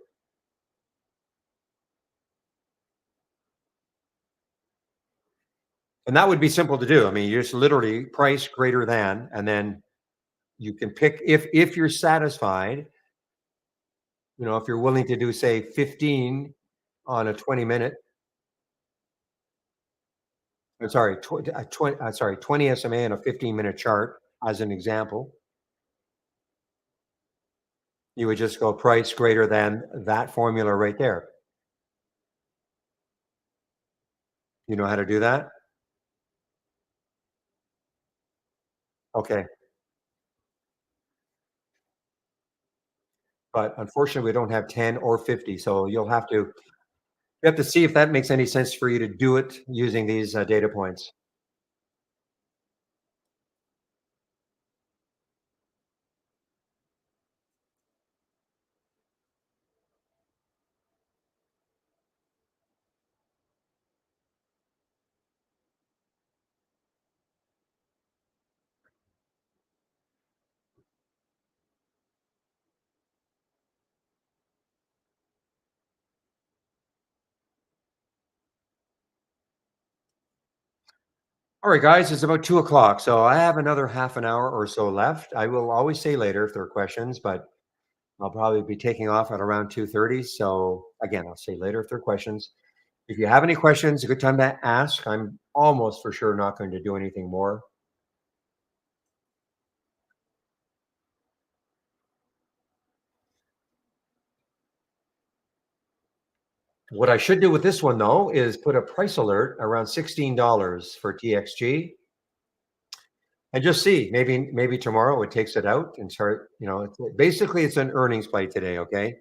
And that would be simple to do. I mean, you just literally price greater than, and then you can pick if you're satisfied, if you're willing to do, say, 15 on a 20-minute, I'm sorry, 20 SMA on a 15-minute chart as an example, you would just go price greater than that formula right there. You know how to do that? Okay. But unfortunately, we don't have 10 or 50, so you have to see if that makes any sense for you to do it using these, data points. All right, guys, it's about 2 o'clock. So I have another half an hour or so left. I will always say later if there are questions, but I'll probably be taking off at around 2:30. So again, I'll say later if there are questions. If you have any questions, a good time to ask. I'm almost for sure not going to do anything more. What I should do with this one though is put a price alert around $16 for TXG and just see. Maybe tomorrow it takes it out and start. Basically it's an earnings play today. Okay,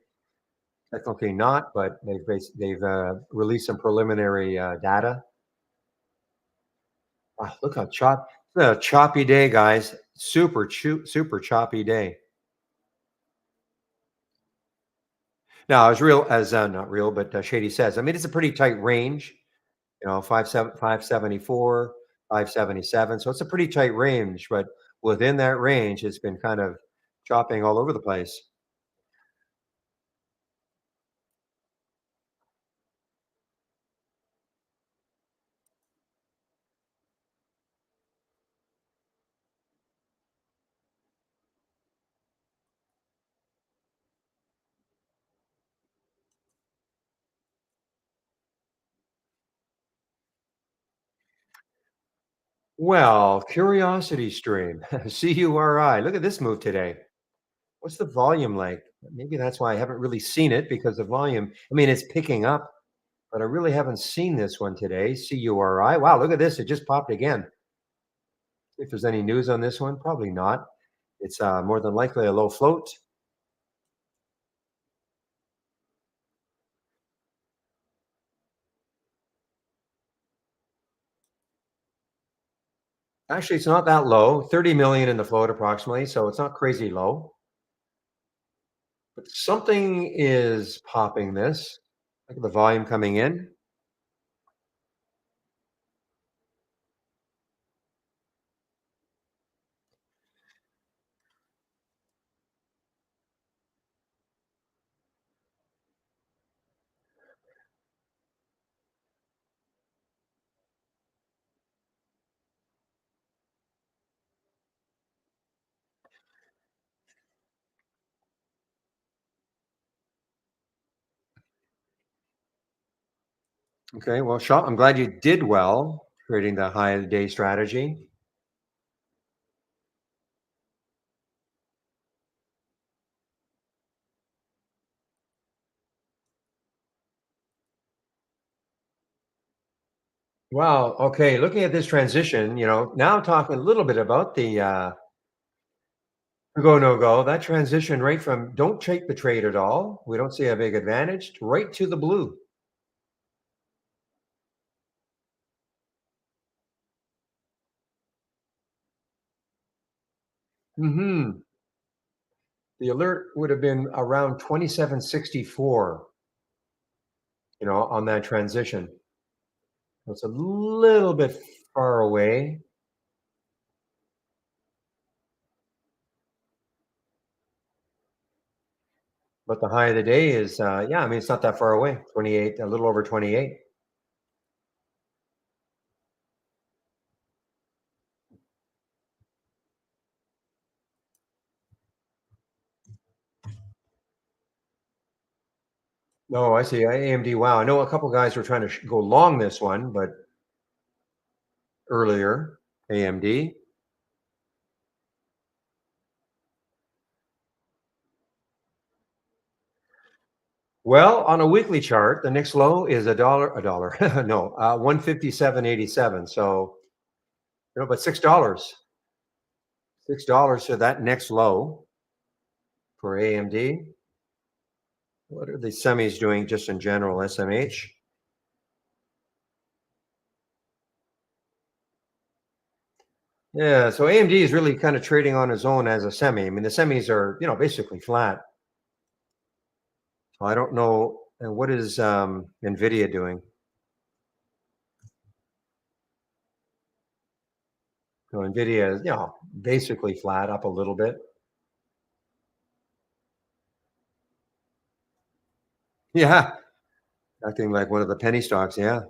technically not, but they've released some preliminary data. Wow, look how it's a choppy day, guys. Super choppy day. Now, as real as not real, but Shady says, I mean, it's a pretty tight range. 574, 577. So it's a pretty tight range, but within that range, it's been kind of chopping all over the place. Well, Curiosity Stream, CURI. Look at this move today. What's the volume like? Maybe that's why I haven't really seen it because the volume, I mean, it's picking up, but I really haven't seen this one today. CURI. Wow, look at this. It just popped again. If there's any news on this one, probably not. It's more than likely a low float. Actually, it's not that low. 30 million in the float approximately, so it's not crazy low. But something is popping this. Look at the volume coming in. Okay, well, Shaw, I'm glad you did well creating the high of the day strategy. Wow. Okay, looking at this transition, now talking a little bit about the go no go. That transition right from don't take the trade at all. We don't see a big advantage right to the blue. Hmm. The alert would have been around 2764, on that transition. It's a little bit far away, but the high of the day is, yeah, I mean, it's not that far away. 28, a little over 28. No, I see. AMD. Wow. I know a couple guys were trying to go long this one, but earlier, AMD. Well, on a weekly chart, the next low is a dollar, no, 157.87. So, but $6 to that next low for AMD. What are the semis doing just in general? SMH. Yeah, so AMD is really kind of trading on its own as a semi. I mean, the semis are, basically flat. So I don't know. And what is Nvidia doing? So Nvidia is, basically flat, up a little bit. Yeah, acting like one of the penny stocks. Yeah.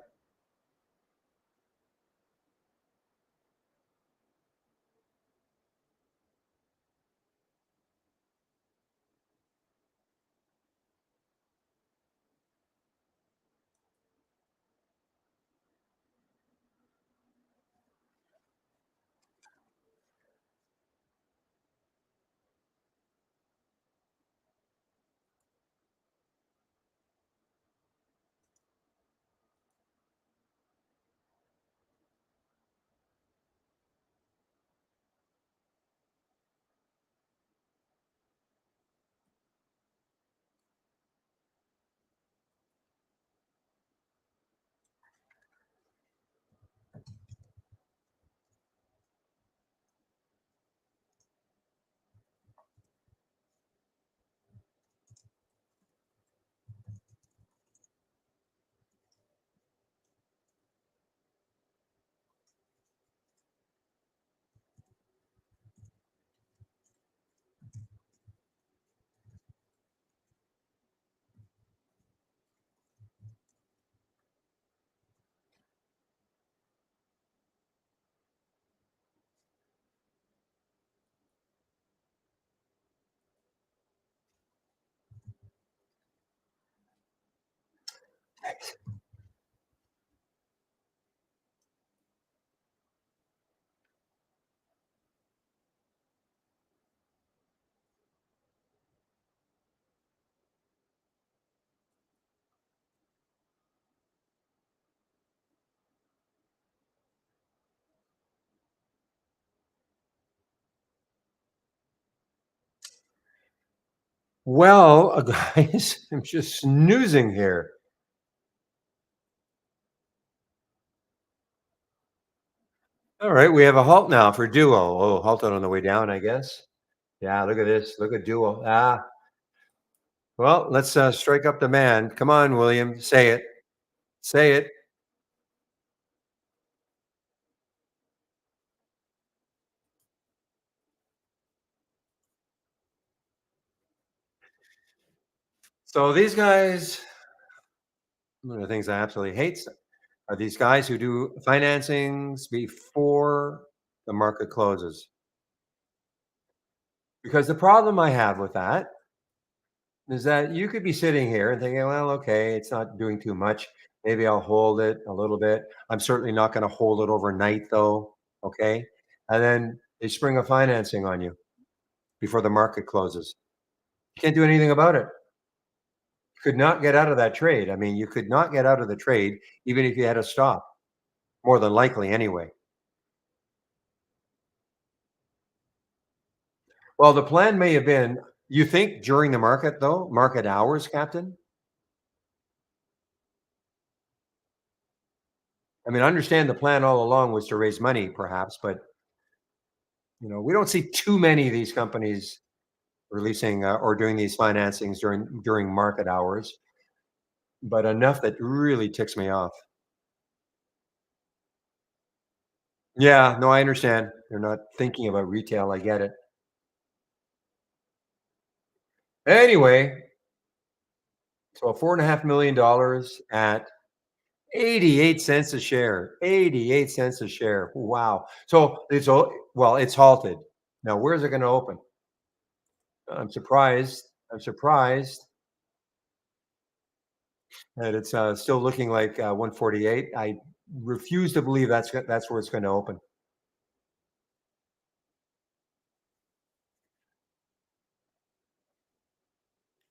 Well, guys, I'm just snoozing here. All right, we have a halt now for Duo. Oh, halted on the way down, I guess. Yeah, look at this. Look at Duo. Well, let's strike up the man. Come on, William. Say it. Say it. So these guys, one of the things I absolutely hate are these guys who do financings before the market closes. Because the problem I have with that is that you could be sitting here and thinking, well, okay, it's not doing too much. Maybe I'll hold it a little bit. I'm certainly not going to hold it overnight, though. Okay. And then they spring a financing on you before the market closes. You can't do anything about it. You could not get out of that trade. I mean, you could not get out of the trade even if you had a stop, more than likely, anyway. Well, the plan may have been, you think during the market, though, market hours, Captain? I mean, I understand the plan all along was to raise money, perhaps, but we don't see too many of these companies releasing or doing these financings during market hours, but enough that really ticks me off. Yeah, no, I understand. They're not thinking about retail. I get it. Anyway, so $4.5 million at 88 cents a share. 88 cents a share. Wow. So it's halted. Now, where's it going to open? I'm surprised. I'm surprised that it's still looking like 148. I refuse to believe that's where it's going to open.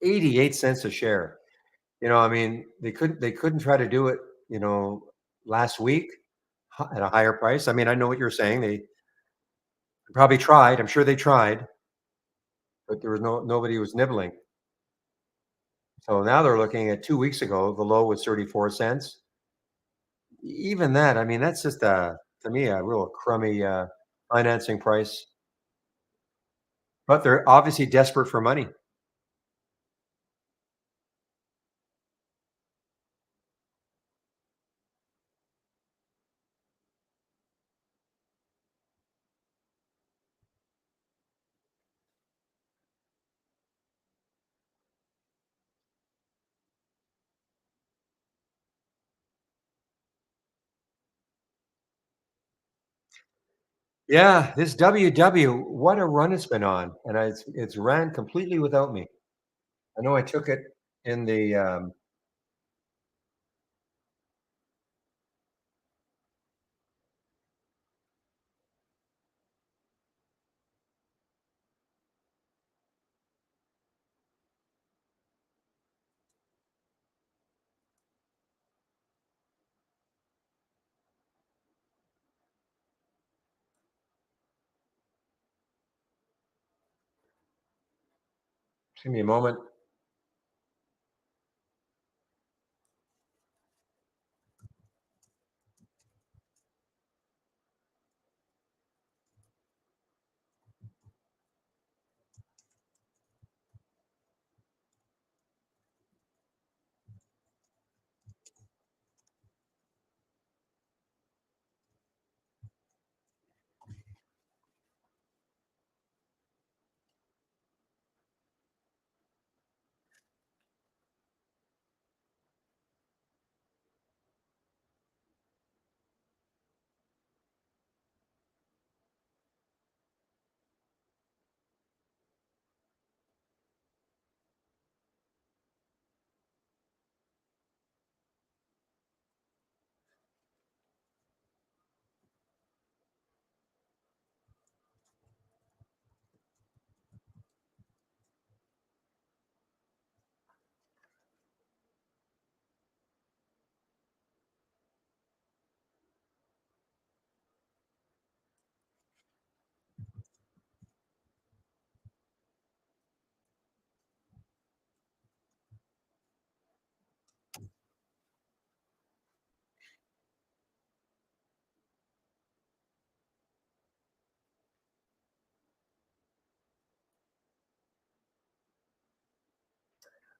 88 cents a share. I mean, they couldn't try to do it, you know, last week at a higher price. I mean, I know what you're saying. They probably tried. I'm sure they tried, but there was nobody was nibbling. So now they're looking at 2 weeks ago. The low was 34 cents. Even that, I mean, that's just to me a real crummy financing price. But they're obviously desperate for money. Yeah, this WW, what a run it's been on, and it's ran completely without me. I know I took it in the. Give me a moment.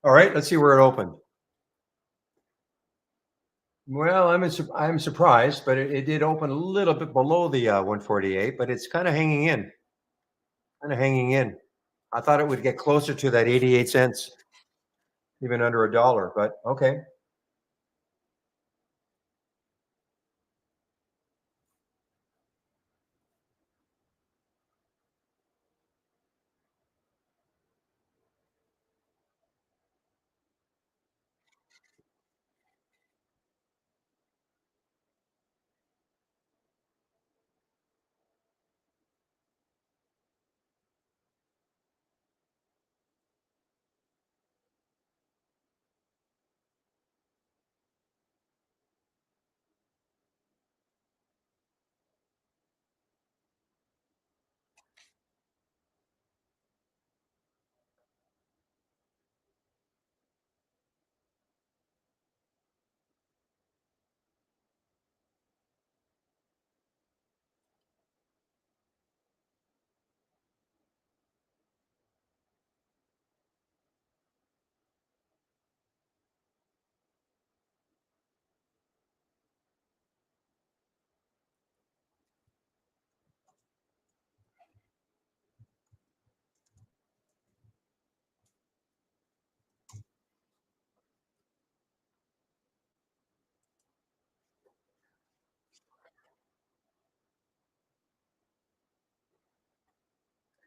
All right, let's see where it opened. Well, I'm surprised, but it did open a little bit below the 148, but it's kind of hanging in, kind of hanging in. I thought it would get closer to that 88 cents, even under a dollar, but okay.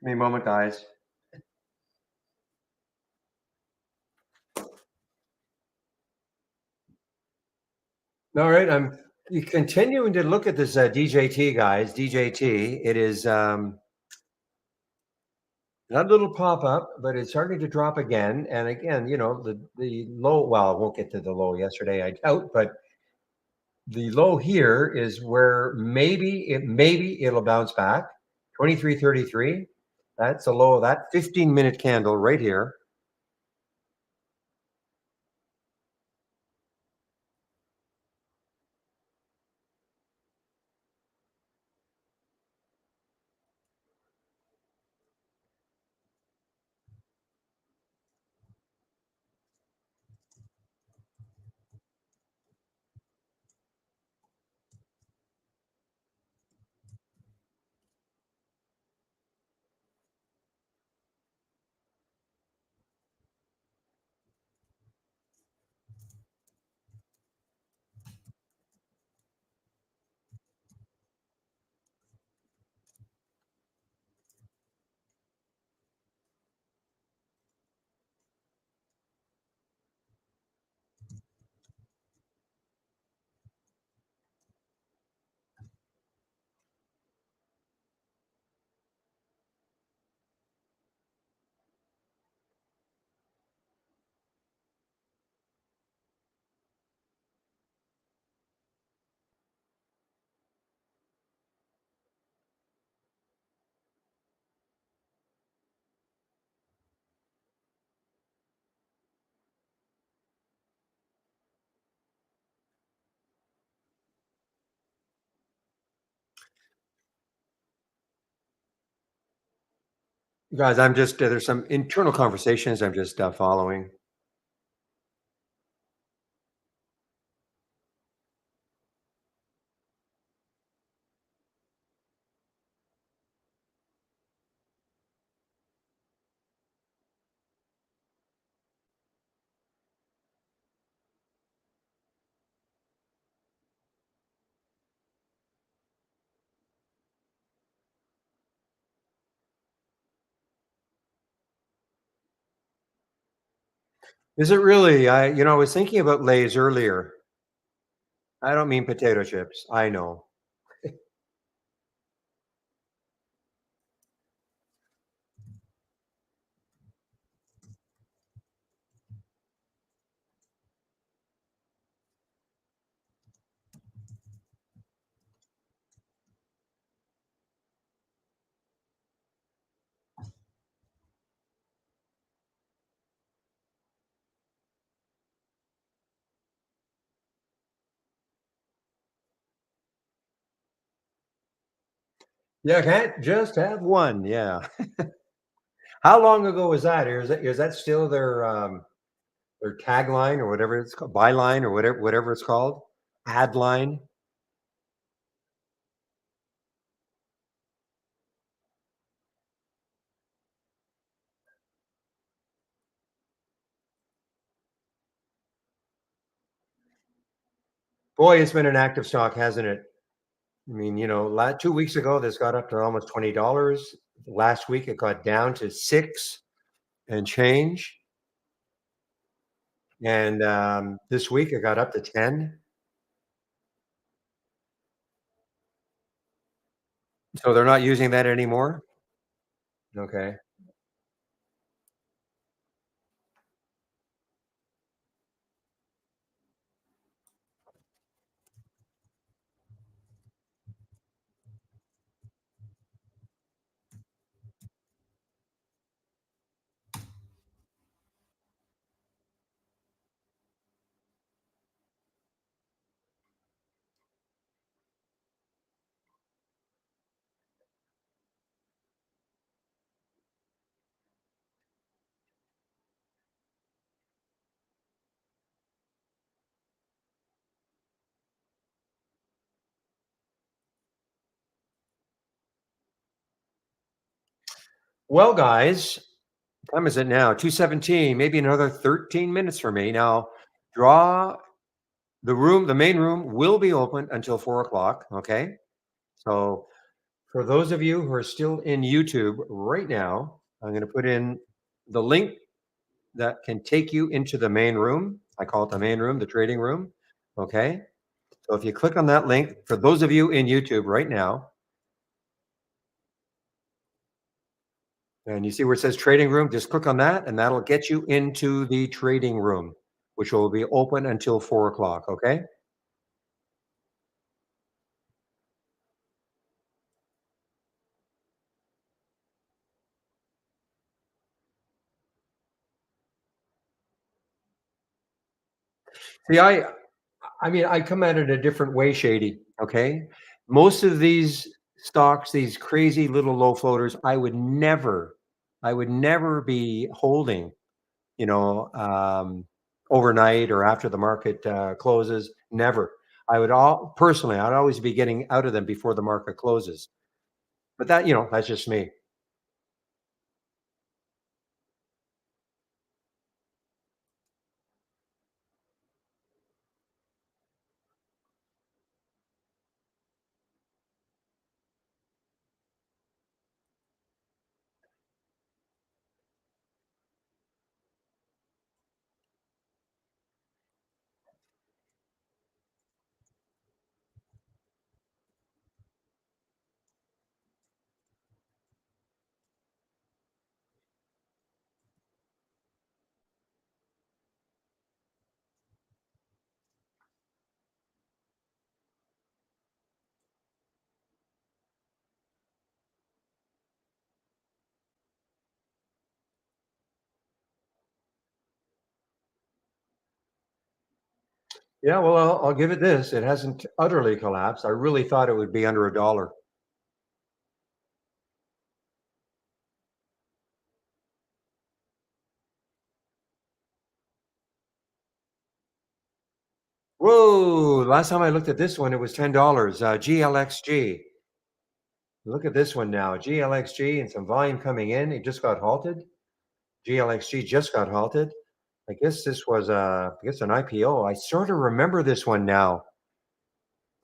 Give me a moment, guys. All right, I'm continuing to look at this DJT, guys. DJT. It is not a little pop up, but it's starting to drop again. And again, the low. Well, I won't get to the low yesterday, I doubt, but the low here is where maybe it'll bounce back. 23.33. That's a low of that 15-minute candle right here. Guys, I'm just there's some internal conversations I'm just following. Is it really? I was thinking about Lay's earlier. I don't mean potato chips. I know. Yeah, can't just have one. Yeah. How long ago was that? Or is that still their or tagline or whatever it's called, byline or whatever it's called, ad line. Boy, it's been an active stock, hasn't it? I mean, 2 weeks ago, this got up to almost $20. Last week, it got down to six and change. And this week, it got up to 10. So they're not using that anymore? Okay. Well, guys, time is it now? 2:17, maybe another 13 minutes for me. Now, draw the main room will be open until 4 o'clock. Okay. So for those of you who are still in YouTube right now, I'm going to put in the link that can take you into the main room. I call it the main room, the trading room. Okay. So if you click on that link, for those of you in YouTube right now, and you see where it says trading room, just click on that and that'll get you into the trading room, which will be open until 4 o'clock. Okay. See, I mean, I come at it a different way, Shady. Okay. Most of these stocks, these crazy little low floaters, I would never be holding, you know, um, overnight or after the market closes. Never. I'd always be getting out of them before the market closes. But that's just me. Yeah, well, I'll give it this. It hasn't utterly collapsed. I really thought it would be under a dollar. Whoa! Last time I looked at this one, it was $10. GLXG. Look at this one now. GLXG and some volume coming in. It just got halted. GLXG just got halted. I guess this was an IPO. I sort of remember this one now.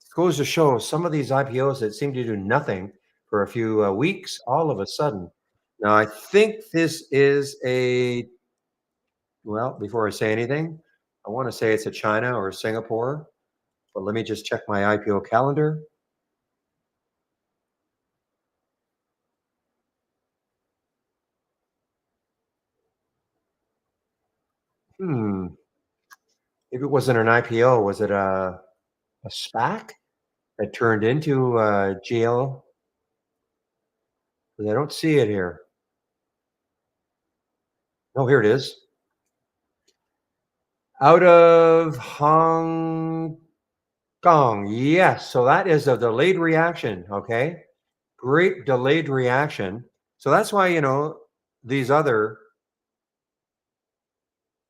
It goes to show some of these IPOs that seem to do nothing for a few weeks, all of a sudden. Now, I think this is well, before I say anything, I want to say it's a China or Singapore, but let me just check my IPO calendar. Hmm. If it wasn't an IPO, was it a SPAC that turned into GL? 'Cause I don't see it here. Oh, here it is. Out of Hong Kong. Yes. So that is a delayed reaction. Okay. Great delayed reaction. So that's why, these other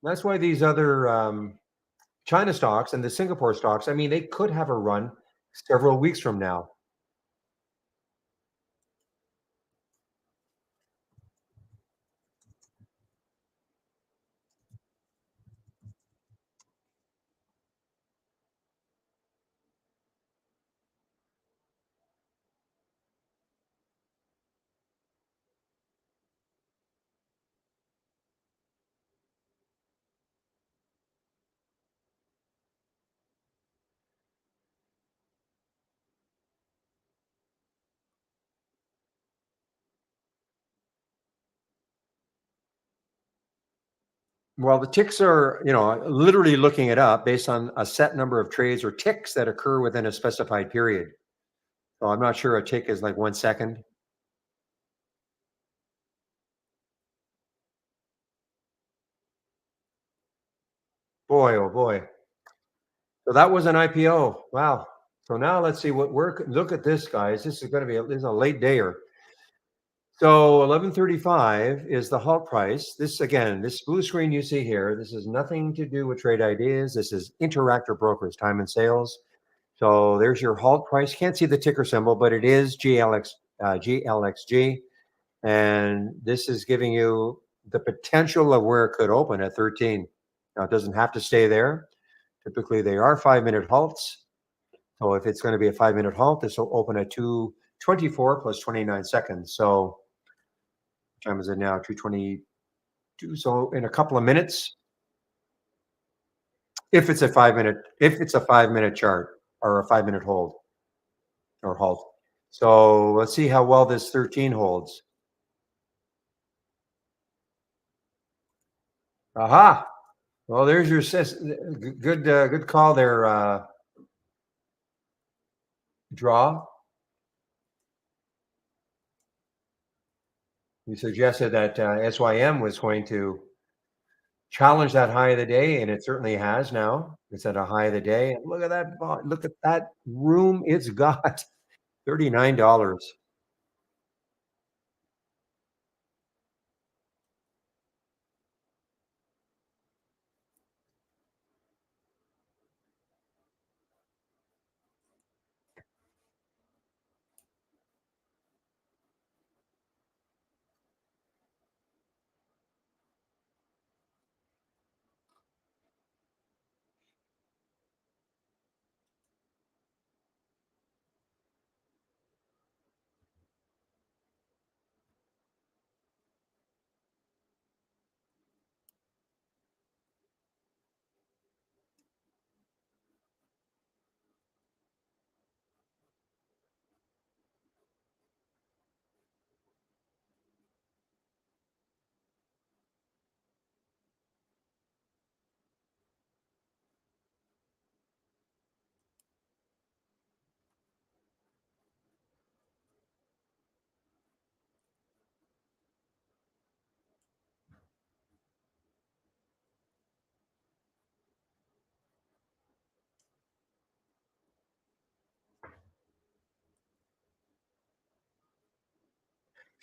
That's why these other China stocks and the Singapore stocks, I mean, they could have a run several weeks from now. Well, the ticks are, literally looking it up based on a set number of trades or ticks that occur within a specified period. So I'm not sure a tick is like 1 second. Boy, oh boy. So that was an IPO. Wow. So now let's see what we're look at this, guys. This is going to be this is a late dayer. So 1135 is the halt price. This again, this blue screen you see here, this is nothing to do with trade ideas. This is Interactive Brokers time and sales. So there's your halt price. Can't see the ticker symbol, but it is GLXG. And this is giving you the potential of where it could open at 13. Now, it doesn't have to stay there. Typically, they are 5-minute halts. So if it's going to be a 5-minute halt, this will open at 224 plus 29 seconds. So, what time is it now? 222. So, in a couple of minutes, if it's a 5-minute chart or a 5-minute hold or halt. So, let's see how well this 13 holds. Aha. Well, there's your good call there, draw. You suggested that SYM was going to challenge that high of the day, and it certainly has now. It's at a high of the day. Look at that! Look at that room it's got. $39.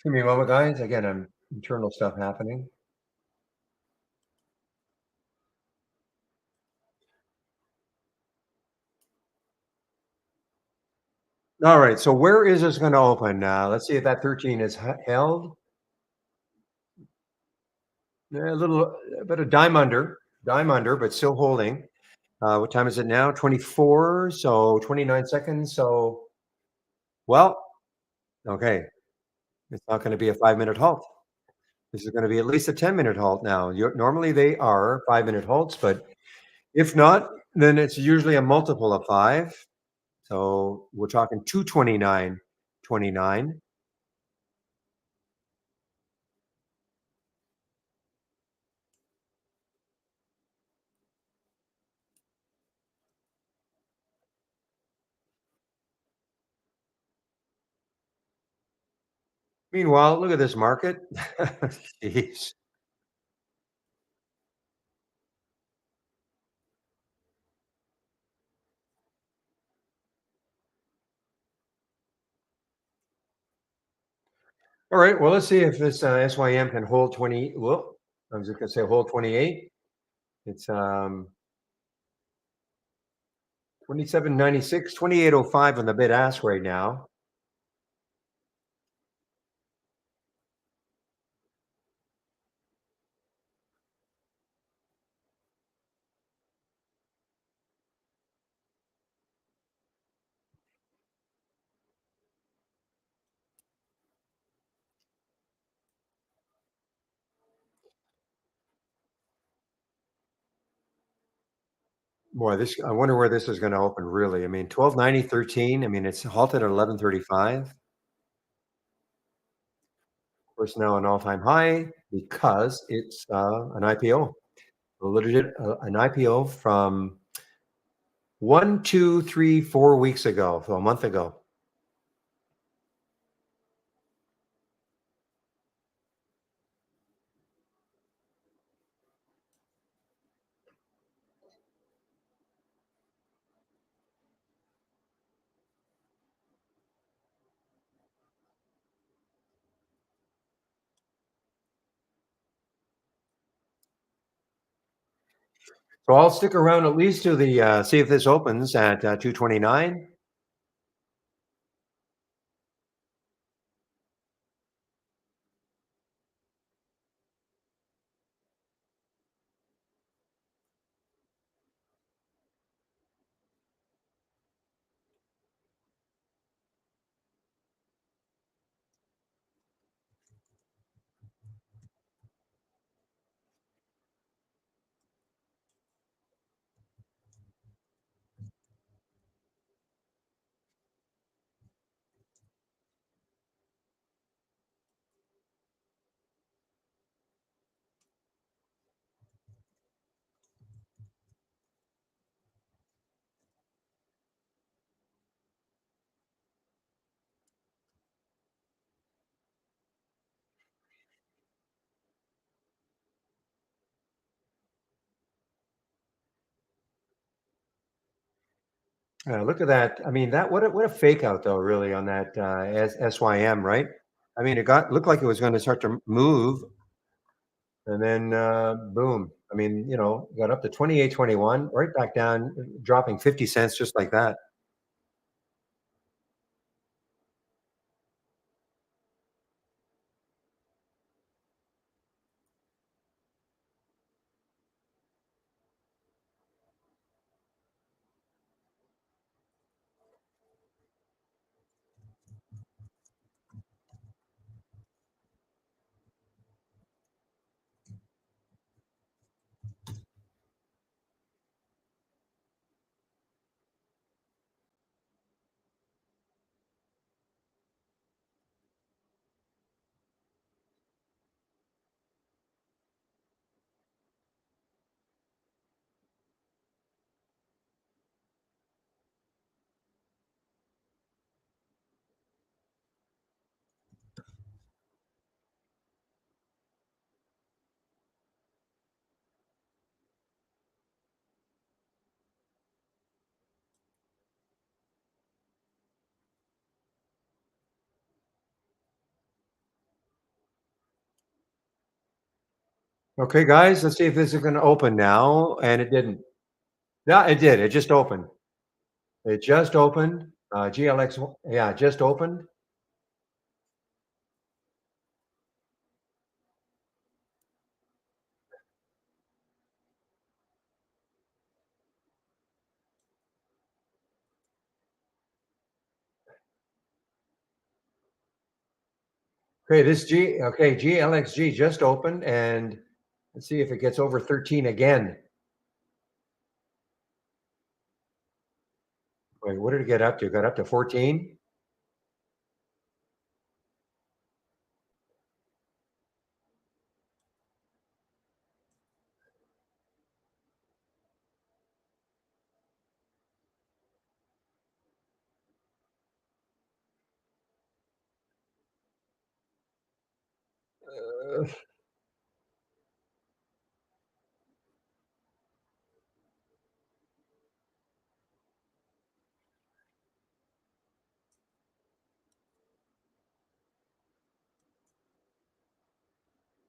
Give me a moment, guys. Again, I'm internal stuff happening. All right. So where is this going to open? Let's see if that 13 is held. Yeah, a little bit of dime under, but still holding. What time is it now? 24. So 29 seconds. So, well, okay. It's not going to be a 5-minute halt. This is going to be at least a 10-minute halt now. Normally they are 5-minute halts, but if not, then it's usually a multiple of five. So we're talking 229.29. Meanwhile, look at this market. Jeez. All right. Well, let's see if this SYM can hold 20. Well, I was just going to say hold 28. It's 27.96, 28.05 on the bid ask right now. Boy, this I wonder where this is going to open really. I mean, 12.90, 13. I mean, it's halted at 11.35. Of course, now an all-time high because it's an IPO. A legit an IPO from 1, 2, 3, 4 weeks ago, so a month ago. So I'll stick around at least to the see if this opens at 229. Look at that. I mean, that what a fake out though, really, on that SYM, right? I mean, it got looked like it was going to start to move, and then boom. I mean, got up to 28.21, right back down, dropping 50 cents just like that. Okay, guys, let's see if this is going to open now, and it didn't. Yeah, it did. It just opened. It just opened. GLX, yeah, just opened. Okay, GLXG just opened, and let's see if it gets over 13 again. Wait, what did it get up to? It got up to 14.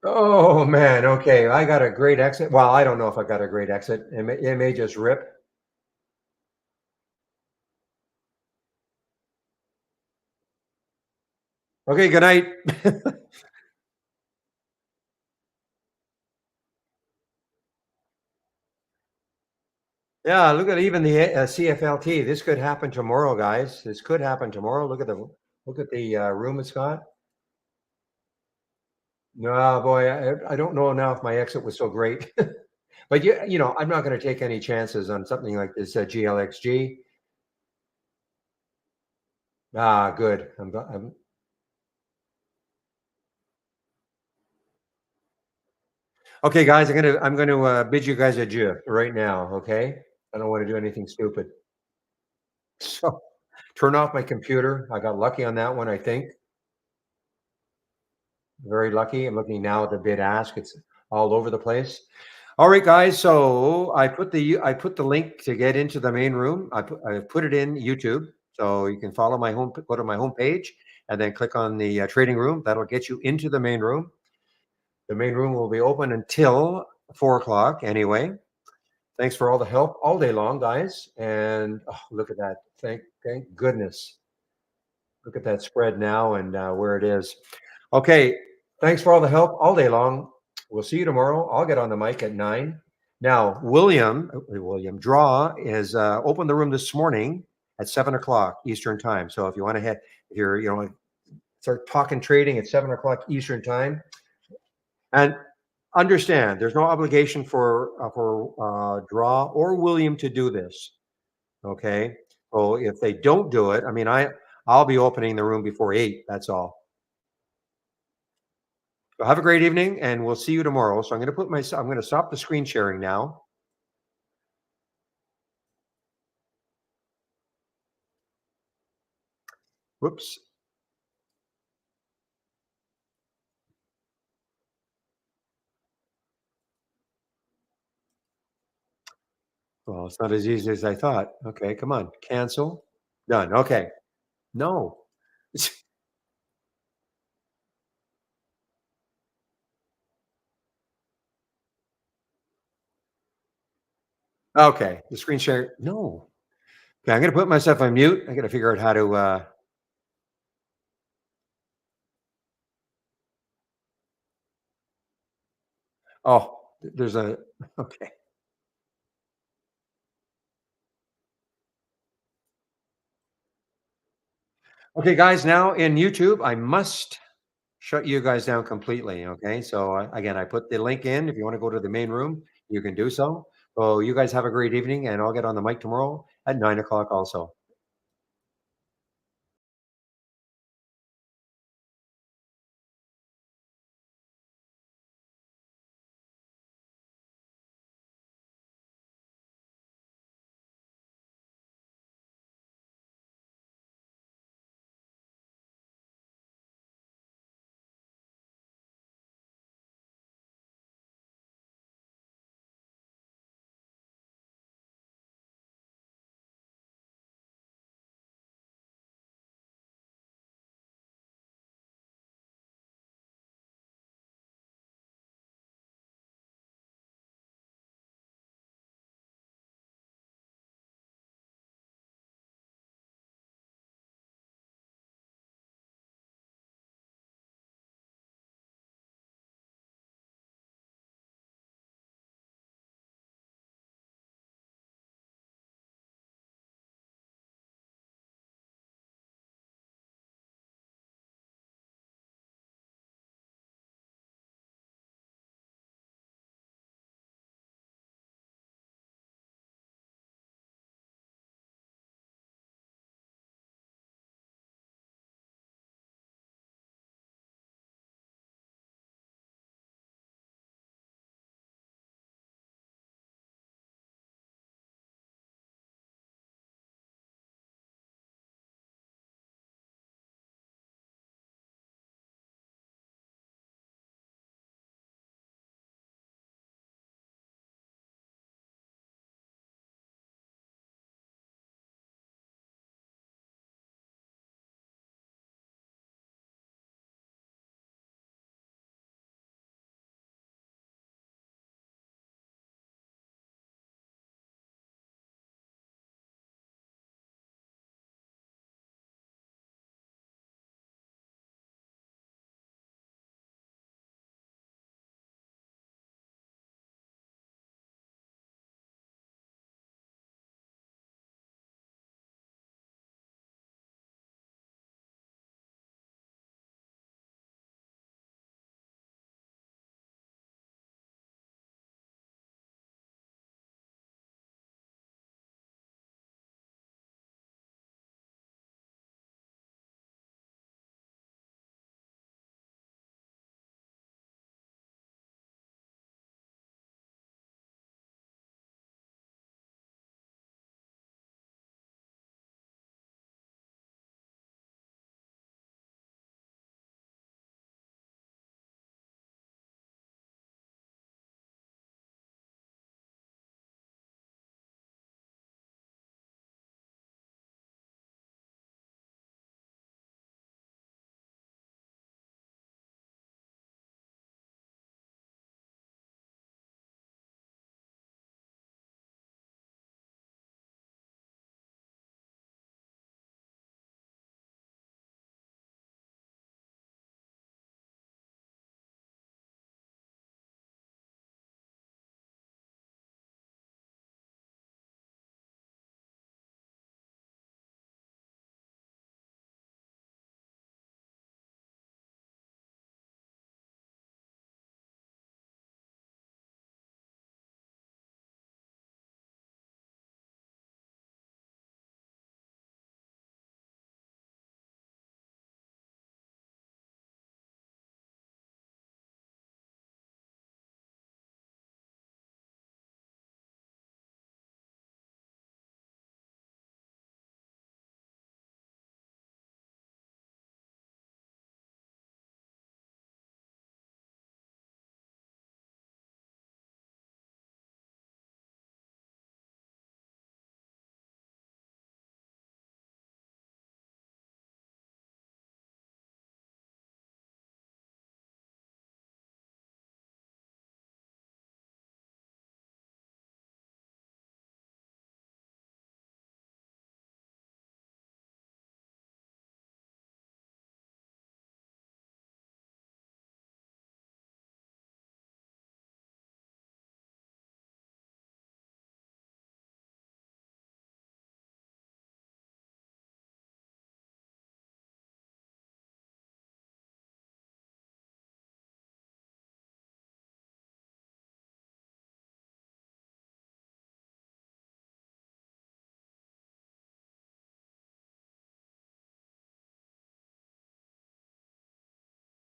Uh, Oh man, okay. I got a great exit. Well, I don't know if I got a great exit. It may just rip. Okay, good night. Yeah, look at even the CFLT. This could happen tomorrow, guys. This could happen tomorrow. Look at the room it's got. No, boy, I don't know now if my exit was so great. But I'm not going to take any chances on something like this GLXG. Ah, good. Okay, guys. I'm gonna bid you guys adieu right now. Okay, I don't want to do anything stupid. So turn off my computer. I got lucky on that one. I think very lucky. I'm looking now at the bid ask. It's all over the place. All right, guys. So I put the link to get into the main room. I put it in YouTube, so you can follow my home. Go to my home page and then click on the trading room. That'll get you into the main room. The main room will be open until 4 o'clock. Anyway, thanks for all the help all day long, guys. And oh, look at that. Thank goodness. Look at that spread now and where it is. Okay. Thanks for all the help all day long. We'll see you tomorrow. I'll get on the mic at 9. Now, William Draw is opened the room this morning at 7 o'clock Eastern time. So if you want to head, if you're, start talking trading at 7 o'clock Eastern time, and understand there's no obligation for Draw or William to do this. Okay. So if they don't do it, I mean, I'll be opening the room before 8. That's all. So have a great evening, and we'll see you tomorrow. So I'm going to stop the screen sharing now. Whoops. Well, it's not as easy as I thought. Okay, come on. Cancel. Done. Okay. No. Okay. The screen share. No. Okay. I'm going to put myself on mute. I got to figure out how to. There's a. Okay. Okay, guys. Now in YouTube, I must shut you guys down completely. Okay. So again, I put the link in. If you want to go to the main room, you can do so. So you guys have a great evening, and I'll get on the mic tomorrow at 9 o'clock also.